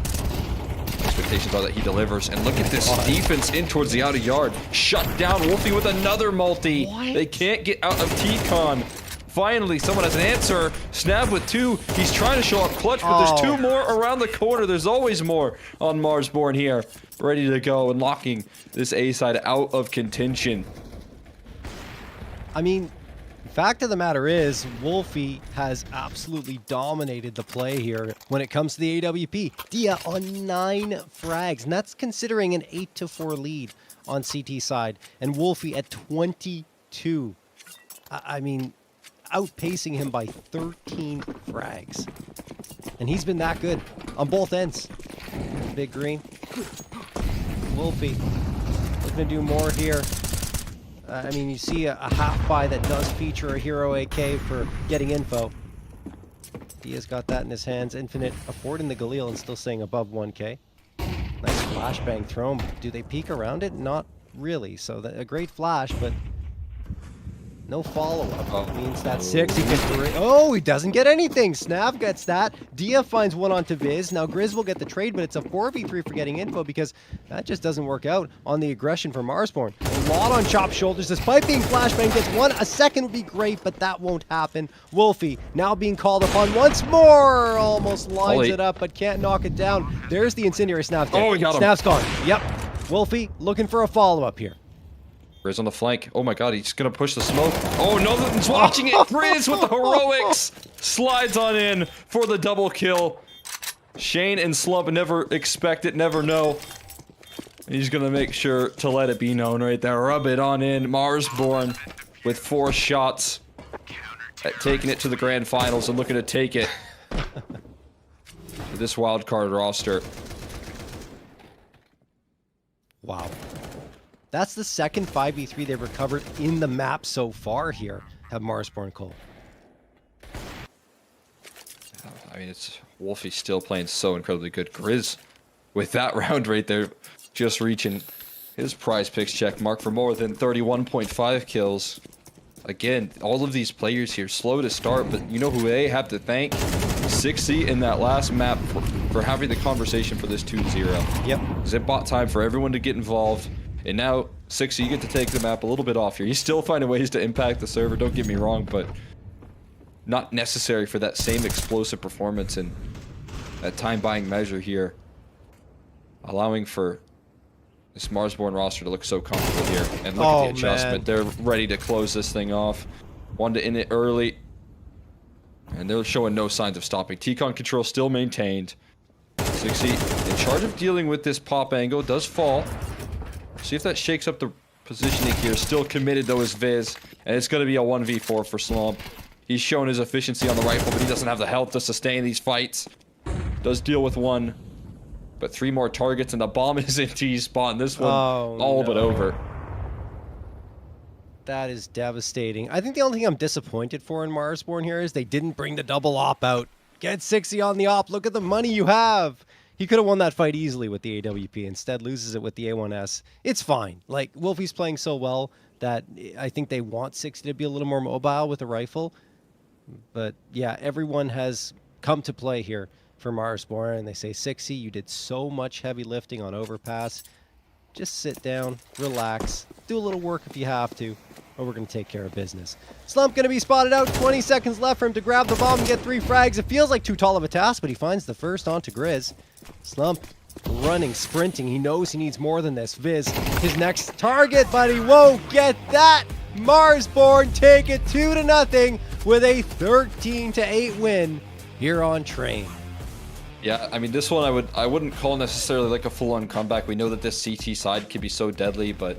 Expectations are that he delivers. And look at this defense in towards the outer yard. Shut down Wolfie with another multi. What? They can't get out of T-Con. Finally, someone has an answer. Snav with 2. He's trying to show up clutch, but there's 2 more around the corner. There's always more on Marsborn here. Ready to go and locking this A side out of contention. I mean, fact of the matter is, Wolfie has absolutely dominated the play here when it comes to the AWP. Dia on 9 frags, and that's considering an 8-4 lead on CT side, and Wolfie at 22. I mean, outpacing him by 13 frags. And he's been that good on both ends. Big green. Wolfie looking to do more here. I mean, you see a half buy that does feature a hero AK for getting info. Dia's got that in his hands. Infinite affording the Galil and still staying above 1K. Nice flashbang thrown. Do they peek around it? Not really. So a great flash, but no follow-up. Means that 6 he can three. Oh, he doesn't get anything. Snav gets that. Dia finds one onto Viz. Now Grizz will get the trade, but it's a 4v3 for getting info because that just doesn't work out on the aggression for Marsborn. A lot on chopped shoulders. Despite being flashbang, gets one. A second would be great, but that won't happen. Wolfie now being called upon once more. Almost lines it up, but can't knock it down. There's the incendiary Snav. Oh, we got him. Snav's gone. Yep. Wolfie looking for a follow-up here. Grizz on the flank. Oh my god, he's gonna push the smoke. Oh, nothing's watching it. Grizz with the heroics. Slides on in for the double kill. Shane and Slump never expect it, never know. He's gonna make sure to let it be known right there. Rub it on in. Marsborn with 4 shots at taking it to the grand finals and looking to take it to this wildcard roster. Wow. That's the second 5v3 they've recovered in the map so far here at Marsborn Cole. I mean, it's Wolfie's still playing so incredibly good. Grizz with that round right there, just reaching his PrizePicks check mark for more than 31.5 kills. Again, all of these players here slow to start, but you know who they have to thank? 60 in that last map for having the conversation for this 2-0. Yep. Because it bought time for everyone to get involved. And now, 60, you get to take the map a little bit off here. You still finding ways to impact the server, don't get me wrong, but not necessary for that same explosive performance and that time-buying measure here. Allowing for this Marsborn roster to look so comfortable here. And look at the adjustment. Man. They're ready to close this thing off. One to end it early. And they're showing no signs of stopping. T-Con control still maintained. 60 in charge of dealing with this pop angle. Does fall. See if that shakes up the positioning here. Still committed though is Viz. And it's going to be a 1v4 for Slump. He's shown his efficiency on the rifle, but he doesn't have the health to sustain these fights. Does deal with 1. But 3 more targets and the bomb is in T-spot. And this one all but over. That is devastating. I think the only thing I'm disappointed for in Marsborn here is they didn't bring the double op out. Get 60 on the op. Look at the money you have. He could have won that fight easily with the AWP. Instead, loses it with the A1S. It's fine. Like, Wolfie's playing so well that I think they want 60 to be a little more mobile with a rifle. But, yeah, everyone has come to play here for Marsborn. And they say, 60, you did so much heavy lifting on Overpass. Just sit down, relax, do a little work if you have to, or we're going to take care of business. Slump going to be spotted out. 20 seconds left for him to grab the bomb and get 3 frags. It feels like too tall of a task, but he finds the first onto Grizz. Slump running, sprinting. He knows he needs more than this. Viz, his next target, but he won't get that. Marsborn take it 2-0. with a 13-8 win here on Train. Yeah, I mean, this one I wouldn't call necessarily like a full-on comeback. We know that this CT side can be so deadly, but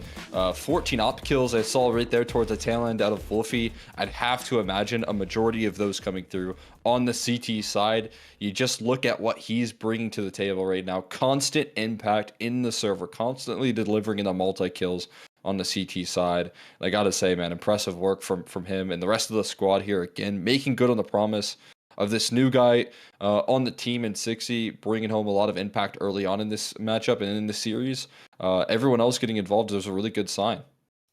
14 op kills I saw right there towards the tail end out of Wolfie. I'd have to imagine a majority of those coming through on the CT side. You just look at what he's bringing to the table right now. Constant impact in the server, constantly delivering in the multi-kills on the CT side. And I gotta say, man, impressive work from him and the rest of the squad here. Again, making good on the promise of this new guy on the team in 60, bringing home a lot of impact early on in this matchup and in the series. Everyone else getting involved is a really good sign.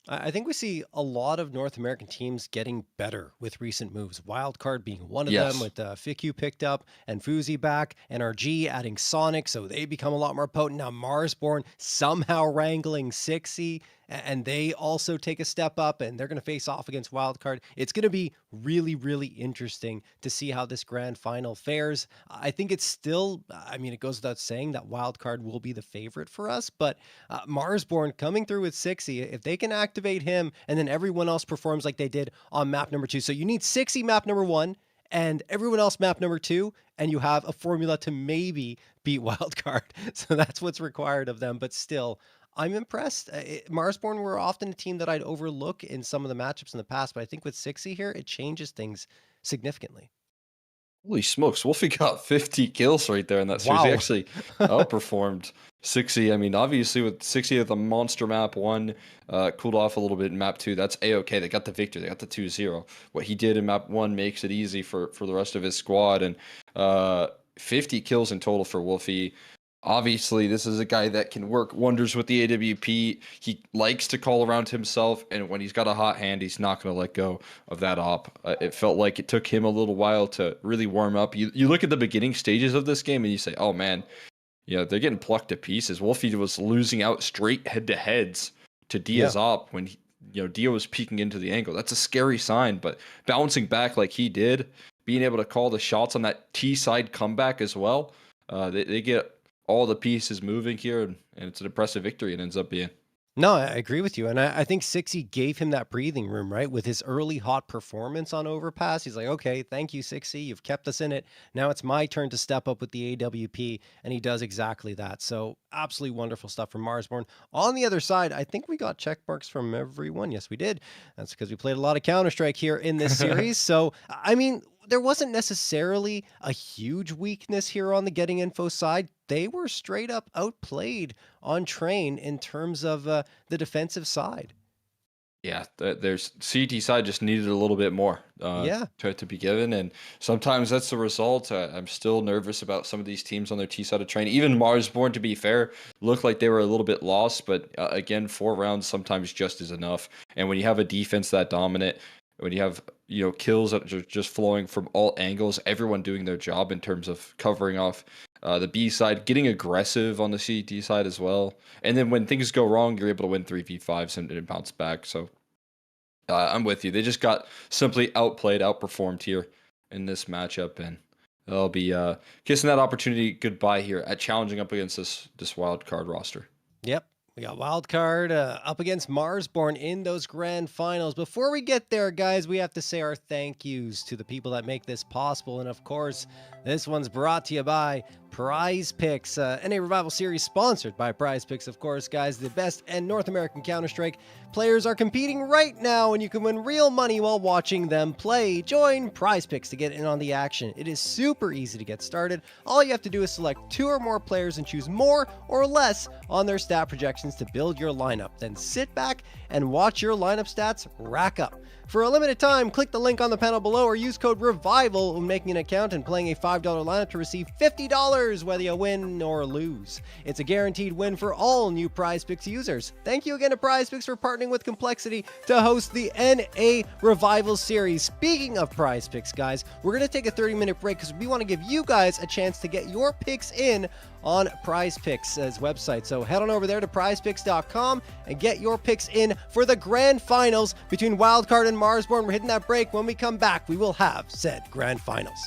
I think we see a lot of North American teams getting better with recent moves. Wildcard being one of them, with Fiku picked up and Fuzi back, NRG adding Sonic, so they become a lot more potent. Now Marsborn somehow wrangling Sixy, and they also take a step up, and they're going to face off against Wildcard. It's going to be really, really interesting to see how this grand final fares. I think it's still, I mean, it goes without saying that Wildcard will be the favorite for us, but Marsborn coming through with Sixy, if they can activate him and then everyone else performs like they did on map number 2. So you need Sixy map number 1 and everyone else map number 2, and you have a formula to maybe beat Wildcard. So that's what's required of them, but still, I'm impressed. Marsborn were often a team that I'd overlook in some of the matchups in the past, but I think with Sixy here, it changes things significantly. Holy smokes, Wolfie got 50 kills right there in that series. Wow. He actually outperformed 60. I mean, obviously with 60 of the monster map 1, cooled off a little bit in map 2. That's A-okay. They got the victory. They got the 2-0. What he did in map 1 makes it easy for the rest of his squad. And 50 kills in total for Wolfie. Obviously, this is a guy that can work wonders with the AWP. He likes to call around himself, and when he's got a hot hand, he's not going to let go of that op. It felt like it took him a little while to really warm up. You look at the beginning stages of this game, and you say, oh, man, they're getting plucked to pieces. Wolfie was losing out straight head-to-heads to Dia's op when Dia was peeking into the angle. That's a scary sign, but bouncing back like he did, being able to call the shots on that T-side comeback as well, they get all the pieces moving here, and it's an impressive victory it ends up being. No, I agree with you. And I think Sixy gave him that breathing room, right? With his early hot performance on Overpass, he's like, okay, thank you, Sixy. You've kept us in it. Now it's my turn to step up with the AWP. And he does exactly that. So absolutely wonderful stuff from Marsborn. On the other side, I think we got check marks from everyone. Yes, we did. That's because we played a lot of Counter-Strike here in this series. So, I mean, there wasn't necessarily a huge weakness here on the getting info side. They were straight up outplayed on Train in terms of the defensive side. Yeah, there's CT side just needed a little bit more to be given, and sometimes that's the result. I'm still nervous about some of these teams on their T side of Train. Even Marsborn, to be fair, looked like they were a little bit lost, but again, 4 rounds sometimes just is enough. And when you have a defense that dominant, when you have kills that are just flowing from all angles, everyone doing their job in terms of covering off the B side, getting aggressive on the CT side as well. And then when things go wrong, you're able to win 3v5s and bounce back. So I'm with you. They just got simply outplayed, outperformed here in this matchup, and they'll be kissing that opportunity goodbye here at challenging up against this wild card roster. Yep. We got Wildcard up against Marsborn in those grand finals. Before we get there, guys, we have to say our thank yous to the people that make this possible. And of course, this one's brought to you by PrizePicks, NA Revival Series sponsored by PrizePicks, of course, guys. The best and North American Counter-Strike players are competing right now, and you can win real money while watching them play. Join PrizePicks to get in on the action. It is super easy to get started. All you have to do is select 2 or more players and choose more or less on their stat projections to build your lineup. Then sit back and watch your lineup stats rack up. For a limited time, click the link on the panel below or use code REVIVAL when making an account and playing a $5 lineup to receive $50 whether you win or lose. It's a guaranteed win for all new PrizePicks users. Thank you again to PrizePicks for partnering with Complexity to host the NA Revival Series. Speaking of PrizePicks, guys, we're going to take a 30-minute break because we want to give you guys a chance to get your picks in on PrizePicks' website. So head on over there to prizepicks.com and get your picks in for the grand finals between Wildcard and Marsborn. We're hitting that break. When we come back, we will have said grand finals.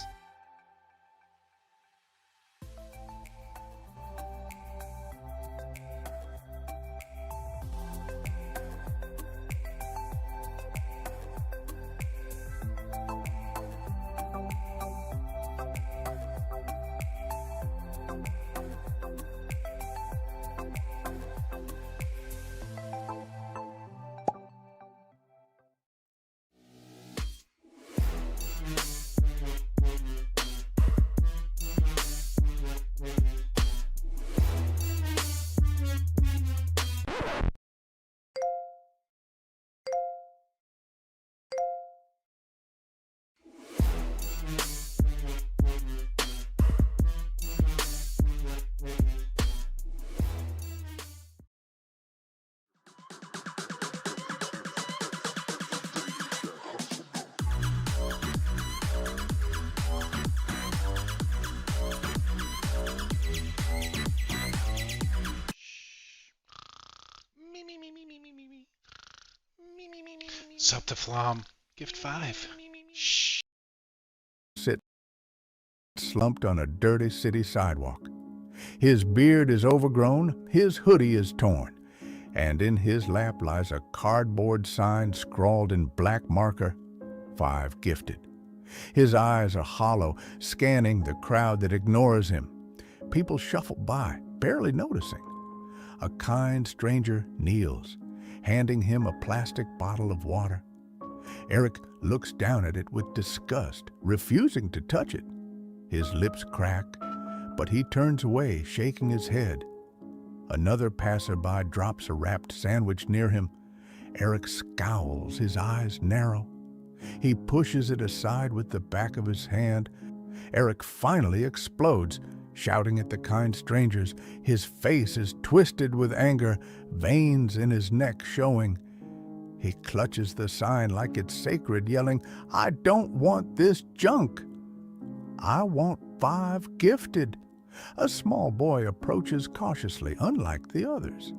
Sup to Flom. Gift 5. Shh. Sit slumped on a dirty city sidewalk. His beard is overgrown, his hoodie is torn, and in his lap lies a cardboard sign scrawled in black marker, 5 gifted. His eyes are hollow, scanning the crowd that ignores him. People shuffle by, barely noticing. A kind stranger kneels, handing him a plastic bottle of water. Eric looks down at it with disgust, refusing to touch it. His lips crack, but he turns away, shaking his head. Another passerby drops a wrapped sandwich near him. Eric scowls, his eyes narrow. He pushes it aside with the back of his hand. Eric finally explodes, shouting at the kind strangers. His face is twisted with anger, veins in his neck showing. He clutches the sign like it's sacred, yelling, "I don't want this junk. I want 5 gifted." A small boy approaches cautiously, unlike the others.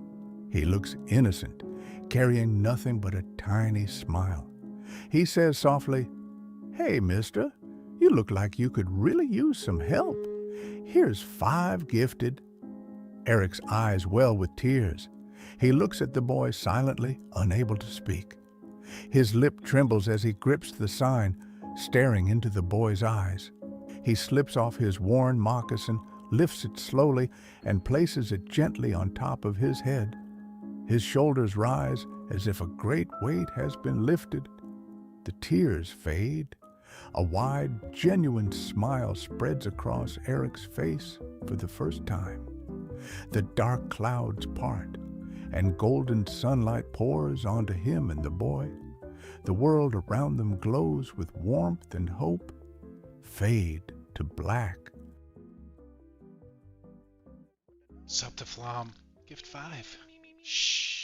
He looks innocent, carrying nothing but a tiny smile. He says softly, "Hey, mister, you look like you could really use some help. Here's 5 gifted." Eric's eyes well with tears. He looks at the boy silently, unable to speak. His lip trembles as he grips the sign, staring into the boy's eyes. He slips off his worn moccasin, lifts it slowly, and places it gently on top of his head. His shoulders rise as if a great weight has been lifted. The tears fade. A wide, genuine smile spreads across Eric's face for the first time. The dark clouds part, and golden sunlight pours onto him and the boy. The world around them glows with warmth and hope. Fade to black. Sup to Flom. Gift 5. Shh.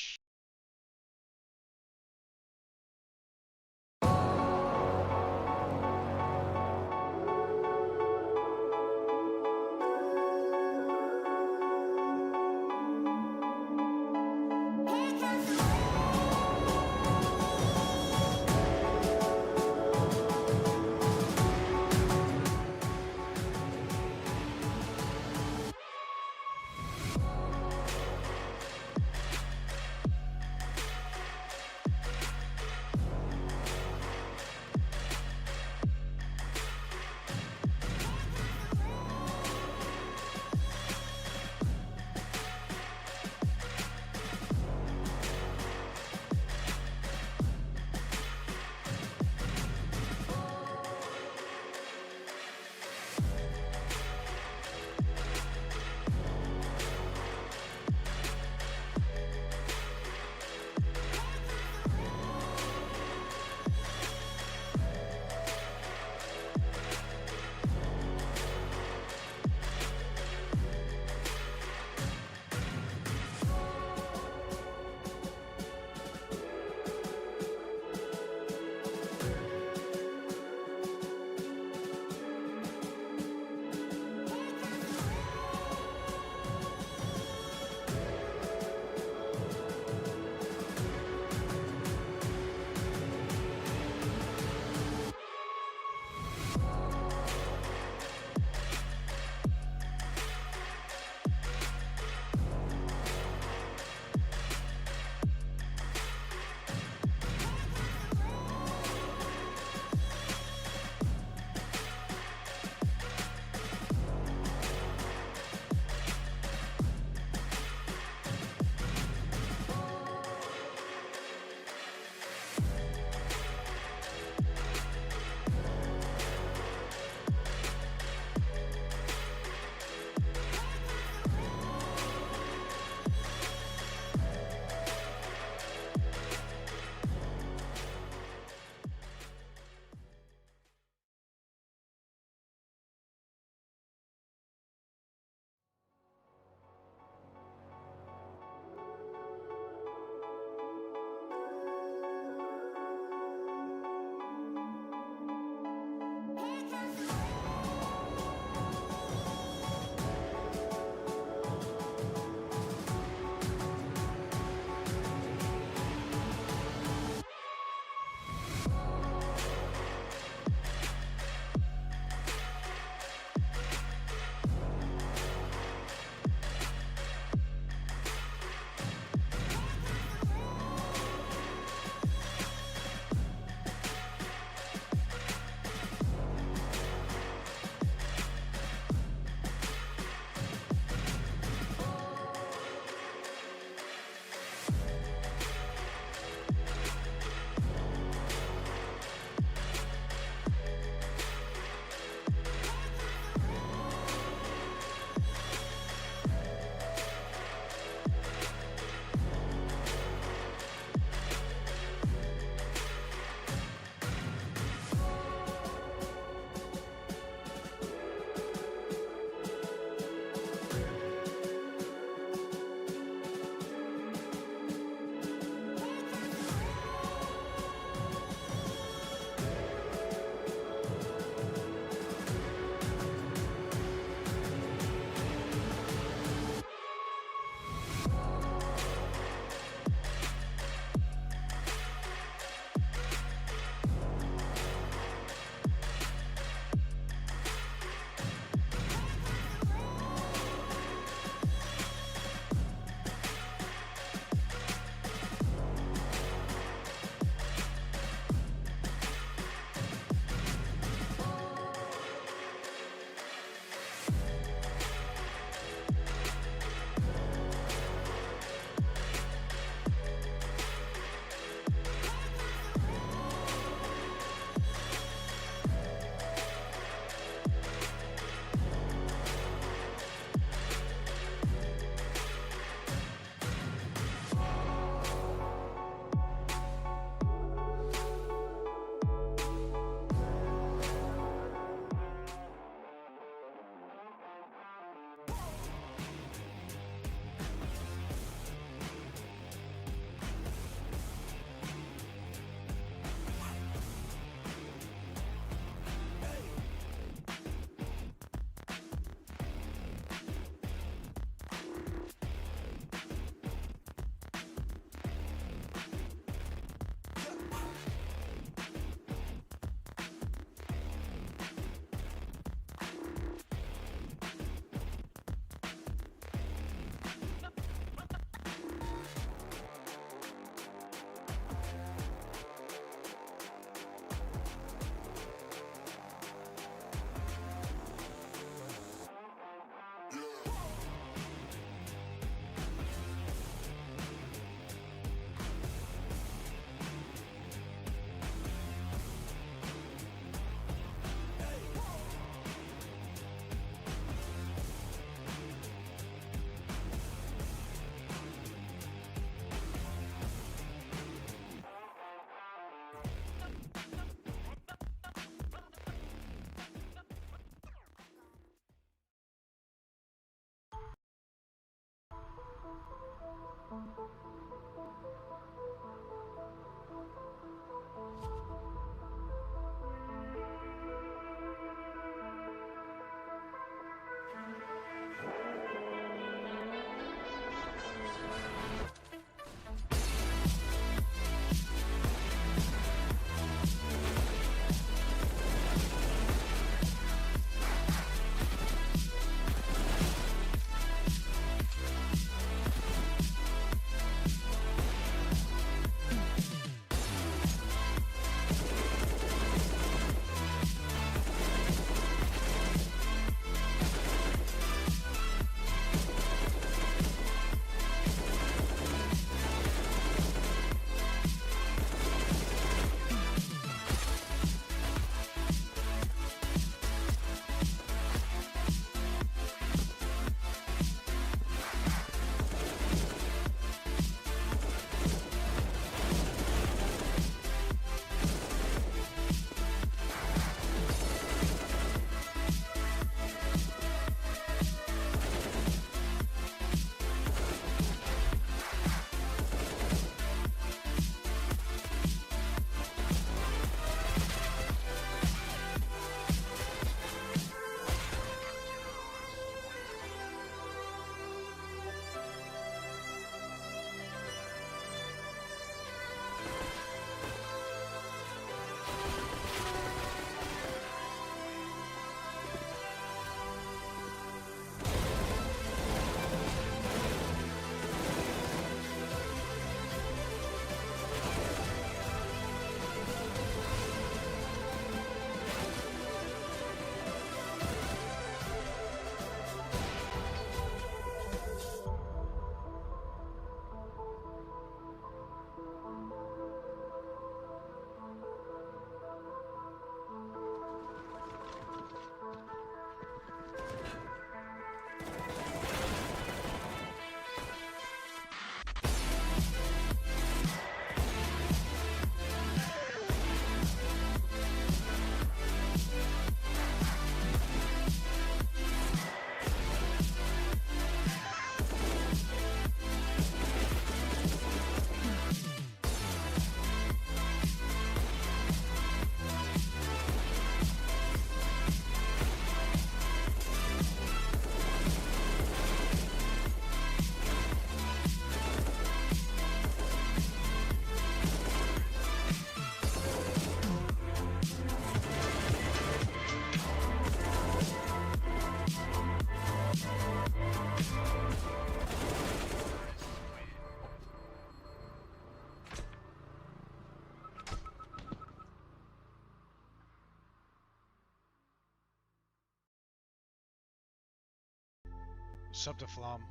Sub to Flom.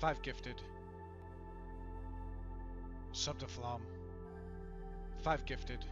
5 gifted. Sub to Flom. 5 gifted.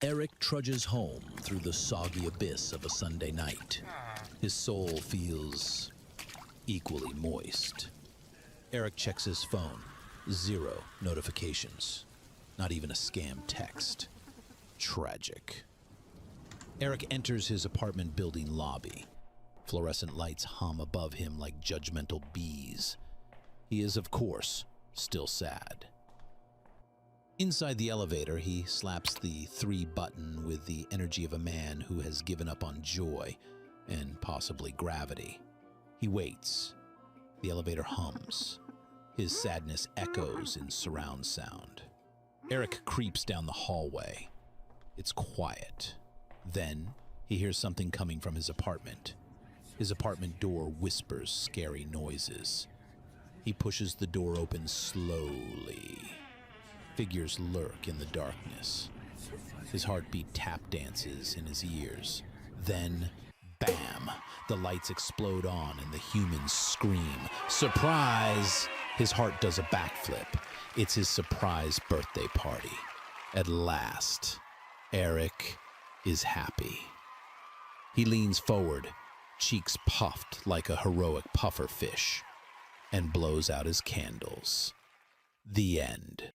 Eric trudges home through the soggy abyss of a Sunday night. His soul feels equally moist. Eric checks his phone. 0 notifications. Not even a scam text. Tragic. Eric enters his apartment building lobby. Fluorescent lights hum above him like judgmental bees. He is, of course, still sad. Inside the elevator, he slaps the 3 button with the energy of a man who has given up on joy and possibly gravity. He waits. The elevator hums. His sadness echoes in surround sound. Eric creeps down the hallway. It's quiet. Then he hears something coming from his apartment. His apartment door whispers scary noises. He pushes the door open slowly. Figures lurk in the darkness. His heartbeat tap dances in his ears. Then, bam! The lights explode on and the humans scream. Surprise! His heart does a backflip. It's his surprise birthday party. At last, Eric is happy. He leans forward, cheeks puffed like a heroic puffer fish, and blows out his candles. The end.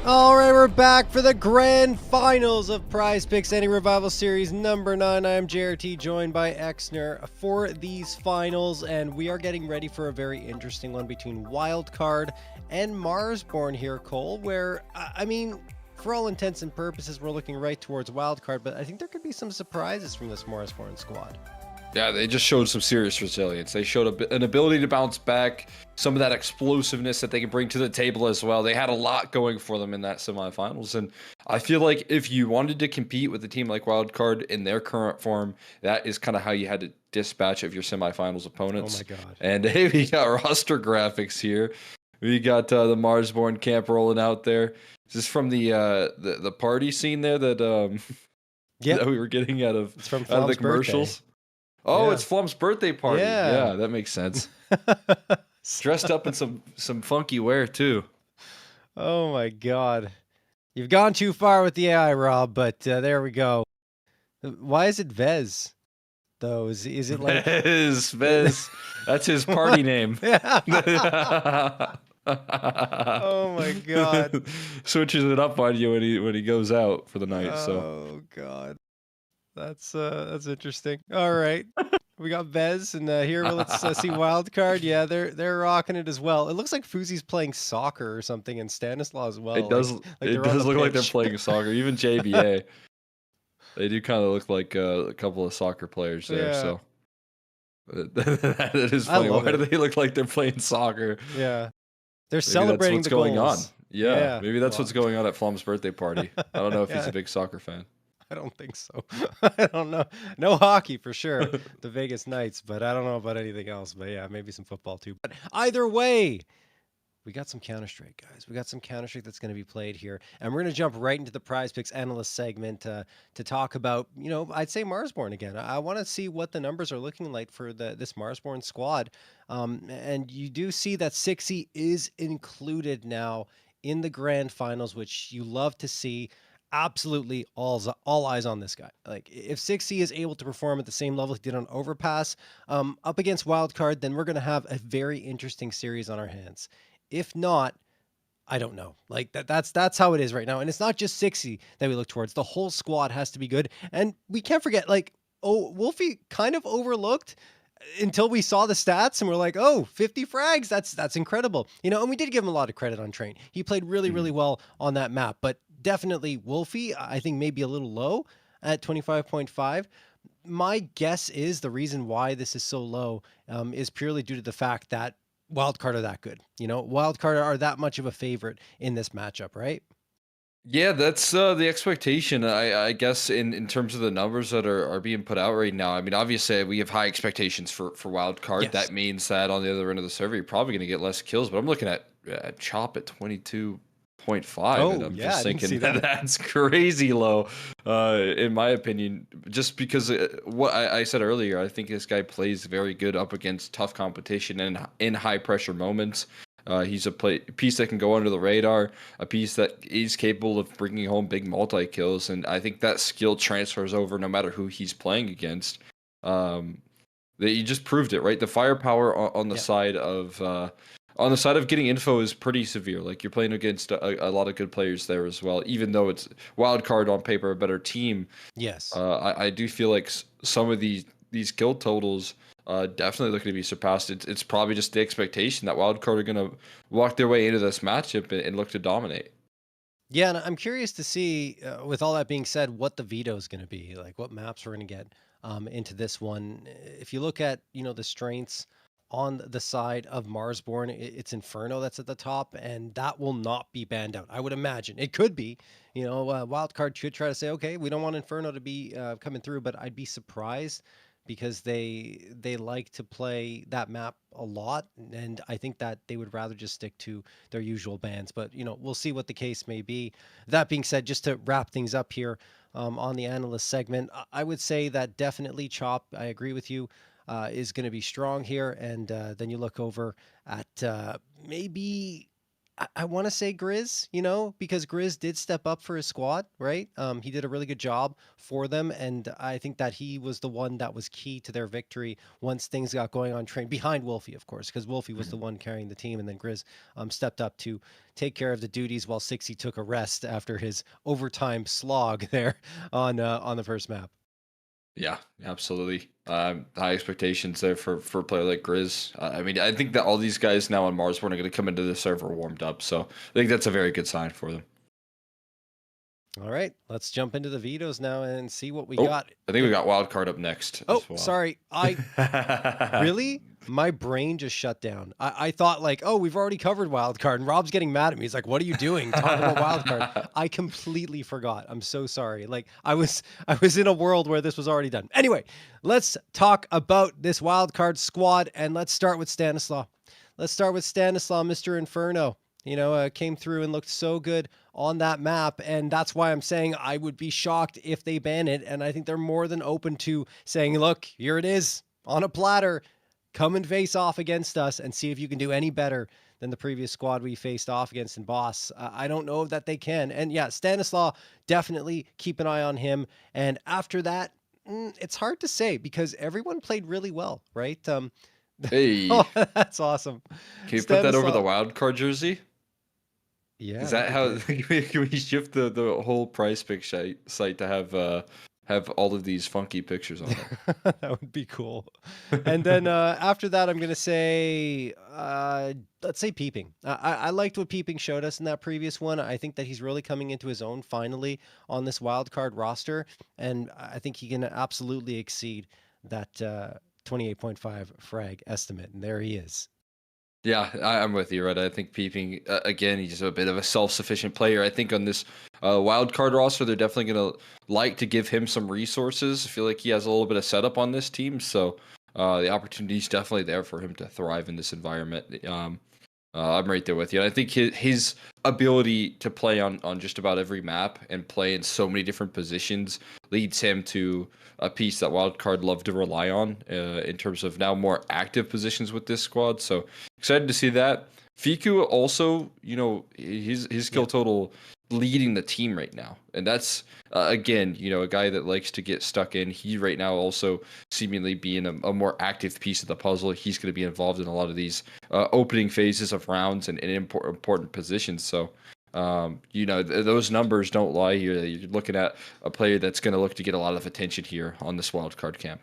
All right, we're back for the grand finals of PrizePicks Any Revival Series number 9. I am JRT, joined by Exner for these finals, and we are getting ready for a very interesting one between Wildcard and Marsborn here, Cole, where, I mean, for all intents and purposes, we're looking right towards Wildcard, but I think there could be some surprises from this Marsborn squad. Yeah, they just showed some serious resilience. They showed an ability to bounce back, some of that explosiveness that they can bring to the table as well. They had a lot going for them in that semifinals, and I feel like if you wanted to compete with a team like Wildcard in their current form, that is kind of how you had to dispatch of your semifinals opponents. Oh my god! And hey, we got roster graphics here. We got the Marsborn camp rolling out there. Is this from the party scene there that that we were getting out of the commercials? Birthday. Oh, Yeah. It's Flum's birthday party. Yeah. Yeah, that makes sense. Dressed up in some funky wear too. Oh my god. You've gone too far with the AI, Rob, but there we go. Why is it Vez, though? Is it like... Vez. That's his party name. Oh my god. Switches it up on you when he goes out for the night. Oh god. That's interesting. All right. We got Vez, and here let's see Wildcard. Yeah, they're rocking it as well. It looks like Fuzi's playing soccer or something, and Stanislaw as well. It does. It does look like they're playing soccer. Even JBA, they do kind of look like a couple of soccer players there. Yeah. So that is funny. Why do they look like they're playing soccer? Yeah, they're Maybe celebrating that's what's going on. goals. Yeah, maybe that's what's going on at Flum's birthday party. I don't know if he's a big soccer fan. I don't think so. I don't know. No hockey for sure. The Vegas Knights, but I don't know about anything else. But yeah, maybe some football too. But either way, we got some Counter-Strike, guys. We got some Counter-Strike that's going to be played here. And we're going to jump right into the PrizePicks analyst segment to talk about, I'd say Marsborn again. I want to see what the numbers are looking like for this Marsborn squad. And you do see that 6E is included now in the grand finals, which you love to see. Absolutely all eyes on this guy. Like, if 6E is able to perform at the same level he did on Overpass up against Wildcard, then we're going to have a very interesting series on our hands. If not, I don't know. Like, that's how it is right now. And it's not just 6E that we look towards. The whole squad has to be good. And we can't forget, Wolfie kind of overlooked until we saw the stats and we're like, oh, 50 frags, that's incredible. And we did give him a lot of credit on Train. He played really, really well on that map, but definitely Wolfie, I think maybe a little low at 25.5. My guess is the reason why this is so low is purely due to the fact that Wildcard are that good. Wildcard are that much of a favorite in this matchup, right? Yeah, that's the expectation. I guess in terms of the numbers that are being put out right now. I mean, obviously we have high expectations for wild card. Yes. That means that on the other end of the server, you're probably going to get less kills. But I'm looking at Chop at 22.5, and Oh, I'm yeah, just I didn't see thinking that. that's crazy low, in my opinion. Just because what I said earlier, I think this guy plays very good up against tough competition and in high pressure moments. He's a piece that can go under the radar, a piece that is capable of bringing home big multi kills, and I think that skill transfers over no matter who he's playing against. That you just proved it, right? The firepower on the Yeah. side of getting info is pretty severe. Like you're playing against a lot of good players there as well. Even though it's wild card on paper, a better team. Yes. I do feel like some of these kill totals definitely looking to be surpassed. It's probably just the expectation that wildcard are going to walk their way into this matchup and look to dominate. Yeah, and I'm curious to see, with all that being said, what the veto is going to be, like what maps we're going to get into this one. If you look at, the strengths on the side of Marsborn, it's Inferno that's at the top, and that will not be banned out. I would imagine it could be. Wildcard should try to say, okay, we don't want Inferno to be coming through, but I'd be surprised because they like to play that map a lot, and I think that they would rather just stick to their usual bans. But we'll see what the case may be. That being said, just to wrap things up here on the analyst segment, I would say that definitely Chop. I agree with you. Is going to be strong here, and then you look over at maybe I want to say Grizz, because Grizz did step up for his squad, right? He did a really good job for them, and I think that he was the one that was key to their victory once things got going on train behind Wolfie, of course, because Wolfie was the one carrying the team, and then Grizz stepped up to take care of the duties while Sixty took a rest after his overtime slog there on the first map. Yeah, absolutely. High expectations there for a player like Grizz. I mean, I think that all these guys now on Marsborn are going to come into the server warmed up, so I think that's a very good sign for them. All right, let's jump into the vetoes now and see what we Oh, got. I think we got wild card up next. Oh, as well. sorry. Really? My brain just shut down. I thought like, oh, we've already covered wildcard, and Rob's getting mad at me. He's like, what are you doing talking about wildcard? I completely forgot. I'm so sorry. Like I was in a world where this was already done. Anyway, let's talk about this wildcard squad, and let's start with Stanislaw. Mr. Inferno. Came through and looked so good on that map. And that's why I'm saying I would be shocked if they ban it. And I think they're more than open to saying, look, here it is on a platter. Come and face off against us and see if you can do any better than the previous squad we faced off against in Boss. I don't know that they can. And yeah, Stanislaw, definitely keep an eye on him. And after that, it's hard to say because everyone played really well, right? Hey, Oh, that's awesome. can you put that over Stanislaw- the wild card jersey? Yeah. Is that how that'd be can we shift the whole PrizePicks site to have all of these funky pictures on it? great. That would be cool. And then after that, I'm gonna say, let's say Peeping. I liked what Peeping showed us in that previous one. I think that he's really coming into his own finally on this wild card roster, and I think he can absolutely exceed that 28.5 frag estimate. And there he is. Yeah, I'm with you, right? I think Peeping, again, he's a bit of a self-sufficient player. I think on this wild card roster, they're definitely going to like to give him some resources. I feel like he has a little bit of setup on this team, so the opportunity is definitely there for him to thrive in this environment. I'm right there with you. And I think his ability to play on just about every map and play in so many different positions leads him to a piece that Wildcard love to rely on in terms of now more active positions with this squad. So excited to see that. Fiku also, his skill total leading the team right now. And that's, again, a guy that likes to get stuck in. He right now also seemingly being a more active piece of the puzzle. He's going to be involved in a lot of these opening phases of rounds and in important positions. So, those numbers don't lie here. You're looking at a player that's going to look to get a lot of attention here on this wildcard camp.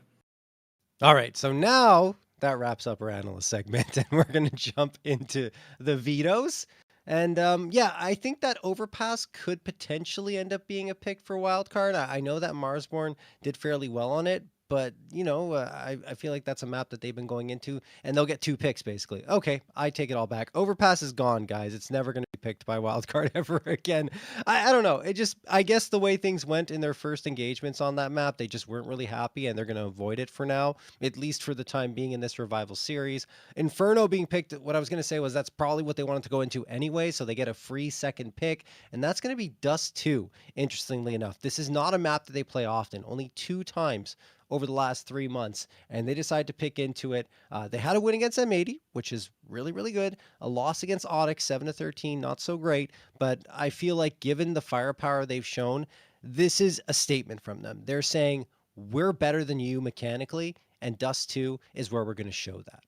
All right, so now that wraps up our analyst segment, and we're going to jump into the vetoes. And I think that Overpass could potentially end up being a pick for wildcard. I know that Marsborn did fairly well on it, but I feel like that's a map that they've been going into, and they'll get 2 picks basically. Okay, I take it all back. Overpass is gone, guys. It's never going to be picked by wildcard ever again. I don't know. I guess the way things went in their first engagements on that map, they just weren't really happy, and they're going to avoid it for now, at least for the time being in this revival series. Inferno being picked, what I was going to say was that's probably what they wanted to go into anyway, so they get a free second pick, and that's going to be Dust 2, interestingly enough. This is not a map that they play often, only 2 times over the last 3 months, and they decided to pick into it. They had a win against M80, which is really, really good. A loss against Onyx, 7-13, not so great, but I feel like given the firepower they've shown, this is a statement from them. They're saying, we're better than you mechanically, and Dust 2 is where we're going to show that.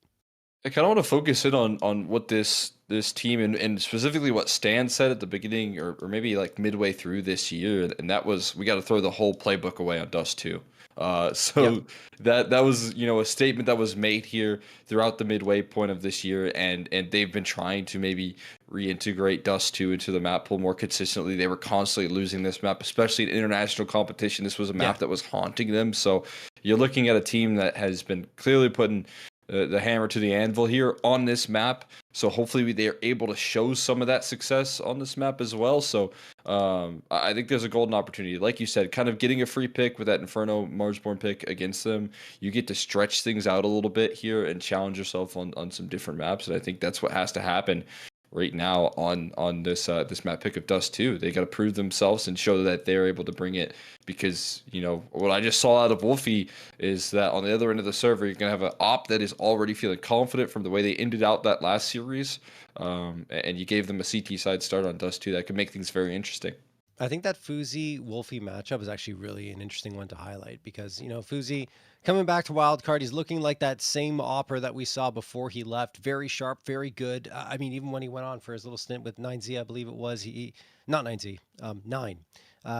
I kind of want to focus in on what this team and specifically what Stan said at the beginning or maybe like midway through this year, and that was we got to throw the whole playbook away on Dust 2. So that was a statement that was made here throughout the midway point of this year, and they've been trying to maybe reintegrate Dust 2 into the map pool more consistently. They were constantly losing this map, especially in international competition. This was a map that was haunting them. So you're looking at a team that has been clearly putting the hammer to the anvil here on this map. So hopefully they are able to show some of that success on this map as well. So I think there's a golden opportunity. Like you said, kind of getting a free pick with that Inferno Marsborn pick against them. You get to stretch things out a little bit here and challenge yourself on some different maps. And I think that's what has to happen right now on this map pick of Dust 2. They got to prove themselves and show that they're able to bring it, because what I just saw out of Wolfie is that on the other end of the server you're gonna have an op that is already feeling confident from the way they ended out that last series, and you gave them a CT side start on Dust 2 that could make things very interesting. I think that Fuzi-Wolfie matchup is actually really an interesting one to highlight because, Fuzi coming back to wildcard, he's looking like that same Opera that we saw before he left. Very sharp, very good. I mean, even when he went on for his little stint with 9Z, I believe it was, not 9Z, 9.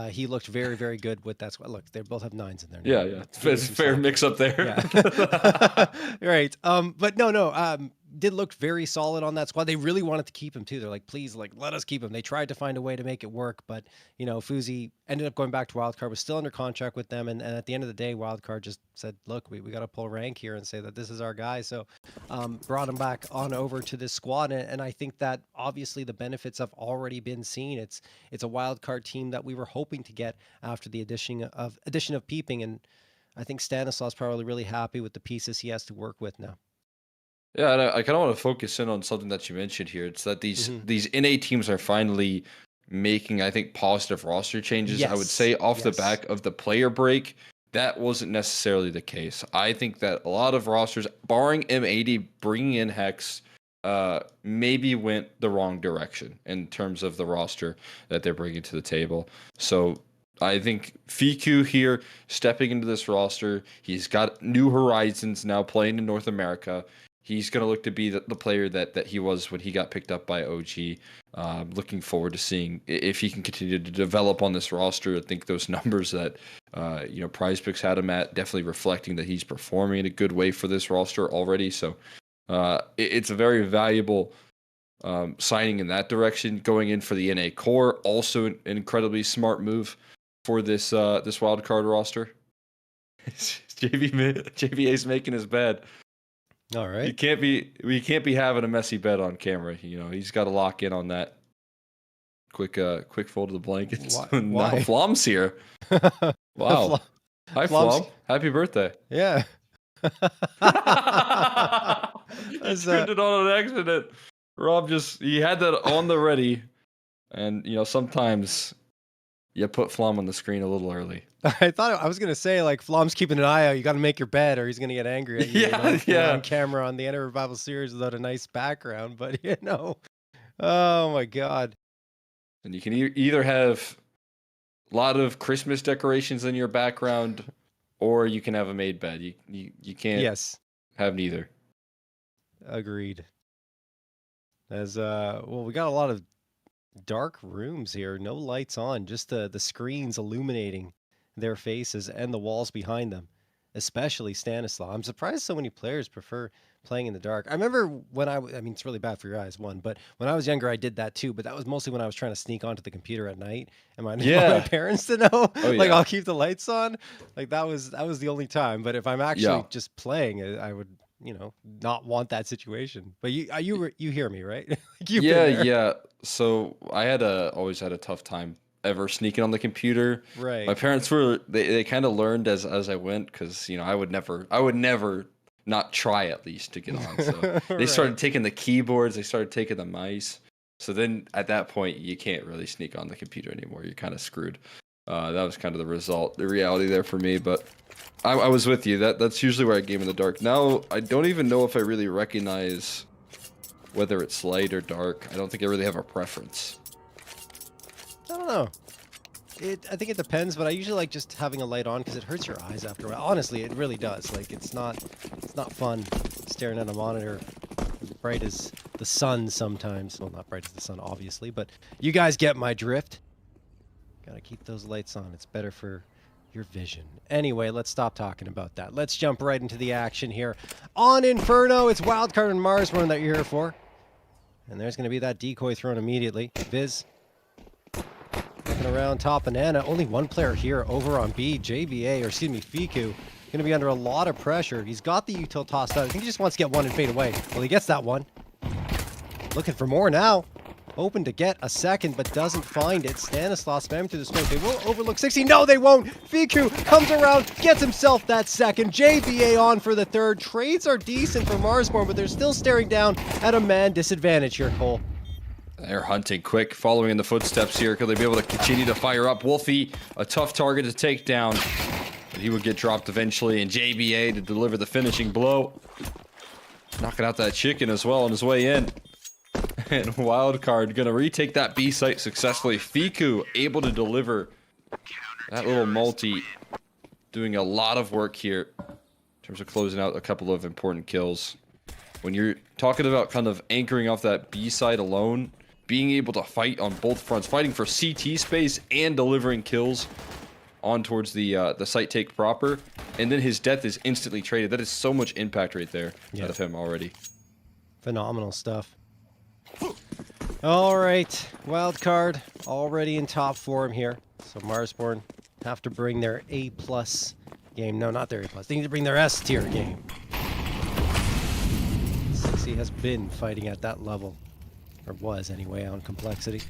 He looked very, very good with that squad. Look, they both have 9s in there. Yeah. It's a fair mix up there. Yeah. Right. But no. Did look very solid on that squad. They really wanted to keep him too. They're like, please, let us keep him. They tried to find a way to make it work, but Fuzi ended up going back to wildcard, was still under contract with them, and at the end of the day, wildcard just said, look, we got to pull rank here and say that this is our guy. So brought him back on over to this squad, and I think that obviously the benefits have already been seen. It's a wildcard team that we were hoping to get after the addition of Peeping, and I think Stanislav's probably really happy with the pieces he has to work with now. Yeah, and I kind of want to focus in on something that you mentioned here. It's that these NA teams are finally making, I think, positive roster changes. I would say off the back of the player break, that wasn't necessarily the case. I think that a lot of rosters, barring M80, bringing in Hex, maybe went the wrong direction in terms of the roster that they're bringing to the table. So I think Fiku here, stepping into this roster, he's got new horizons now playing in North America. He's going to look to be the player that he was when he got picked up by OG. Looking forward to seeing if he can continue to develop on this roster. I think those numbers that PrizePicks had him at, definitely reflecting that he's performing in a good way for this roster already. So it's a very valuable signing in that direction. Going in for the NA core, also an incredibly smart move for this wildcard roster. JVA's making his bed. All right. We can't be having a messy bed on camera. He's got to lock in on that. Quick fold of the blankets. Why? Now Flom's here. Wow. Hi, Flom. Happy birthday. Yeah. I turned it on an accident. Rob he had that on the ready, and sometimes you put Flom on the screen a little early. I thought I was gonna say Flom's keeping an eye out. You got to make your bed, or he's gonna get angry at you. On camera on the Enter Revival series without a nice background. But oh my god. And you can either have a lot of Christmas decorations in your background, or you can have a made bed. You can't have neither. Agreed. As we got a lot of dark rooms here, no lights on, just the screens illuminating their faces and the walls behind them. especially Stanislaw. I'm surprised so many players prefer playing in the dark. I remember when I mean, it's really bad for your eyes, one, but when I was younger, I did that too. But that was mostly when I was trying to sneak onto the computer at night, and I didn't want my Yeah. parents to know. Oh Like, yeah. I'll keep the lights on. Like, that was the only time. But if I'm actually Yeah. just playing, I would, not want that situation. But you hear me, right? Like, you've been Yeah, there, yeah. So I had always had a tough time ever sneaking on the computer. My right? parents they kind of learned as I went, because I would never not try at least to get on. So they Right. started taking the keyboards, they started taking the mice. So then at that point you can't really sneak on the computer anymore. You're kind of screwed. That was kind of the reality there for me. But I was with you. That's usually where I game in the dark. Now I don't even know if I really recognize whether it's light or dark. I don't think I really have a preference. I don't know. I think it depends, but I usually like just having a light on because it hurts your eyes after a while. Honestly, it really does. Like, it's not fun staring at a monitor as bright as the sun sometimes. Well, not bright as the sun, obviously, but you guys get my drift. Gotta keep those lights on. It's better for your vision. Anyway, let's stop talking about that. Let's jump right into the action here on Inferno. It's Wildcard and Marsborn that you're here for. And there's going to be that decoy thrown immediately. Viz looking around top banana. Only one player here over on B. JBA, or excuse me, Fiku. Going to be under a lot of pressure. He's got the util tossed out. I think he just wants to get one and fade away. Well, he gets that one. Looking for more now. Hoping to get a second, but doesn't find it. Stanislaw spam through the smoke. They will overlook 60. No, they won't. Fiku comes around, gets himself that second. JBA on for the third. Trades are decent for Marsborn, but they're still staring down at a man disadvantage here, Cole. They're hunting quick, following in the footsteps here. Could they be able to continue to fire up? Wolfie, a tough target to take down, but he would get dropped eventually, and JBA to deliver the finishing blow. Knocking out that chicken as well on his way in. And Wildcard gonna retake that B site successfully. Fiku able to deliver that little multi, doing a lot of work here in terms of closing out a couple of important kills. When you're talking about kind of anchoring off that B side alone, being able to fight on both fronts, fighting for CT space and delivering kills on towards the site take proper, and then his death is instantly traded. That is so much impact right there out of him already. Phenomenal stuff. All right, Wildcard already in top form here. So Marsborn have to bring their A+ game. No, not their A+. They need to bring their S tier game. 60 has been fighting at that level, or was anyway, on complexity.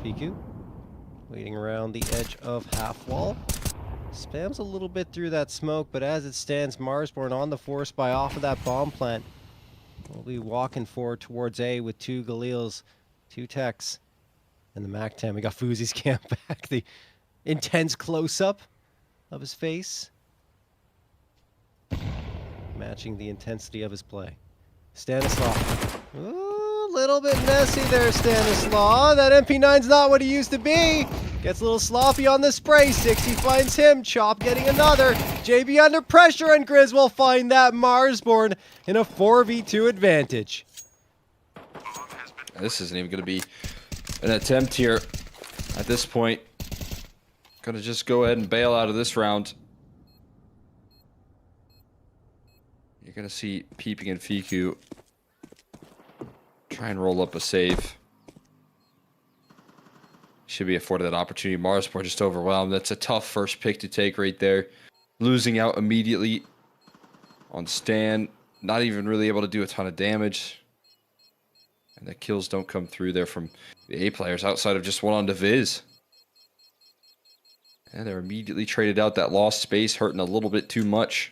Fiku waiting around the edge of half wall. Spams a little bit through that smoke, but as it stands, Marsborn on the force buy off of that bomb plant. We'll be walking forward towards A with 2 Galils, 2 techs, and the MAC-10. We got Fuzi's camp back. The intense close-up of his face, matching the intensity of his play. Stanislaw. Ooh, a little bit messy there, Stanislaw. That MP9's not what he used to be. Gets a little sloppy on the spray. 60 finds him. Chop getting another. JB under pressure, and Grizz will find that Marsborn in a 4v2 advantage. This isn't even going to be an attempt here at this point. Going to just go ahead and bail out of this round. You're going to see Peeping and Fiku try and roll up a save. Should be afforded that opportunity. Marsborn just overwhelmed. That's a tough first pick to take right there. Losing out immediately on Stan. Not even really able to do a ton of damage. And the kills don't come through there from the A players outside of just one on Viz. And they're immediately traded out. That lost space hurting a little bit too much.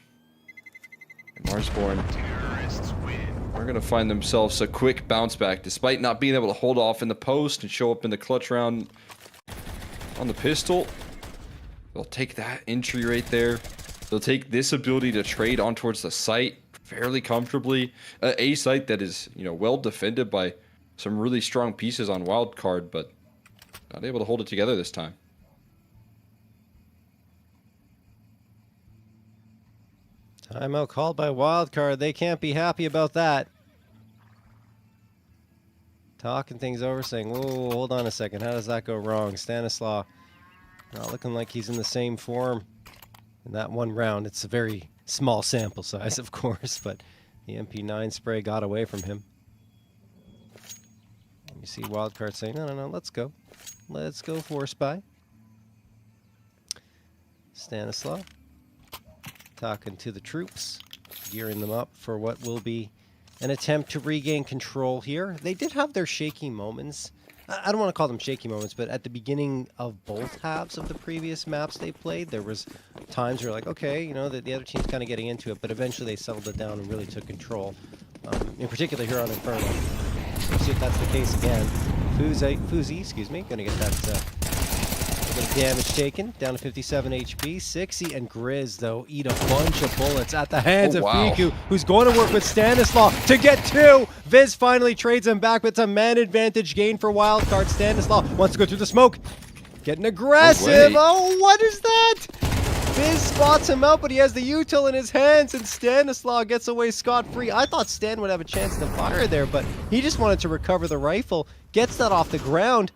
And Marsborn are going to find themselves a quick bounce back. Despite not being able to hold off in the post and show up in the clutch round on the pistol, they'll take that entry right there. They'll take this ability to trade on towards the site fairly comfortably. A site that is, well defended by some really strong pieces on Wildcard, but not able to hold it together this time. Timeout called by Wildcard. They can't be happy about that. Talking things over, saying, whoa, hold on a second. How does that go wrong? Stanislaw not looking like he's in the same form In that one round, it's a very small sample size, of course, but the MP9 spray got away from him. And you see Wildcard saying, no, let's go. Let's go for Spy. Stanislaw talking to the troops, gearing them up for what will be an attempt to regain control here. They did have their shaky moments. I don't want to call them shaky moments, but at the beginning of both halves of the previous maps they played, there was times where like, okay, you know, the other team's kind of getting into it, but eventually they settled it down and really took control. In particular here on Inferno. We'll see if that's the case again. Fuzi, excuse me, gonna get that bit of damage taken, down to 57 HP. Sixy and Grizz, though, eat a bunch of bullets at the hands of Fiku, who's going to work with Stanislaw to get 2. Viz finally trades him back, but it's a man advantage gain for Wildcard. Stanislaw wants to go through the smoke. Getting aggressive. Oh, what is that? Viz spots him out, but he has the util in his hands, and Stanislaw gets away scot-free. I thought Stan would have a chance to fire there, but he just wanted to recover the rifle. Gets that off the ground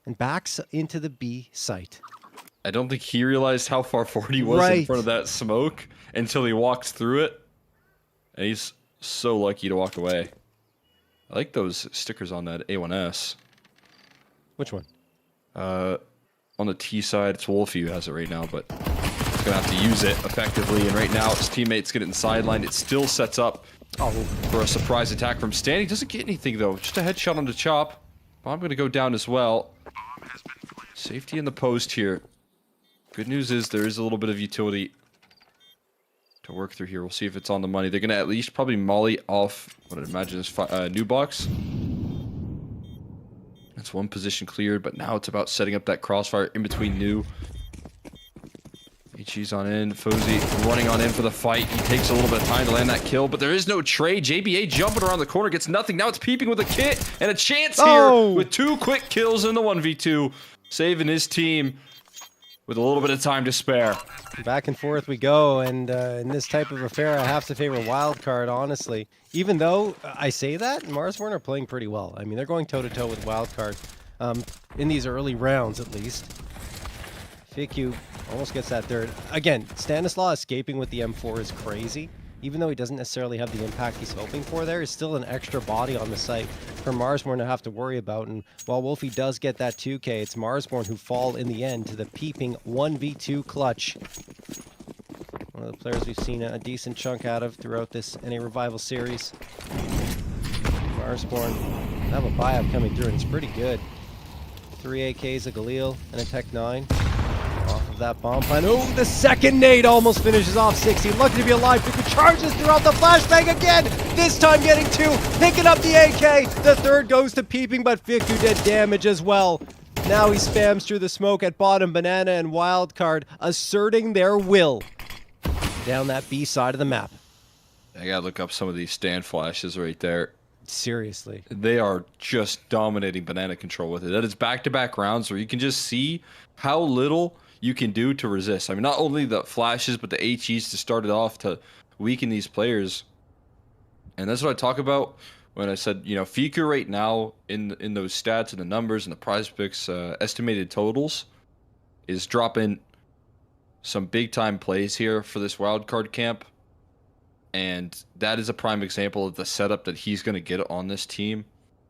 and backs into the B site. I don't think he realized how far forward he was in front of that smoke until he walked through it. And he's so lucky to walk away. I like those stickers on that A1S. Which one? On the T side, it's Wolfie who has it right now, but he's going to have to use it effectively. And right now, his teammates get it in sideline. It still sets up for a surprise attack from Stan. He doesn't get anything, though. Just a headshot on the chop. Bomb going to go down as well. Safety in the post here. Good news is there is a little bit of utility to work through here. We'll see if it's on the money. They're going to at least probably molly off what I'd imagine is new box. That's one position cleared, but now it's about setting up that crossfire in between new. HG's on in. Fozy running on in for the fight. He takes a little bit of time to land that kill, but there is no trade. JBA jumping around the corner, gets nothing. Now it's peeping with a kit and a chance here with 2 quick kills in the 1v2. Saving his team with a little bit of time to spare. Back and forth we go, and in this type of affair, I have to favor Wildcard, honestly. Even though I say that, Marsborn are playing pretty well. I mean, they're going toe-to-toe with Wildcard in these early rounds, at least. Fiku almost gets that third. Again, Stanislaw escaping with the M4 is crazy. Even though he doesn't necessarily have the impact he's hoping for, there is still an extra body on the site for Marsborn to have to worry about. And while Wolfie does get that 2K, it's Marsborn who fall in the end to the peeping 1v2 clutch. One of the players we've seen a decent chunk out of throughout this NA Revival series. Marsborn have a buyout coming through, and it's pretty good. 3 AKs, a Galil, and a Tech 9. Off of that bomb plan. Oh, the second nade almost finishes off 60. Lucky to be alive. Fiku charges throughout the flashbang again. This time getting 2. Picking up the AK. The third goes to peeping, but Fiku did damage as well. Now he spams through the smoke at bottom. Banana and Wildcard asserting their will down that B side of the map. I gotta look up some of these stand flashes right there. Seriously. They are just dominating banana control with it. That is back-to-back rounds where you can just see how little you can do to resist. I mean, not only the flashes, but the HEs to start it off to weaken these players. And that's what I talk about when I said, you know, Fiku right now in those stats and the numbers and the PrizePicks estimated totals is dropping some big-time plays here for this wildcard camp. And that is a prime example of the setup that he's going to get on this team.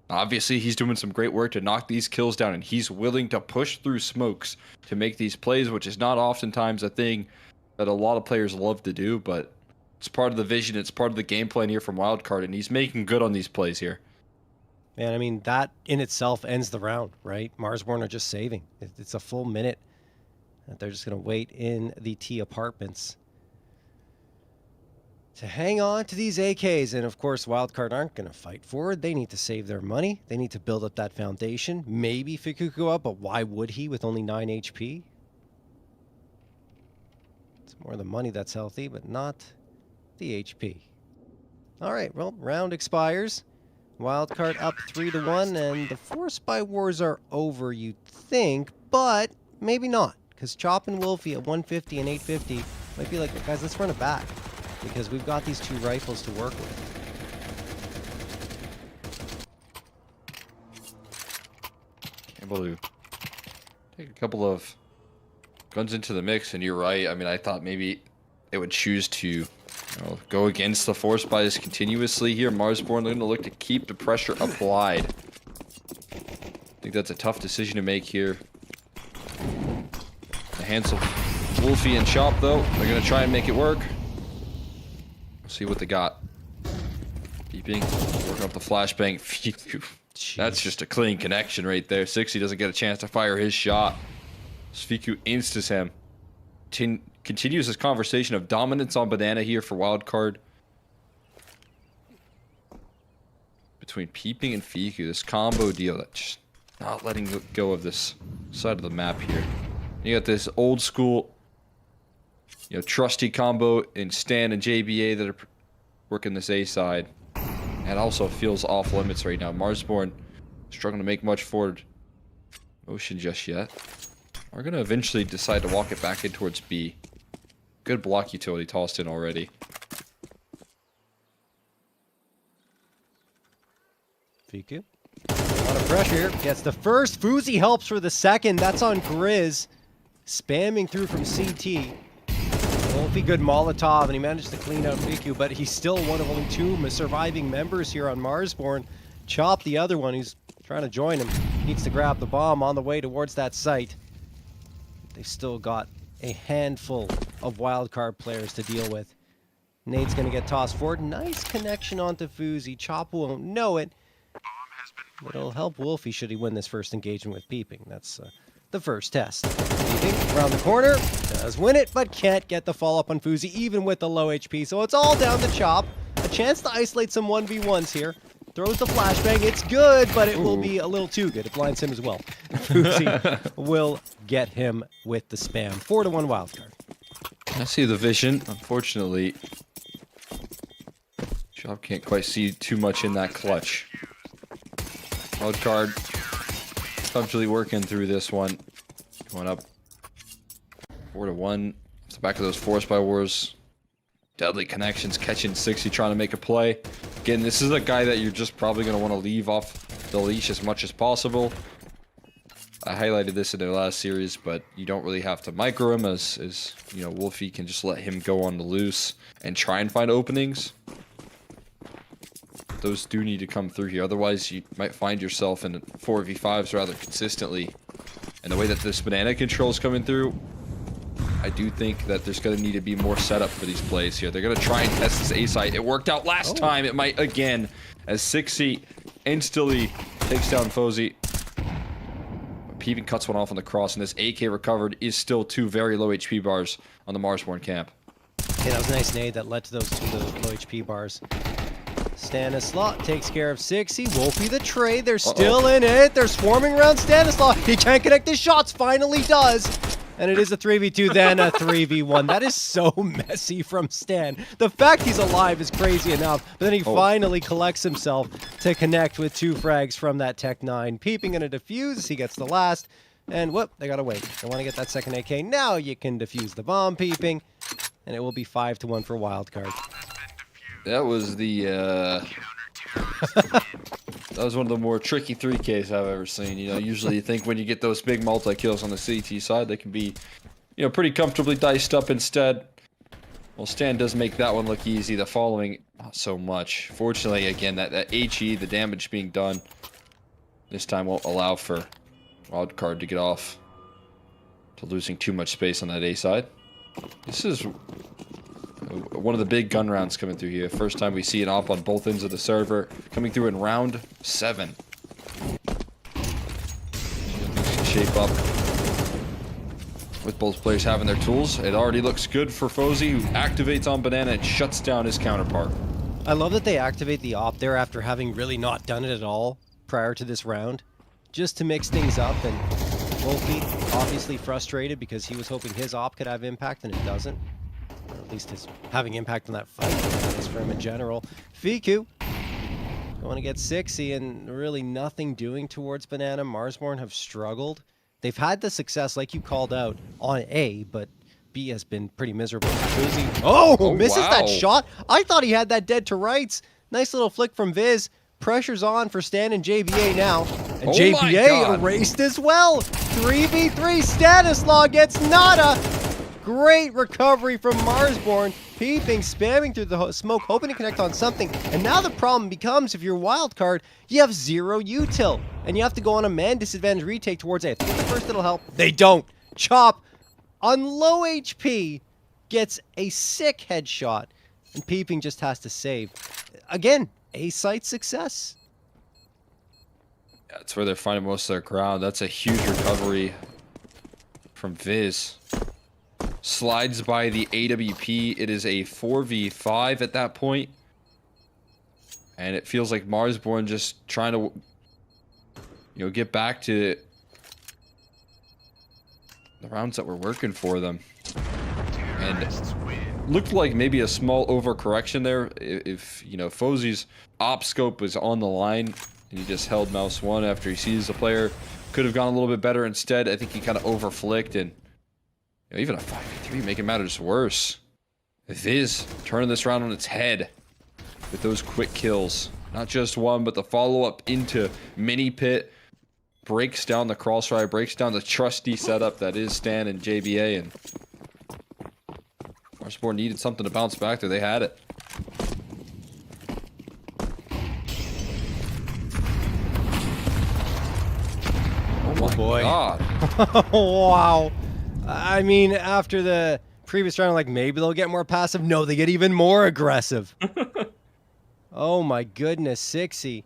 Obviously, he's doing some great work to knock these kills down, and he's willing to push through smokes to make these plays, which is not oftentimes a thing that a lot of players love to do, but it's part of the vision, it's part of the game plan here from Wildcard, and he's making good on these plays here. Man, I mean, that in itself ends the round, right? Marsborn are just saving. It's a full minute that they're just going to wait in the T apartments to hang on to these AKs. And of course, Wildcard aren't going to fight forward. They need to save their money. They need to build up that foundation. Maybe Fiku could go up, but why would he with only 9 HP? It's more the money that's healthy, but not the HP. All right, well, round expires. Wildcard up 3-1, and the 4 Spy Wars are over, you'd think, but maybe not, because Chop and Wolfie at 150 and 850 might be like, guys, let's run it back, because we've got these 2 rifles to work with. Able to take a couple of Guns into the mix, and you're right. I mean, I thought maybe it would choose to go against the force buys continuously here. Marsborn going to look to keep the pressure applied. I think that's a tough decision to make here. The hands of Wolfie and Chop, though, they're going to try and make it work. We'll see what they got. Beeping, working up the flashbang. That's just a clean connection right there. 60 doesn't get a chance to fire his shot. Sviku instas him. Continues this conversation of dominance on Banana here for wildcard. Between Peeping and Fiku, this combo deal that's just not letting go of this side of the map here. You got this old school, trusty combo in Stan and JBA that are working this A side. And also feels off limits right now. Marsborn struggling to make much forward motion just yet. We're going to eventually decide to walk it back in towards B. Good block utility tossed in already. Fiku. A lot of pressure here. Gets the first. Fuzi helps for the second. That's on Grizz. Spamming through from CT. Wolfie, good Molotov, and he managed to clean out Fiku, but he's still one of only two surviving members here on Marsborn. Chop, the other one, who's trying to join him, needs to grab the bomb on the way towards that site. They've still got a handful of wildcard players to deal with. Nade's going to get tossed forward. Nice connection onto Fuzi. Chop won't know it. It'll help Wolfie should he win this first engagement with Peeping. That's the first test. Peeping around the corner. Does win it, but can't get the follow-up on Fuzi, even with the low HP. So it's all down to Chop. A chance to isolate some 1v1s here. Throws the flashbang. It's good, but it will be a little too good. It blinds him as well. Fuzi will get him with the spam. 4-1 wildcard. I see the vision. Unfortunately, Chop can't quite see too much in that clutch. Wildcard comfortably working through this one. Going up 4-1. It's the back of those force by wars. Deadly connections, catching 60, trying to make a play. Again, this is a guy that you're just probably going to want to leave off the leash as much as possible. I highlighted this in their last series, but you don't really have to micro him as Wolfie can just let him go on the loose and try and find openings. Those do need to come through here, otherwise you might find yourself in 4v5s rather consistently. And the way that this banana control is coming through, I do think that there's going to need to be more setup for these plays here. They're going to try and test this A site. It worked out last time. It might again, as 60 instantly takes down Fozy. Peeping cuts one off on the cross, and this AK recovered is still 2 very low HP bars on the Marsborn camp. Yeah, that was a nice nade that led to those 2 low HP bars. Stanislaw takes care of 60. Wolfie the trade. They're still in it. They're swarming around Stanislaw. He can't connect his shots. Finally does. And it is a 3v2, then a 3v1. That is so messy from Stan. The fact he's alive is crazy enough, but then he finally collects himself to connect with 2 frags from that Tech 9. Peeping in a defuse. He gets the last. And whoop, they gotta wait. They want to get that second AK. Now you can defuse the bomb, Peeping. And it will be 5-1 for wildcard. That was the, that was one of the more tricky 3Ks I've ever seen. Usually you think when you get those big multi-kills on the CT side, they can be, pretty comfortably diced up instead. Well, Stan does make that one look easy. The following, not so much. Fortunately, again, that HE, the damage being done, this time won't allow for wildcard to get off to losing too much space on that A side. This is one of the big gun rounds coming through here. First time we see an op on both ends of the server. Coming through in round 7. Things can shape up with both players having their tools. It already looks good for Fozy, who activates on Banana and shuts down his counterpart. I love that they activate the op there after having really not done it at all prior to this round. Just to mix things up, and Wolfie obviously frustrated because he was hoping his op could have impact and it doesn't. Or at least it's having impact on that fight, at least for him in general. Fiku going to get 60 and really nothing doing towards Banana. Marsborn have struggled. They've had the success, like you called out, on A, but B has been pretty miserable. Misses that shot. I thought he had that dead to rights. Nice little flick from Viz. Pressure's on for Stan and JBA now. And JBA erased as well. 3v3, Stanislaw gets nada. Great recovery from Marsborn. Peeping, spamming through the smoke, hoping to connect on something. And now the problem becomes, if you're wild card, you have 0 util. And you have to go on a man disadvantage retake towards A. I think the first it'll help. They don't. Chop, on low HP, gets a sick headshot. And Peeping just has to save. Again, A site success. That's where they're finding most of their ground. That's a huge recovery from Viz. Slides by the AWP. It is a 4v5 at that point. And it feels like Marsborn just trying to, get back to the rounds that were working for them. And looked like maybe a small overcorrection there. If, Fozy's op scope was on the line and he just held mouse 1 after he sees the player. Could have gone a little bit better instead. I think he kind of overflicked, and even a 5v3 making matters worse. Viz turning this round on its head with those quick kills. Not just one, but the follow-up into mini pit. Breaks down the crossfire, breaks down the trusty setup that is Stan and JBA, and Marsborn needed something to bounce back there. They had it. Oh boy. God. Wow. I mean, after the previous round, like, maybe they'll get more passive. No, they get even more aggressive. Oh my goodness, Sixy,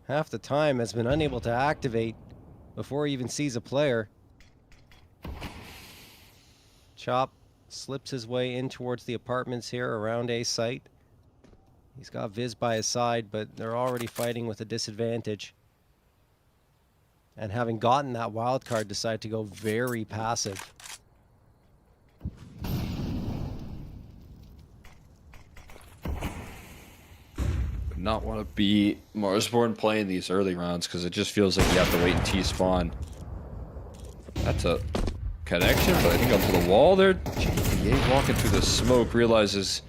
half the time has been unable to activate before he even sees a player. Chop slips his way in towards the apartments here around A site. He's got Viz by his side, but they're already fighting with a disadvantage. And having gotten that wild card, decide to go very passive. Would not want to be Marsborn playing these early rounds because it just feels like you have to wait and T-spawn. That's a connection, but I think onto the wall there. JPA walking through the smoke realizes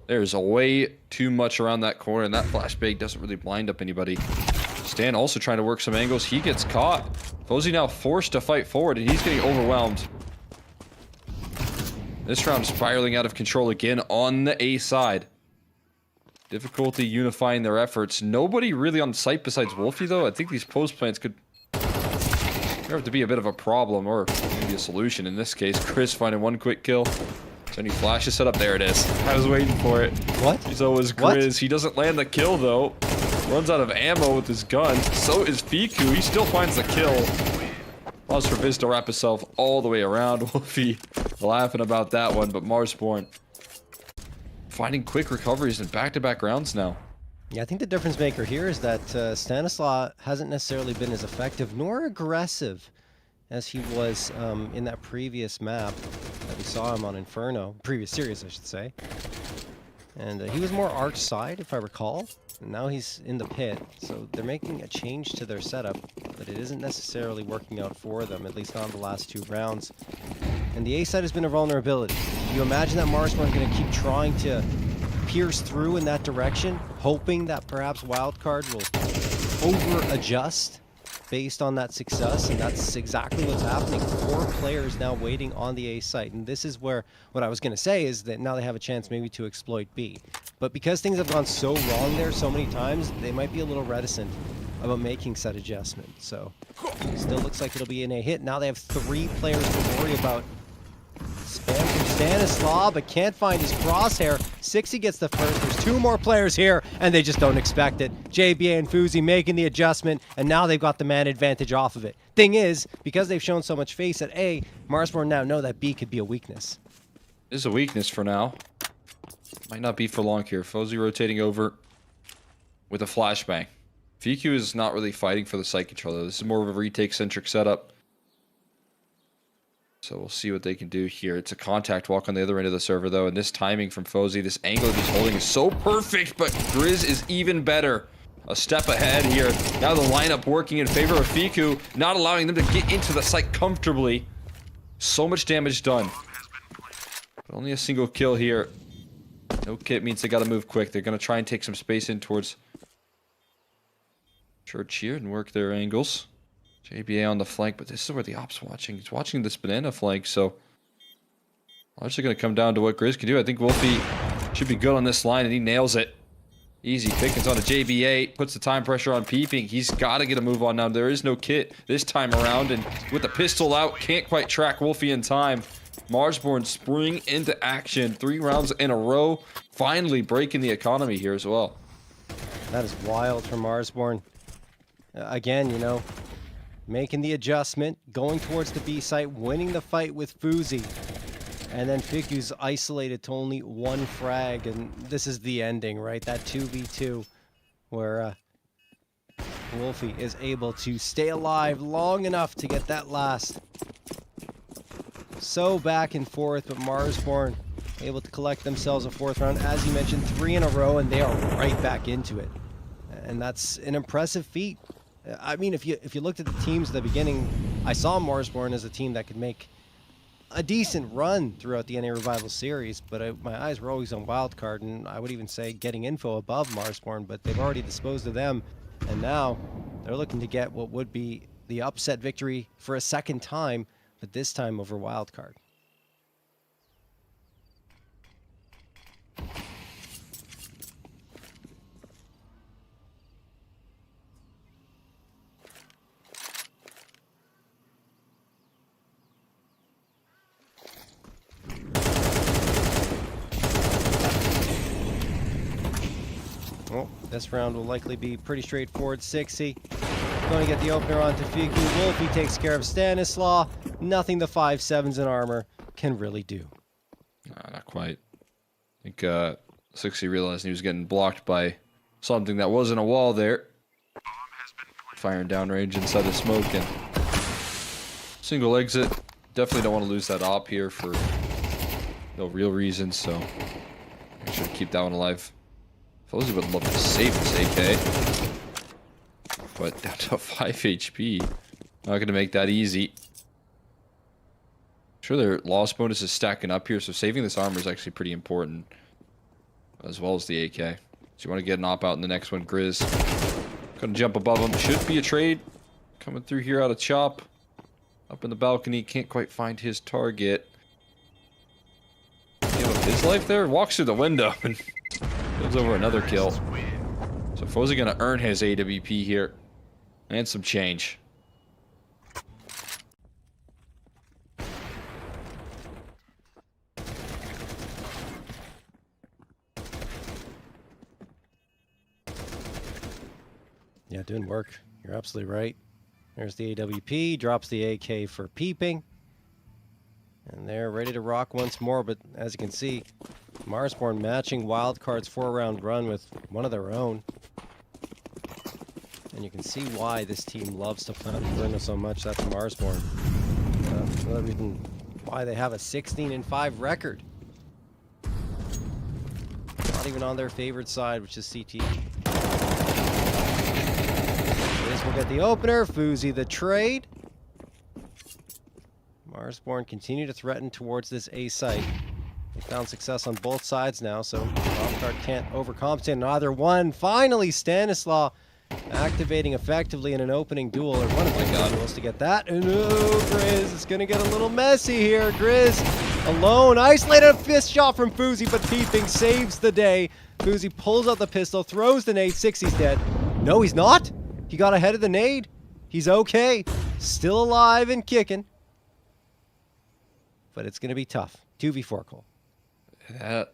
there's a way too much around that corner, and that flashbang doesn't really blind up anybody. Stan also trying to work some angles. He gets caught. Fozy now forced to fight forward, and he's getting overwhelmed. This round spiraling out of control again on the A side. Difficulty unifying their efforts. Nobody really on site besides Wolfie, though. I think these post plants could have to be a bit of a problem, or maybe a solution in this case. Chris finding one quick kill. So any flashes set up. There it is. I was waiting for it. What? He's always Grizz. What? He doesn't land the kill, though. Runs out of ammo with his gun. So is Fiku. He still finds the kill. Allows for Viz to wrap himself all the way around. Wolfie laughing about that one, but Marsborn finding quick recoveries in back-to-back rounds now. Yeah, I think the difference maker here is that Stanislaw hasn't necessarily been as effective nor aggressive as he was in that previous map that we saw him on Inferno. Previous series, I should say. And he was more arch side, if I recall. And now he's in the pit, so they're making a change to their setup, but it isn't necessarily working out for them, at least not in the last 2 rounds. And the A side has been a vulnerability. You imagine that Marsborn going to keep trying to pierce through in that direction, hoping that perhaps Wildcard will over-adjust based on that success, and that's exactly what's happening. 4 players now waiting on the A site, and this is where what I was going to say is that now they have a chance maybe to exploit B. But because things have gone so wrong there so many times, they might be a little reticent about making said adjustment. So still looks like it'll be an A hit. Now they have 3 players to worry about. Spam from Stanislaw, but can't find his crosshair. Sixy gets the first. There's 2 more players here, and they just don't expect it. JBA and Fuzi making the adjustment, and now they've got the man advantage off of it. Thing is, because they've shown so much face at A, Marsborn now know that B could be a weakness. It is a weakness for now. Might not be for long here. Fozy rotating over with a flashbang. VQ is not really fighting for the site controller. This is more of a retake-centric setup. So we'll see what they can do here. It's a contact walk on the other end of the server, though, and this timing from Fozy, this angle he's holding is so perfect, but Grizz is even better. A step ahead here. Now the lineup working in favor of Fiku, not allowing them to get into the site comfortably. So much damage done. But only a single kill here. No kit means they got to move quick. They're going to try and take some space in towards Church here and work their angles. JBA on the flank, but this is where the op's watching. He's watching this banana flank, so largely going to come down to what Grizz can do. I think Wolfie should be good on this line, and he nails it. Easy pickings on a JBA, puts the time pressure on Peeping. He's got to get a move on now. There is no kit this time around, and with the pistol out, can't quite track Wolfie in time. Marsborn spring into action. 3 rounds in a row, finally breaking the economy here as well. That is wild from Marsborn. Again, you know, making the adjustment, going towards the B site, winning the fight with Fuzi. And then Figu's isolated to only 1 frag, and this is the ending, right? That 2v2 where Wolfie is able to stay alive long enough to get that last. So back and forth, but Marsborn able to collect themselves a 4th round. As you mentioned, 3 in a row, and they are right back into it. And that's an impressive feat. I mean, if you looked at the teams at the beginning, I saw Marsborn as a team that could make a decent run throughout the NA Revival series, but my eyes were always on Wildcard, and I would even say getting info above Marsborn, but they've already disposed of them, and now they're looking to get what would be the upset victory for a 2nd time, but this time over Wildcard. Well, this round will likely be pretty straightforward. 60. Going to get the opener onto Figu. Wolfie takes care of Stanislaw. Nothing the 5/7s in armor can really do. Not quite. I think 60 realized he was getting blocked by something that wasn't a wall there. Firing downrange inside the smoke and single exit. Definitely don't want to lose that op here for no real reason, so make sure to keep that one alive. Fozzy would love to save this AK, but down to 5 HP. Not going to make that easy. Sure, their loss bonus is stacking up here, so saving this armor is actually pretty important, as well as the AK. So you want to get an op out in the next one. Grizz going to jump above him. Should be a trade coming through here out of Chop. Up in the balcony, can't quite find his target. Give up his life there, walks through the window and goes over another kill. So Fozzy gonna earn his AWP here. And some change. Yeah, doing work. You're absolutely right. There's the AWP, drops the AK for Peeping. And they're ready to rock once more, but as you can see, Marsborn matching Wildcard's 4-round run with one of their own. And you can see why this team loves to play on Inferno so much. That's Marsborn. Another reason why they have a 16-5 record. Not even on their favorite side, which is CT. This will get the opener. Fuzi the trade. Marsborn continue to threaten towards this A site. They found success on both sides now, so Wildcard can't overcompensate on either one. Finally, Stanislaw activating effectively in an opening duel, or one of the duels to get that. And oh, Grizz, it's going to get a little messy here. Grizz alone, isolated, a fist shot from Fuzi, but Peeping saves the day. Fuzi pulls out the pistol, throws the nade. 60's dead. No, he's not. He got ahead of the nade. He's okay. Still alive and kicking. But it's going to be tough. 2v4 Cole. That,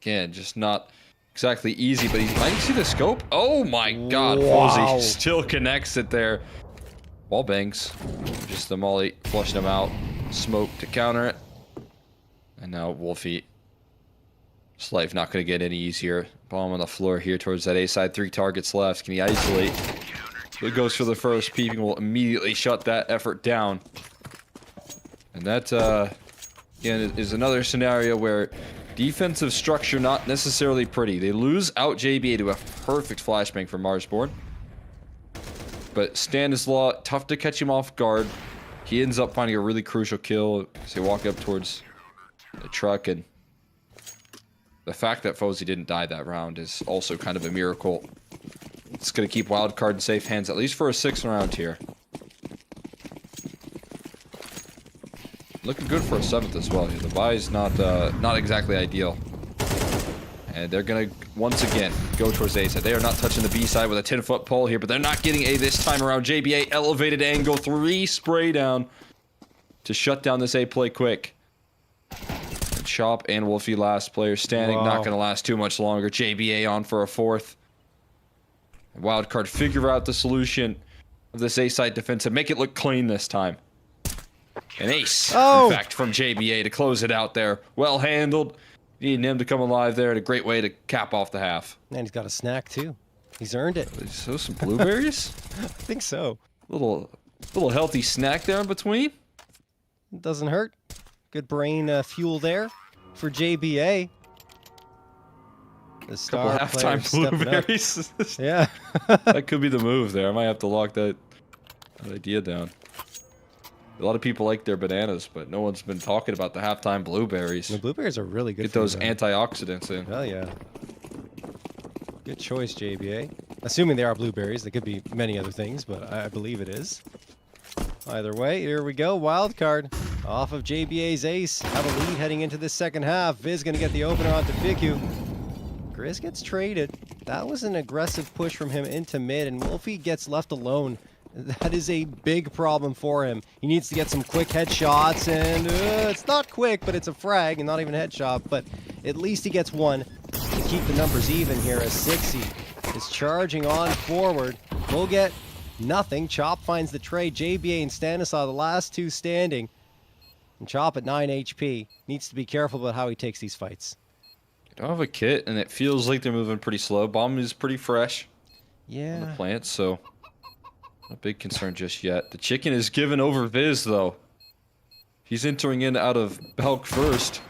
again, just not exactly easy, but I see the scope. Oh my god, Wow. Fozzy still connects it there. Wall bangs. Just the molly flushed him out. Smoke to counter it. And now Wolfie. His life not going to get any easier. Bomb on the floor here towards that A side. 3 targets left. Can he isolate? It goes for the first. Peeping will immediately shut that effort down. And that, again, is another scenario where defensive structure not necessarily pretty. They lose out JBA to a perfect flashbang from Marsborn. But Stanislaw, tough to catch him off guard. He ends up finding a really crucial kill as they walk up towards the truck, and the fact that Fozzy didn't die that round is also kind of a miracle. It's going to keep Wildcard in safe hands, at least for a 6th round here. looking good for a 7th as well. The buy is not exactly ideal. And they're going to, once again, go towards A side. They are not touching the B side with a 10-foot pole here, but they're not getting A this time around. JBA, elevated angle, 3 spray down to shut down this A play quick. And Chop and Wolfie, last player standing, not going to last too much longer. JBA on for a 4th. Wildcard figure out the solution of this A side defense and make it look clean this time. An ace, in fact, from JBA to close it out there. Well handled. Needing him to come alive there, and a great way to cap off the half. And he's got a snack too. He's earned it. So some blueberries? I think so. Little healthy snack there in between. Doesn't hurt. Good brain fuel there for JBA. The star Couple player halftime stepping up. blueberries. Yeah. That could be the move there. I might have to lock that idea down. A lot of people like their bananas, but no one's been talking about the halftime blueberries. The blueberries are really good. Get those antioxidants in. Hell yeah. Good choice, JBA. Assuming they are blueberries. They could be many other things, but I believe it is. Either way, here we go. Wild card off of JBA's ace. Have a lead heading into this second half. Viz going to get the opener onto Fiku. Grizz gets traded. That was an aggressive push from him into mid, and Wolfie gets left alone. That is a big problem for him. He needs to get some quick headshots, and it's not quick, but it's a frag, and not even a headshot, but at least he gets one to keep the numbers even here as 60 is charging on forward. We'll get nothing. Chop finds the trade. JBA and Stanislaw, the last two standing. And Chop at 9 HP. Needs to be careful about how he takes these fights. They don't have a kit, and it feels like they're moving pretty slow. Bomb is pretty fresh on the plant, so... a big concern just yet. The chicken is given over Viz, though. He's entering in out of Belk first.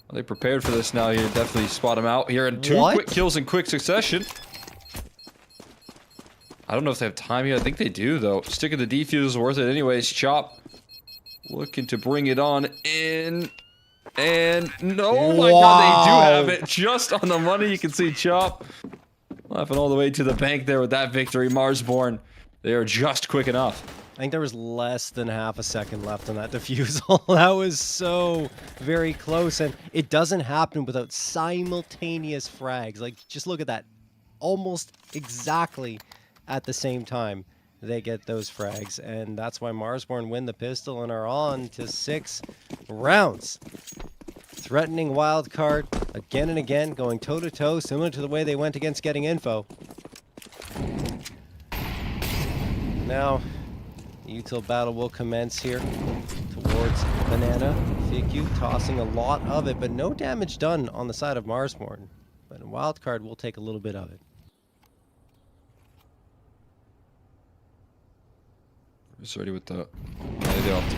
Are they prepared for this now here? Definitely spot him out here. And 2 quick kills in quick succession. I don't know if they have time here. I think they do, though. Sticking the defuse is worth it anyways. Chop looking to bring it on in. And no, oh my god, they do have it. Just on the money. You can see Chop laughing all the way to the bank there with that victory. Marsborn. They are just quick enough. I think there was less than half a second left on that defusal. That was so very close, and it doesn't happen without simultaneous frags. Like, just look at that. Almost exactly at the same time they get those frags, and that's why Marsborn win the pistol and are on to 6 rounds. Threatening wild card again and again, going toe-to-toe, similar to the way they went against Getting Info. Now, the util battle will commence here towards Banana. Fiku tossing a lot of it, but no damage done on the side of Marsborn. But a wildcard will take a little bit of it. He's ready with the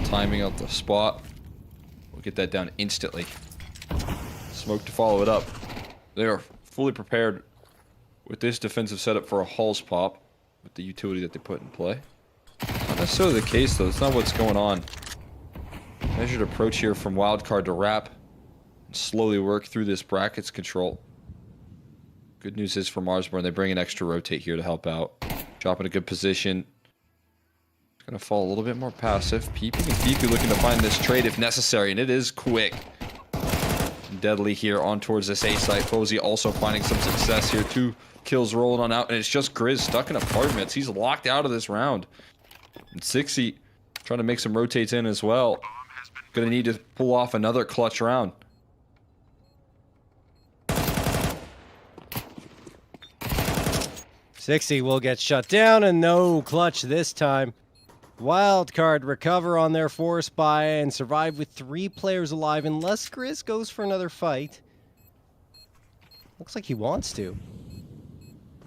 timing out the spot. We'll get that down instantly. Smoke to follow it up. They are fully prepared with this defensive setup for a Halls pop. With the utility that they put in play. Not necessarily the case, though. It's not what's going on. Measured approach here from wildcard to wrap. And slowly work through this brackets control. Good news is for Marsborn, they bring an extra rotate here to help out. Chop in a good position. It's going to fall a little bit more passive. Peeping and Fiku looking to find this trade if necessary, and it is quick. Deadly here on towards this A site. Fozy also finding some success here. 2 kills rolling on out, and it's just Grizz stuck in apartments. He's locked out of this round. And 60 trying to make some rotates in as well. Gonna need to pull off another clutch round. Sixty will get shut down, and no clutch this time. Wildcard recover on their force buy and survive with 3 players alive unless Grizz goes for another fight. Looks like he wants to.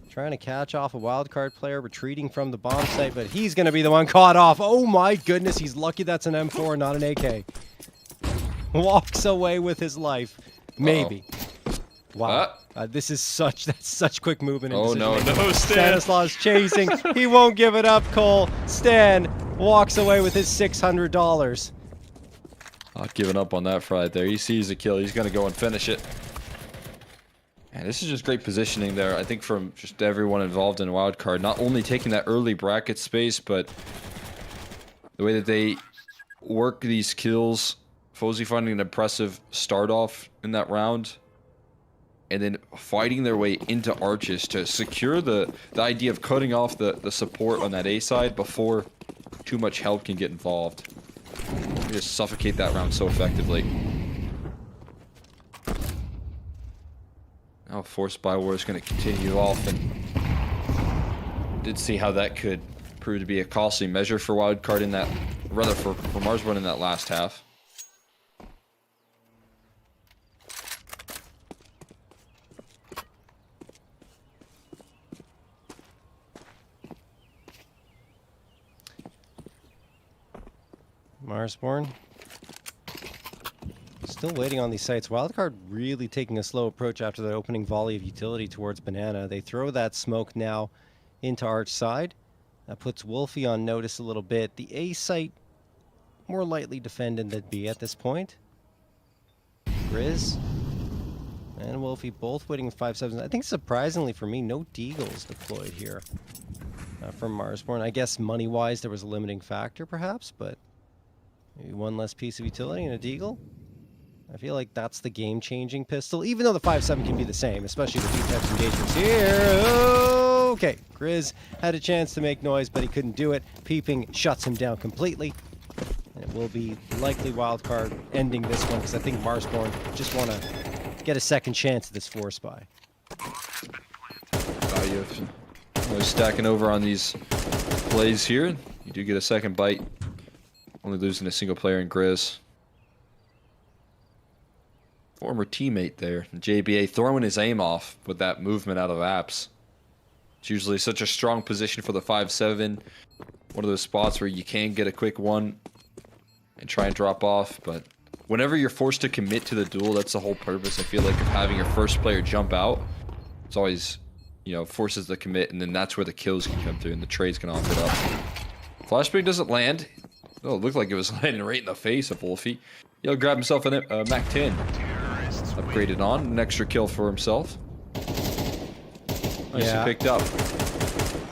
Trying to catch off a wildcard player retreating from the bomb site, but he's going to be the one caught off. Oh my goodness, he's lucky that's an M4, not an AK. Walks away with his life. Maybe. Wow. This is such quick movement. Oh no, Stan. Stanislaw's chasing. He won't give it up, Cole. Stan walks away with his $600. Not giving up on that fried there. He sees a kill. He's going to go and finish it. And this is just great positioning there, I think, from just everyone involved in wildcard. Not only taking that early bracket space, but the way that they work these kills. Fozy finding an impressive start off in that round, and then fighting their way into arches to secure the idea of cutting off the support on that A side before too much help can get involved. They just suffocate that round so effectively. Now Force Buy War is going to continue off, and did see how that could prove to be a costly measure for Wildcard in that, rather for Marsborn in that last half. Marsborn still waiting on these sites. Wildcard really taking a slow approach after the opening volley of utility towards Banana. They throw that smoke now into Arch side. That puts Wolfie on notice a little bit. The A site more lightly defended than B at this point. Grizz and Wolfie both waiting with 5-7s. I think surprisingly for me, no Deagles deployed here from Marsborn. I guess money-wise there was a limiting factor perhaps, but maybe one less piece of utility and a Deagle. I feel like that's the game-changing pistol, even though the 5-7 can be the same, especially with these types of engagements here. Okay, Grizz had a chance to make noise, but he couldn't do it. Peeping shuts him down completely. And it will be likely Wildcard ending this one, because I think Marsborn just want to get a second chance at this Force Buy. Value of stacking over on these plays here. You do get a second bite. Only losing a single player in Grizz. Former teammate there. JBA throwing his aim off with that movement out of apps. It's usually such a strong position for the 5-7. One of those spots where you can get a quick one and try and drop off. But whenever you're forced to commit to the duel, that's the whole purpose, I feel like, of having your first player jump out. It's always, you know, forces the commit, and then that's where the kills can come through and the trades can offer it up. Flashbang doesn't land. Oh, it looked like it was landing right in the face of Wolfie. He'll grab himself a MAC-10. Upgraded on. An extra kill for himself. Nicely picked up.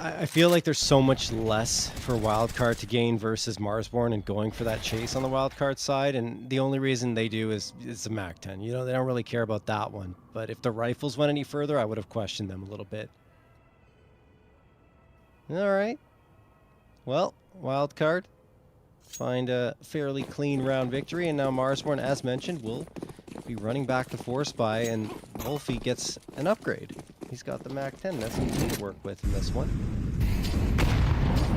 I feel like there's so much less for Wildcard to gain versus Marsborn and going for that chase on the Wildcard side, and the only reason they do is the MAC-10. You know, they don't really care about that one. But if the rifles went any further, I would have questioned them a little bit. All right. Well, Wildcard find a fairly clean round victory, and now Marsborn, as mentioned, will be running back to Force Buy, and Wolfie gets an upgrade. He's got the MAC-10. That's easy to work with in this one.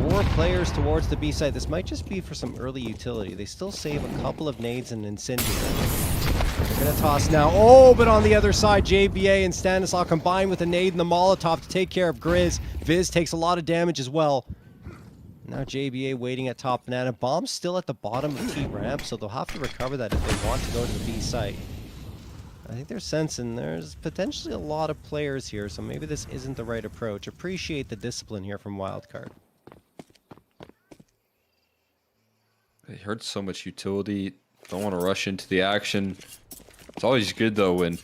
4 players towards the B side. This might just be for some early utility. They still save a couple of nades and incendiary. They're going to toss now. Oh, but on the other side, JBA and Stanislaw combine with a nade and the Molotov to take care of Grizz. Viz takes a lot of damage as well. Now JBA waiting at top Banana. Bomb's still at the bottom of T ramp, so they'll have to recover that if they want to go to the B site. I think they're sensing there's potentially a lot of players here, so maybe this isn't the right approach. Appreciate the discipline here from Wildcard. They heard so much utility. Don't want to rush into the action. It's always good, though, when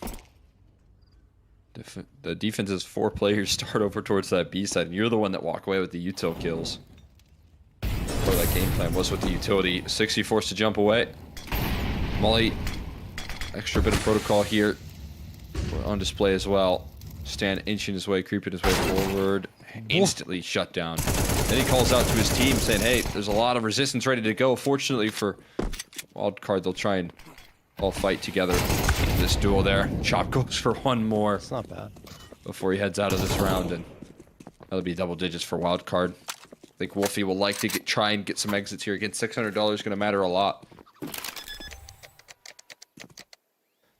the defense's 4 players start over towards that B side, and you're the one that walk away with the util kills. Or that game plan was with the utility. 60 forced to jump away. Molly, extra bit of protocol here on display as well. Stan inching his way, creeping his way forward. Instantly shut down. Then he calls out to his team saying, hey, there's a lot of resistance ready to go. Fortunately for Wildcard, they'll try and all fight together. This duel there. Chop goes for one more. It's not bad. Before he heads out of this round, and that'll be double digits for Wildcard. I think Wolfie will like to try and get some exits here. Again, $600 is going to matter a lot.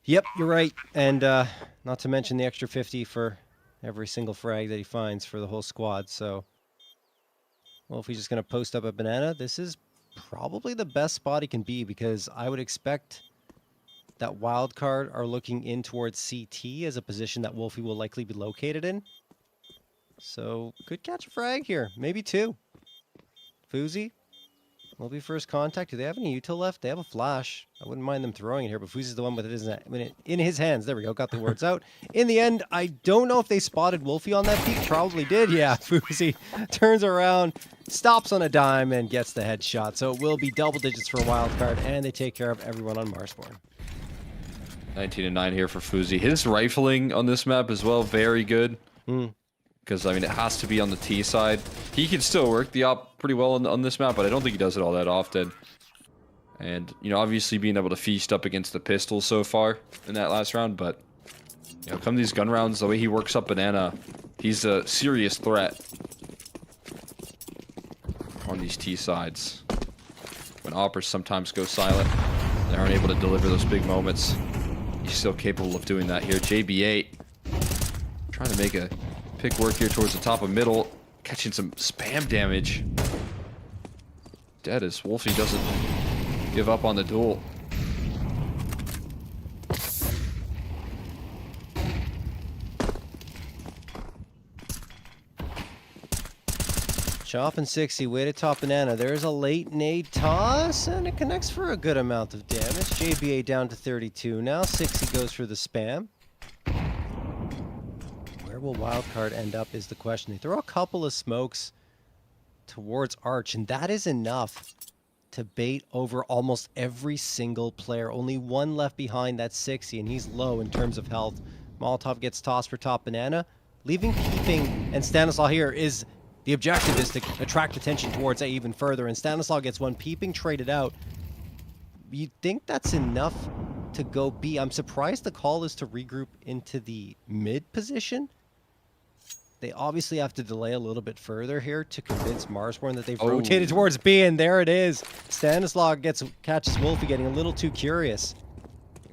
Yep, you're right. And not to mention the extra 50 for every single frag that he finds for the whole squad. So, Wolfie's just going to post up a Banana. This is probably the best spot he can be, because I would expect that Wildcard are looking in towards CT as a position that Wolfie will likely be located in. So, could catch a frag here. Maybe 2. Fuzi will be first contact. Do they have any util left? They have a flash. I wouldn't mind them throwing it here, but Fuzi's the one with it in his hands. There we go. Got the words out. In the end, I don't know if they spotted Wolfie on that peak. Probably did. Yeah, Fuzi turns around stops on a dime and gets the headshot. So it will be double digits for Wildcard, and they take care of everyone on Marsborn. 19-9 here for Fuzi. His rifling on this map as well, very good. Because, I mean, it has to be on the T side. He can still work the op pretty well on this map, but I don't think he does it all that often. And, you know, obviously being able to feast up against the pistol so far in that last round, but, you know, come these gun rounds, the way he works up Banana, he's a serious threat on these T sides. When oppers sometimes go silent, they aren't able to deliver those big moments. He's still capable of doing that here. JB8 trying to make a pick work here towards the top of middle, catching some spam damage. Dead as Wolfie doesn't give up on the duel. Chop and 60, way to top Banana. There's a late nade toss, and it connects for a good amount of damage. JBA down to 32 now. 60 goes for the spam. Where will Wildcard end up is the question. They throw a couple of smokes towards Arch, and that is enough to bait over almost every single player. Only one left behind, that's 60, and he's low in terms of health. Molotov gets tossed for top Banana. Leaving Peeping and Stanislaw here is... The objective is to attract attention towards A even further, and Stanislaw gets one. Peeping traded out. You think that's enough to go B? I'm surprised the call is to regroup into the mid position. They obviously have to delay a little bit further here to convince Marsborn that they've rotated towards B, and there it is. Stanislaw catches Wolfie getting a little too curious.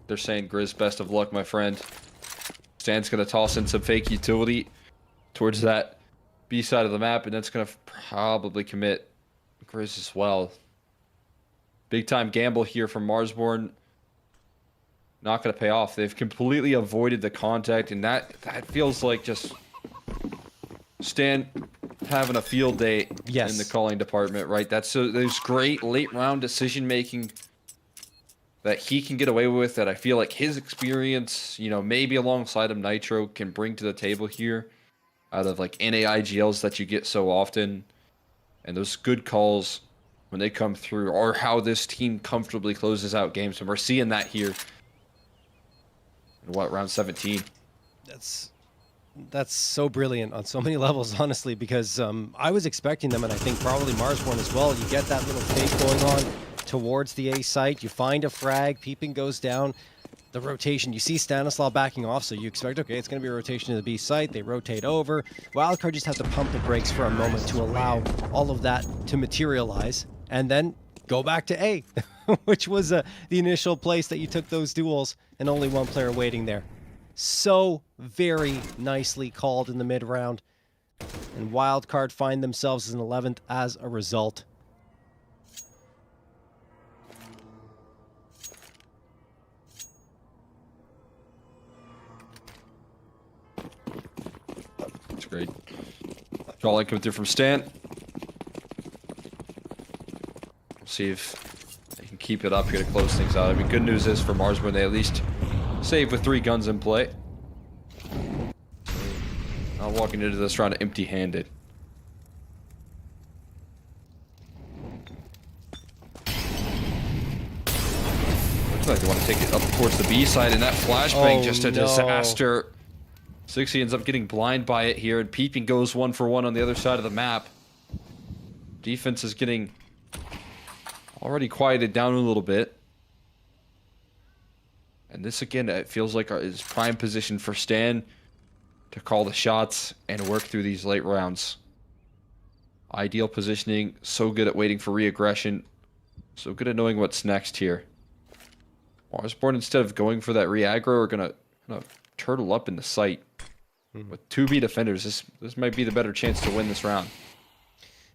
They're saying, Grizz, best of luck, my friend. Stan's going to toss in some fake utility towards that B side of the map, and that's going to probably commit Grizz as well. Big time gamble here from Marsborn. Not going to pay off. They've completely avoided the contact, and that feels like just Stan having a field day in the calling department, right? There's great late round decision making that he can get away with, that I feel like his experience, you know, maybe alongside of Nitro, can bring to the table here. Out of like NAIGLs that you get so often, and those good calls when they come through are how this team comfortably closes out games, and we're seeing that here in round 17. That's so brilliant on so many levels, honestly, because I was expecting them, and I think probably Marsborn as well. You get that little fake going on towards the A site, you find a frag, Peeping goes down. The rotation, you see Stanislaw backing off, so you expect, okay, it's going to be a rotation to the B site. They rotate over. Wildcard just have to pump the brakes for a moment to allow all of that to materialize, and then go back to A, which was the initial place that you took those duels, and only one player waiting there. So very nicely called in the mid-round, and Wildcard find themselves as an 11th as a result. That's great. Calling coming through from Stan. We'll see if they can keep it up here to close things out. I mean, good news is for Marsborn, they at least save with 3 guns in play. Not walking into this round empty-handed. Looks like they want to take it up towards the B side, and that flashbang just a disaster. 60 ends up getting blind by it here, and Peeping goes 1 for 1 on the other side of the map. Defense is getting already quieted down a little bit. And this, again, it feels like is prime position for Stan to call the shots and work through these late rounds. Ideal positioning, so good at waiting for re-aggression, so good at knowing what's next here. Marsborn, instead of going for that re-aggro, are gonna turtle up in the site. With 2B defenders, this might be the better chance to win this round.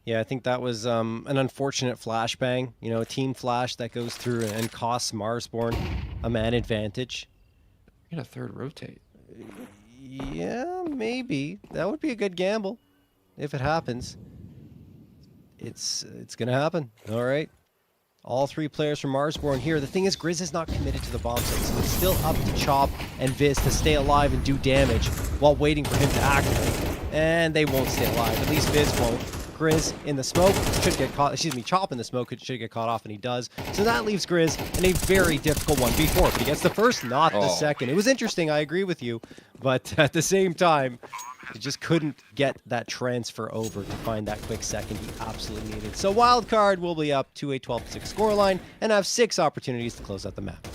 Yeah, I think that was an unfortunate flashbang. You know, a team flash that goes through and costs Marsborn a man advantage. Get a third rotate. Yeah, maybe. That would be a good gamble if it happens. It's going to happen. All right. All 3 players from Marsborn here. The thing is, Grizz is not committed to the bomb site, so it's still up to Chop and Viz to stay alive and do damage while waiting for him to activate. And they won't stay alive. At least Viz won't. Grizz in the smoke should get caught, excuse me, Chop in the smoke should get caught off, and he does. So that leaves Grizz in a very difficult 1v4, but he gets the first, not the second. It was interesting, I agree with you, but at the same time, he just couldn't get that transfer over to find that quick second he absolutely needed. So Wildcard will be up to a 12-6 scoreline and have 6 opportunities to close out the map.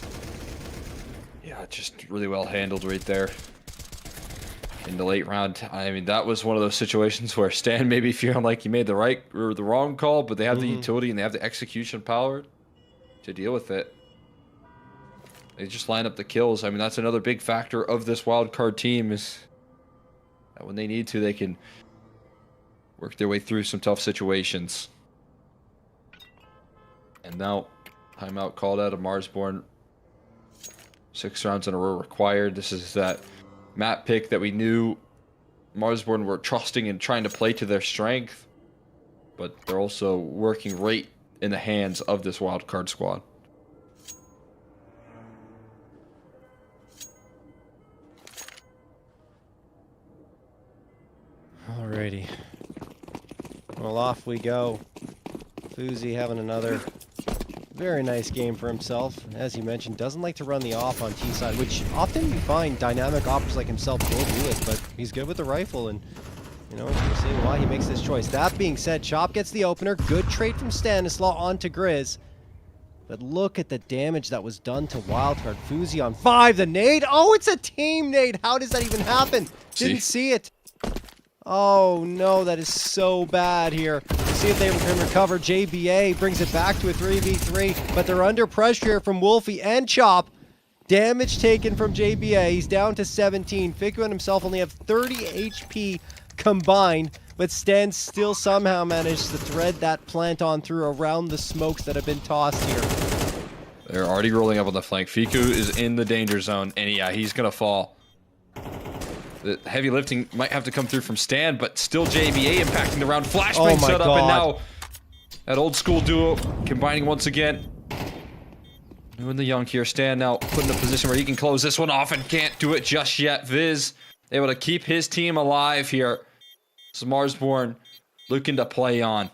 Yeah, just really well handled right there. In the late round, I mean, that was one of those situations where Stan maybe feeling like he made the right or the wrong call, but they have the utility and they have the execution power to deal with it. They just line up the kills. I mean, that's another big factor of this wildcard team is that when they need to, they can work their way through some tough situations. And now, timeout called out of Marsborn. 6 rounds in a row required. This is that map pick that we knew Marsborn were trusting and trying to play to their strength, but they're also working right in the hands of this wildcard squad. Alrighty. Well, off we go. Fuzi having another very nice game for himself. As you mentioned, doesn't like to run the off on T side, which often you find dynamic operators like himself will do it, but he's good with the rifle, and you know, we'll see why he makes this choice. That being said, Chop gets the opener. Good trade from Stanislaw onto Grizz. But look at the damage that was done to Wildcard. Fuzi on 5, the nade. Oh, it's a team nade. How does that even happen? Didn't see it. Oh no, that is so bad here. Let's see if they can recover. JBA brings it back to a 3v3, but they're under pressure here from Wolfie and Chop. Damage taken from JBA. He's down to 17. Fiku and himself only have 30 HP combined, but Stan still somehow managed to thread that plant on through around the smokes that have been tossed here. They're already rolling up on the flank. Fiku is in the danger zone, and yeah, he's gonna fall. The heavy lifting might have to come through from Stan, but still JBA impacting the round. Flashbang set up, and now that old school duo combining once again. New and the young here. Stan now put in a position where he can close this one off and can't do it just yet. Viz able to keep his team alive here. So Marsborn looking to play on.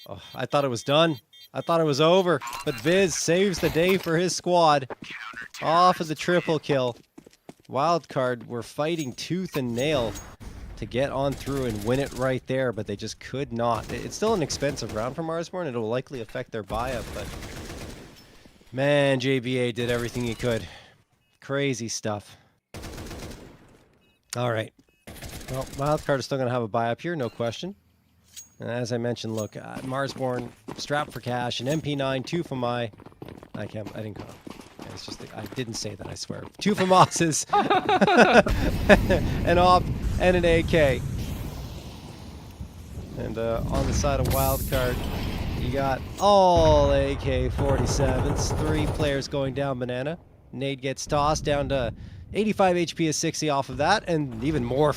Oh, I thought it was done. I thought it was over, but Viz saves the day for his squad. Off of the triple kill. Wildcard were fighting tooth and nail to get on through and win it right there, but they just could not. It's still an expensive round for Marsborn. It'll likely affect their buy-up, but man, JBA did everything he could. Crazy stuff. All right. Well, Wildcard is still going to have a buy-up here, no question. And as I mentioned, look, Marsborn strapped for cash, an MP9, 2 for my... I didn't go. It's just I didn't say that, I swear. 2 FAMASes, an AWP, and an AK. And on the side of Wildcard, you got all AK-47s. 3 players going down banana. Nade gets tossed down to 85 HP is 60 off of that, and even more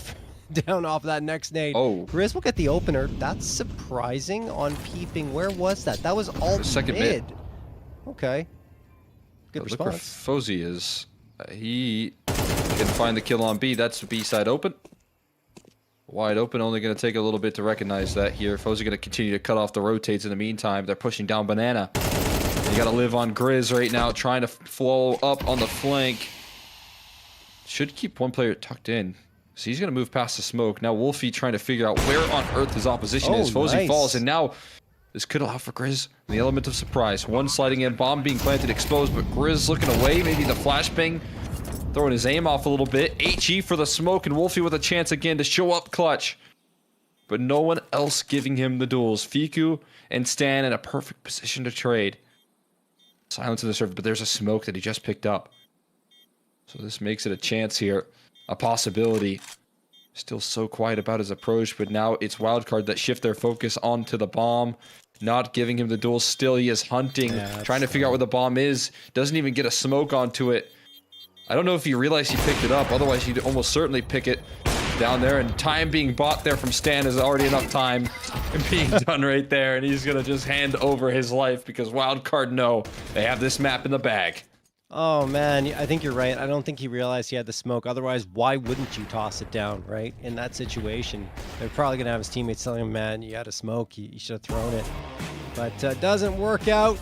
down off that next nade. Oh. Grizz will get the opener. That's surprising on peeping. Where was that? That was all The second mid. mid. Okay. Good Look where response. Fozy is. He can find the kill on B. That's B side open. Wide open, only going to take a little bit to recognize that here. Fozy going to continue to cut off the rotates in the meantime. They're pushing down banana. You got to live on Grizz right now, trying to flow up on the flank. Should keep one player tucked in. So he's going to move past the smoke. Now Wolfie trying to figure out where on earth his opposition is. Fozy nice. falls, and now this could allow for Grizz the element of surprise. One sliding in, bomb being planted, exposed, but Grizz looking away. Maybe the flashbang throwing his aim off a little bit. HE for the smoke, and Wolfie with a chance again to show up clutch. But no one else giving him the duels. Fiku and Stan in a perfect position to trade. Silence in the server, but there's a smoke that he just picked up. So this makes it a chance here. A possibility. Still so quiet about his approach, but now it's Wildcard that shift their focus onto the bomb. Not giving him the duel. Still, he is hunting, trying to figure out where the bomb is. Doesn't even get a smoke onto it. I don't know if he realized he picked it up. Otherwise, he'd almost certainly pick it down there. And time being bought there from Stan is already enough time being done right there. And he's going to just hand over his life because Wildcard know they have this map in the bag. Oh man, I think you're right. I don't think he realized he had the smoke. Otherwise, why wouldn't you toss it down, right? In that situation, they're probably gonna have his teammates telling him, "Man, you had a smoke. You should have thrown it." But doesn't work out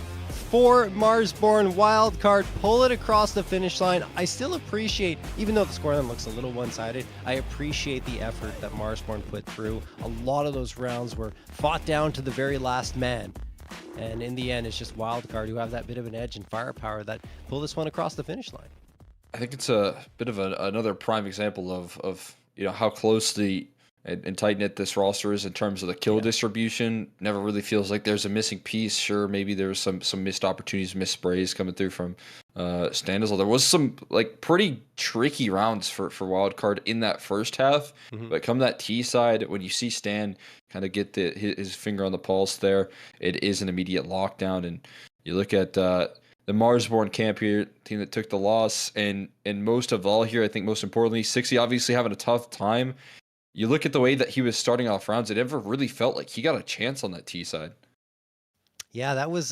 for Marsborn. Wild card, pull it across the finish line. I still appreciate, even though the scoreline looks a little one-sided, I appreciate the effort that Marsborn put through. A lot of those rounds were fought down to the very last man. And in the end, it's just Wildcard who have that bit of an edge and firepower that pull this one across the finish line. I think it's a bit of another prime example of how closely and tight knit this roster is in terms of the kill distribution. Never really feels like there's a missing piece. Sure, maybe there's some missed opportunities, missed sprays coming through from Standizel. There was some like pretty tricky rounds for Wildcard in that first half, but come that T side, when you see Stan kind of get his finger on the pulse there, it is an immediate lockdown. And you look at the Marsborn camp here, team that took the loss, and most of all here, I think most importantly, 60 obviously having a tough time. You look at the way that he was starting off rounds, it never really felt like he got a chance on that T side. Yeah, that was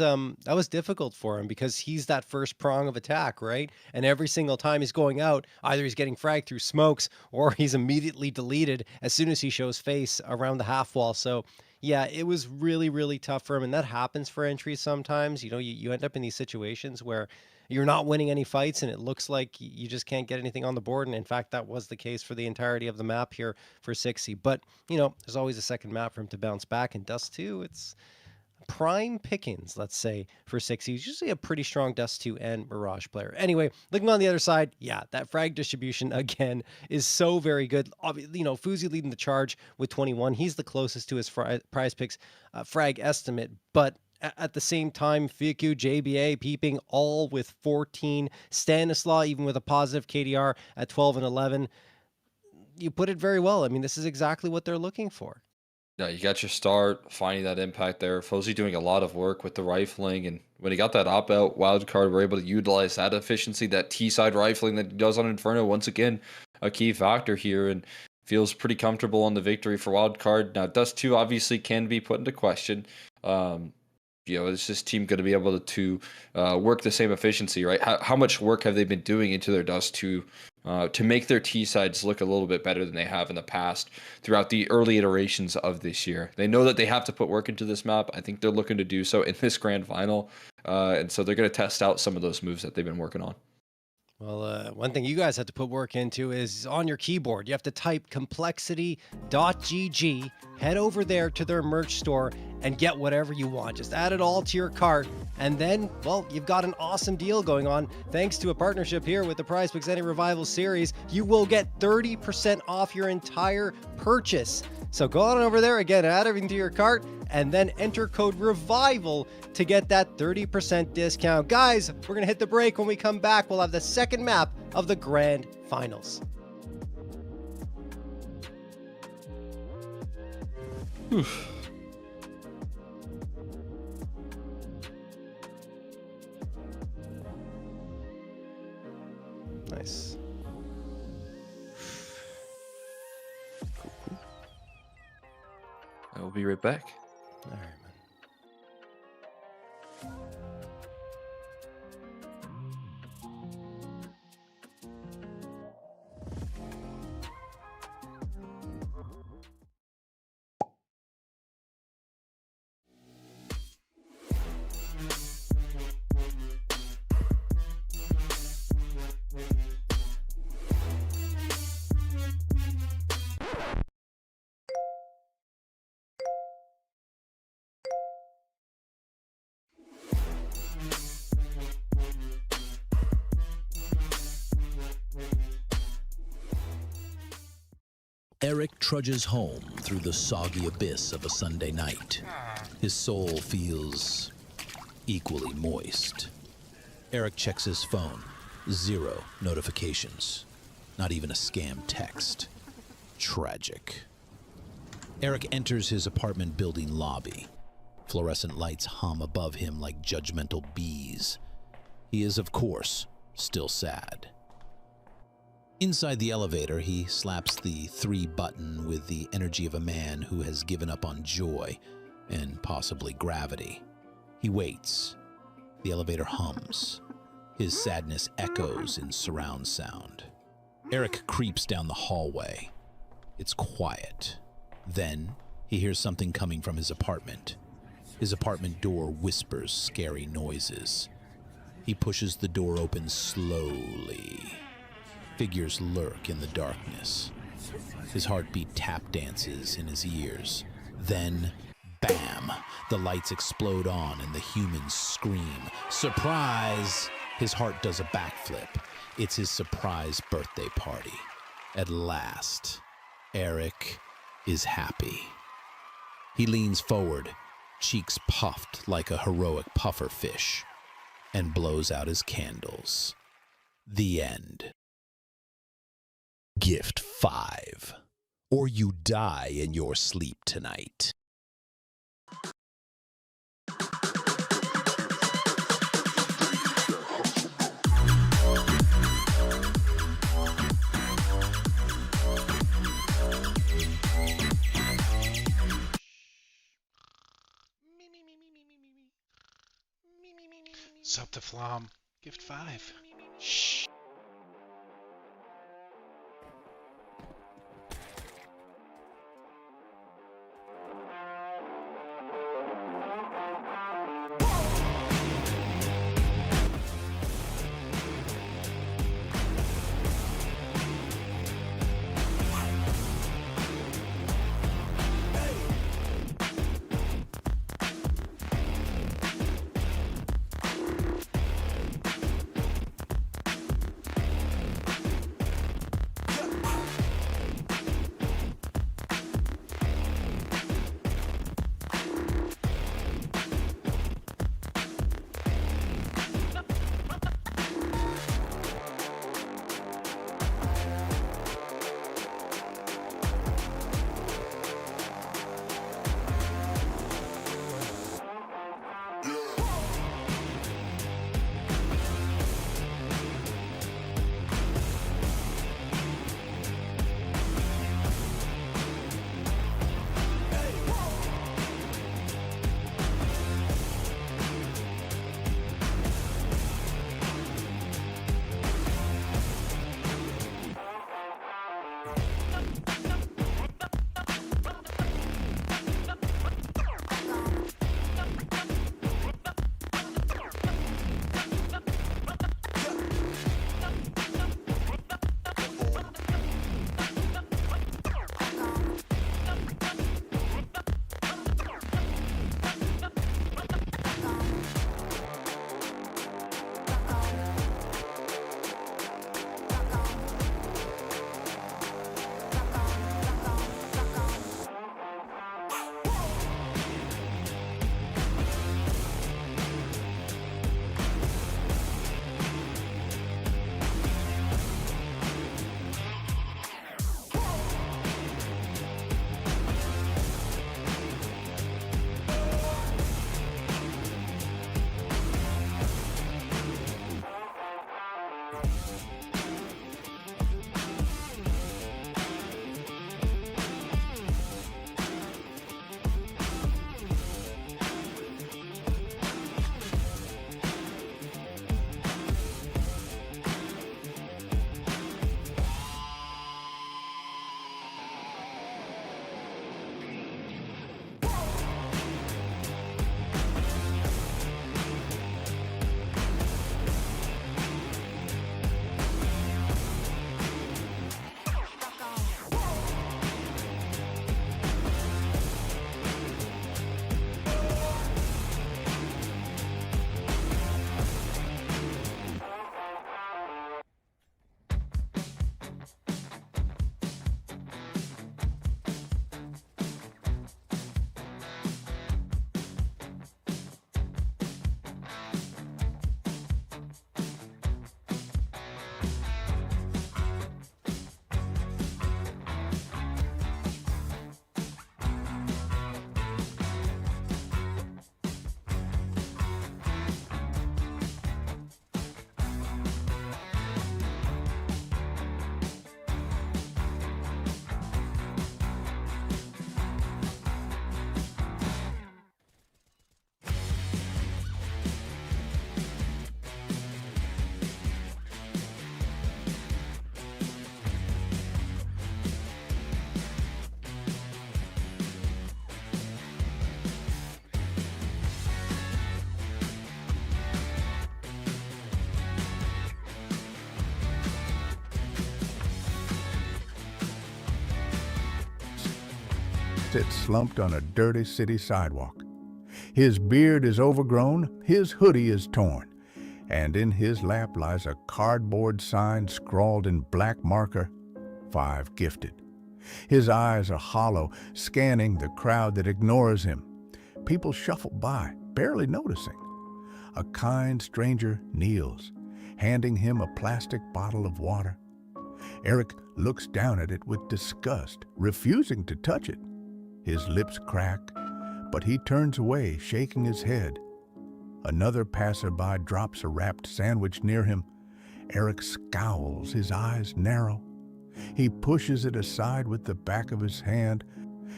difficult for him because he's that first prong of attack, right? And every single time he's going out, either he's getting fragged through smokes or he's immediately deleted as soon as he shows face around the half wall. So yeah, it was really, really tough for him. And that happens for entries sometimes. You end up in these situations where you're not winning any fights and it looks like you just can't get anything on the board. And in fact, that was the case for the entirety of the map here for 60. But, there's always a second map for him to bounce back. And Dust 2, it's prime pickings, let's say, for 60. He's usually a pretty strong Dust 2 and Mirage player. Anyway, looking on the other side, yeah, that frag distribution, again, is so very good. Fuzi leading the charge with 21. He's the closest to his PrizePicks frag estimate, but at the same time, Fiku, JBA, Peeping, all with 14. Stanislaw, even with a positive KDR at 12 and 11. You put it very well. I mean, this is exactly what they're looking for. Yeah, you got your start, finding that impact there. Fozy doing a lot of work with the rifling, and when he got that op-out wildcard, we're able to utilize that efficiency, that T-side rifling that he does on Inferno. Once again, a key factor here, and feels pretty comfortable on the victory for wildcard. Now, Dust 2 obviously can be put into question. Is this team going to be able to work the same efficiency, right? How much work have they been doing into their Dust 2 to make their T sides look a little bit better than they have in the past throughout the early iterations of this year? They know that they have to put work into this map. I think they're looking to do so in this grand final. And so they're going to test out some of those moves that they've been working on. Well, one thing you guys have to put work into is on your keyboard. You have to type complexity.gg, head over there to their merch store, and get whatever you want. Just add it all to your cart, and then, well, you've got an awesome deal going on. Thanks to a partnership here with the PrizePicks Any Revival series, you will get 30% off your entire purchase. So go on over there, again, add everything to your cart, and then enter code REVIVAL to get that 30% discount. Guys, we're going to hit the break. When we come back, we'll have the second map of the Grand Finals. Nice. Cool. I will be right back. All right, man. Eric trudges home through the soggy abyss of a Sunday night. His soul feels equally moist. Eric checks his phone. 0 notifications. Not even a scam text. Tragic. Eric enters his apartment building lobby. Fluorescent lights hum above him like judgmental bees. He is, of course, still sad. Inside the elevator, he slaps the 3 button with the energy of a man who has given up on joy and possibly gravity. He waits. The elevator hums. His sadness echoes in surround sound. Eric creeps down the hallway. It's quiet. Then he hears something coming from his apartment. His apartment door whispers scary noises. He pushes the door open slowly. Figures lurk in the darkness. His heartbeat tap dances in his ears. Then, bam! The lights explode on and the humans scream. Surprise! His heart does a backflip. It's his surprise birthday party. At last, Eric is happy. He leans forward, cheeks puffed like a heroic puffer fish, and blows out his candles. The end. Gift 5. Or you die in your sleep tonight. Sup to Flom. Gift 5. Shh. sits slumped on a dirty city sidewalk. His beard is overgrown, his hoodie is torn, and in his lap lies a cardboard sign scrawled in black marker, 5 gifted. His eyes are hollow, scanning the crowd that ignores him. People shuffle by, barely noticing. A kind stranger kneels, handing him a plastic bottle of water. Eric looks down at it with disgust, refusing to touch it. His lips crack, but he turns away, shaking his head. Another passerby drops a wrapped sandwich near him. Eric scowls, his eyes narrow. He pushes it aside with the back of his hand.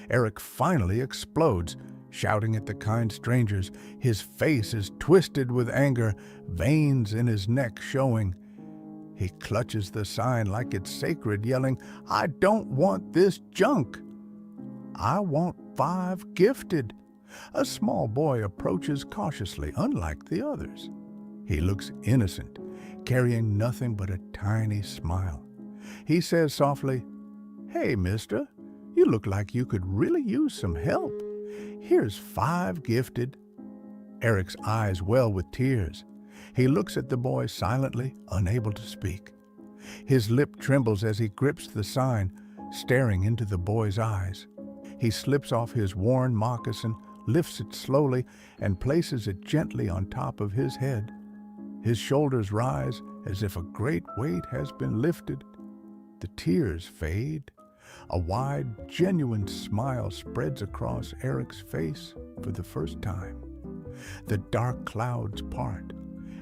Eric finally explodes, shouting at the kind strangers. His face is twisted with anger, veins in his neck showing. He clutches the sign like it's sacred, yelling, "I don't want this junk. I want 5 gifted." A small boy approaches cautiously, unlike the others. He looks innocent, carrying nothing but a tiny smile. He says softly, "Hey, mister, you look like you could really use some help. Here's 5 gifted." Eric's eyes well with tears. He looks at the boy silently, unable to speak. His lip trembles as he grips the sign, staring into the boy's eyes. He slips off his worn moccasin, lifts it slowly, and places it gently on top of his head. His shoulders rise as if a great weight has been lifted. The tears fade. A wide, genuine smile spreads across Eric's face for the first time. The dark clouds part,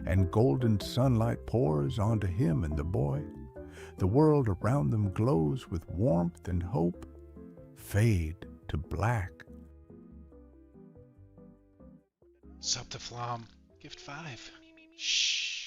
and golden sunlight pours onto him and the boy. The world around them glows with warmth and hope. Fade to black. Sub to Flom. Gift 5. Shh.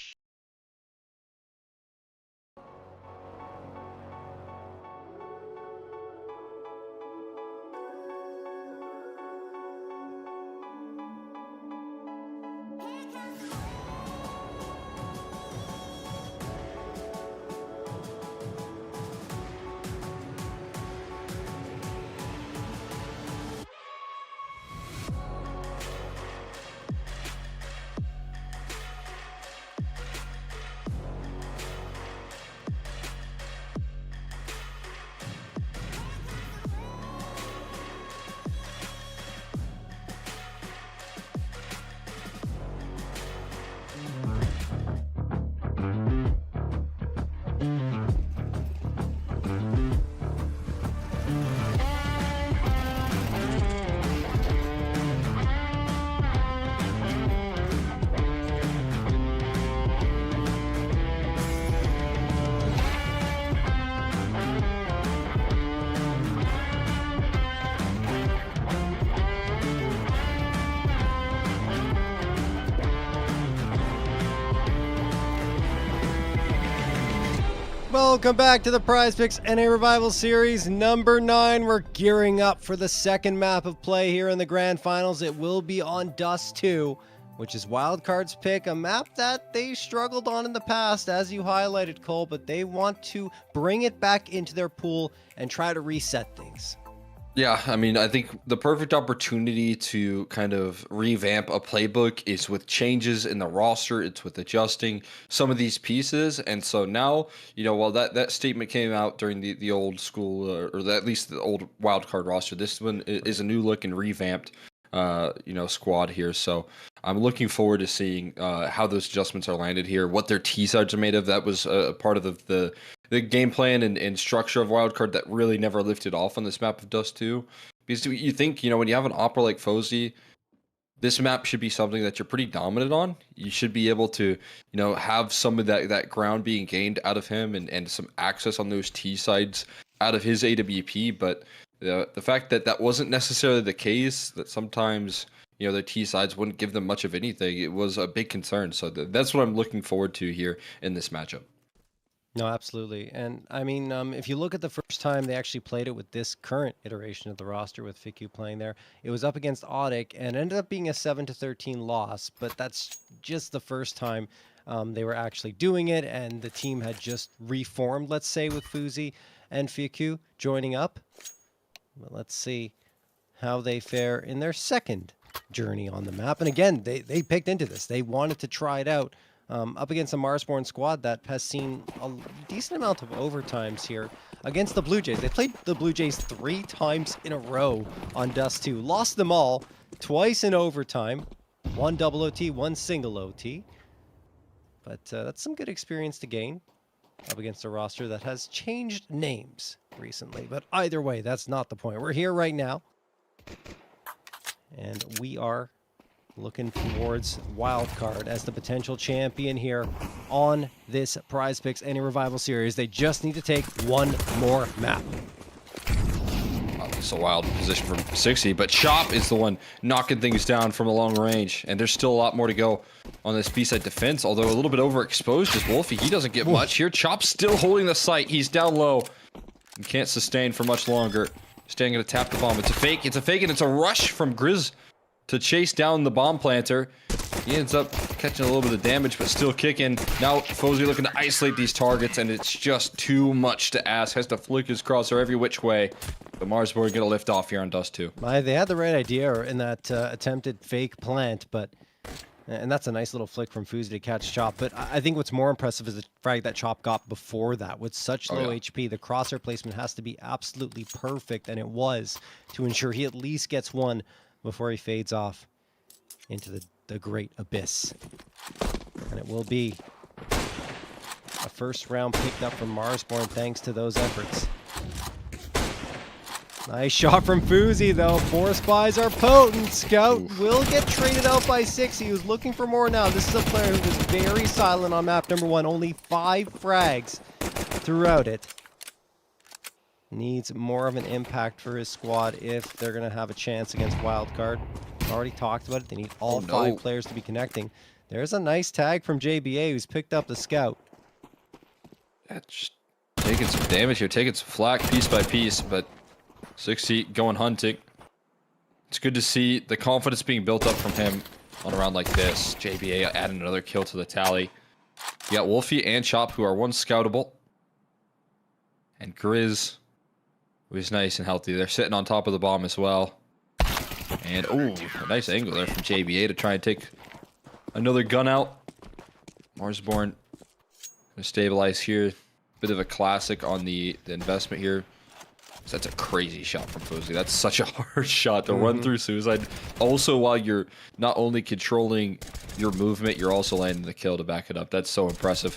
Welcome back to the PrizePicks NA Revival Series number 9. We're gearing up for the second map of play here in the Grand Finals. It will be on Dust 2, which is Wildcard's pick, a map that they struggled on in the past, as you highlighted, Cole, but they want to bring it back into their pool and try to reset things. Yeah, I mean, I think the perfect opportunity to kind of revamp a playbook is with changes in the roster. It's with adjusting some of these pieces. And so now, while that statement came out during the old school, at least the old wildcard roster, this one is a new look and revamped, squad here. So I'm looking forward to seeing how those adjustments are landed here, what their T-sides are made of. That was part of the game plan and structure of Wildcard that really never lifted off on this map of Dust 2. Because you think, when you have an opera like Fozy, this map should be something that you're pretty dominant on. You should be able to, have some of that ground being gained out of him and some access on those T-sides out of his AWP. But the fact that wasn't necessarily the case, that sometimes their T-sides wouldn't give them much of anything, it was a big concern. So that's what I'm looking forward to here in this matchup. No, absolutely. And I mean, if you look at the first time they actually played it with this current iteration of the roster with Fiku playing there, it was up against Audic and ended up being a 7-13 loss. But that's just the first time they were actually doing it, and the team had just reformed, let's say, with Fuzi and Fiku joining up. But let's see how they fare in their second journey on the map. And again, they picked into this. They wanted to try it out up against a Marsborn squad that has seen a decent amount of overtimes here against the Blue Jays. They played the Blue Jays 3 times in a row on Dust 2. Lost them all, twice in overtime. 1 double OT, 1 single OT. But that's some good experience to gain up against a roster that has changed names recently. But either way, that's not the point. We're here right now. And we are looking towards Wildcard as the potential champion here on this PrizePicks Any Revival series. They just need to take one more map. It's a wild position from 60, but Chop is the one knocking things down from a long range, and there's still a lot more to go on this B-side defense, although a little bit overexposed is Wolfie. He doesn't get much here. Chop's still holding the site. He's down low and can't sustain for much longer. Staying gonna tap the bomb. It's a fake, and it's a rush from Grizz to chase down the bomb planter. He ends up catching a little bit of damage, but still kicking. Now Fozy looking to isolate these targets, and it's just too much to ask. Has to flick his crosshair every which way. But Marsborn gonna lift off here on Dust 2. They had the right idea in that attempted fake plant, and that's a nice little flick from Fozy to catch Chop. But I think what's more impressive is the frag that Chop got before that. With such low HP, the crosshair placement has to be absolutely perfect, and it was, to ensure he at least gets one before he fades off into the great abyss. And it will be a first round picked up from Marsborn thanks to those efforts. Nice shot from Fozy, though. 4 spies are potent. Scout will get traded out by 60, who's looking for more now. This is a player who was very silent on map number 1. Only 5 frags throughout it. Needs more of an impact for his squad if they're going to have a chance against Wildcard. Already talked about it. They need all 5 players to be connecting. There's a nice tag from JBA, who's picked up the Scout. That's taking some damage here, taking some flak piece by piece, but 60 going hunting. It's good to see the confidence being built up from him on a round like this. JBA adding another kill to the tally. You got Wolfie and Chop, who are one scoutable. And Grizz, who is nice and healthy. They're sitting on top of the bomb as well. And, oh, a nice angle there from JBA to try and take another gun out. Marsborn gonna stabilize here. Bit of a classic on the investment here. That's a crazy shot from Fozy. That's such a hard shot to run through suicide. Also, while you're not only controlling your movement, you're also landing the kill to back it up. That's so impressive.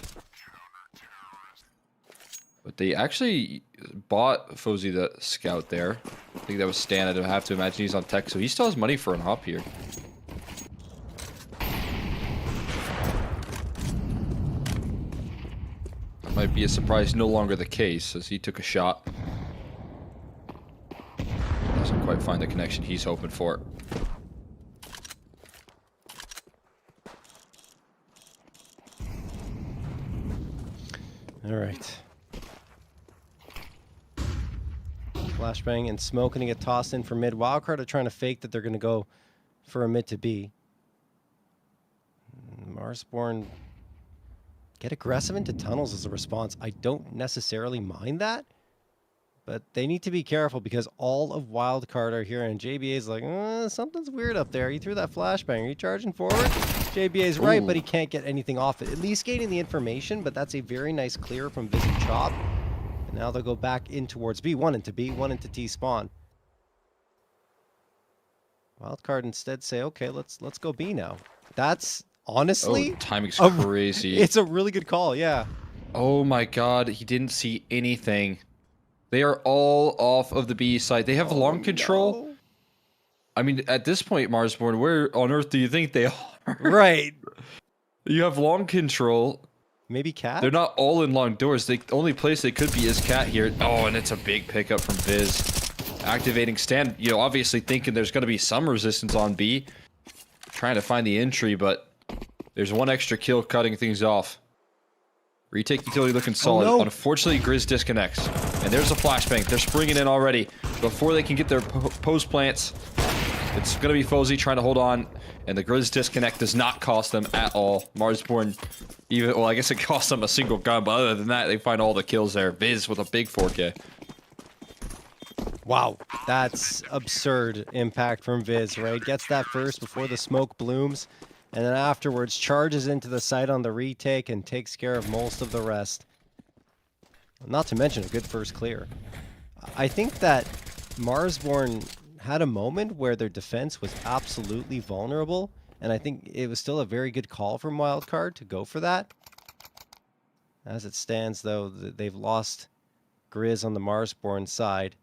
But they actually bought Fozy the Scout there. I think that was Stan. I have to imagine he's on tech, so he still has money for an hop here. That might be a surprise, no longer the case, as he took a shot. Doesn't quite find the connection he's hoping for. All right. Flashbang and smoke going to get tossed in for mid. Wildcard are trying to fake that they're going to go for a mid to B. Marsborn get aggressive into tunnels as a response. I don't necessarily mind that, but they need to be careful because all of Wildcard are here, and JBA's like, something's weird up there. He threw that flashbang. Are you charging forward? JBA's right, but he can't get anything off it. At least gaining the information, but that's a very nice clear from Viz and Chop. And now they'll go back in towards B. One into B, one into T spawn. Wildcard instead say, okay, let's go B now. That's honestly... timing's crazy. It's a really good call, yeah. Oh my god, he didn't see anything. They are all off of the B side. They have long control. No. I mean, at this point, Marsborn, where on earth do you think they are? Right. You have long control. Maybe Cat? They're not all in long doors. The only place they could be is Cat here. Oh, and it's a big pickup from Viz. Activating Stan, you know, obviously thinking there's going to be some resistance on B. Trying to find the entry, but there's one extra kill cutting things off. Retake utility looking solid. Oh, no. Unfortunately, Grizz disconnects. And there's a flashbang. They're springing in already. Before they can get their post plants, it's going to be Fozy trying to hold on. And the Grizz disconnect does not cost them at all. Marsborn, even, well, I guess it cost them a single gun, but other than that, they find all the kills there. Viz with a big 4K. Wow, that's absurd impact from Viz, right? Gets that first before the smoke blooms, and then afterwards charges into the site on the retake and takes care of most of the rest. Not to mention a good first clear. I think that Marsborn had a moment where their defense was absolutely vulnerable, and I think it was still a very good call from Wildcard to go for that. As it stands, though, they've lost Grizz on the Marsborn side,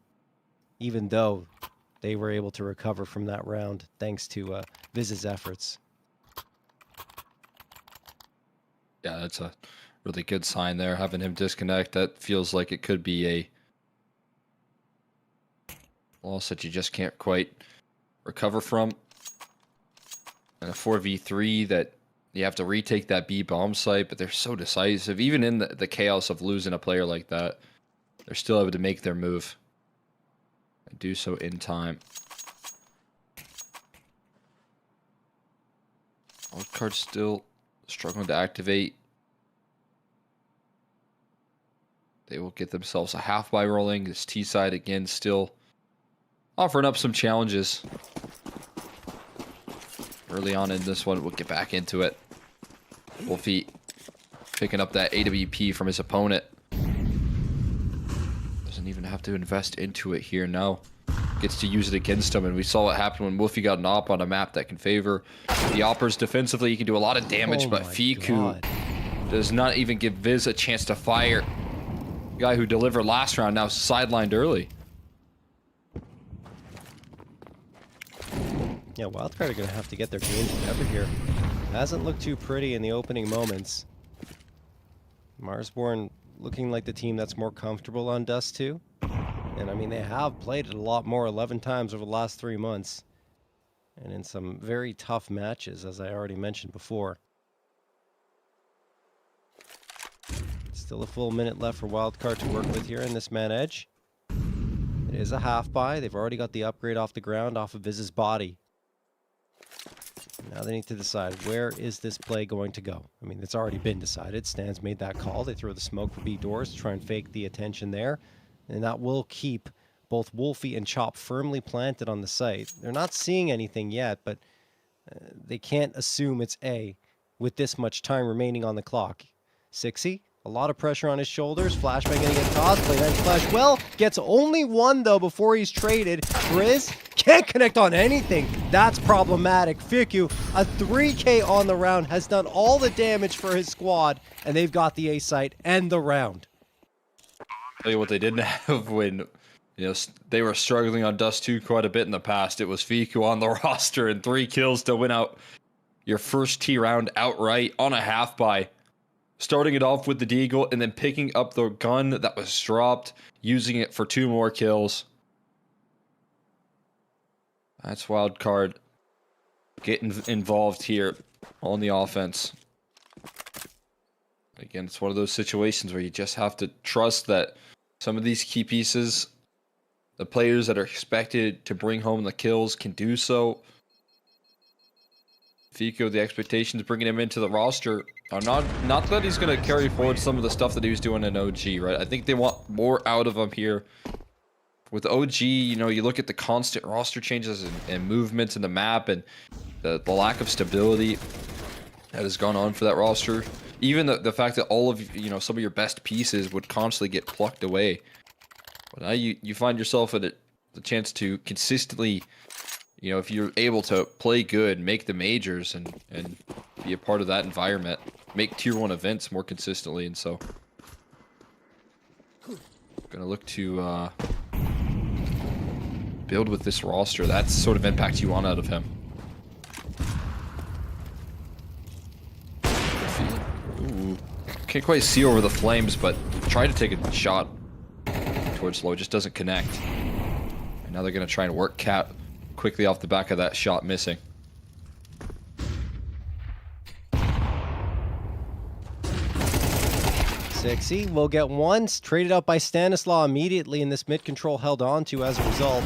even though they were able to recover from that round thanks to Viz's efforts. Yeah, that's a really good sign there, having him disconnect. That feels like it could be a loss that you just can't quite recover from. And a 4v3 that you have to retake that B bomb site, but they're so decisive. Even in the chaos of losing a player like that, they're still able to make their move and do so in time. Wildcard still struggling to activate. They will get themselves a half by rolling. This T side again still offering up some challenges. Early on in this one, we'll get back into it. Wolfie picking up that AWP from his opponent. Doesn't even have to invest into it here now. Gets to use it against him, and we saw what happened when Wolfie got an op on a map that can favor the oppers defensively. He can do a lot of damage, but Fiku does not even give Viz a chance to fire. The guy who delivered last round now sidelined early. Yeah, Wildcard are going to have to get their game together here. Hasn't looked too pretty in the opening moments. Marsborn looking like the team that's more comfortable on Dust 2. And I mean, they have played it a lot more, 11 times over the last 3 months. And in some very tough matches, as I already mentioned before. Still a full minute left for Wildcard to work with here in this man edge. It is a half buy. They've already got the upgrade off the ground, off of Viz's body. Now they need to decide, where is this play going to go? I mean, it's already been decided. Stan's made that call. They throw the smoke for B doors to try and fake the attention there. And that will keep both Wolfie and Chop firmly planted on the site. They're not seeing anything yet, but they can't assume it's A with this much time remaining on the clock. 60, a lot of pressure on his shoulders. Flashbang gonna get tossed. Play nice flash. Well, gets only one though before he's traded. Grizz can't connect on anything. That's problematic. Fiku, a 3K on the round, has done all the damage for his squad, and they've got the A site and the round. Tell you what they didn't have when, you know, they were struggling on Dust 2 quite a bit in the past. It was Fiku on the roster and 3 kills to win out your first T round outright on a half buy. Starting it off with the Deagle and then picking up the gun that was dropped, using it for 2 more kills. That's Wildcard getting involved here on the offense. Again, it's one of those situations where you just have to trust that some of these key pieces, the players that are expected to bring home the kills, can do so. Fico, the expectations bringing him into the roster are not that he's going to carry forward some of the stuff that he was doing in OG, right? I think they want more out of him here. With OG, you know, you look at the constant roster changes and movements in the map and the lack of stability that has gone on for that roster. Even the fact that all of, you know, some of your best pieces would constantly get plucked away. But now you find yourself at the chance to consistently, you know, if you're able to play good, make the majors and be a part of that environment, make tier 1 events more consistently. And so gonna look to build with this roster. That's sort of impact you want out of him. Ooh, can't quite see over the flames, but try to take a shot towards low, just doesn't connect. And now they're gonna try and work Cat quickly off the back of that shot missing. Sixy will get once, traded out by Stanislaw immediately, and this mid control held on to as a result.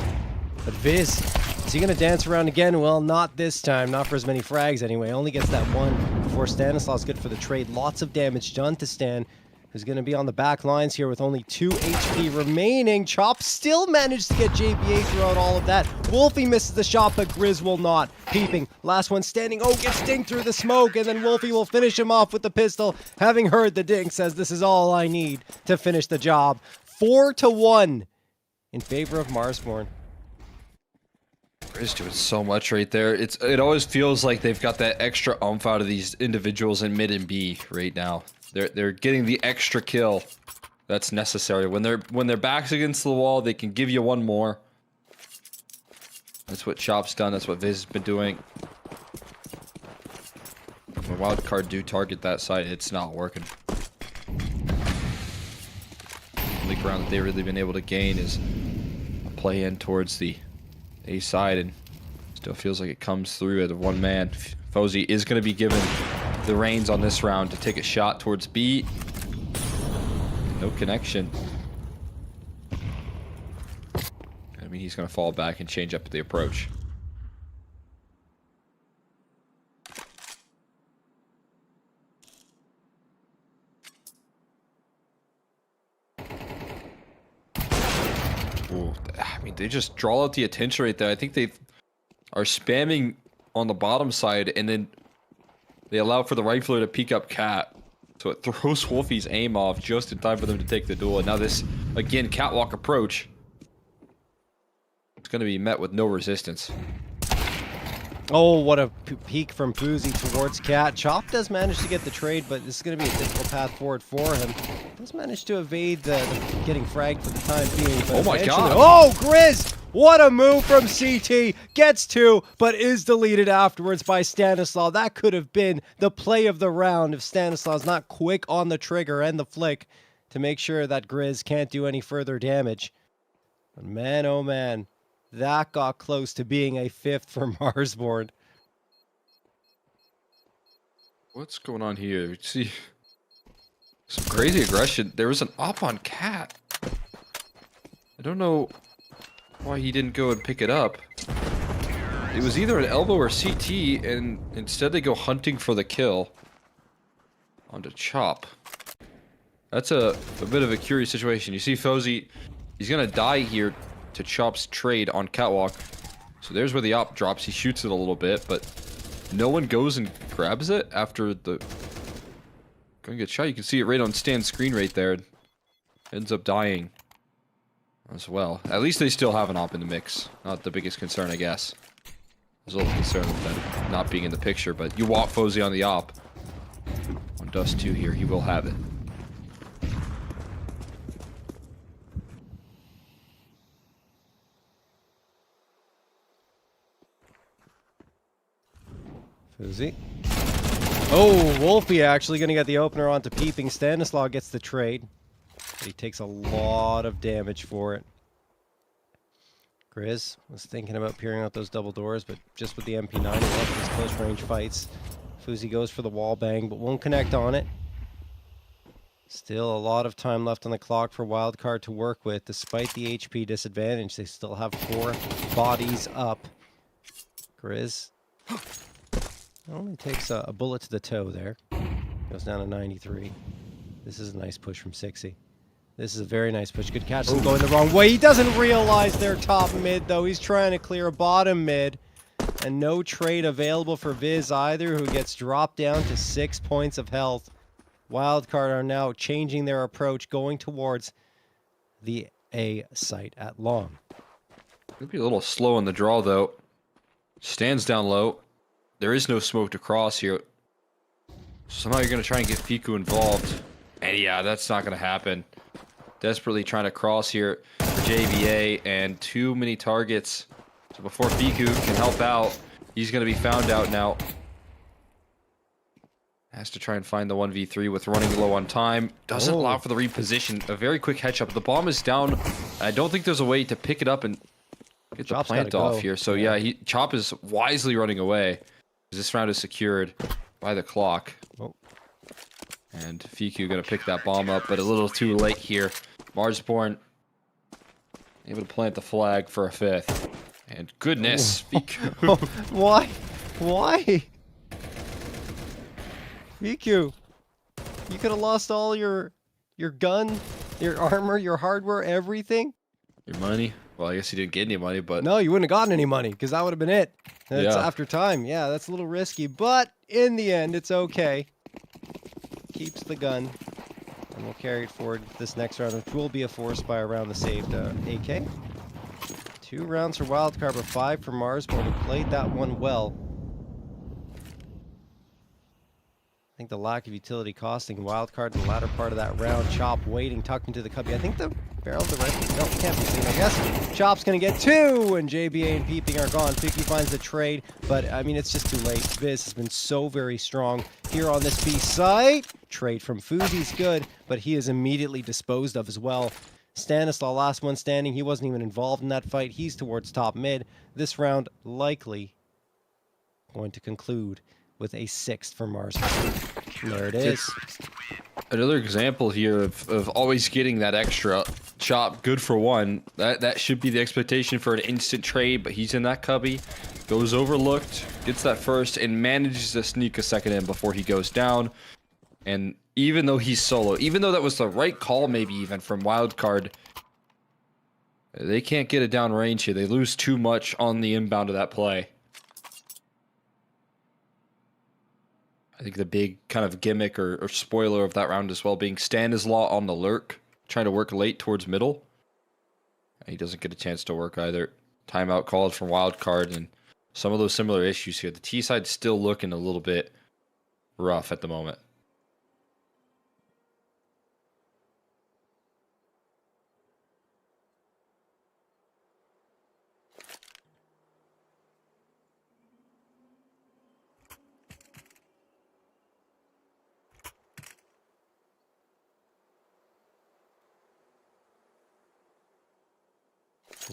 But Viz, is he going to dance around again? Well, not this time, not for as many frags anyway. Only gets that one before Stanislaw's good for the trade. Lots of damage done to Stan, who's going to be on the back lines here with only 2 HP remaining. Chop still managed to get JBA throughout all of that. Wolfie misses the shot, but Grizz will not. Peeping, last one standing. Oh, gets dinged through the smoke, and then Wolfie will finish him off with the pistol. Having heard the ding, says this is all I need to finish the job. 4-1 in favor of Marsborn. Grizz doing so much right there. It always feels like they've got that extra oomph out of these individuals in mid and B right now. They're getting the extra kill that's necessary. When their backs against the wall, they can give you one more. That's what Chop's done. That's what Viz has been doing. When Wildcard do target that side, it's not working. The only ground that they've really been able to gain is a play in towards the A side, and still feels like it comes through at a one man. Fozy is going to be given the reins on this round to take a shot towards B. No connection. I mean, he's going to fall back and change up the approach. Ooh, I mean, they just draw out the attention right there. I think they are spamming on the bottom side, and then they allow for the rifler to peek up Cat. So it throws Wolfie's aim off just in time for them to take the duel. And now this, again, catwalk approach. It's going to be met with no resistance. Oh, what a peek from Poozy towards Cat. Chop does manage to get the trade, but this is going to be a difficult path forward for him. Does manage to evade the getting fragged for the time being. But oh my god. Oh, Grizz! What a move from CT. Gets 2, but is deleted afterwards by Stanislaw. That could have been the play of the round if Stanislaw's not quick on the trigger and the flick to make sure that Grizz can't do any further damage. But man, oh man. That got close to being a 5th for Marsborn. What's going on here? You see some crazy aggression. There was an op on Cat. I don't know why he didn't go and pick it up. It was either an elbow or CT, and instead they go hunting for the kill onto Chop. That's a bit of a curious situation. You see Fozy, he's gonna die here to Chop's trade on Catwalk. So there's where the op drops. He shoots it a little bit, but no one goes and grabs it after the going to get shot. You can see it right on Stan's screen right there. Ends up dying as well. At least they still have an op in the mix. Not the biggest concern, I guess. I was a little concerned with that not being in the picture, but you want Fozy on the op. On Dust 2 here, he will have it. Fuzzy. Oh, Wolfie actually going to get the opener onto Peeping. Stanislaw gets the trade. But he takes a lot of damage for it. Grizz was thinking about peering out those double doors, but just with the MP9, he loves these close range fights. Fuzzy goes for the wall bang, but won't connect on it. Still a lot of time left on the clock for Wildcard to work with. Despite the HP disadvantage, they still have 4 bodies up. Grizz only takes a bullet to the toe there. Goes down to 93. This is a nice push from 60. This is a very nice push. Good catch. Them going the wrong way. He doesn't realize they're top mid, though. He's trying to clear bottom mid. And no trade available for Viz either, who gets dropped down to 6 points of health. Wildcard are now changing their approach, going towards the A site at long. Could be a little slow in the draw, though. Stands down low. There is no smoke to cross here. Somehow you're going to try and get Fiku involved. And yeah, that's not going to happen. Desperately trying to cross here for JVA, and too many targets. So before Fiku can help out, he's going to be found out now. Has to try and find the 1v3 with running low on time. Doesn't allow for the reposition. A very quick headshot. The bomb is down. I don't think there's a way to pick it up and get the plant off here. So yeah, Chop is wisely running away. This round is secured by the clock. And Fiku gonna pick that bomb up, but a little too late here. Marsborn able to plant the flag for a 5th. And goodness, Fiku. Why? Why? Fiku, you could have lost all your your gun, your armor, your hardware, everything. Your money? Well, I guess you didn't get any money, but No, you wouldn't have gotten any money because that would have been it. That's Yeah. after time. Yeah, that's a little risky, but in the end, it's okay. Keeps the gun, and we'll carry it forward this next round, which will be a forced by around the saved AK. 2 rounds for Wildcard, but 5 for Marsborn, who played that one well. I think the lack of utility costing Wildcard in the latter part of that round. Chop waiting, tucked into the cubby. I think the barrel of the rifle, no, can't be seen, I guess. Chop's going to get 2, and JBA and Peeping are gone. Fiku finds the trade, but, I mean, it's just too late. Viz has been so very strong here on this B site. Trade from Fuzi's good, but he is immediately disposed of as well. Stanislaw, last one standing. He wasn't even involved in that fight. He's towards top mid. This round likely going to conclude with a 6th for Mars. There it is. Another example here of always getting that extra chop. Good for 1. That should be the expectation for an instant trade, but he's in that cubby. Goes overlooked, gets that first, and manages to sneak a second in before he goes down. And even though he's solo, even though that was the right call maybe even from Wildcard, they can't get it down range here. They lose too much on the inbound of that play. I think the big kind of gimmick or spoiler of that round as well being Stanislaw on the lurk, trying to work late towards middle. And he doesn't get a chance to work either. Timeout called from Wildcard, and some of those similar issues here. The T side's still looking a little bit rough at the moment.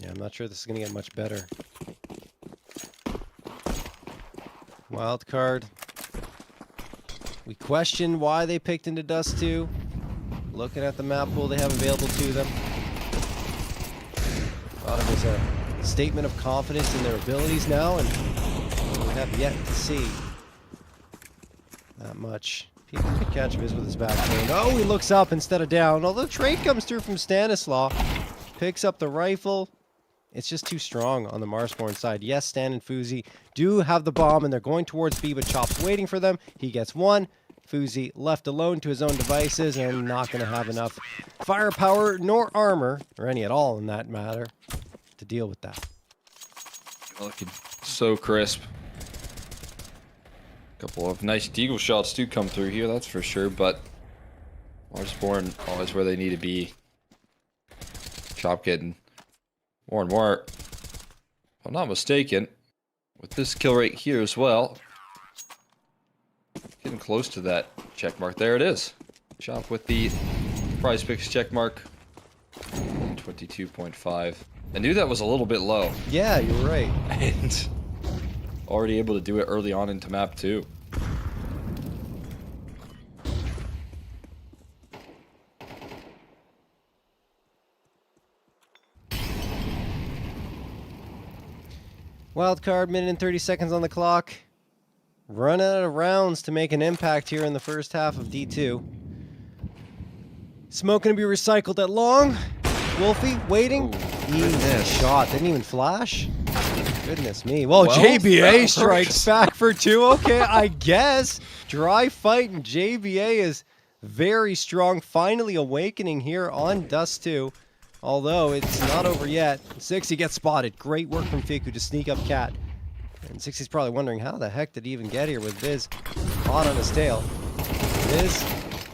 Yeah, I'm not sure this is going to get much better. Wildcard. We question why they picked into Dust 2. Looking at the map pool they have available to them. Thought it was a statement of confidence in their abilities now, and we have yet to see that much. People could catch Viz with his back turn. Oh, he looks up instead of down. Although the trade comes through from Stanislaw. Picks up the rifle. It's just too strong on the Marsborn side. Yes, Stan and Fuzi do have the bomb, and they're going towards B, but Chop's waiting for them. He gets 1. Fuzi left alone to his own devices, and not going to have enough firepower nor armor, or any at all in that matter, to deal with that. Looking so crisp. A couple of nice deagle shots do come through here, that's for sure, but Marsborn always where they need to be. Chop getting more and more, if I'm not mistaken, with this kill rate here as well. Getting close to that check mark. There it is. Chop with the PrizePicks check mark. 22.5. I knew that was a little bit low. Yeah, you're right. And already able to do it early on into map 2. Wildcard, minute and 30 seconds on the clock. Run out of rounds to make an impact here in the first half of D2. Smoke going to be recycled at long. Wolfie waiting. Easy shot. Didn't even flash. Goodness me. Well, JBA strikes back for 2. Okay, I guess. Dry fight, and JBA is very strong. Finally awakening here on Dust 2. Although it's not over yet. 60 gets spotted. Great work from Fiku to sneak up Cat. And 60's probably wondering how the heck did he even get here with Viz hot on his tail. Viz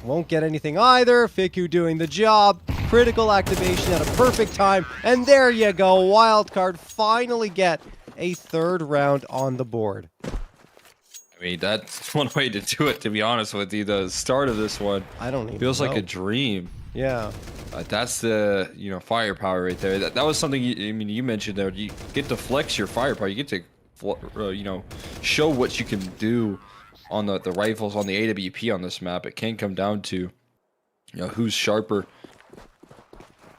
won't get anything either. Fiku doing the job. Critical activation at a perfect time. And there you go. Wildcard finally get a 3rd round on the board. I mean, that's one way to do it, to be honest with you. The start of this one I don't even feels know. like a dream. Yeah. That's the, firepower right there. That was something, you mentioned there. You get to flex your firepower. You get to, show what you can do on the rifles, on the AWP on this map. It can come down to, who's sharper.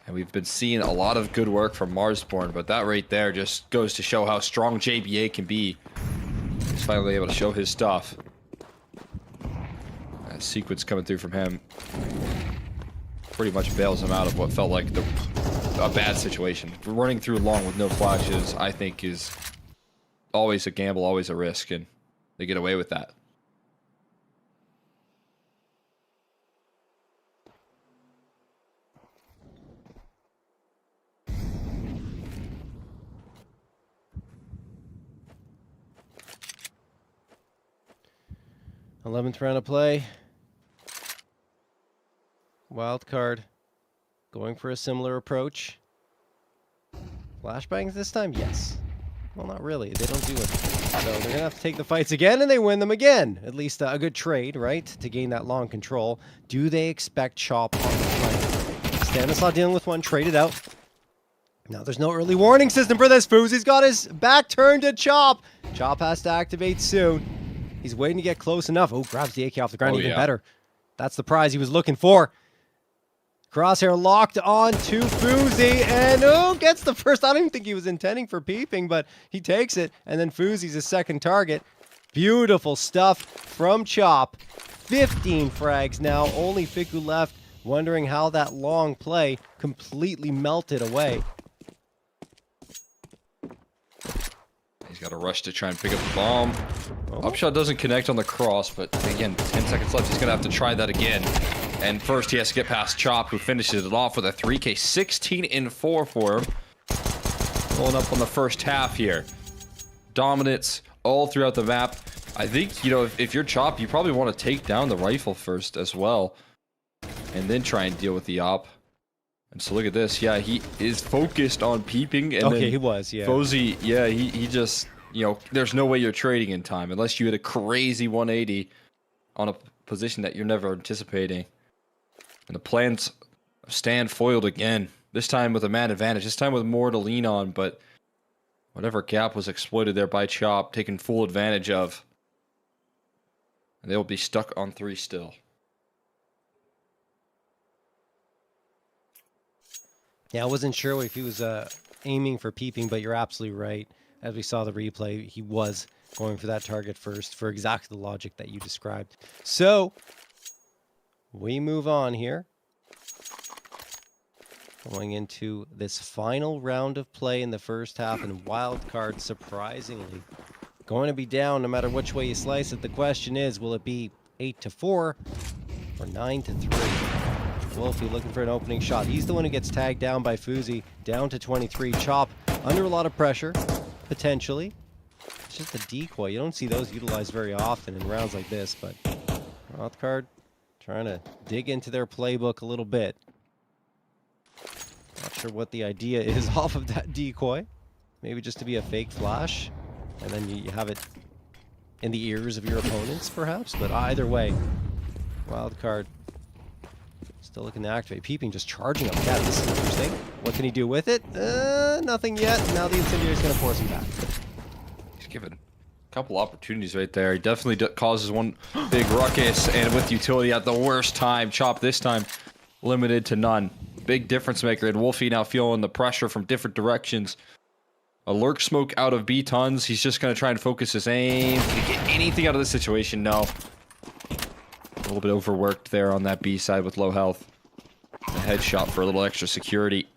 And we've been seeing a lot of good work from Marsborn, but that right there just goes to show how strong JBA can be. He's finally able to show his stuff. That sequence coming through from him. pretty much bails him out of what felt like a bad situation. Running through long with no flashes, I think, is always a gamble, always a risk, and they get away with that. Eleventh round of play. Wild card. Going for a similar approach. Flashbangs this time? Yes. Well, not really. They don't do it. So they're going to have to take the fights again, and they win them again. At least a good trade, right? To gain that long control. Do they expect Chop on the flank? Stanislaw dealing with one, traded out. Now there's no early warning system for this. Foozie's got his back turned to Chop. Chop has to activate soon. He's waiting to get close enough. Oh, grabs the AK off the ground, even better. That's the prize he was looking for. Crosshair locked on to Foozie, and gets the first. I don't even think he was intending for peeping, but he takes it, and then Foozie's his second target. Beautiful stuff from Chop. 15 frags now, only Fiku left, wondering how that long play completely melted away. He's got to rush to try and pick up the bomb. Upshot doesn't connect on the cross, but again, 10 seconds left. He's going to have to try that again. And first, he has to get past Chop, who finishes it off with a 3K, 16-4 for him. Pulling up on the first half here. Dominance all throughout the map. I think, you know, if you're Chop, you probably want to take down the rifle first as well. And then try and deal with the op. And so look at this. Yeah, he is focused on peeping. And Okay, then he was, yeah. Fozie, yeah, he just, you know, there's no way you're trading in time unless you hit a crazy 180 on a position that you're never anticipating. And the plans stand foiled again. This time with a man advantage. This time with more to lean on, but whatever gap was exploited there by Chop, taken full advantage of. And they'll be stuck on 3 still. Yeah, I wasn't sure if he was aiming for peeping, but you're absolutely right. As we saw the replay, he was going for that target first for exactly the logic that you described. So, we move on here. Going into this final round of play in the first half, and wildcard, surprisingly, going to be down no matter which way you slice it. The question is, will it be 8-4 or 9-3? Wolfie looking for an opening shot. He's the one who gets tagged down by Foozie, down to 23. Chop under a lot of pressure, potentially. It's just a decoy. You don't see those utilized very often in rounds like this, but wildcard trying to dig into their playbook a little bit. Not sure what the idea is off of that decoy. Maybe just to be a fake flash, and then you have it in the ears of your opponents, perhaps. But either way, wildcard still looking to activate. Peeping just charging up. Yeah, this is interesting. What can he do with it? Nothing yet. Now the incendiary is going to force him back. He's given a couple opportunities right there. He definitely causes one big ruckus, and with utility at the worst time. Chop this time limited to none. Big difference maker, and Wolfie now feeling the pressure from different directions. A lurk smoke out of B tons. He's just going to try and focus his aim. Can he get anything out of this situation? No. A little bit overworked there on that B side with low health. A headshot for a little extra security.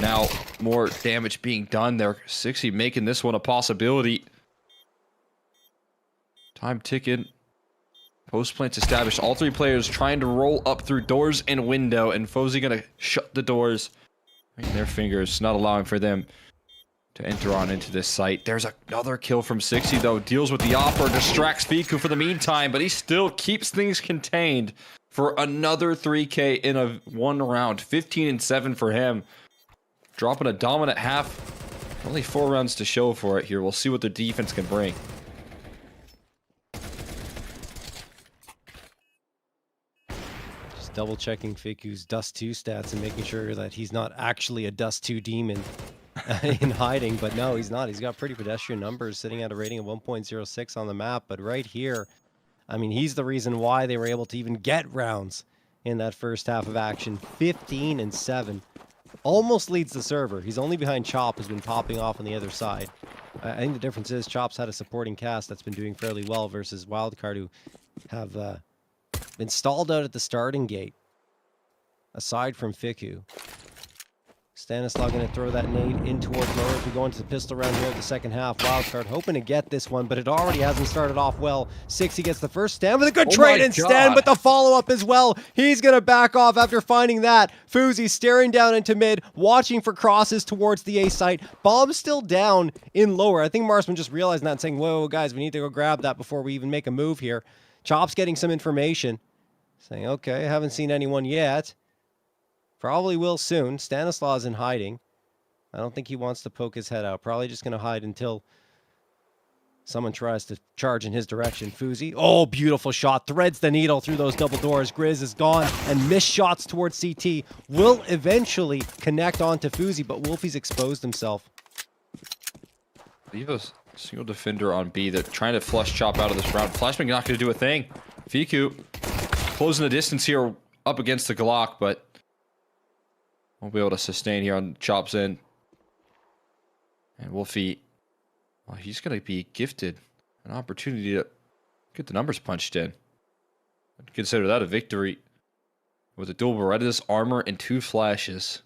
Now, more damage being done there. 60 making this one a possibility. Time ticking. Post plants established. All 3 players trying to roll up through doors and window, and Fozie gonna shut the doors in their fingers, not allowing for them to enter on into this site. There's another kill from 60 though. Deals with the offer, distracts Fiku for the meantime, but he still keeps things contained for another 3K in a 1 round. 15-7 for him. Dropping a dominant half. Only 4 rounds to show for it here. We'll see what their defense can bring. Double checking Fiku's Dust 2 stats and making sure that he's not actually a Dust 2 demon in hiding. But no, he's not. He's got pretty pedestrian numbers, sitting at a rating of 1.06 on the map. But right here, I mean, he's the reason why they were able to even get rounds in that first half of action. 15-7. Almost leads the server. He's only behind Chop, who's been popping off on the other side. I think the difference is Chop's had a supporting cast that's been doing fairly well versus Wildcard, who have... been stalled out at the starting gate. aside from Fiku. Stanislaw going to throw that nade in towards lower as we go into the pistol round here at the second half. Wildcard hoping to get this one, but it already hasn't started off well. 60 gets the first stand with a good trade, and Stan with the follow-up as well. He's going to back off after finding that. Fuzi staring down into mid, watching for crosses towards the A site. Bomb still down in lower. I think Marsman just realizing that and saying, whoa, guys, we need to go grab that before we even make a move here. Chop's getting some information, saying, okay, I haven't seen anyone yet. Probably will soon. Stanislaw's in hiding. I don't think he wants to poke his head out. Probably just going to hide until someone tries to charge in his direction. Fuzi. Oh, beautiful shot. Threads the needle through those double doors. Grizz is gone. And missed shots towards CT will eventually connect onto Fuzi, but Wolfie's exposed himself. Leave a single defender on B. They're trying to flush Chop out of this round. Flashbang not going to do a thing. Fiku closing the distance here up against the Glock, but won't be able to sustain here on Chop's end. And Wolfie, well, he's going to be gifted an opportunity to get the numbers punched in. I'd consider that a victory. With a dual Berettas, armor, and 2 flashes.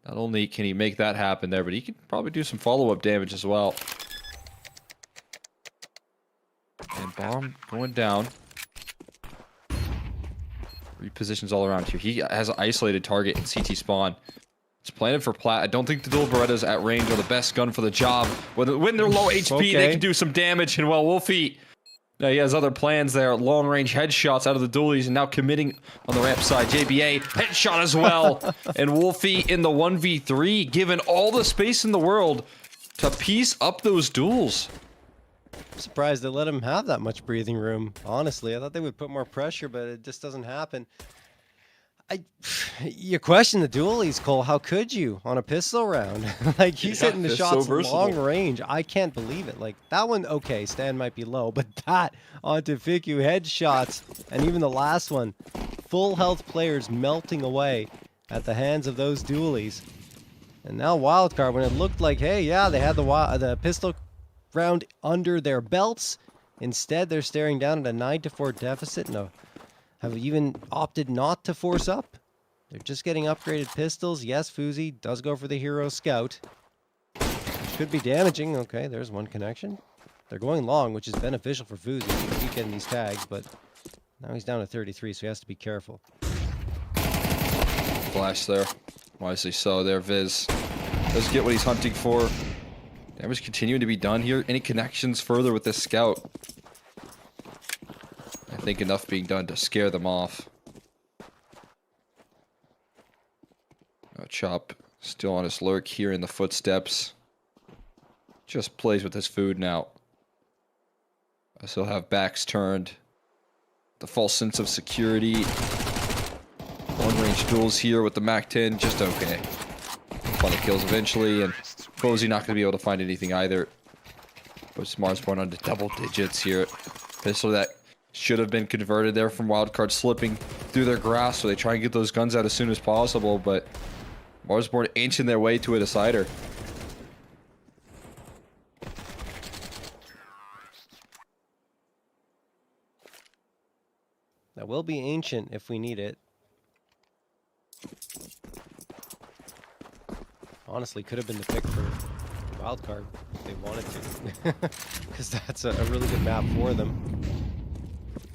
Not only can he make that happen there, but he can probably do some follow-up damage as well. And bomb going down. Repositions all around here. He has an isolated target in CT spawn. It's planted for Plat. I don't think the dual Berettas at range are the best gun for the job. When they're low HP, they can do some damage. And well, Wolfie, he has other plans there. Long range headshots out of the dualies, and now committing on the ramp side. JBA headshot as well. And Wolfie in the 1v3, given all the space in the world to piece up those duels. I'm surprised they let him have that much breathing room. Honestly, I thought they would put more pressure, but it just doesn't happen. You question the dualies, Cole. How could you on a pistol round? Like, he's hitting the shots long range. I can't believe it. Like, that one, okay, Stan might be low, but that onto Fiku, headshots, and even the last one, full health players melting away at the hands of those dualies. And now Wildcard, when it looked like, hey, yeah, they had the pistol round under their belts. Instead, they're staring down at a 9-4 deficit and have even opted not to force up. They're just getting upgraded pistols. Yes, Fuzi does go for the Hero Scout. Could be damaging. Okay, there's one connection. They're going long, which is beneficial for Fuzi. He keep getting these tags, but now he's down to 33, so he has to be careful. Flash there. Wisely so there, Viz. Does get what he's hunting for. Damage continuing to be done here. Any connections further with this scout? I think enough being done to scare them off. Chop still on his lurk here in the footsteps. Just plays with his food now. I still have backs turned. The false sense of security. Long-range duels here with the MAC-10, just okay. Find the kills eventually, and Fozy not going to be able to find anything either. But Smart's born onto double digits here. Pistol that should have been converted there from Wildcard slipping through their grasp, so they try and get those guns out as soon as possible, but Marsborn inching their way to a decider. That will be ancient if we need it. Honestly, could have been the pick for Wildcard if they wanted to. Because that's a really good map for them.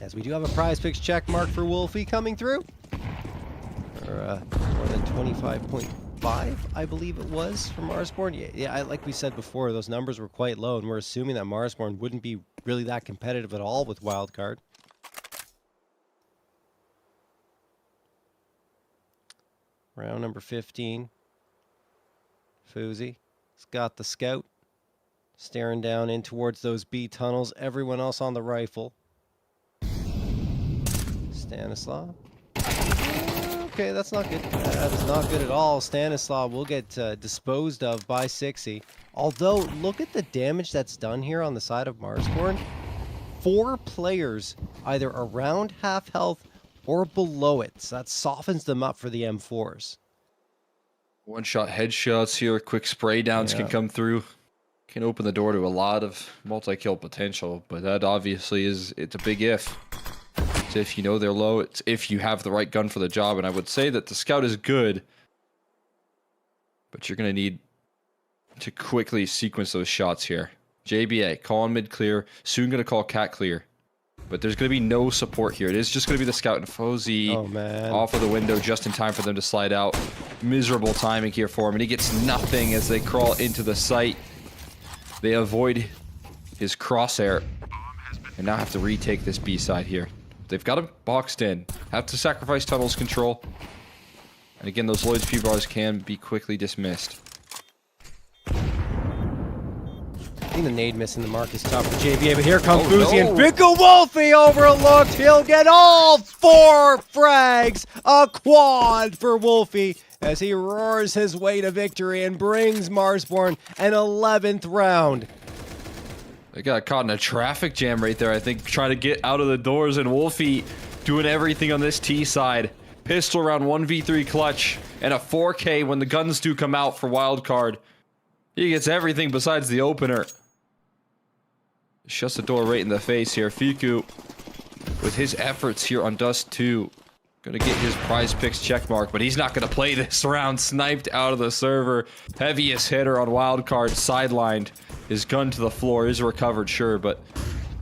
As we do have a PrizePicks check mark for Wolfie coming through. Or more than 25.5, I believe it was, for Marsborn. Yeah, like we said before, those numbers were quite low, and we're assuming that Marsborn wouldn't be really that competitive at all with Wildcard. Round number 15. Fuzi has got the scout. Staring down in towards those B tunnels. Everyone else on the rifle. Stanislaw. Okay, that's not good. That is not good at all. Stanislaw will get disposed of by 60. Although, look at the damage that's done here on the side of Marsborn. 4 players either around half health or below it. So that softens them up for the M4s. One-shot headshots here. Quick spray downs can come through. Can open the door to a lot of multi-kill potential, but that obviously it's a big if. It's if you know they're low. It's if you have the right gun for the job. And I would say that the scout is good, but you're going to need to quickly sequence those shots here. JBA, call on mid clear. Soon going to call cat clear. But there's going to be no support here. It is just going to be the scout and Fozy off of the window just in time for them to slide out. Miserable timing here for him. And he gets nothing as they crawl into the site. They avoid his crosshair and now have to retake this B side here. They've got him boxed in. Have to sacrifice tunnels control. And again, those Lloyd's P-bars can be quickly dismissed. I think the nade missing the mark is tough for JBA, but here comes Fozy and Vico Wolfie overlooked. He'll get all 4 frags. A quad for Wolfie as he roars his way to victory and brings Marsborn an 11th round. They got caught in a traffic jam right there, I think, trying to get out of the doors, and Wolfie doing everything on this T side. Pistol round 1v3 clutch, and a 4K when the guns do come out for wildcard. He gets everything besides the opener. Shuts the door right in the face here. Fiku, with his efforts here on Dust 2, gonna get his PrizePicks checkmark, but he's not gonna play this round. Sniped out of the server. Heaviest hitter on wildcard, sidelined. His gun to the floor is recovered, sure, but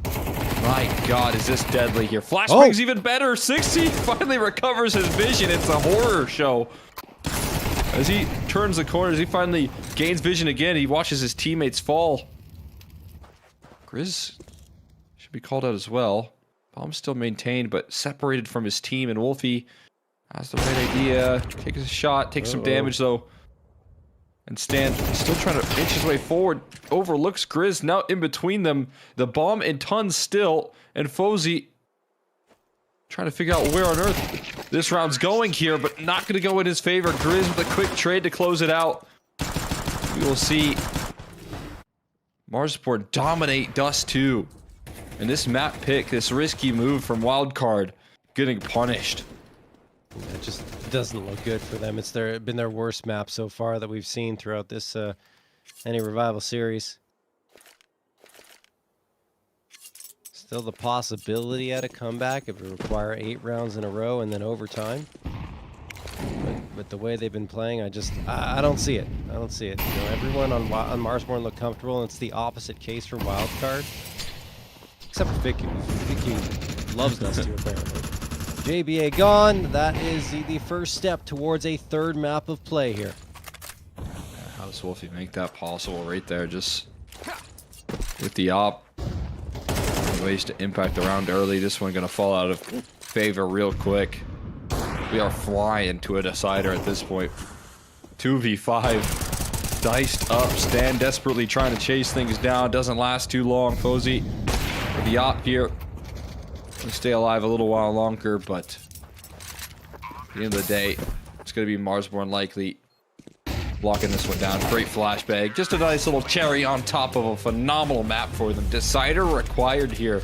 my God, is this deadly here? Flashbang's even better. 60 finally recovers his vision. It's a horror show. As he turns the corners, he finally gains vision again. He watches his teammates fall. Grizz should be called out as well. Bomb's still maintained, but separated from his team, and Wolfie has the right idea. Takes a shot, takes some damage though. And Stan still trying to inch his way forward. Overlooks Grizz, now in between them. The bomb in tons still, and Fozy trying to figure out where on earth this round's going here, but not going to go in his favor. Grizz with a quick trade to close it out. We will see Marsborn dominate Dust 2. And this map pick, this risky move from Wildcard, getting punished. It just doesn't look good for them. It's been their worst map so far that we've seen throughout this any revival series. Still the possibility at a comeback if it require 8 rounds in a row and then overtime. But the way they've been playing, I don't see it. I don't see it. You know, everyone on Marsborn look comfortable, and it's the opposite case for Wildcard. Except for Vicky. Vicky loves Dust 2 apparently. JBA gone. That is the first step towards a 3rd map of play here. How does Wolfie make that possible right there? Just with the op. Ways to impact the round early. This one gonna fall out of favor real quick. We are flying to a decider at this point. 2v5. Diced up. Stan desperately trying to chase things down. Doesn't last too long. Fozy with the op here. Gonna stay alive a little while longer, but at the end of the day, it's gonna be Marsborn likely blocking this one down. Great flashbang. Just a nice little cherry on top of a phenomenal map for them. Decider required here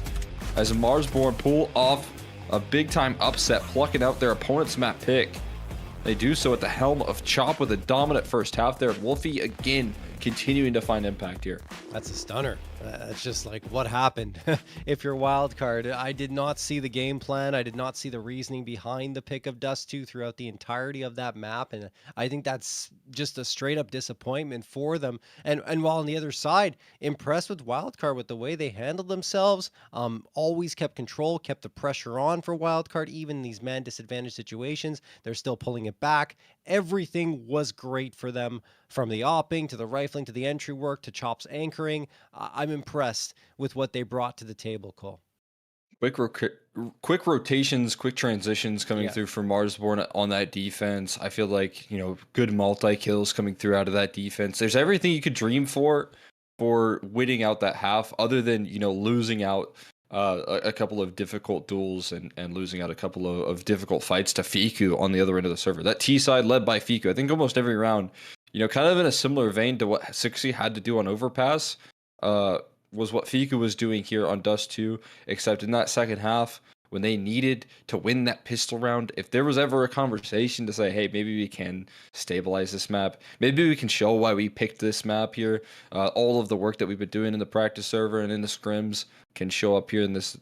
as Marsborn pull off a big-time upset, plucking out their opponent's map pick. They do so at the helm of Chop with a dominant first half there. Wolfie again continuing to find impact here. That's a stunner. It's just like, what happened? If you're Wildcard, I did not see the game plan. I did not see the reasoning behind the pick of Dust 2 throughout the entirety of that map, and I think that's just a straight up disappointment for them. And while on the other side, impressed with Wildcard with the way they handled themselves, always kept control, kept the pressure on for Wildcard, even in these man disadvantaged situations. They're still pulling it back. Everything was great for them, from the opping to the rifling to the entry work to Chop's anchoring. I'm impressed with what they brought to the table, Cole. Quick rotations, quick transitions coming through from Marsborn on that defense. I feel like, you know, good multi-kills coming through out of that defense. There's everything you could dream for winning out that half, other than, you know, losing out a couple of difficult duels and losing out a couple of difficult fights to Fiku on the other end of the server. That T side led by Fiku, I think almost every round, you know, kind of in a similar vein to what 60 had to do on Overpass, was what Fiku was doing here on Dust 2, except in that second half, when they needed to win that pistol round, if there was ever a conversation to say, hey, maybe we can stabilize this map, maybe we can show why we picked this map here, all of the work that we've been doing in the practice server and in the scrims can show up here in this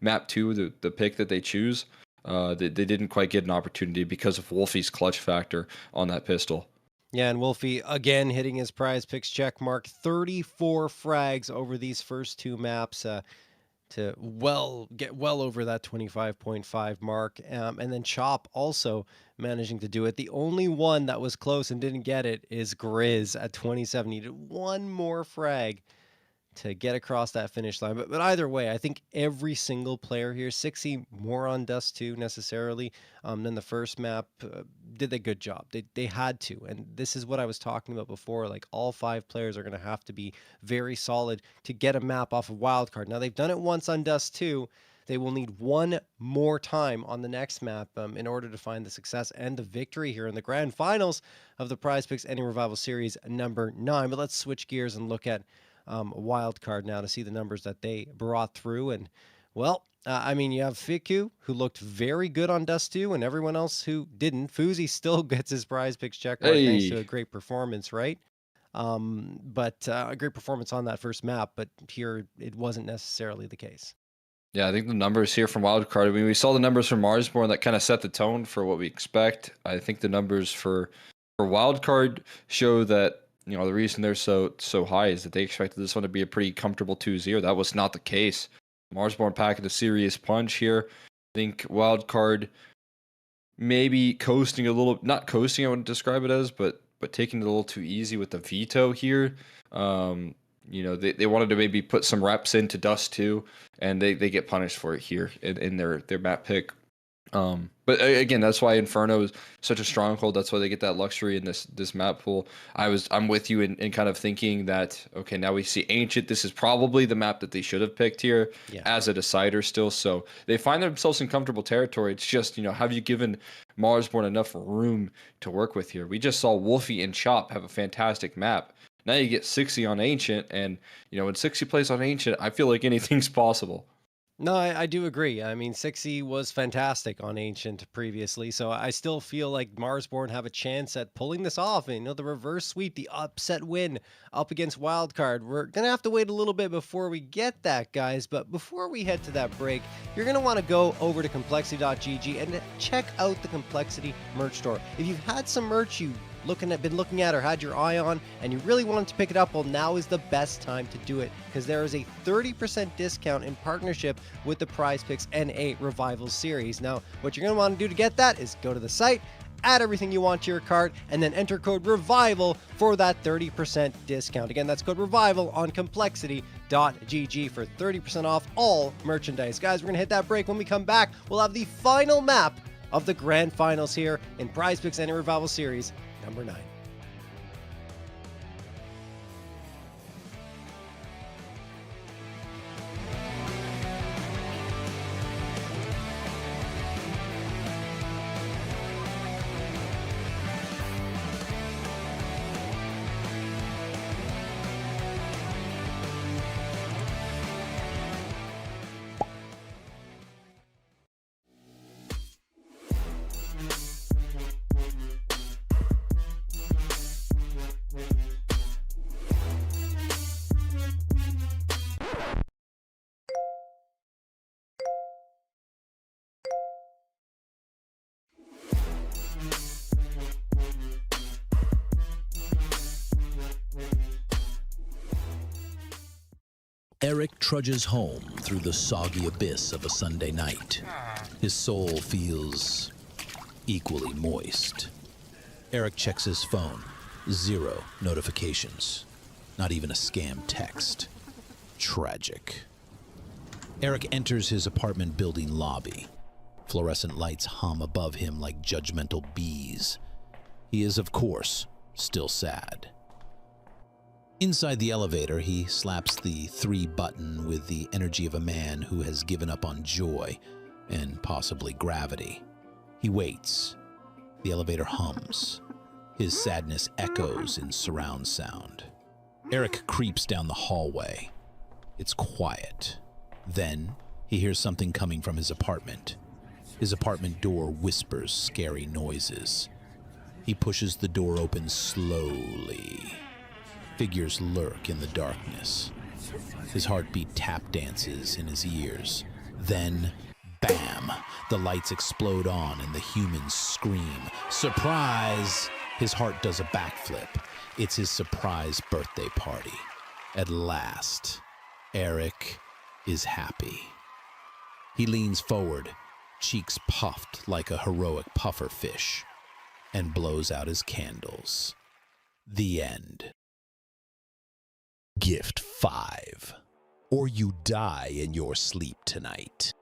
map 2, the pick that they choose. They didn't quite get an opportunity because of Wolfie's clutch factor on that pistol. Yeah, and Wolfie again hitting his PrizePicks check mark. 34 frags over these first 2 maps to get well over that 25.5 mark. And then Chop also managing to do it. The only one that was close and didn't get it is Grizz at 27. He needed one more frag to get across that finish line. But either way, I think every single player here, 60 more on Dust 2 necessarily than the first map, did a good job. They had to. And this is what I was talking about before. Like, all 5 players are going to have to be very solid to get a map off of Wildcard. Now, they've done it once on Dust 2. They will need one more time on the next map in order to find the success and the victory here in the grand finals of the PrizePicks Any Revival Series number 9. But let's switch gears and look at Wildcard now to see the numbers that they brought through. And well, I mean, you have Fiku, who looked very good on Dust 2, and everyone else who didn't. Fuzi still gets his PrizePicks check mark thanks to a great performance, right? But a great performance on that first map, but here it wasn't necessarily the case. Yeah, I think the numbers here from Wildcard, I mean, we saw the numbers from Marsborn that kind of set the tone for what we expect. I think the numbers for Wildcard show that, you know, the reason they're so high is that they expected this one to be a pretty comfortable 2-0. That was not the case. Marsborn packing a serious punch here. I think Wildcard maybe coasting a little, not coasting I wouldn't describe it as, but taking it a little too easy with the veto here. You know, they wanted to maybe put some reps into Dust 2, and they get punished for it here in their map pick. But again, that's why Inferno is such a stronghold. That's why they get that luxury in this map pool. I'm with you in kind of thinking that, okay, now we see Ancient. This is probably the map that they should have picked here as a decider still. So they find themselves in comfortable territory. It's just, you know, have you given Marsborn enough room to work with here? We just saw Wolfie and Chop have a fantastic map. Now you get 60 on Ancient, and, you know, when 60 plays on Ancient, I feel like anything's possible. No, I do agree. I mean, 60 was fantastic on Ancient previously, so I still feel like Marsborn have a chance at pulling this off. And, you know, the reverse sweep, the upset win up against Wildcard. We're going to have to wait a little bit before we get that, guys. But before we head to that break, you're going to want to go over to complexity.gg and check out the Complexity merch store. If you've had some merch you've been looking at or had your eye on and you really wanted to pick it up, well, now is the best time to do it, because there is a 30% discount in partnership with the PrizePicks NA Revival series. Now, what you're going to want to do to get that is go to the site, add everything you want to your cart, and then enter code REVIVAL for that 30% discount. Again, that's code REVIVAL on complexity.gg for 30% off all merchandise. Guys, we're going to hit that break. When we come back, we'll have the final map of the grand finals here in PrizePicks NA Revival series number 9. Eric trudges home through the soggy abyss of a Sunday night. His soul feels equally moist. Eric checks his phone. 0 notifications. Not even a scam text. Tragic. Eric enters his apartment building lobby. Fluorescent lights hum above him like judgmental bees. He is, of course, still sad. Inside the elevator, he slaps the 3 button with the energy of a man who has given up on joy and possibly gravity. He waits. The elevator hums. His sadness echoes in surround sound. Eric creeps down the hallway. It's quiet. Then He hears something coming from his apartment. His apartment door whispers scary noises. He pushes the door open slowly. Figures lurk in the darkness. His heartbeat tap dances in his ears. Then, bam! The lights explode on and the humans scream. Surprise! His heart does a backflip. It's his surprise birthday party. At last, Eric is happy. He leans forward, cheeks puffed like a heroic puffer fish, and blows out his candles. The end. Gift 5. Or you die in your sleep tonight.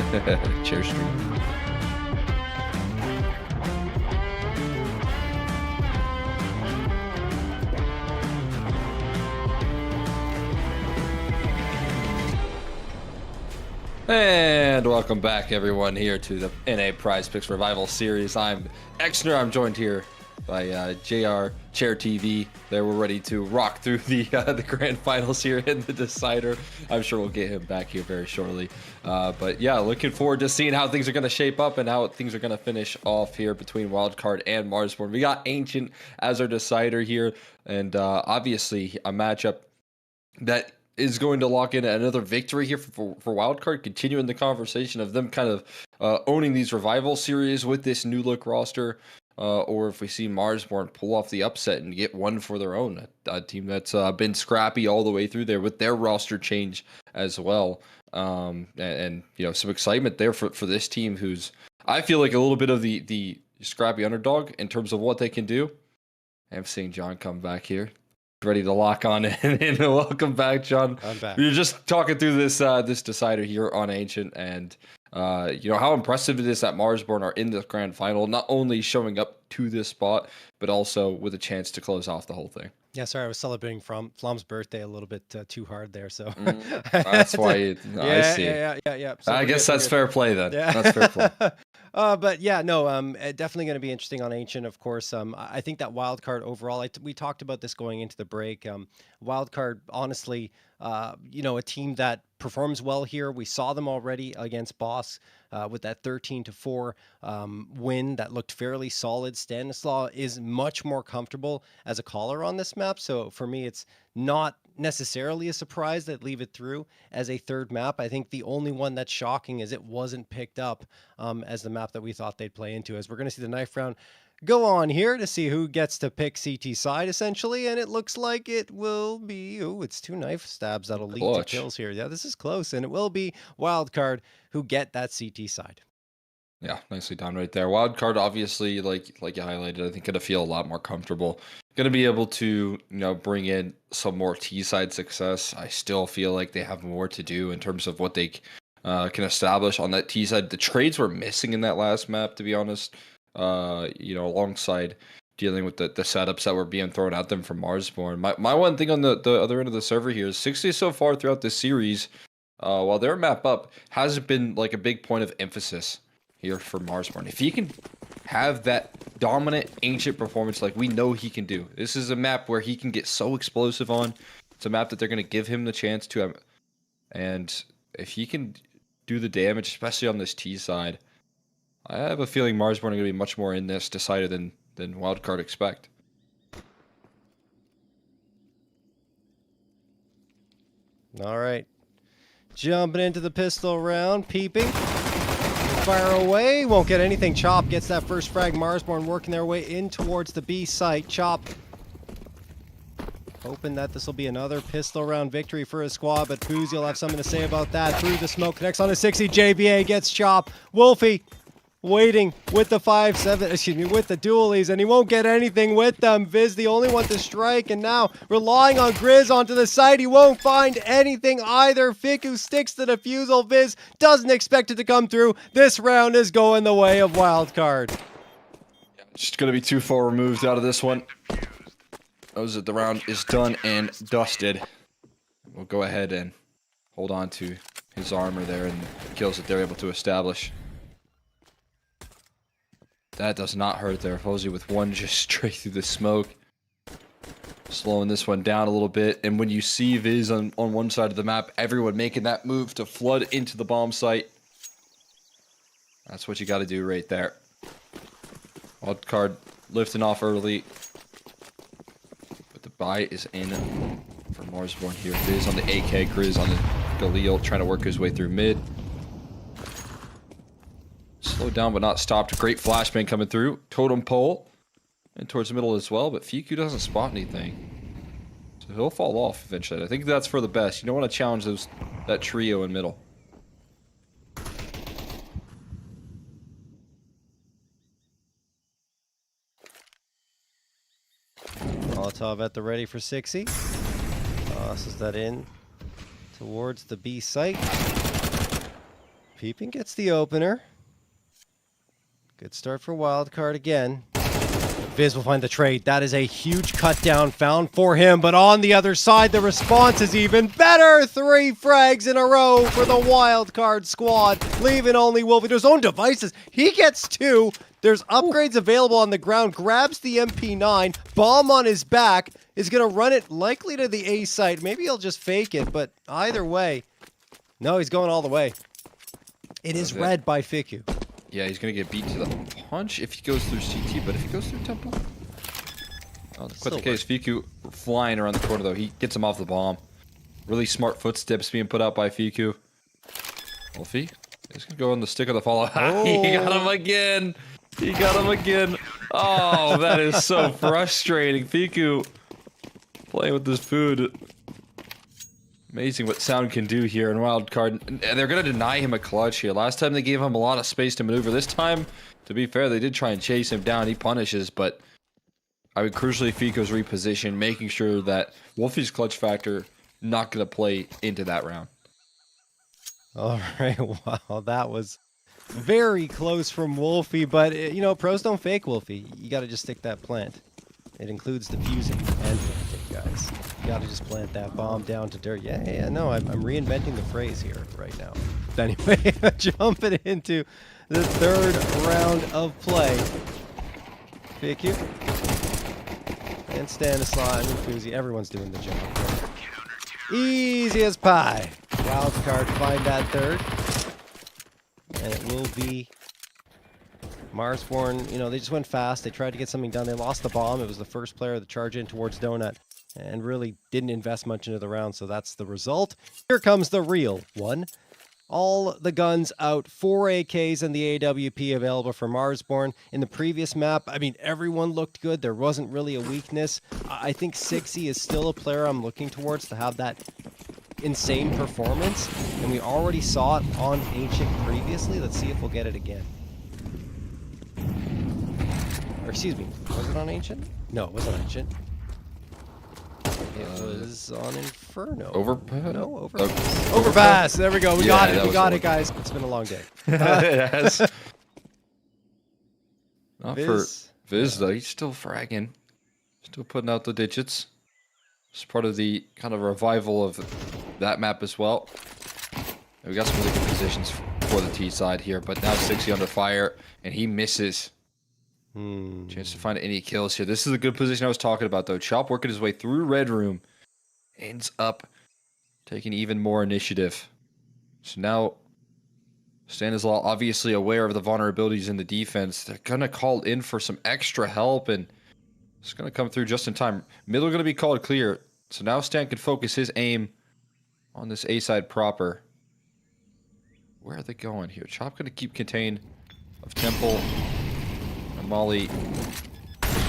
Chair stream. And welcome back, everyone, here to the NA PrizePicks Revival Series. I'm Exner. I'm joined here by JR Chair TV. There, we're ready to rock through the grand finals here in the decider. I'm sure we'll get him back here very shortly. But yeah, looking forward to seeing how things are going to shape up and how things are going to finish off here between Wildcard and Marsborn. We got Ancient as our decider here, and obviously a matchup that is going to lock in another victory here for Wildcard, continuing the conversation of them kind of owning these Revival series with this new look roster, or if we see Marsborn pull off the upset and get one for their own, a team that's been scrappy all the way through there with their roster change as well. And you know, some excitement there for this team, who's, I feel like, a little bit of the scrappy underdog in terms of what they can do. I'm seeing John come back here, ready to lock on in. And welcome back, John. I'm back. We were just talking through this this decider here on Ancient, and you know how impressive it is that Marsborn are in the grand final, not only showing up to this spot, but also with a chance to close off the whole thing. Yeah, sorry, I was celebrating Flom's birthday a little bit too hard there, so That's why I see. Yeah. So I guess that's fair play then. Yeah. That's fair play. But yeah, no, definitely going to be interesting on Ancient, of course. I think that Wildcard overall, we talked about this going into the break. Wildcard, honestly, you know, a team that performs well here. We saw them already against Boss with that 13-4 win that looked fairly solid. Stanislaw is much more comfortable as a caller on this map, so for me, it's not necessarily a surprise that leave it through as a third map. I think the only one that's shocking is it wasn't picked up as the map that we thought they'd play into, as we're going to see the knife round go on here to see who gets to pick CT side, essentially, and it looks like it will be, oh, it's 2 knife stabs that'll lead to kills here. Yeah, this is close, and it will be Wildcard who get that CT side. Yeah, nicely done right there. Wildcard, obviously, like you highlighted, I think going to feel a lot more comfortable. Going to be able to, you know, bring in some more T-side success. I still feel like they have more to do in terms of what they can establish on that T-side. The trades were missing in that last map, to be honest. You know, alongside dealing with the setups that were being thrown at them from Marsborn. My one thing on the other end of the server here is 60 so far throughout this series, while their map up hasn't been like a big point of emphasis here for Marsborn. If he can have that dominant Ancient performance like we know he can do, this is a map where he can get so explosive on. It's a map that they're going to give him the chance to have, and if he can do the damage, especially on this T side, I have a feeling Marsborn are going to be much more in this decider than Wildcard expect. All right. Jumping into the pistol round, peeping. Fire away, won't get anything. Chop gets that first frag. Marsborn working their way in towards the B site. Chop hoping that this will be another pistol round victory for his squad, but Poozy will have something to say about that. Through the smoke, connects on a 60. JBA gets Chop. Wolfie waiting with the 5-7, excuse me, with the dualies, and he won't get anything with them. Viz the only one to strike, and now relying on Grizz onto the side. He won't find anything either. Fiku sticks the defusal. Viz doesn't expect it to come through. This round is going the way of Wildcard. Just going to be 2 forward moves out of this one. Knows that the round is done and dusted. We'll go ahead and hold on to his armor there and the kills that they're able to establish. That does not hurt there. Fozzy with one just straight through the smoke. Slowing this one down a little bit. And when you see Viz on one side of the map, everyone making that move to flood into the bomb site, that's what you got to do right there. Wildcard lifting off early. But the buy is in for Marsborn here. Viz on the AK, Grizz on the Galil, trying to work his way through mid. Slowed down but not stopped. Great flashbang coming through. Totem pole. And towards the middle as well. But Fiku doesn't spot anything. So he'll fall off eventually. I think that's for the best. You don't want to challenge that trio in middle. Molotov at the ready for 60. Tosses that in towards the B site. Peeping gets the opener. Good start for Wildcard again. Viz will find the trade. That is a huge cut down found for him, but on the other side, the response is even better. 3 frags in a row for the Wildcard squad, leaving only Wolfie to his own devices. He gets 2. There's upgrades available on the ground, grabs the MP9, bomb on his back, is going to run it likely to the A site. Maybe he'll just fake it, but either way, no, he's going all the way. It is red by Fiku. Yeah, he's going to get beat to the punch if he goes through CT, but if he goes through Temple... Oh, quite the case. Fiku flying around the corner, though. He gets him off the bomb. Really smart footsteps being put out by Fiku. Wolfie, he's going to go on the stick of the follow. Oh. He got him again! He got him again! Oh, that is so frustrating. Fiku playing with this food. Amazing what sound can do here in Wildcard. And they're going to deny him a clutch here. Last time they gave him a lot of space to maneuver. This time, to be fair, they did try and chase him down. He punishes, but I would crucially Fico's reposition, making sure that Wolfie's clutch factor not going to play into that round. All right, wow, that was very close from Wolfie, but, you know, pros don't fake, Wolfie. You got to just stick that plant. It includes defusing and planting, guys. You got to just plant that bomb down to dirt. Yeah, no, I'm reinventing the phrase here right now. But anyway, jumping into the 3rd round of play. Fiku and Stanislaw and Fuzi, everyone's doing the job. Easy as pie. Wildcard find that 3rd. And it will be Marsborn. You know, they just went fast. They tried to get something done. They lost the bomb. It was the first player to charge in towards Donut and really didn't invest much into the round, so that's the result. Here comes the real one. All the guns out, 4 AKs and the AWP available for Marsborn. In the previous map, I mean, everyone looked good. There wasn't really a weakness. I think Sixy is still a player I'm looking towards to have that insane performance, and we already saw it on Ancient previously. Let's see if we'll get it again. Or excuse me, was it on Ancient? No, it wasn't on Ancient. It was on Inferno. Overpass? No, Overpass. Overpass! There we go. We got it. We got it, guys. It's been a long day. It has. Not for Viz, though. He's still fragging. Still putting out the digits. It's part of the kind of revival of that map as well. And we got some really good positions for the T side here, but now 60 under fire, and he misses. Chance to find any kills here. This is a good position I was talking about, though. Chop working his way through Red Room. Ends up taking even more initiative. So now, Stanislaw obviously aware of the vulnerabilities in the defense. They're going to call in for some extra help, and it's going to come through just in time. Middle going to be called clear. So now Stan can focus his aim on this A side proper. Where are they going here? Chop going to keep contained of Temple. Molly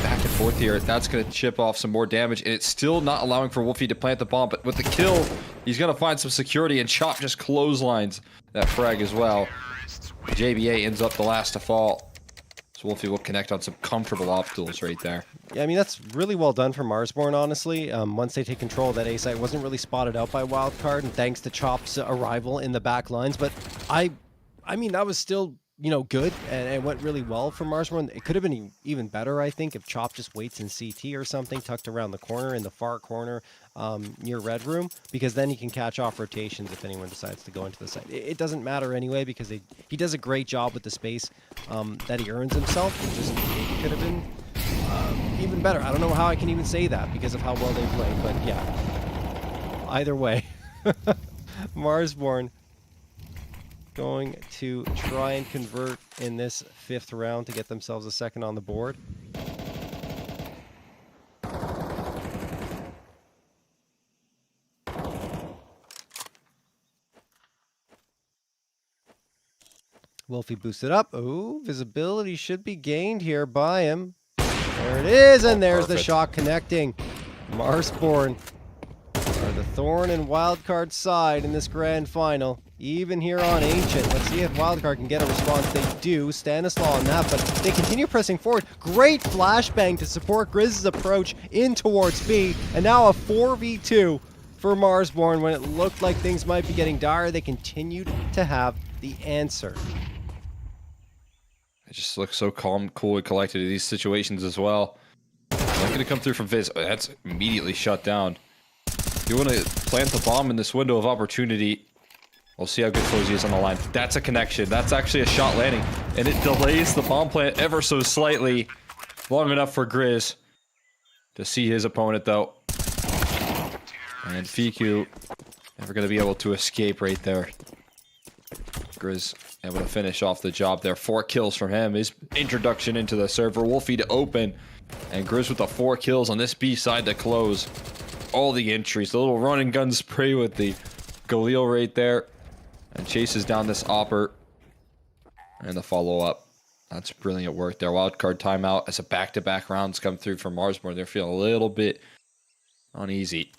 back and forth here. That's going to chip off some more damage, and it's still not allowing for Wolfie to plant the bomb, but with the kill, he's going to find some security, and Chop just clotheslines that frag as well. JBA ends up the last to fall. So Wolfie will connect on some comfortable opticals right there. Yeah, I mean, that's really well done for Marsborn, honestly. Once they take control of that A site, wasn't really spotted out by Wildcard, and thanks to Chop's arrival in the back lines, but I mean, that was still, you know, good, and it went really well for Marsborn. It could have been even better, I think, if Chop just waits in CT or something, tucked around the corner, in the far corner, near Red Room, because then he can catch off rotations if anyone decides to go into the site. It doesn't matter anyway, because he does a great job with the space that he earns himself. It just maybe could have been even better. I don't know how I can even say that because of how well they played, but yeah. Either way, Marsborn going to try and convert in this 5th round to get themselves a 2nd on the board. Wolfie boosted up. Oh, visibility should be gained here by him. There it is, and there's the shot connecting. Marsborn are the thorn and wildcard side in this grand final. Even here on Ancient. Let's see if Wildcard can get a response. They do. Stanislaw on that, but they continue pressing forward. Great flashbang to support Grizz's approach in towards B. And now a 4v2 for Marsborn when it looked like things might be getting dire. They continued to have the answer. It just looks so calm, cool, and collected in these situations as well. Not going to come through from Viz. Oh, that's immediately shut down. You want to plant the bomb in this window of opportunity. We'll see how good Cozy is on the line. That's a connection. That's actually a shot landing. And it delays the bomb plant ever so slightly. Long enough for Grizz to see his opponent, though. And Fiku never going to be able to escape right there. Grizz able to finish off the job there. 4 kills from him. His introduction into the server. Wolfie to open. And Grizz with the 4 kills on this B side to close all the entries. The little run and gun spray with the Galil right there. And chases down this Opper. And the follow-up. That's brilliant work there. Wildcard timeout as a back-to-back rounds come through from Marsborn. They're feeling a little bit uneasy.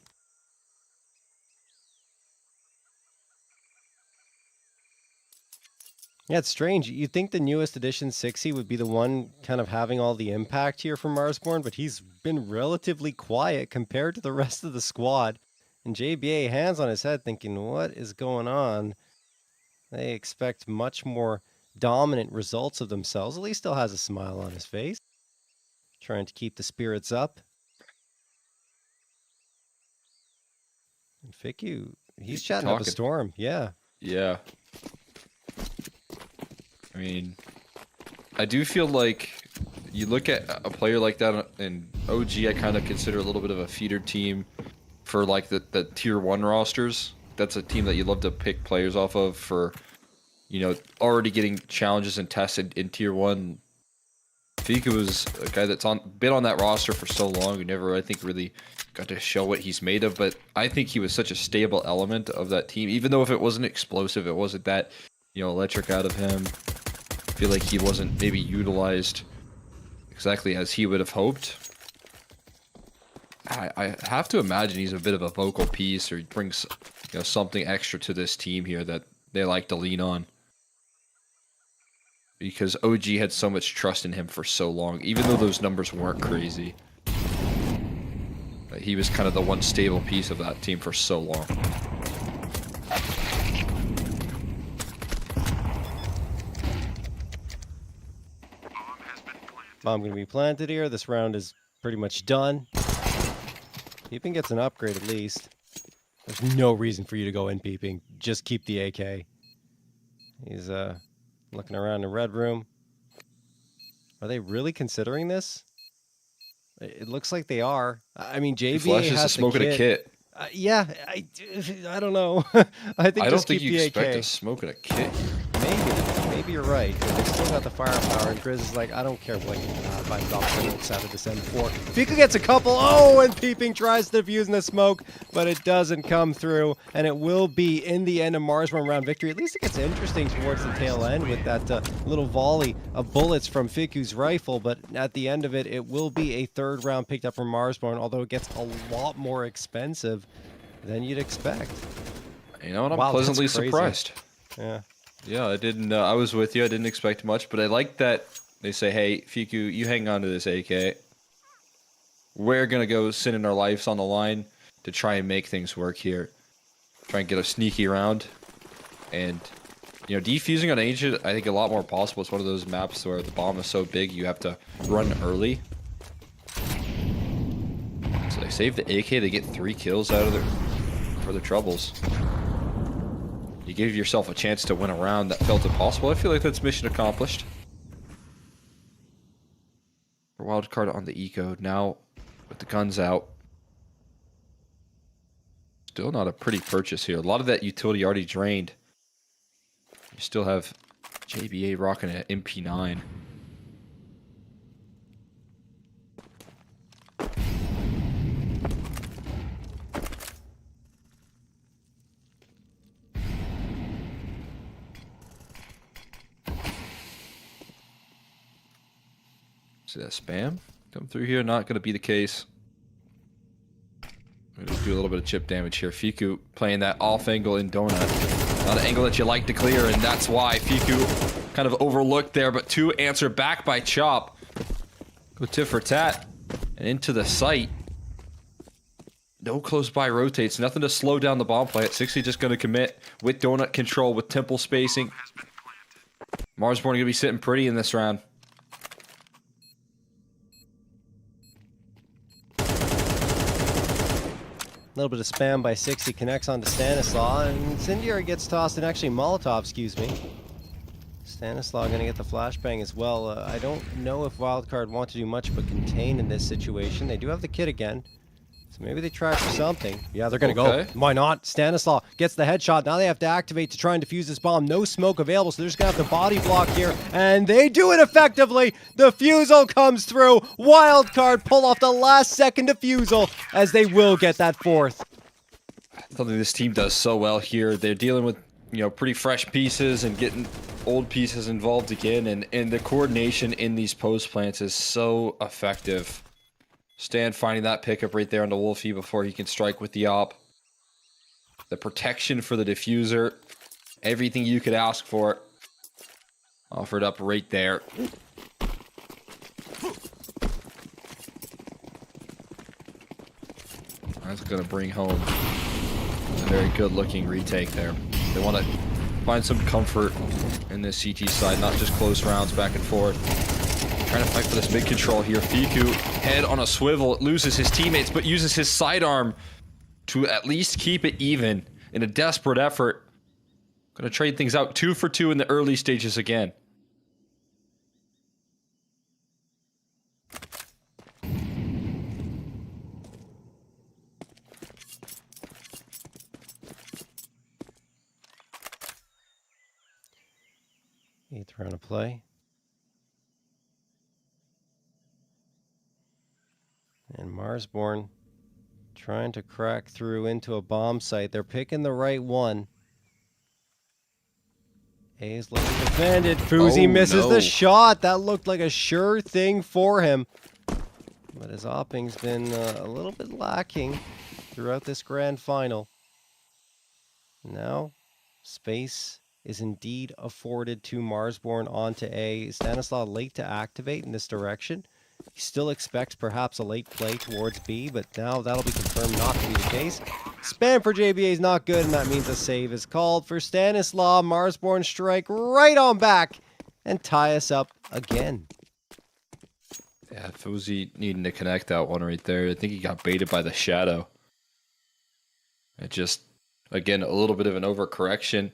Yeah, it's strange. You'd think the newest edition, 6e, would be the one kind of having all the impact here from Marsborn, but he's been relatively quiet compared to the rest of the squad. And JBA, hands on his head, thinking, what is going on? They expect much more dominant results of themselves. At least still has a smile on his face. Trying to keep the spirits up. And Fiku, he's chatting up a storm. Yeah. Yeah. I mean, I do feel like you look at a player like that in OG, I kind of consider a little bit of a feeder team for like the tier 1 rosters. That's a team that you love to pick players off of for, you know, already getting challenges and tested in tier 1. Fiku was a guy that's been on that roster for so long, who never, I think, really got to show what he's made of, but I think he was such a stable element of that team, even though if it wasn't explosive, it wasn't that, you know, electric out of him. I feel like he wasn't maybe utilized exactly as he would have hoped. I have to imagine he's a bit of a vocal piece, or he brings, you know, something extra to this team here that they like to lean on. Because OG had so much trust in him for so long, even though those numbers weren't crazy. He was kind of the one stable piece of that team for so long. Bomb going to be planted here. This round is pretty much done. Peeping gets an upgrade at least. There's no reason for you to go in Peeping. Just keep the AK. He's looking around the red room. Are they really considering this? It looks like they are. I mean, JBA has to smoke at a kit. Yeah, I don't know. I don't think you expect to smoke at a kit. Maybe you're right. They still got the firepower, and Grizz is like, I don't care what you buy drops out of Descent 4. Fiku gets a couple. Oh, and Peeping tries to defuse in the smoke, but it doesn't come through, and it will be in the end of Marsborn round victory. At least it gets interesting towards the tail end with that little volley of bullets from Fiku's rifle, but at the end of it, it will be a 3rd round picked up from Marsborn, although it gets a lot more expensive than you'd expect. You know what? I'm pleasantly surprised. Yeah. Yeah, I didn't. I was with you. I didn't expect much, but I like that they say, "Hey, Fiku, you hang on to this AK. We're gonna go sending our lives on the line to try and make things work here. Try and get a sneaky round, and you know, defusing on Ancient, I think a lot more possible. It's one of those maps where the bomb is so big you have to run early. So they save the AK. They get 3 kills out of their troubles. You gave yourself a chance to win a round that felt impossible. I feel like that's mission accomplished. Wildcard on the eco. Now, with the guns out. Still not a pretty purchase here. A lot of that utility already drained. You still have JBA rocking an MP9. See that spam come through here? Not going to be the case. We're going to do a little bit of chip damage here. Fiku playing that off angle in Donut. Not an angle that you like to clear, and that's why Fiku kind of overlooked there, but 2 answer back by Chop. Go tit for tat and into the site. No close by rotates. Nothing to slow down the bomb plant. 60 just going to commit with donut control, with temple spacing. Marsborn going to be sitting pretty in this round. A little bit of spam by 60, connects onto Stanislaw, and Incendiary gets tossed, and actually Molotov, excuse me. Stanislaw going to get the flashbang as well. I don't know if Wildcard want to do much but contain in this situation. They do have the kit again, so maybe they try for something. Yeah, they're going to go. Why not? Stanislaw gets the headshot. Now they have to activate to try and defuse this bomb. No smoke available, so they're just going to have to body block here, and they do it effectively. The fusel comes through. Wildcard pull off the last second defusal as they will get that fourth. Something this team does so well here. They're dealing with, you know, pretty fresh pieces and getting old pieces involved again, and the coordination in these post plants is so effective. Stan finding that pickup right there on the Wolfie before he can strike with the op. The protection for the diffuser, everything you could ask for, offered up right there. That's gonna bring home a very good looking retake there. They want to find some comfort in this CT side, not just close rounds back and forth. Trying to fight for this mid control here. Fiku, head on a swivel, loses his teammates, but uses his sidearm to at least keep it even in a desperate effort. Gonna trade things out 2 for 2 in the early stages again. Eighth round of play. And Marsborn trying to crack through into a bomb site. They're picking the right one. A is looking defended. Fuzi misses the shot. That looked like a sure thing for him. But his opping's been a little bit lacking throughout this grand final. Now, space is indeed afforded to Marsborn onto A. Stanislaw late to activate in this direction. He still expects perhaps a late play towards B, but now that'll be confirmed not to be the case. Spam for JBA is not good, and that means a save is called for Stanislaw. Marsborn strike right on back and tie us up again. Yeah, Fuzi needing to connect that one right there. I think he got baited by the shadow. It just, again, a little bit of an overcorrection.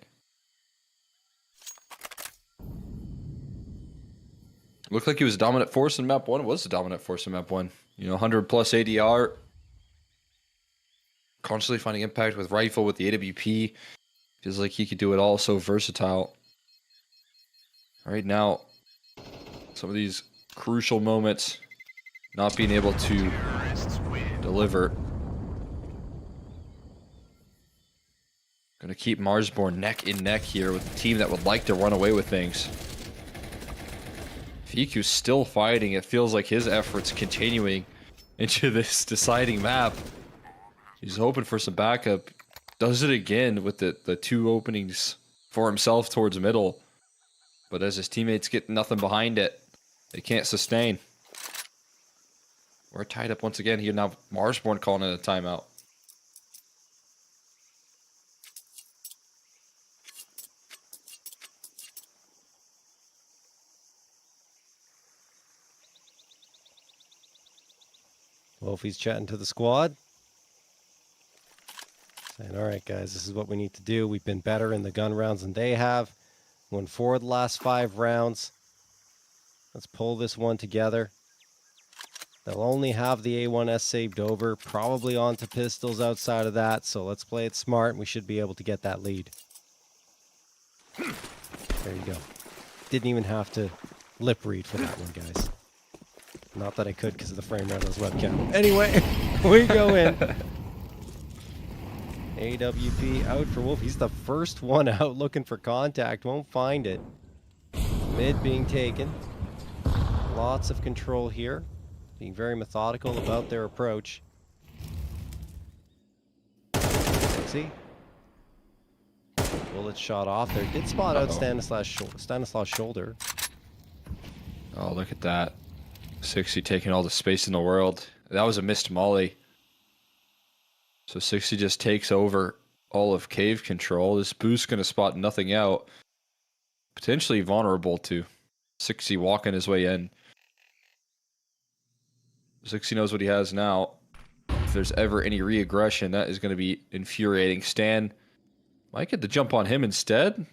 Looked like he was a dominant force in map 1. It was a dominant force in map 1. You know, 100 plus ADR. Constantly finding impact with rifle, with the AWP. Feels like he could do it all, so versatile. Right now, some of these crucial moments, not being able to deliver. Gonna keep Marsborn neck in neck here with a team that would like to run away with things. Fiku's still fighting. It feels like his efforts continuing into this deciding map. He's hoping for some backup. Does it again with the 2 openings for himself towards middle. But as his teammates get nothing behind it, they can't sustain. We're tied up once again here now. Marsborn calling it a timeout. Wolfie's chatting to the squad. Saying, all right, guys, this is what we need to do. We've been better in the gun rounds than they have. Won 4 of the last 5 rounds. Let's pull this one together. They'll only have the A1S saved over, probably onto pistols outside of that, so let's play it smart, and we should be able to get that lead. There you go. Didn't even have to lip read for that one, guys. Not that I could because of the frame rate on this webcam. Anyway, we go in. AWP out for Wolf. He's the first one out looking for contact. Won't find it. Mid being taken. Lots of control here. Being very methodical about their approach. See? Bullet shot off there. Did spot out Stanislaw's shoulder. Oh, look at that. 60 taking all the space in the world. That was a missed molly. So 60 just takes over all of cave control. This boost going to spot nothing out. Potentially vulnerable to 60 walking his way in. 60 knows what he has now. If there's ever any re-aggression, that is going to be infuriating. Stan might get the jump on him instead.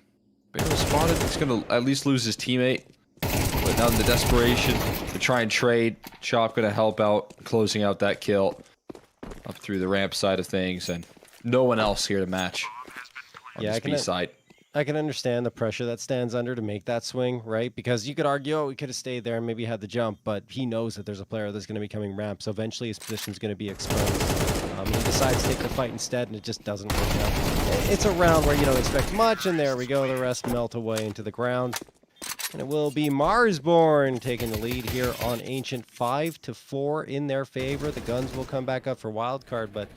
Barrel spotted. He's going to at least lose his teammate. But now in the desperation to try and trade, Chop going to help out, closing out that kill up through the ramp side of things, and no one else here to match on this B side. I can understand the pressure that Stan's under to make that swing, right? Because you could argue, oh, he could have stayed there and maybe had the jump, but he knows that there's a player that's going to be coming ramp, so eventually his position's going to be exposed. He decides to take the fight instead, and it just doesn't work out. It's a round where you don't expect much, and there we go. The rest melt away into the ground. And it will be Marsborn taking the lead here on Ancient, 5-4 in their favor. The guns will come back up for wildcard, but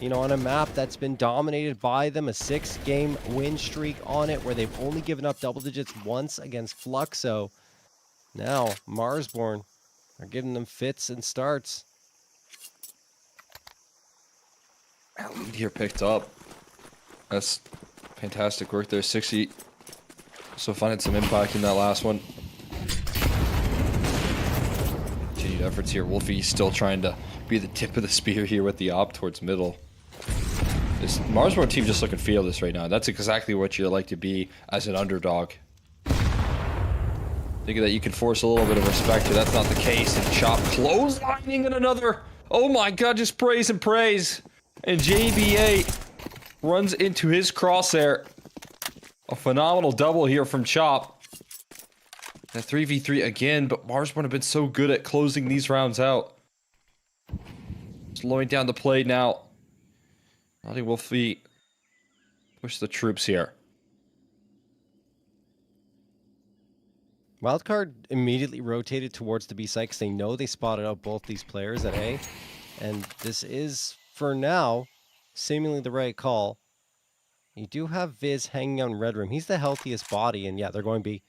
you know, on a map that's been dominated by them, a 6-game win streak on it where they've only given up double digits once against Fluxo. Now, Marsborn are giving them fits and starts. Lead here picked up. That's fantastic work there. 60 so finding some impact in that last one. Continued efforts here. Wolfie still trying to be the tip of the spear here with the op towards middle. This Marsborn team just looking fearless right now. That's exactly what you like to be as an underdog. Thinking that you can force a little bit of respect here. That's not the case. And Chop clotheslining and another. Oh my god, just praise and praise. And JBA runs into his crosshair. A phenomenal double here from Chop. That 3v3 again, but Marsborn have been so good at closing these rounds out. Slowing down the play now. Naughty Wolfie push the troops here. Wildcard immediately rotated towards the B side because they know they spotted out both these players at A. And this is, for now, seemingly the right call. You do have Viz hanging out in Red Room. He's the healthiest body, and yeah, they're going B.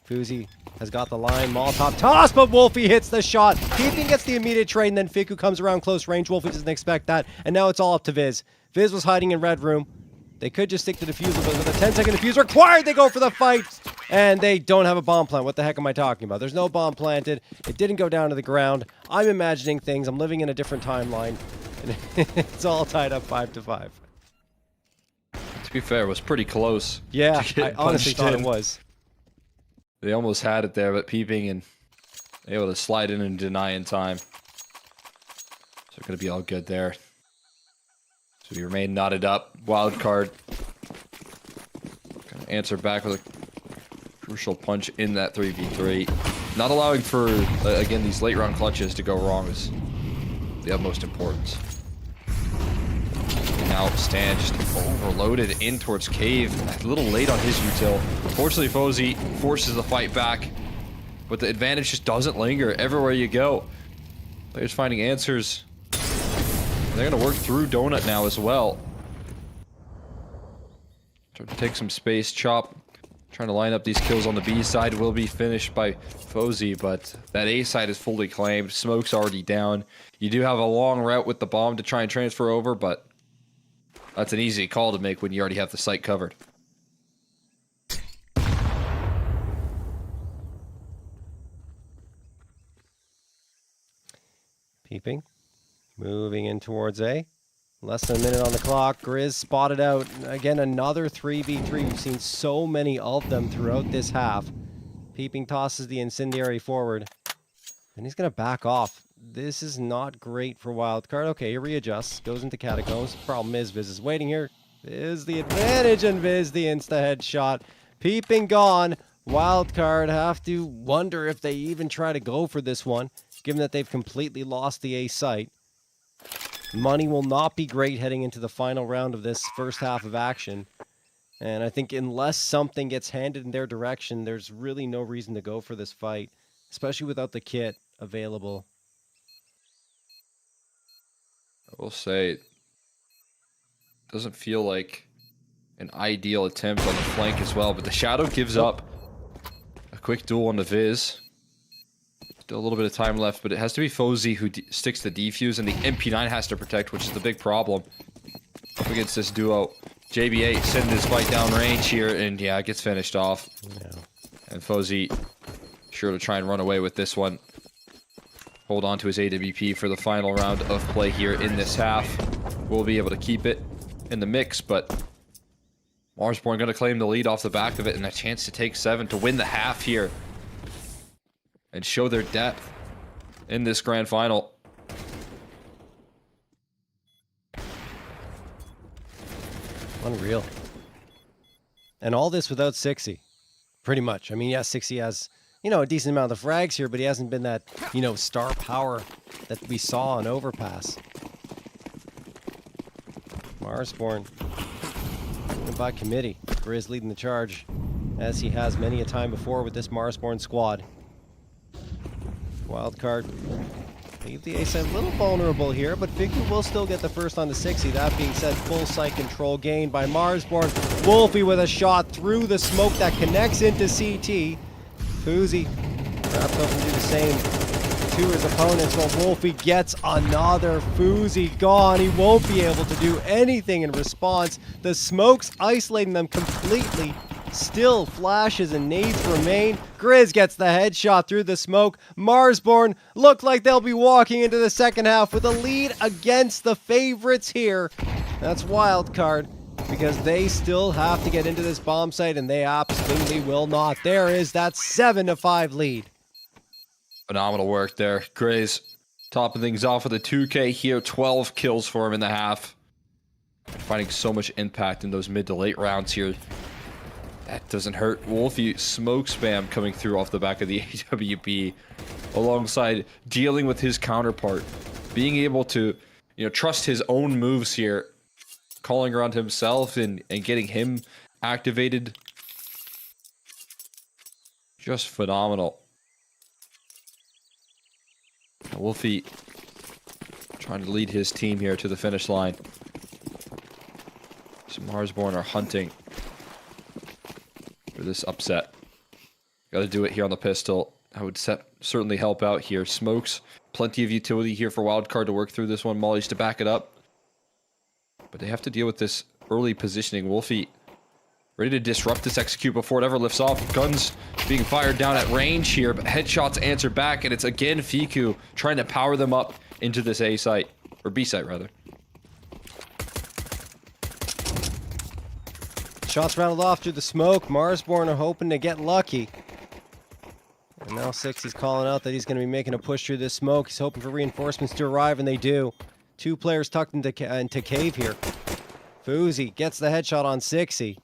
Fuzi has got the line, Molotov toss, but Wolfie hits the shot. Keeping gets the immediate trade, and then Fiku comes around close range. Wolfie doesn't expect that, and now it's all up to Viz. Viz was hiding in Red Room. They could just stick to the defusal, but with a 10-second defuse required, they go for the fight, and they don't have a bomb plant. What the heck am I talking about? There's no bomb planted. It didn't go down to the ground. I'm imagining things. I'm living in a different timeline, and it's all tied up 5-5. To be fair, it was pretty close. Yeah, I honestly thought it was. They almost had it there, but Peeping and able to slide in and deny in time. So it's going to be all good there. So we remain knotted up. Wild card. Going to answer back with a crucial punch in that 3v3. Not allowing for, again, these late round clutches to go wrong is the utmost importance. Now Stan just overloaded in towards Cave. A little late on his util. Fortunately, Fozy forces the fight back, but the advantage just doesn't linger everywhere you go. Players finding answers. They're going to work through Donut now as well. Trying to take some space. Chop trying to line up these kills on the B side will be finished by Fozy, but that A side is fully claimed. Smoke's already down. You do have a long route with the bomb to try and transfer over, but that's an easy call to make when you already have the site covered. Peeping. Moving in towards A. Less than a minute on the clock. Grizz spotted out. Again, another 3v3. We've seen so many of them throughout this half. Peeping tosses the incendiary forward. And he's going to back off. This is not great for Wildcard. Okay, he readjusts. Goes into Catacombs. Problem is, Viz is waiting here. Viz the advantage, and Viz the insta-headshot. Peeping gone. Wildcard have to wonder if they even try to go for this one, given that they've completely lost the A site. Money will not be great heading into the final round of this first half of action. And I think unless something gets handed in their direction, there's really no reason to go for this fight, especially without the kit available. I will say, it doesn't feel like an ideal attempt on the flank as well, but the Shadow gives up a quick duel on the Viz. Still a little bit of time left, but it has to be Fozy who sticks the defuse, and the MP9 has to protect, which is the big problem. up against this duo. JB8 sending his fight down range here, and yeah, it gets finished off. Yeah. And Fozy sure to try and run away with this one. Hold on to his AWP for the final round of play here in this half. We'll be able to keep it in the mix, but Marsborn going to claim the lead off the back of it and a chance to take 7 to win the half here and show their depth in this grand final. Unreal. And all this without Sixy. Pretty much. I mean, yeah, Sixy has, you know, a decent amount of frags here, but he hasn't been that, you know, star power that we saw on Overpass. Marsborn by committee. Grizz leading the charge, as he has many a time before with this Marsborn squad. Wildcard. Leave the ace a little vulnerable here, but Fiku will still get the first on the 60. That being said, full site control gained by Marsborn. Wolfie with a shot through the smoke that connects into CT. Fuzi perhaps hoping to do the same to his opponents, but Wolfie gets another. Fuzi gone. He won't be able to do anything in response. The smoke's isolating them completely. Still flashes and nades remain. Grizz gets the headshot through the smoke. Marsborn look like they'll be walking into the second half with a lead against the favorites here. That's Wildcard, because they still have to get into this bomb site, and they absolutely will not. There is that 7-5 lead. Phenomenal work there. Grizz topping things off with a 2K here. 12 kills for him in the half. Finding so much impact in those mid to late rounds here. That doesn't hurt. Wolfie smoke spam coming through off the back of the AWP, alongside dealing with his counterpart, being able to, you know, trust his own moves here, calling around himself and getting him activated. Just phenomenal. Wolfie trying to lead his team here to the finish line. So Marsborn are hunting for this upset. Got to do it here on the pistol. I would certainly help out here. Smokes, plenty of utility here for Wildcard to work through this one. Molly's to back it up. But they have to deal with this early positioning. Wolfie ready to disrupt this execute before it ever lifts off. Guns being fired down at range here, but headshots answer back, and it's again Fiku trying to power them up into this A site, or B site rather. Shots rounded off through the smoke. Marsborn are hoping to get lucky. And now Sixy's calling out that he's going to be making a push through this smoke. He's hoping for reinforcements to arrive, and they do. 2 players tucked into cave here. Fuzi gets the headshot on Sixy.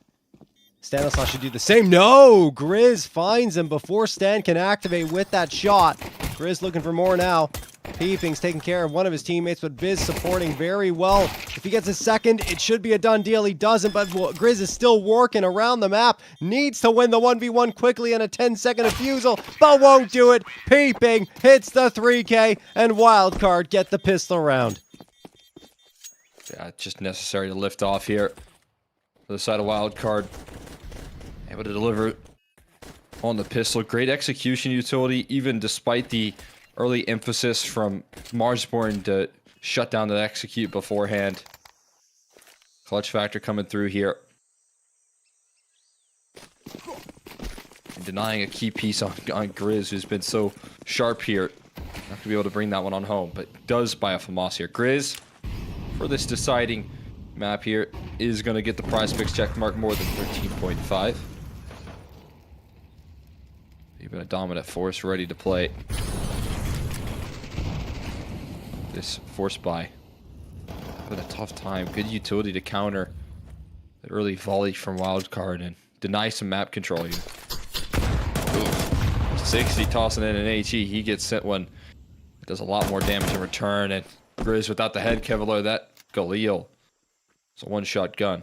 Stanislav should do the same. No! Grizz finds him before Stan can activate with that shot. Grizz looking for more now. Peeping's taking care of one of his teammates, but Viz supporting very well. If he gets a second, it should be a done deal. He doesn't, but Grizz is still working around the map. Needs to win the 1v1 quickly in a 10-second defusal, but won't do it. Peeping hits the 3K, and Wildcard get the pistol round. Yeah, just necessary to lift off here. For the side of Wildcard. Able to deliver on the pistol. Great execution utility, even despite the early emphasis from Marsborn to shut down the execute beforehand. Clutch factor coming through here. And denying a key piece on Grizz, who's been so sharp here. Not going to be able to bring that one on home, but does buy a FAMAS here. Grizz, for this deciding map here, is going to get the PrizePicks check mark more than 13.5. Even a dominant force ready to play. This force buy. But a tough time. Good utility to counter the early volley from Wildcard and deny some map control here. Ooh. 60 tossing in an HE. He gets sent one. It does a lot more damage in return. And Grizz without the head Kevlar, that Galil. It's a one-shot gun.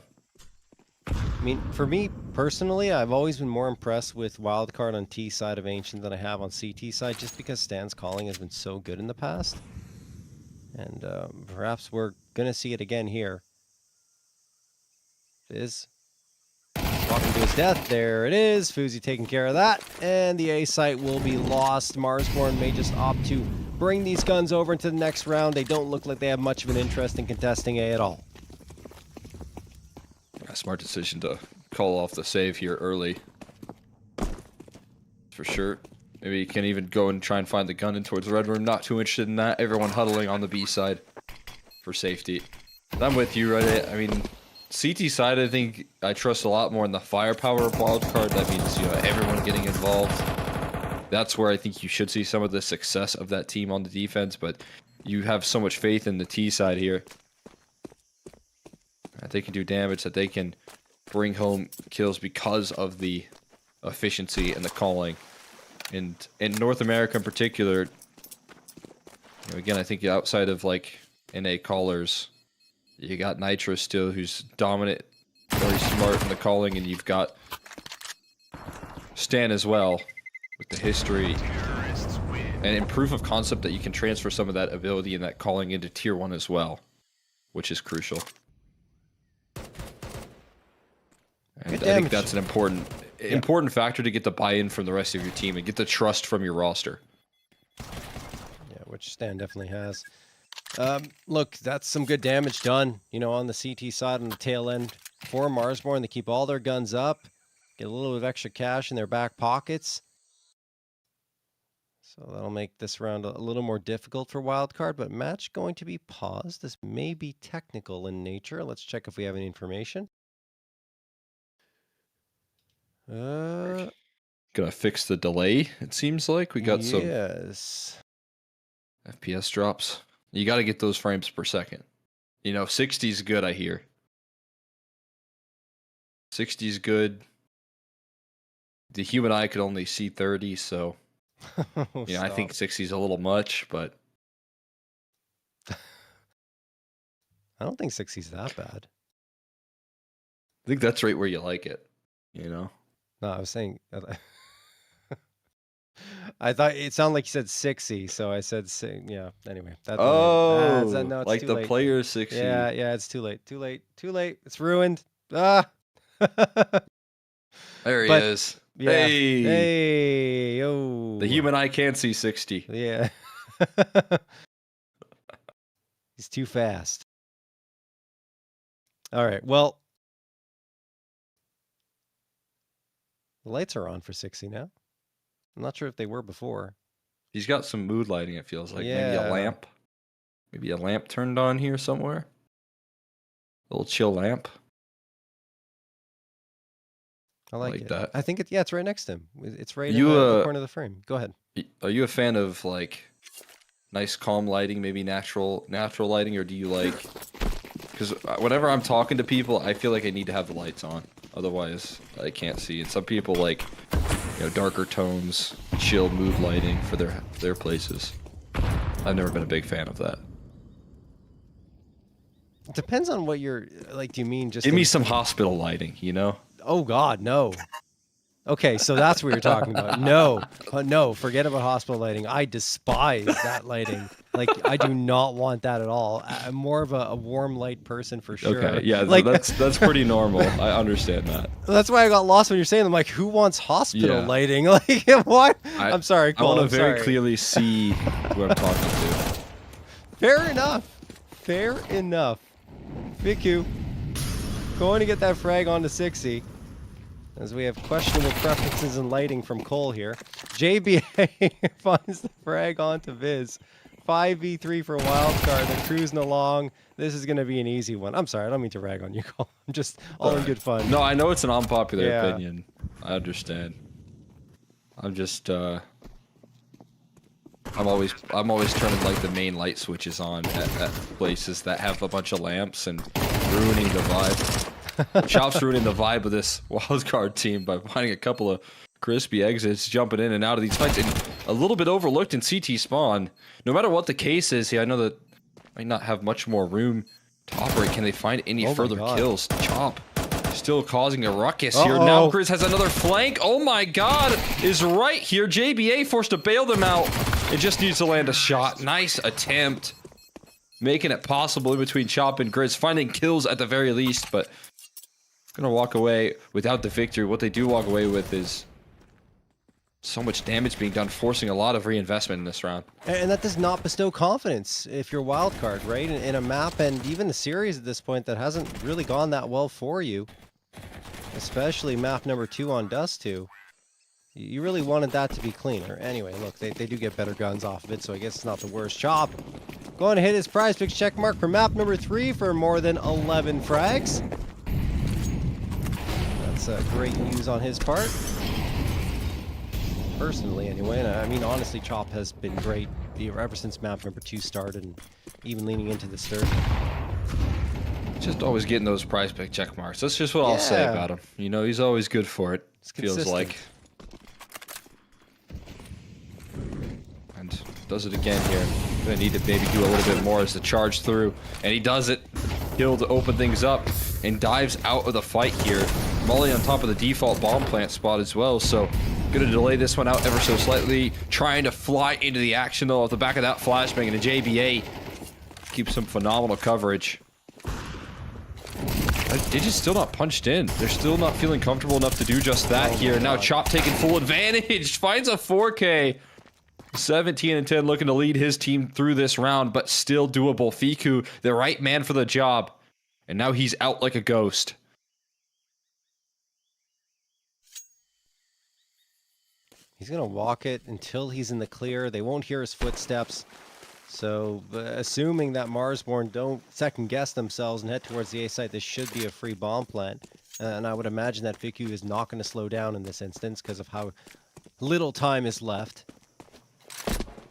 I mean, for me personally, I've always been more impressed with Wildcard on T side of Ancient than I have on CT side, just because Stan's calling has been so good in the past. And perhaps we're going to see it again here. Fizz walking to his death. There it is. Fuzi taking care of that. And the A site will be lost. Marsborn may just opt to bring these guns over into the next round. They don't look like they have much of an interest in contesting A at all. Smart decision to call off the save here early. For sure. Maybe you can even go and try and find the gun in towards the red room. Not too interested in that. Everyone huddling on the B side for safety. But I'm with you, right? I mean, CT side, I think I trust a lot more in the firepower of wildcard. That means, you know, everyone getting involved. That's where I think you should see some of the success of that team on the defense. But you have so much faith in the T side here. That they can do damage, that they can bring home kills because of the efficiency and the calling. And in North America in particular, you know, again, I think outside of like NA callers, you got Nitro still, who's dominant, very smart in the calling, and you've got Stan as well, with the history and in proof of concept that you can transfer some of that ability and that calling into tier 1 as well, which is crucial. And I think that's an important factor to get the buy-in from the rest of your team and get the trust from your roster. Yeah, which Stan definitely has. Look, that's some good damage done, you know, on the CT side on the tail end for Marsborn. They keep all their guns up, get a little bit of extra cash in their back pockets. So that'll make this round a little more difficult for Wildcard, but match going to be paused. This may be technical in nature. Let's check if we have any information. Gonna fix the delay, it seems like. We got some FPS drops. You got to get those frames per second. You know, 60 is good, I hear. 60 is good. The human eye could only see 30, so... yeah, I think 60 is a little much, but... I don't think 60 is that bad. I think that's right where you like it, you know? No, I was saying... I thought it sounded like you said 60, so I said, yeah, anyway. That's no, it's like too the late. player 60. Yeah, it's too late. Too late. It's ruined. Ah! There he is. Yeah. Hey, yo. The human eye can't see 60. Yeah. He's too fast. All right, well. The lights are on for 60 now. I'm not sure if they were before. He's got some mood lighting, it feels like. Yeah. Maybe a lamp. Maybe a lamp turned on here somewhere. A little chill lamp. I like it. that. I think it's right next to him. It's right in the corner of the frame. Go ahead. Are you a fan of like nice calm lighting, maybe natural lighting, or do you like... Because whenever I'm talking to people, I feel like I need to have the lights on. Otherwise, I can't see. And some people like, you know, darker tones, chill mood lighting for their places. I've never been a big fan of that. It depends on what you're like. Do you mean just give me some hospital lighting? You know? Oh God, no. Okay, so that's what you're talking about. No, forget about hospital lighting. I despise that lighting. Like, I do not want that at all. I'm more of a warm light person for sure. Okay, yeah, like, that's pretty normal. I understand that. That's why I got lost when you're saying, I'm like, who wants hospital lighting? Like, what? I'm sorry, Cole. I want to very clearly see who I'm talking to. Fair enough. Viku, going to get that frag onto 60. As we have questionable preferences in lighting from Cole here. JBA finds the frag onto Viz. 5v3 for wildcard. They're cruising along. This is going to be an easy one. I'm sorry, I don't mean to rag on you, Cole. I'm just all in good fun. No, I know it's an unpopular opinion. I understand. I'm just I'm always turning like the main light switches on at places that have a bunch of lamps and ruining the vibe. Chop's ruining the vibe of this wildcard team by finding a couple of crispy exits, jumping in and out of these fights, and a little bit overlooked in CT spawn. No matter what the case is here, I know that might not have much more room to operate. Can they find any further kills? Chop still causing a ruckus here. Now Grizz has another flank. Oh my God, is right here. JBA forced to bail them out. It just needs to land a shot. Nice attempt. Making it possible in between Chop and Grizz, finding kills at the very least, but gonna walk away without the victory. What they do walk away with is so much damage being done, forcing a lot of reinvestment in this round. And that does not bestow confidence if you're wildcard, right? In a map and even the series at this point that hasn't really gone that well for you. especially map number 2 on Dust 2. You really wanted that to be cleaner. Anyway, look, they do get better guns off of it, so I guess it's not the worst. Chop going to hit his PrizePicks check mark for map number 3 for more than 11 frags. That's great news on his part. Personally, anyway. And I mean, honestly, Chop has been great ever since map number 2 started, and even leaning into this third. Just always getting those PrizePick check marks. That's just what I'll say about him. You know, he's always good for it. Feels like. And does it again here. Gonna need to maybe do a little bit more as the charge through, and he does it. He'll to open things up and dives out of the fight here. Molly on top of the default bomb plant spot as well, so gonna delay this one out ever so slightly. Trying to fly into the action though off the back of that flashbang, and the JBA keeps some phenomenal coverage. Digi's still not punched in. They're still not feeling comfortable enough to do just that here. Now Chop taking full advantage. Finds a 4K. 17 and 10 looking to lead his team through this round, but still doable. Fiku, the right man for the job. And now he's out like a ghost. He's going to walk it until he's in the clear. They won't hear his footsteps. So, assuming that Marsborn don't second-guess themselves and head towards the A site, this should be a free bomb plant. And I would imagine that Fiku is not going to slow down in this instance because of how little time is left.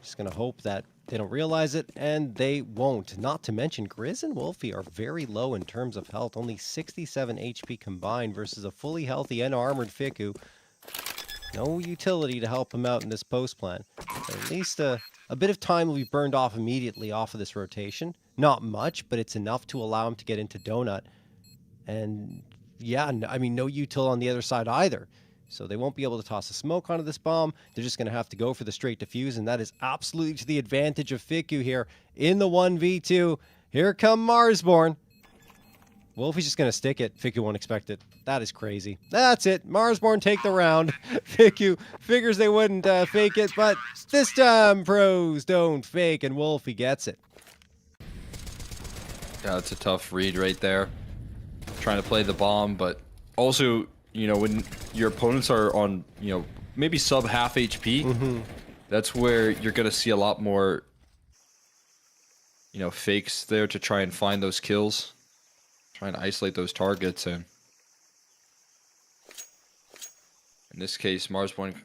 Just going to hope that they don't realize it, and they won't. Not to mention, Grizz and Wolfie are very low in terms of health. Only 67 HP combined versus a fully healthy and armored Fiku. No utility to help him out in this post plan. At least a bit of time will be burned off immediately off of this rotation. Not much, but it's enough to allow him to get into Donut. And yeah, I mean, no util on the other side either. So they won't be able to toss a smoke onto this bomb. They're just going to have to go for the straight defuse, and that is absolutely to the advantage of Fiku here in the 1v2. Here come Marsborn. Wolfie's just going to stick it. Fiku won't expect it. That is crazy. That's it. Marsborn take the round. Fiku figures they wouldn't fake it, but this time pros don't fake, and Wolfie gets it. Yeah, that's a tough read right there. Trying to play the bomb, but also, you know, when your opponents are on, you know, maybe sub half HP, that's where you're going to see a lot more, you know, fakes there to try and find those kills. Trying to isolate those targets, and in this case, Marsborn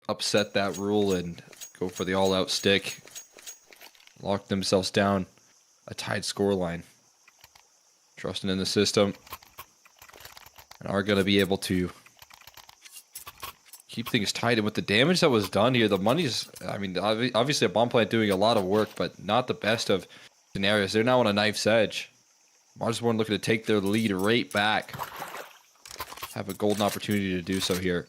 upset that rule and go for the all-out stick. Lock themselves down. A tied scoreline. Trusting in the system. And are going to be able to keep things tight. And with the damage that was done here, the money's, I mean, obviously a bomb plant doing a lot of work, but not the best of scenarios. They're now on a knife's edge. Marsborn looking to take their lead right back. Have a golden opportunity to do so here.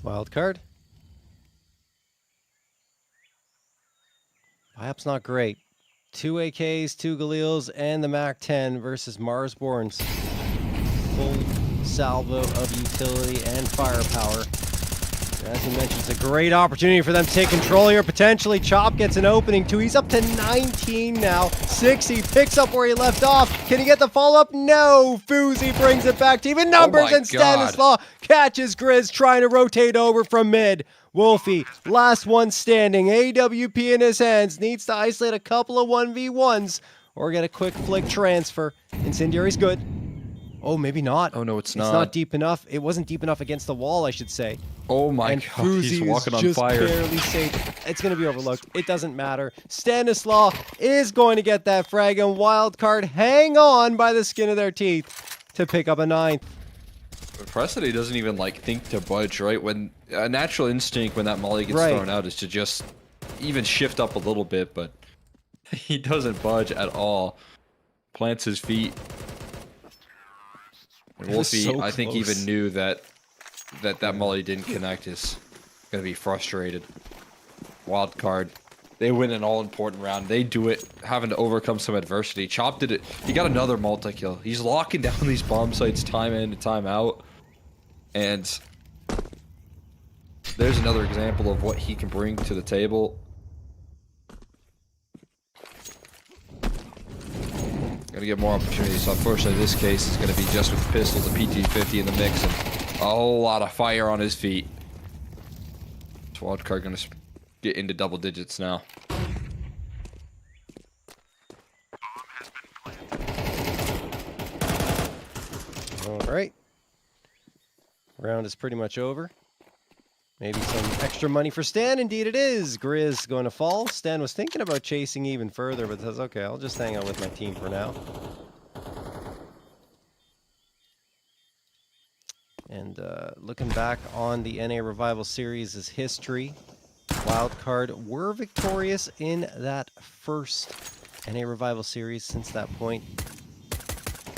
Wild card. Perhaps not great. 2 AKs, 2 Galils, and the MAC-10 versus Marsborn's full salvo of utility and firepower. As he mentioned, it's a great opportunity for them to take control here. Potentially, Chop gets an opening too. He's up to 19 now. 60 picks up where he left off. Can he get the follow-up? No! Fuzi brings it back to even numbers, and Stanislaw catches Grizz trying to rotate over from mid. Wolfie, last one standing. AWP in his hands. Needs to isolate a couple of 1v1s or get a quick flick transfer. Incendiary's good. Oh, maybe not. Oh, no, it's not. It's not deep enough. It wasn't deep enough against the wall, I should say. Oh my and god, he's walking on just fire. Barely safe. It's going to be overlooked. It doesn't matter. Stanislaw is going to get that frag, and Wildcard hang on by the skin of their teeth to pick up a 9th. Impressive he doesn't even like think to budge, right? When a natural instinct when that molly gets thrown out is to just even shift up a little bit, but he doesn't budge at all. Plants his feet. And Wolfie, so I think, close. even knew that molly didn't connect. Is gonna be frustrated. Wild card They win an all-important round. They do it, having to overcome some adversity. Chop did it. He got another multi-kill. He's locking down these bomb sites time in and time out. And there's another example of what he can bring to the table. Gotta get more opportunities. So unfortunately, this case is going to be just with the pistol, the PT-50 in the mix, and a whole lot of fire on his feet. This wildcard going to get into double digits now. All right. Round is pretty much over. Maybe some extra money for Stan. Indeed it is. Grizz going to fall. Stan was thinking about chasing even further, but says, okay, I'll just hang out with my team for now. And looking back on the NA Revival Series' history, Wildcard were victorious in that first NA Revival Series. Since that point,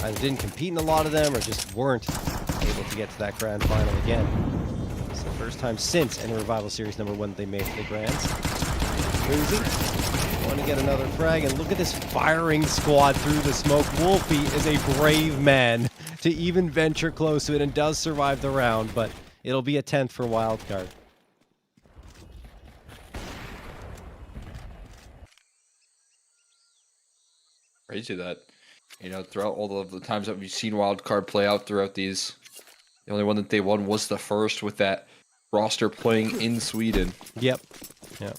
either didn't compete in a lot of them or just weren't able to get to that grand final again. It's the first time since NA Revival Series #1 they made it to the grands. Uzi, want to get another frag, and look at this firing squad through the smoke. Wolfie is a brave man to even venture close to it and does survive the round, but it'll be a 10th for Wildcard. Crazy that, you know, throughout all of the times that we've seen Wildcard play out throughout these, the only one that they won was the first with that roster playing in Sweden. Yep.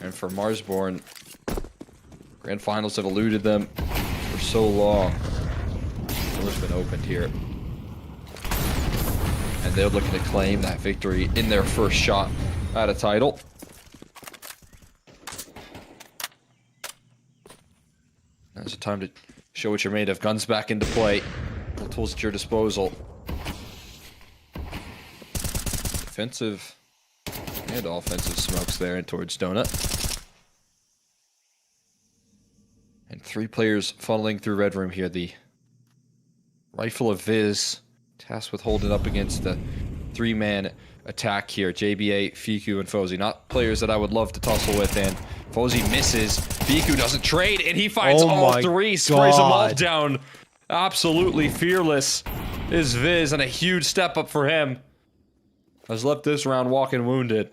And for Marsborn, grand finals have eluded them for so long. Door's been opened here. And they're looking to claim that victory in their first shot at a title. Now's the time to show what you're made of. Guns back into play. All tools at your disposal. Defensive and offensive smokes there and towards Donut. And 3 players funneling through Red Room here. The Rifle of Viz, tasked with holding up against the 3-man attack here. JBA, Fiku, and Fozy. Not players that I would love to tussle with, and Fozy misses. Fiku doesn't trade, and he finds all 3, sprays them all down. Absolutely fearless is Viz, and a huge step up for him. Has left this round walking wounded.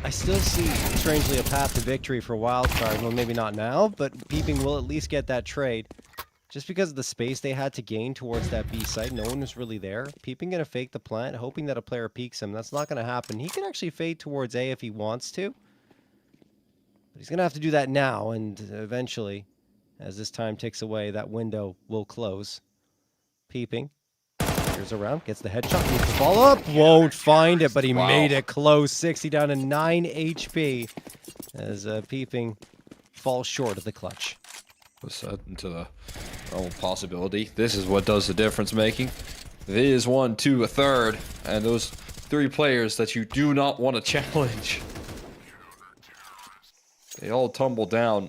I still see, strangely, a path to victory for Wildcard. Well, maybe not now, but Peeping will at least get that trade. Just because of the space they had to gain towards that B site, no one was really there. Peeping going to fake the plant, hoping that a player peeks him. That's not going to happen. He can actually fade towards A if he wants to. But he's going to have to do that now, and eventually, as this time ticks away, that window will close. Peeping. Here's around, gets the headshot, needs to follow up, won't find it, but he made it close. 60 down to 9 HP as Peeping falls short of the clutch. Was into the realm of possibility. This is what does the difference making. Viz 1, 2, a third, and those 3 players that you do not want to challenge. They all tumble down.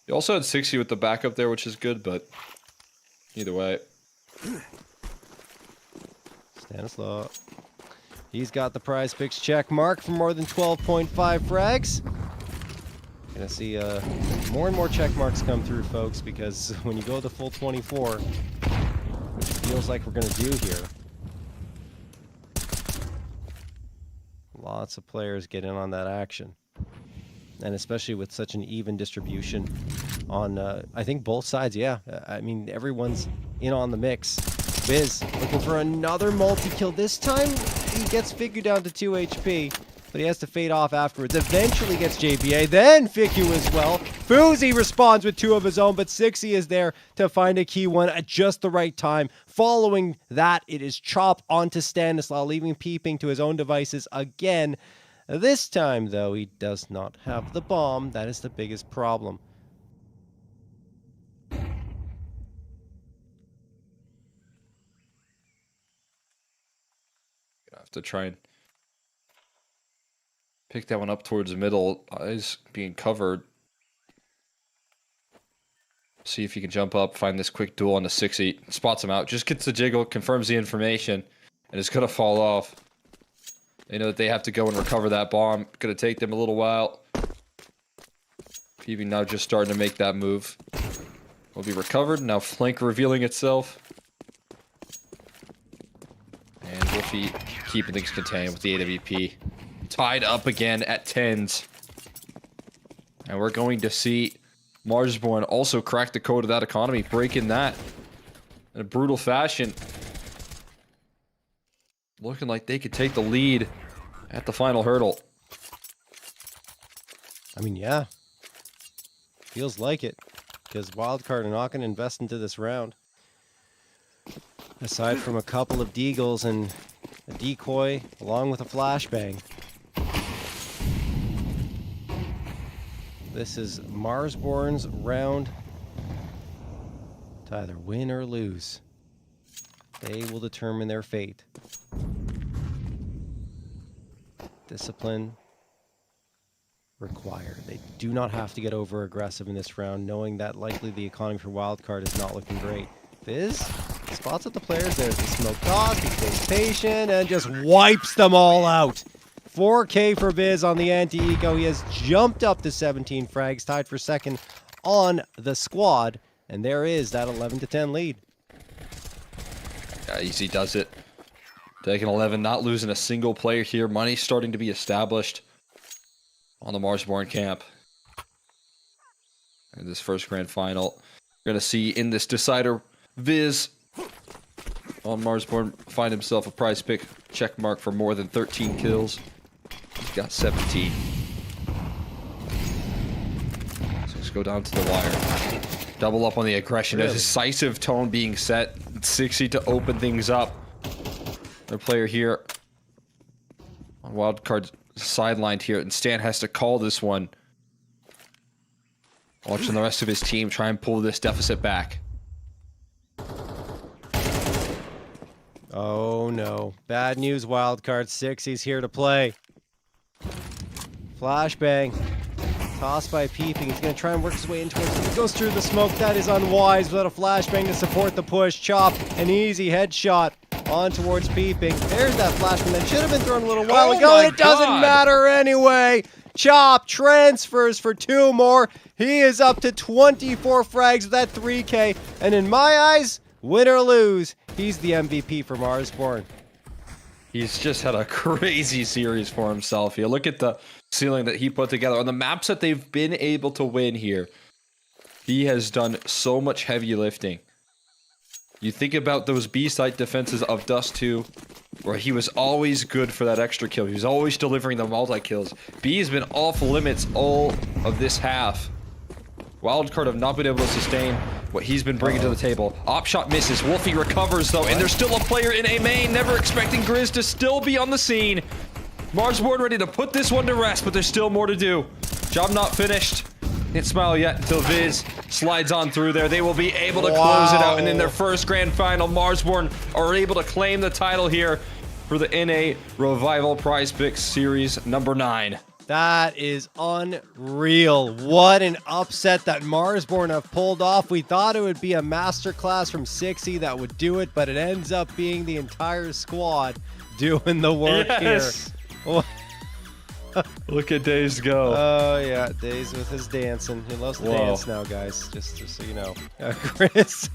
You also had 60 with the backup there, which is good, but either way. Stanislaw. He's got the PrizePicks check mark for more than 12.5 frags. Gonna see more and more check marks come through, folks, because when you go the full 24, which it feels like we're gonna do here, lots of players get in on that action. And especially with such an even distribution on, I think, both sides. Yeah, I mean, everyone's in on the mix. Viz looking for another multi-kill. This time, he gets Fiku down to 2 HP, but he has to fade off afterwards. Eventually gets JBA, then Fiku as well. Fousey responds with 2 of his own, but 60 is there to find a key one at just the right time. Following that, it is Chop onto Stanislaw, leaving Peeping to his own devices again. This time, though, he does not have the bomb. That is the biggest problem. Have to try and pick that one up towards the middle. Eyes being covered. See if he can jump up, find this quick duel on the 60. Spots him out, just gets the jiggle, confirms the information, and it's going to fall off. They know that they have to go and recover that bomb. Going to take them a little while. Peavy now just starting to make that move. Will be recovered. Now flank revealing itself. And Wolfie keeping things contained with the AWP. Tied up again at 10s. And we're going to see Marsborn also crack the code of that economy, breaking that in a brutal fashion. Looking like they could take the lead at the final hurdle. I mean, yeah. Feels like it. Because Wildcard are not going to invest into this round. Aside from a couple of deagles and a decoy, along with a flashbang. This is Marsborn's round to either win or lose. They will determine their fate. Discipline required. They do not have to get over aggressive in this round, knowing that likely the economy for Wildcard is not looking great. Fizz spots up the players. There's the smoke toss. He stays patient and just wipes them all out. 4K for Viz on the anti-eco. He has jumped up to 17 frags, tied for second on the squad. And there is that 11-10 lead. Yeah, Easy does it. Taking 11, not losing a single player here. Money starting to be established on the Marsborn camp. In this first grand final, we're going to see in this decider, Viz on Marsborn find himself a prize pick check mark for more than 13 kills. He's got 17. So let's go down to the wire. Double up on the aggression. Really? A decisive tone being set. 60 to open things up. Another player here on Wildcard sidelined here, and Stan has to call this one. Watching the rest of his team try and pull this deficit back. Oh no. Bad news, Wildcard. 6, he's here to play. Flashbang. Tossed by Peeping. He's going to try and work his way in towards him. He goes through the smoke. That is unwise without a flashbang to support the push. Chop. An easy headshot on towards Peeping. There's that flashbang that should have been thrown a little while ago. It doesn't matter anyway. Chop transfers for 2 more. He is up to 24 frags with that 3K. And in my eyes, win or lose, he's the MVP for Marsborn. He's just had a crazy series for himself here. Look at the ceiling that he put together. On the maps that they've been able to win here, he has done so much heavy lifting. You think about those B-site defenses of Dust 2, where he was always good for that extra kill. He was always delivering the multi-kills. B has been off limits all of this half. Wildcard have not been able to sustain what he's been bringing to the table. Op shot misses. Wolfie recovers, though, and there's still a player in A main. Never expecting Grizz to still be on the scene. Marsborn ready to put this one to rest, but there's still more to do. Job not finished. Didn't smile yet until Viz slides on through there. They will be able to close it out, and in their first grand final, Marsborn are able to claim the title here for the NA Revival PrizePicks Series number 9. That is unreal. What an upset that Marsborn have pulled off. We thought it would be a masterclass from 60 that would do it, but it ends up being the entire squad doing the work here. Look at Days go. Oh, yeah. Days with his dancing. He loves to dance now, guys. Just so you know. Chris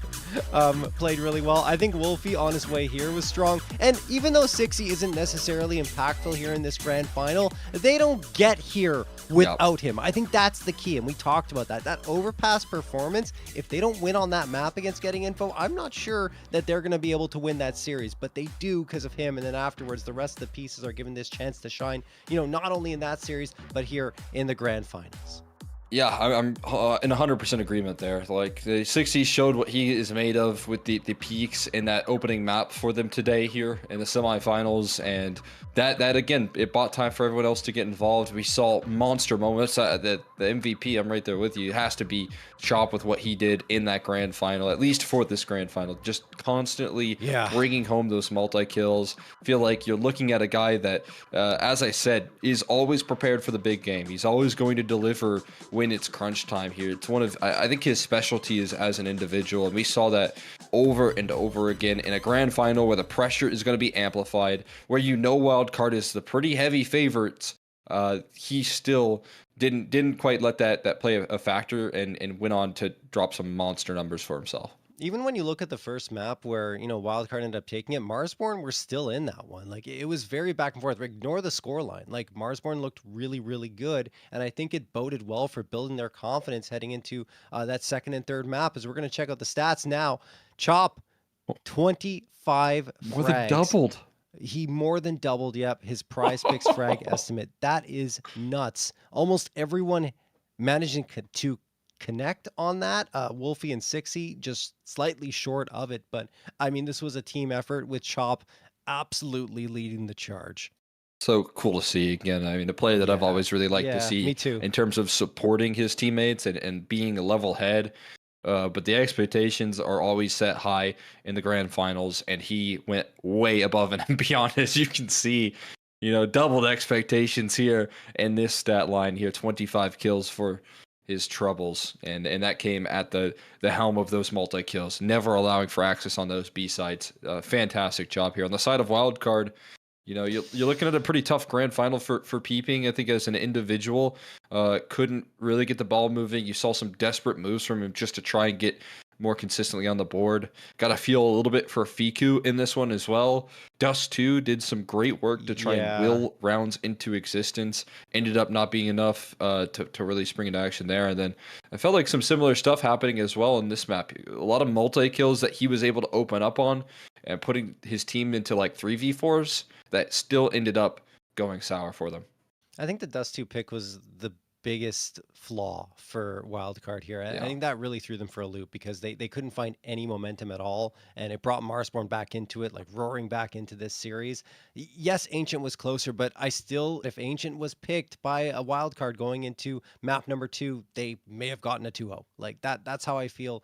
played really well. I think Wolfie on his way here was strong. And even though 60 isn't necessarily impactful here in this grand final, they don't get here without him. I think that's the key. And we talked about that. That Overpass performance, if they don't win on that map against Getting Info, I'm not sure that they're going to be able to win that series. But they do because of him. And then afterwards, the rest of the pieces are given this chance to shine, you know, not only in that series, but here in the grand finals. Yeah, I'm in 100% agreement there. Like, the 60 showed what he is made of with the peaks in that opening map for them today here in the semifinals, and that again, it bought time for everyone else to get involved. We saw monster moments. The MVP, I'm right there with you, has to be Chop with what he did in that grand final, at least for this grand final. Just constantly bringing home those multi-kills. Feel like you're looking at a guy that, as I said, is always prepared for the big game. He's always going to deliver when it's crunch time here. It's one of, I think his specialty is as an individual, and we saw that over and over again in a grand final where the pressure is going to be amplified, where you know Wildcard is the pretty heavy favorites he still didn't quite let that play a factor, and went on to drop some monster numbers for himself. Even when you look at the first map where, Wildcard ended up taking it, Marsborn were still in that one. Like, it was very back and forth. Ignore the scoreline. Like, Marsborn looked really, really good. And I think it boded well for building their confidence heading into that second and third map, as we're going to check out the stats now. Chop, 25 More than frags. doubled. He more than doubled, yep, his PrizePicks frag estimate. That is nuts. Almost everyone managing to connect on that. Wolfie and Sixy just slightly short of it. But, I mean, this was a team effort with Chop absolutely leading the charge. So cool to see again. I mean, a player that I've Yeah. always really liked Yeah, to see me too. in terms of supporting his teammates and being a level head. But the expectations are always set high in the grand finals, and he went way above and beyond, as you can see. Doubled expectations here in this stat line here. 25 kills for his troubles, and that came at the helm of those multi kills, never allowing for access on those B sides. Fantastic job here on the side of Wildcard. You're looking at a pretty tough grand final for Peeping. I think as an individual, couldn't really get the ball moving. You saw some desperate moves from him just to try and get more consistently on the board. Got to feel a little bit for Fiku in this one as well. Dust 2 did some great work to try and will rounds into existence. Ended up not being enough to really spring into action there. And then I felt like some similar stuff happening as well in this map. A lot of multi-kills that he was able to open up on and putting his team into like 3v4s that still ended up going sour for them. I think the Dust 2 pick was the biggest flaw for Wildcard here. I Yeah. think that really threw them for a loop because they couldn't find any momentum at all, and it brought Marsborn back into it, like roaring back into this series. Yes, Ancient was closer, but if Ancient was picked by a Wildcard going into map number 2, they may have gotten a 2-0. Like that's how I feel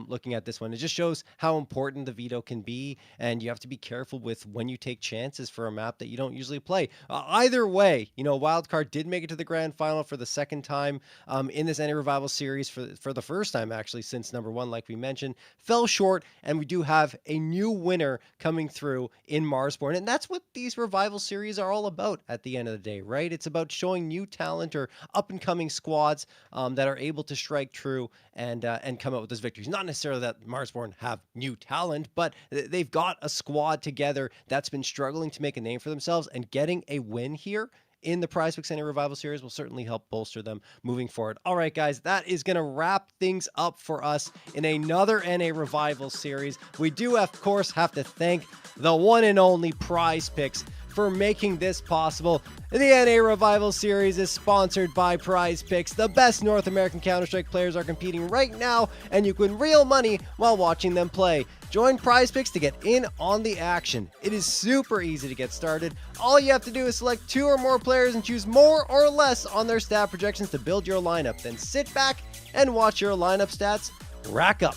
looking at this one. It just shows how important the veto can be, and you have to be careful with when you take chances for a map that you don't usually play. Either way, Wildcard did make it to the grand final for the second time in this NA Revival series, for the first time actually since number 1, like we mentioned. Fell short, and we do have a new winner coming through in Marsborn, and that's what these Revival series are all about at the end of the day, right? It's about showing new talent or up-and-coming squads that are able to strike true and come out with those victories. Not necessarily that Marsborn have new talent, but they've got a squad together that's been struggling to make a name for themselves, and getting a win here in the PrizePicks NA Revival series will certainly help bolster them moving forward. All right, guys, that is going to wrap things up for us in another NA Revival series. We do, of course, have to thank the one and only PrizePicks for making this possible. The NA Revival series is sponsored by PrizePicks. The best North American Counter-Strike players are competing right now, and you can win real money while watching them play. Join PrizePicks to get in on the action. It is super easy to get started. All you have to do is select 2 or more players and choose more or less on their stat projections to build your lineup. Then sit back and watch your lineup stats rack up.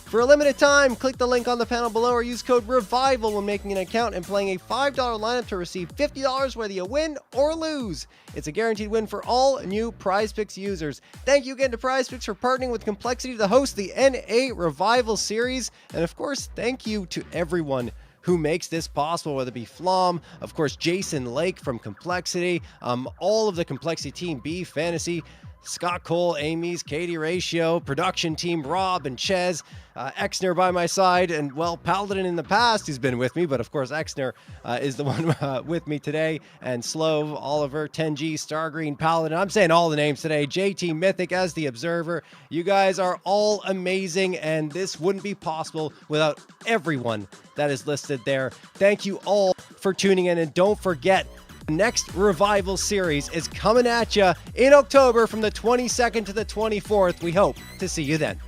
For a limited time, click the link on the panel below or use code REVIVAL when making an account and playing a $5 lineup to receive $50 whether you win or lose. It's a guaranteed win for all new PrizePicks users. Thank you again to PrizePicks for partnering with Complexity to host the NA Revival series. And of course, thank you to everyone who makes this possible, whether it be Flom, of course, Jason Lake from Complexity, all of the Complexity Team B, Fantasy, Scott Cole, Amy's, Katie Ratio, production team Rob and Ches, Exner by my side, and well, Paladin in the past who's been with me, but of course Exner is the one with me today, and Slove, Oliver, 10G, Stargreen, Paladin. I'm saying all the names today. JT Mythic as the observer. You guys are all amazing, and this wouldn't be possible without everyone that is listed there. Thank you all for tuning in, and don't forget, next Revival series is coming at you in October from the 22nd to the 24th. We hope to see you then.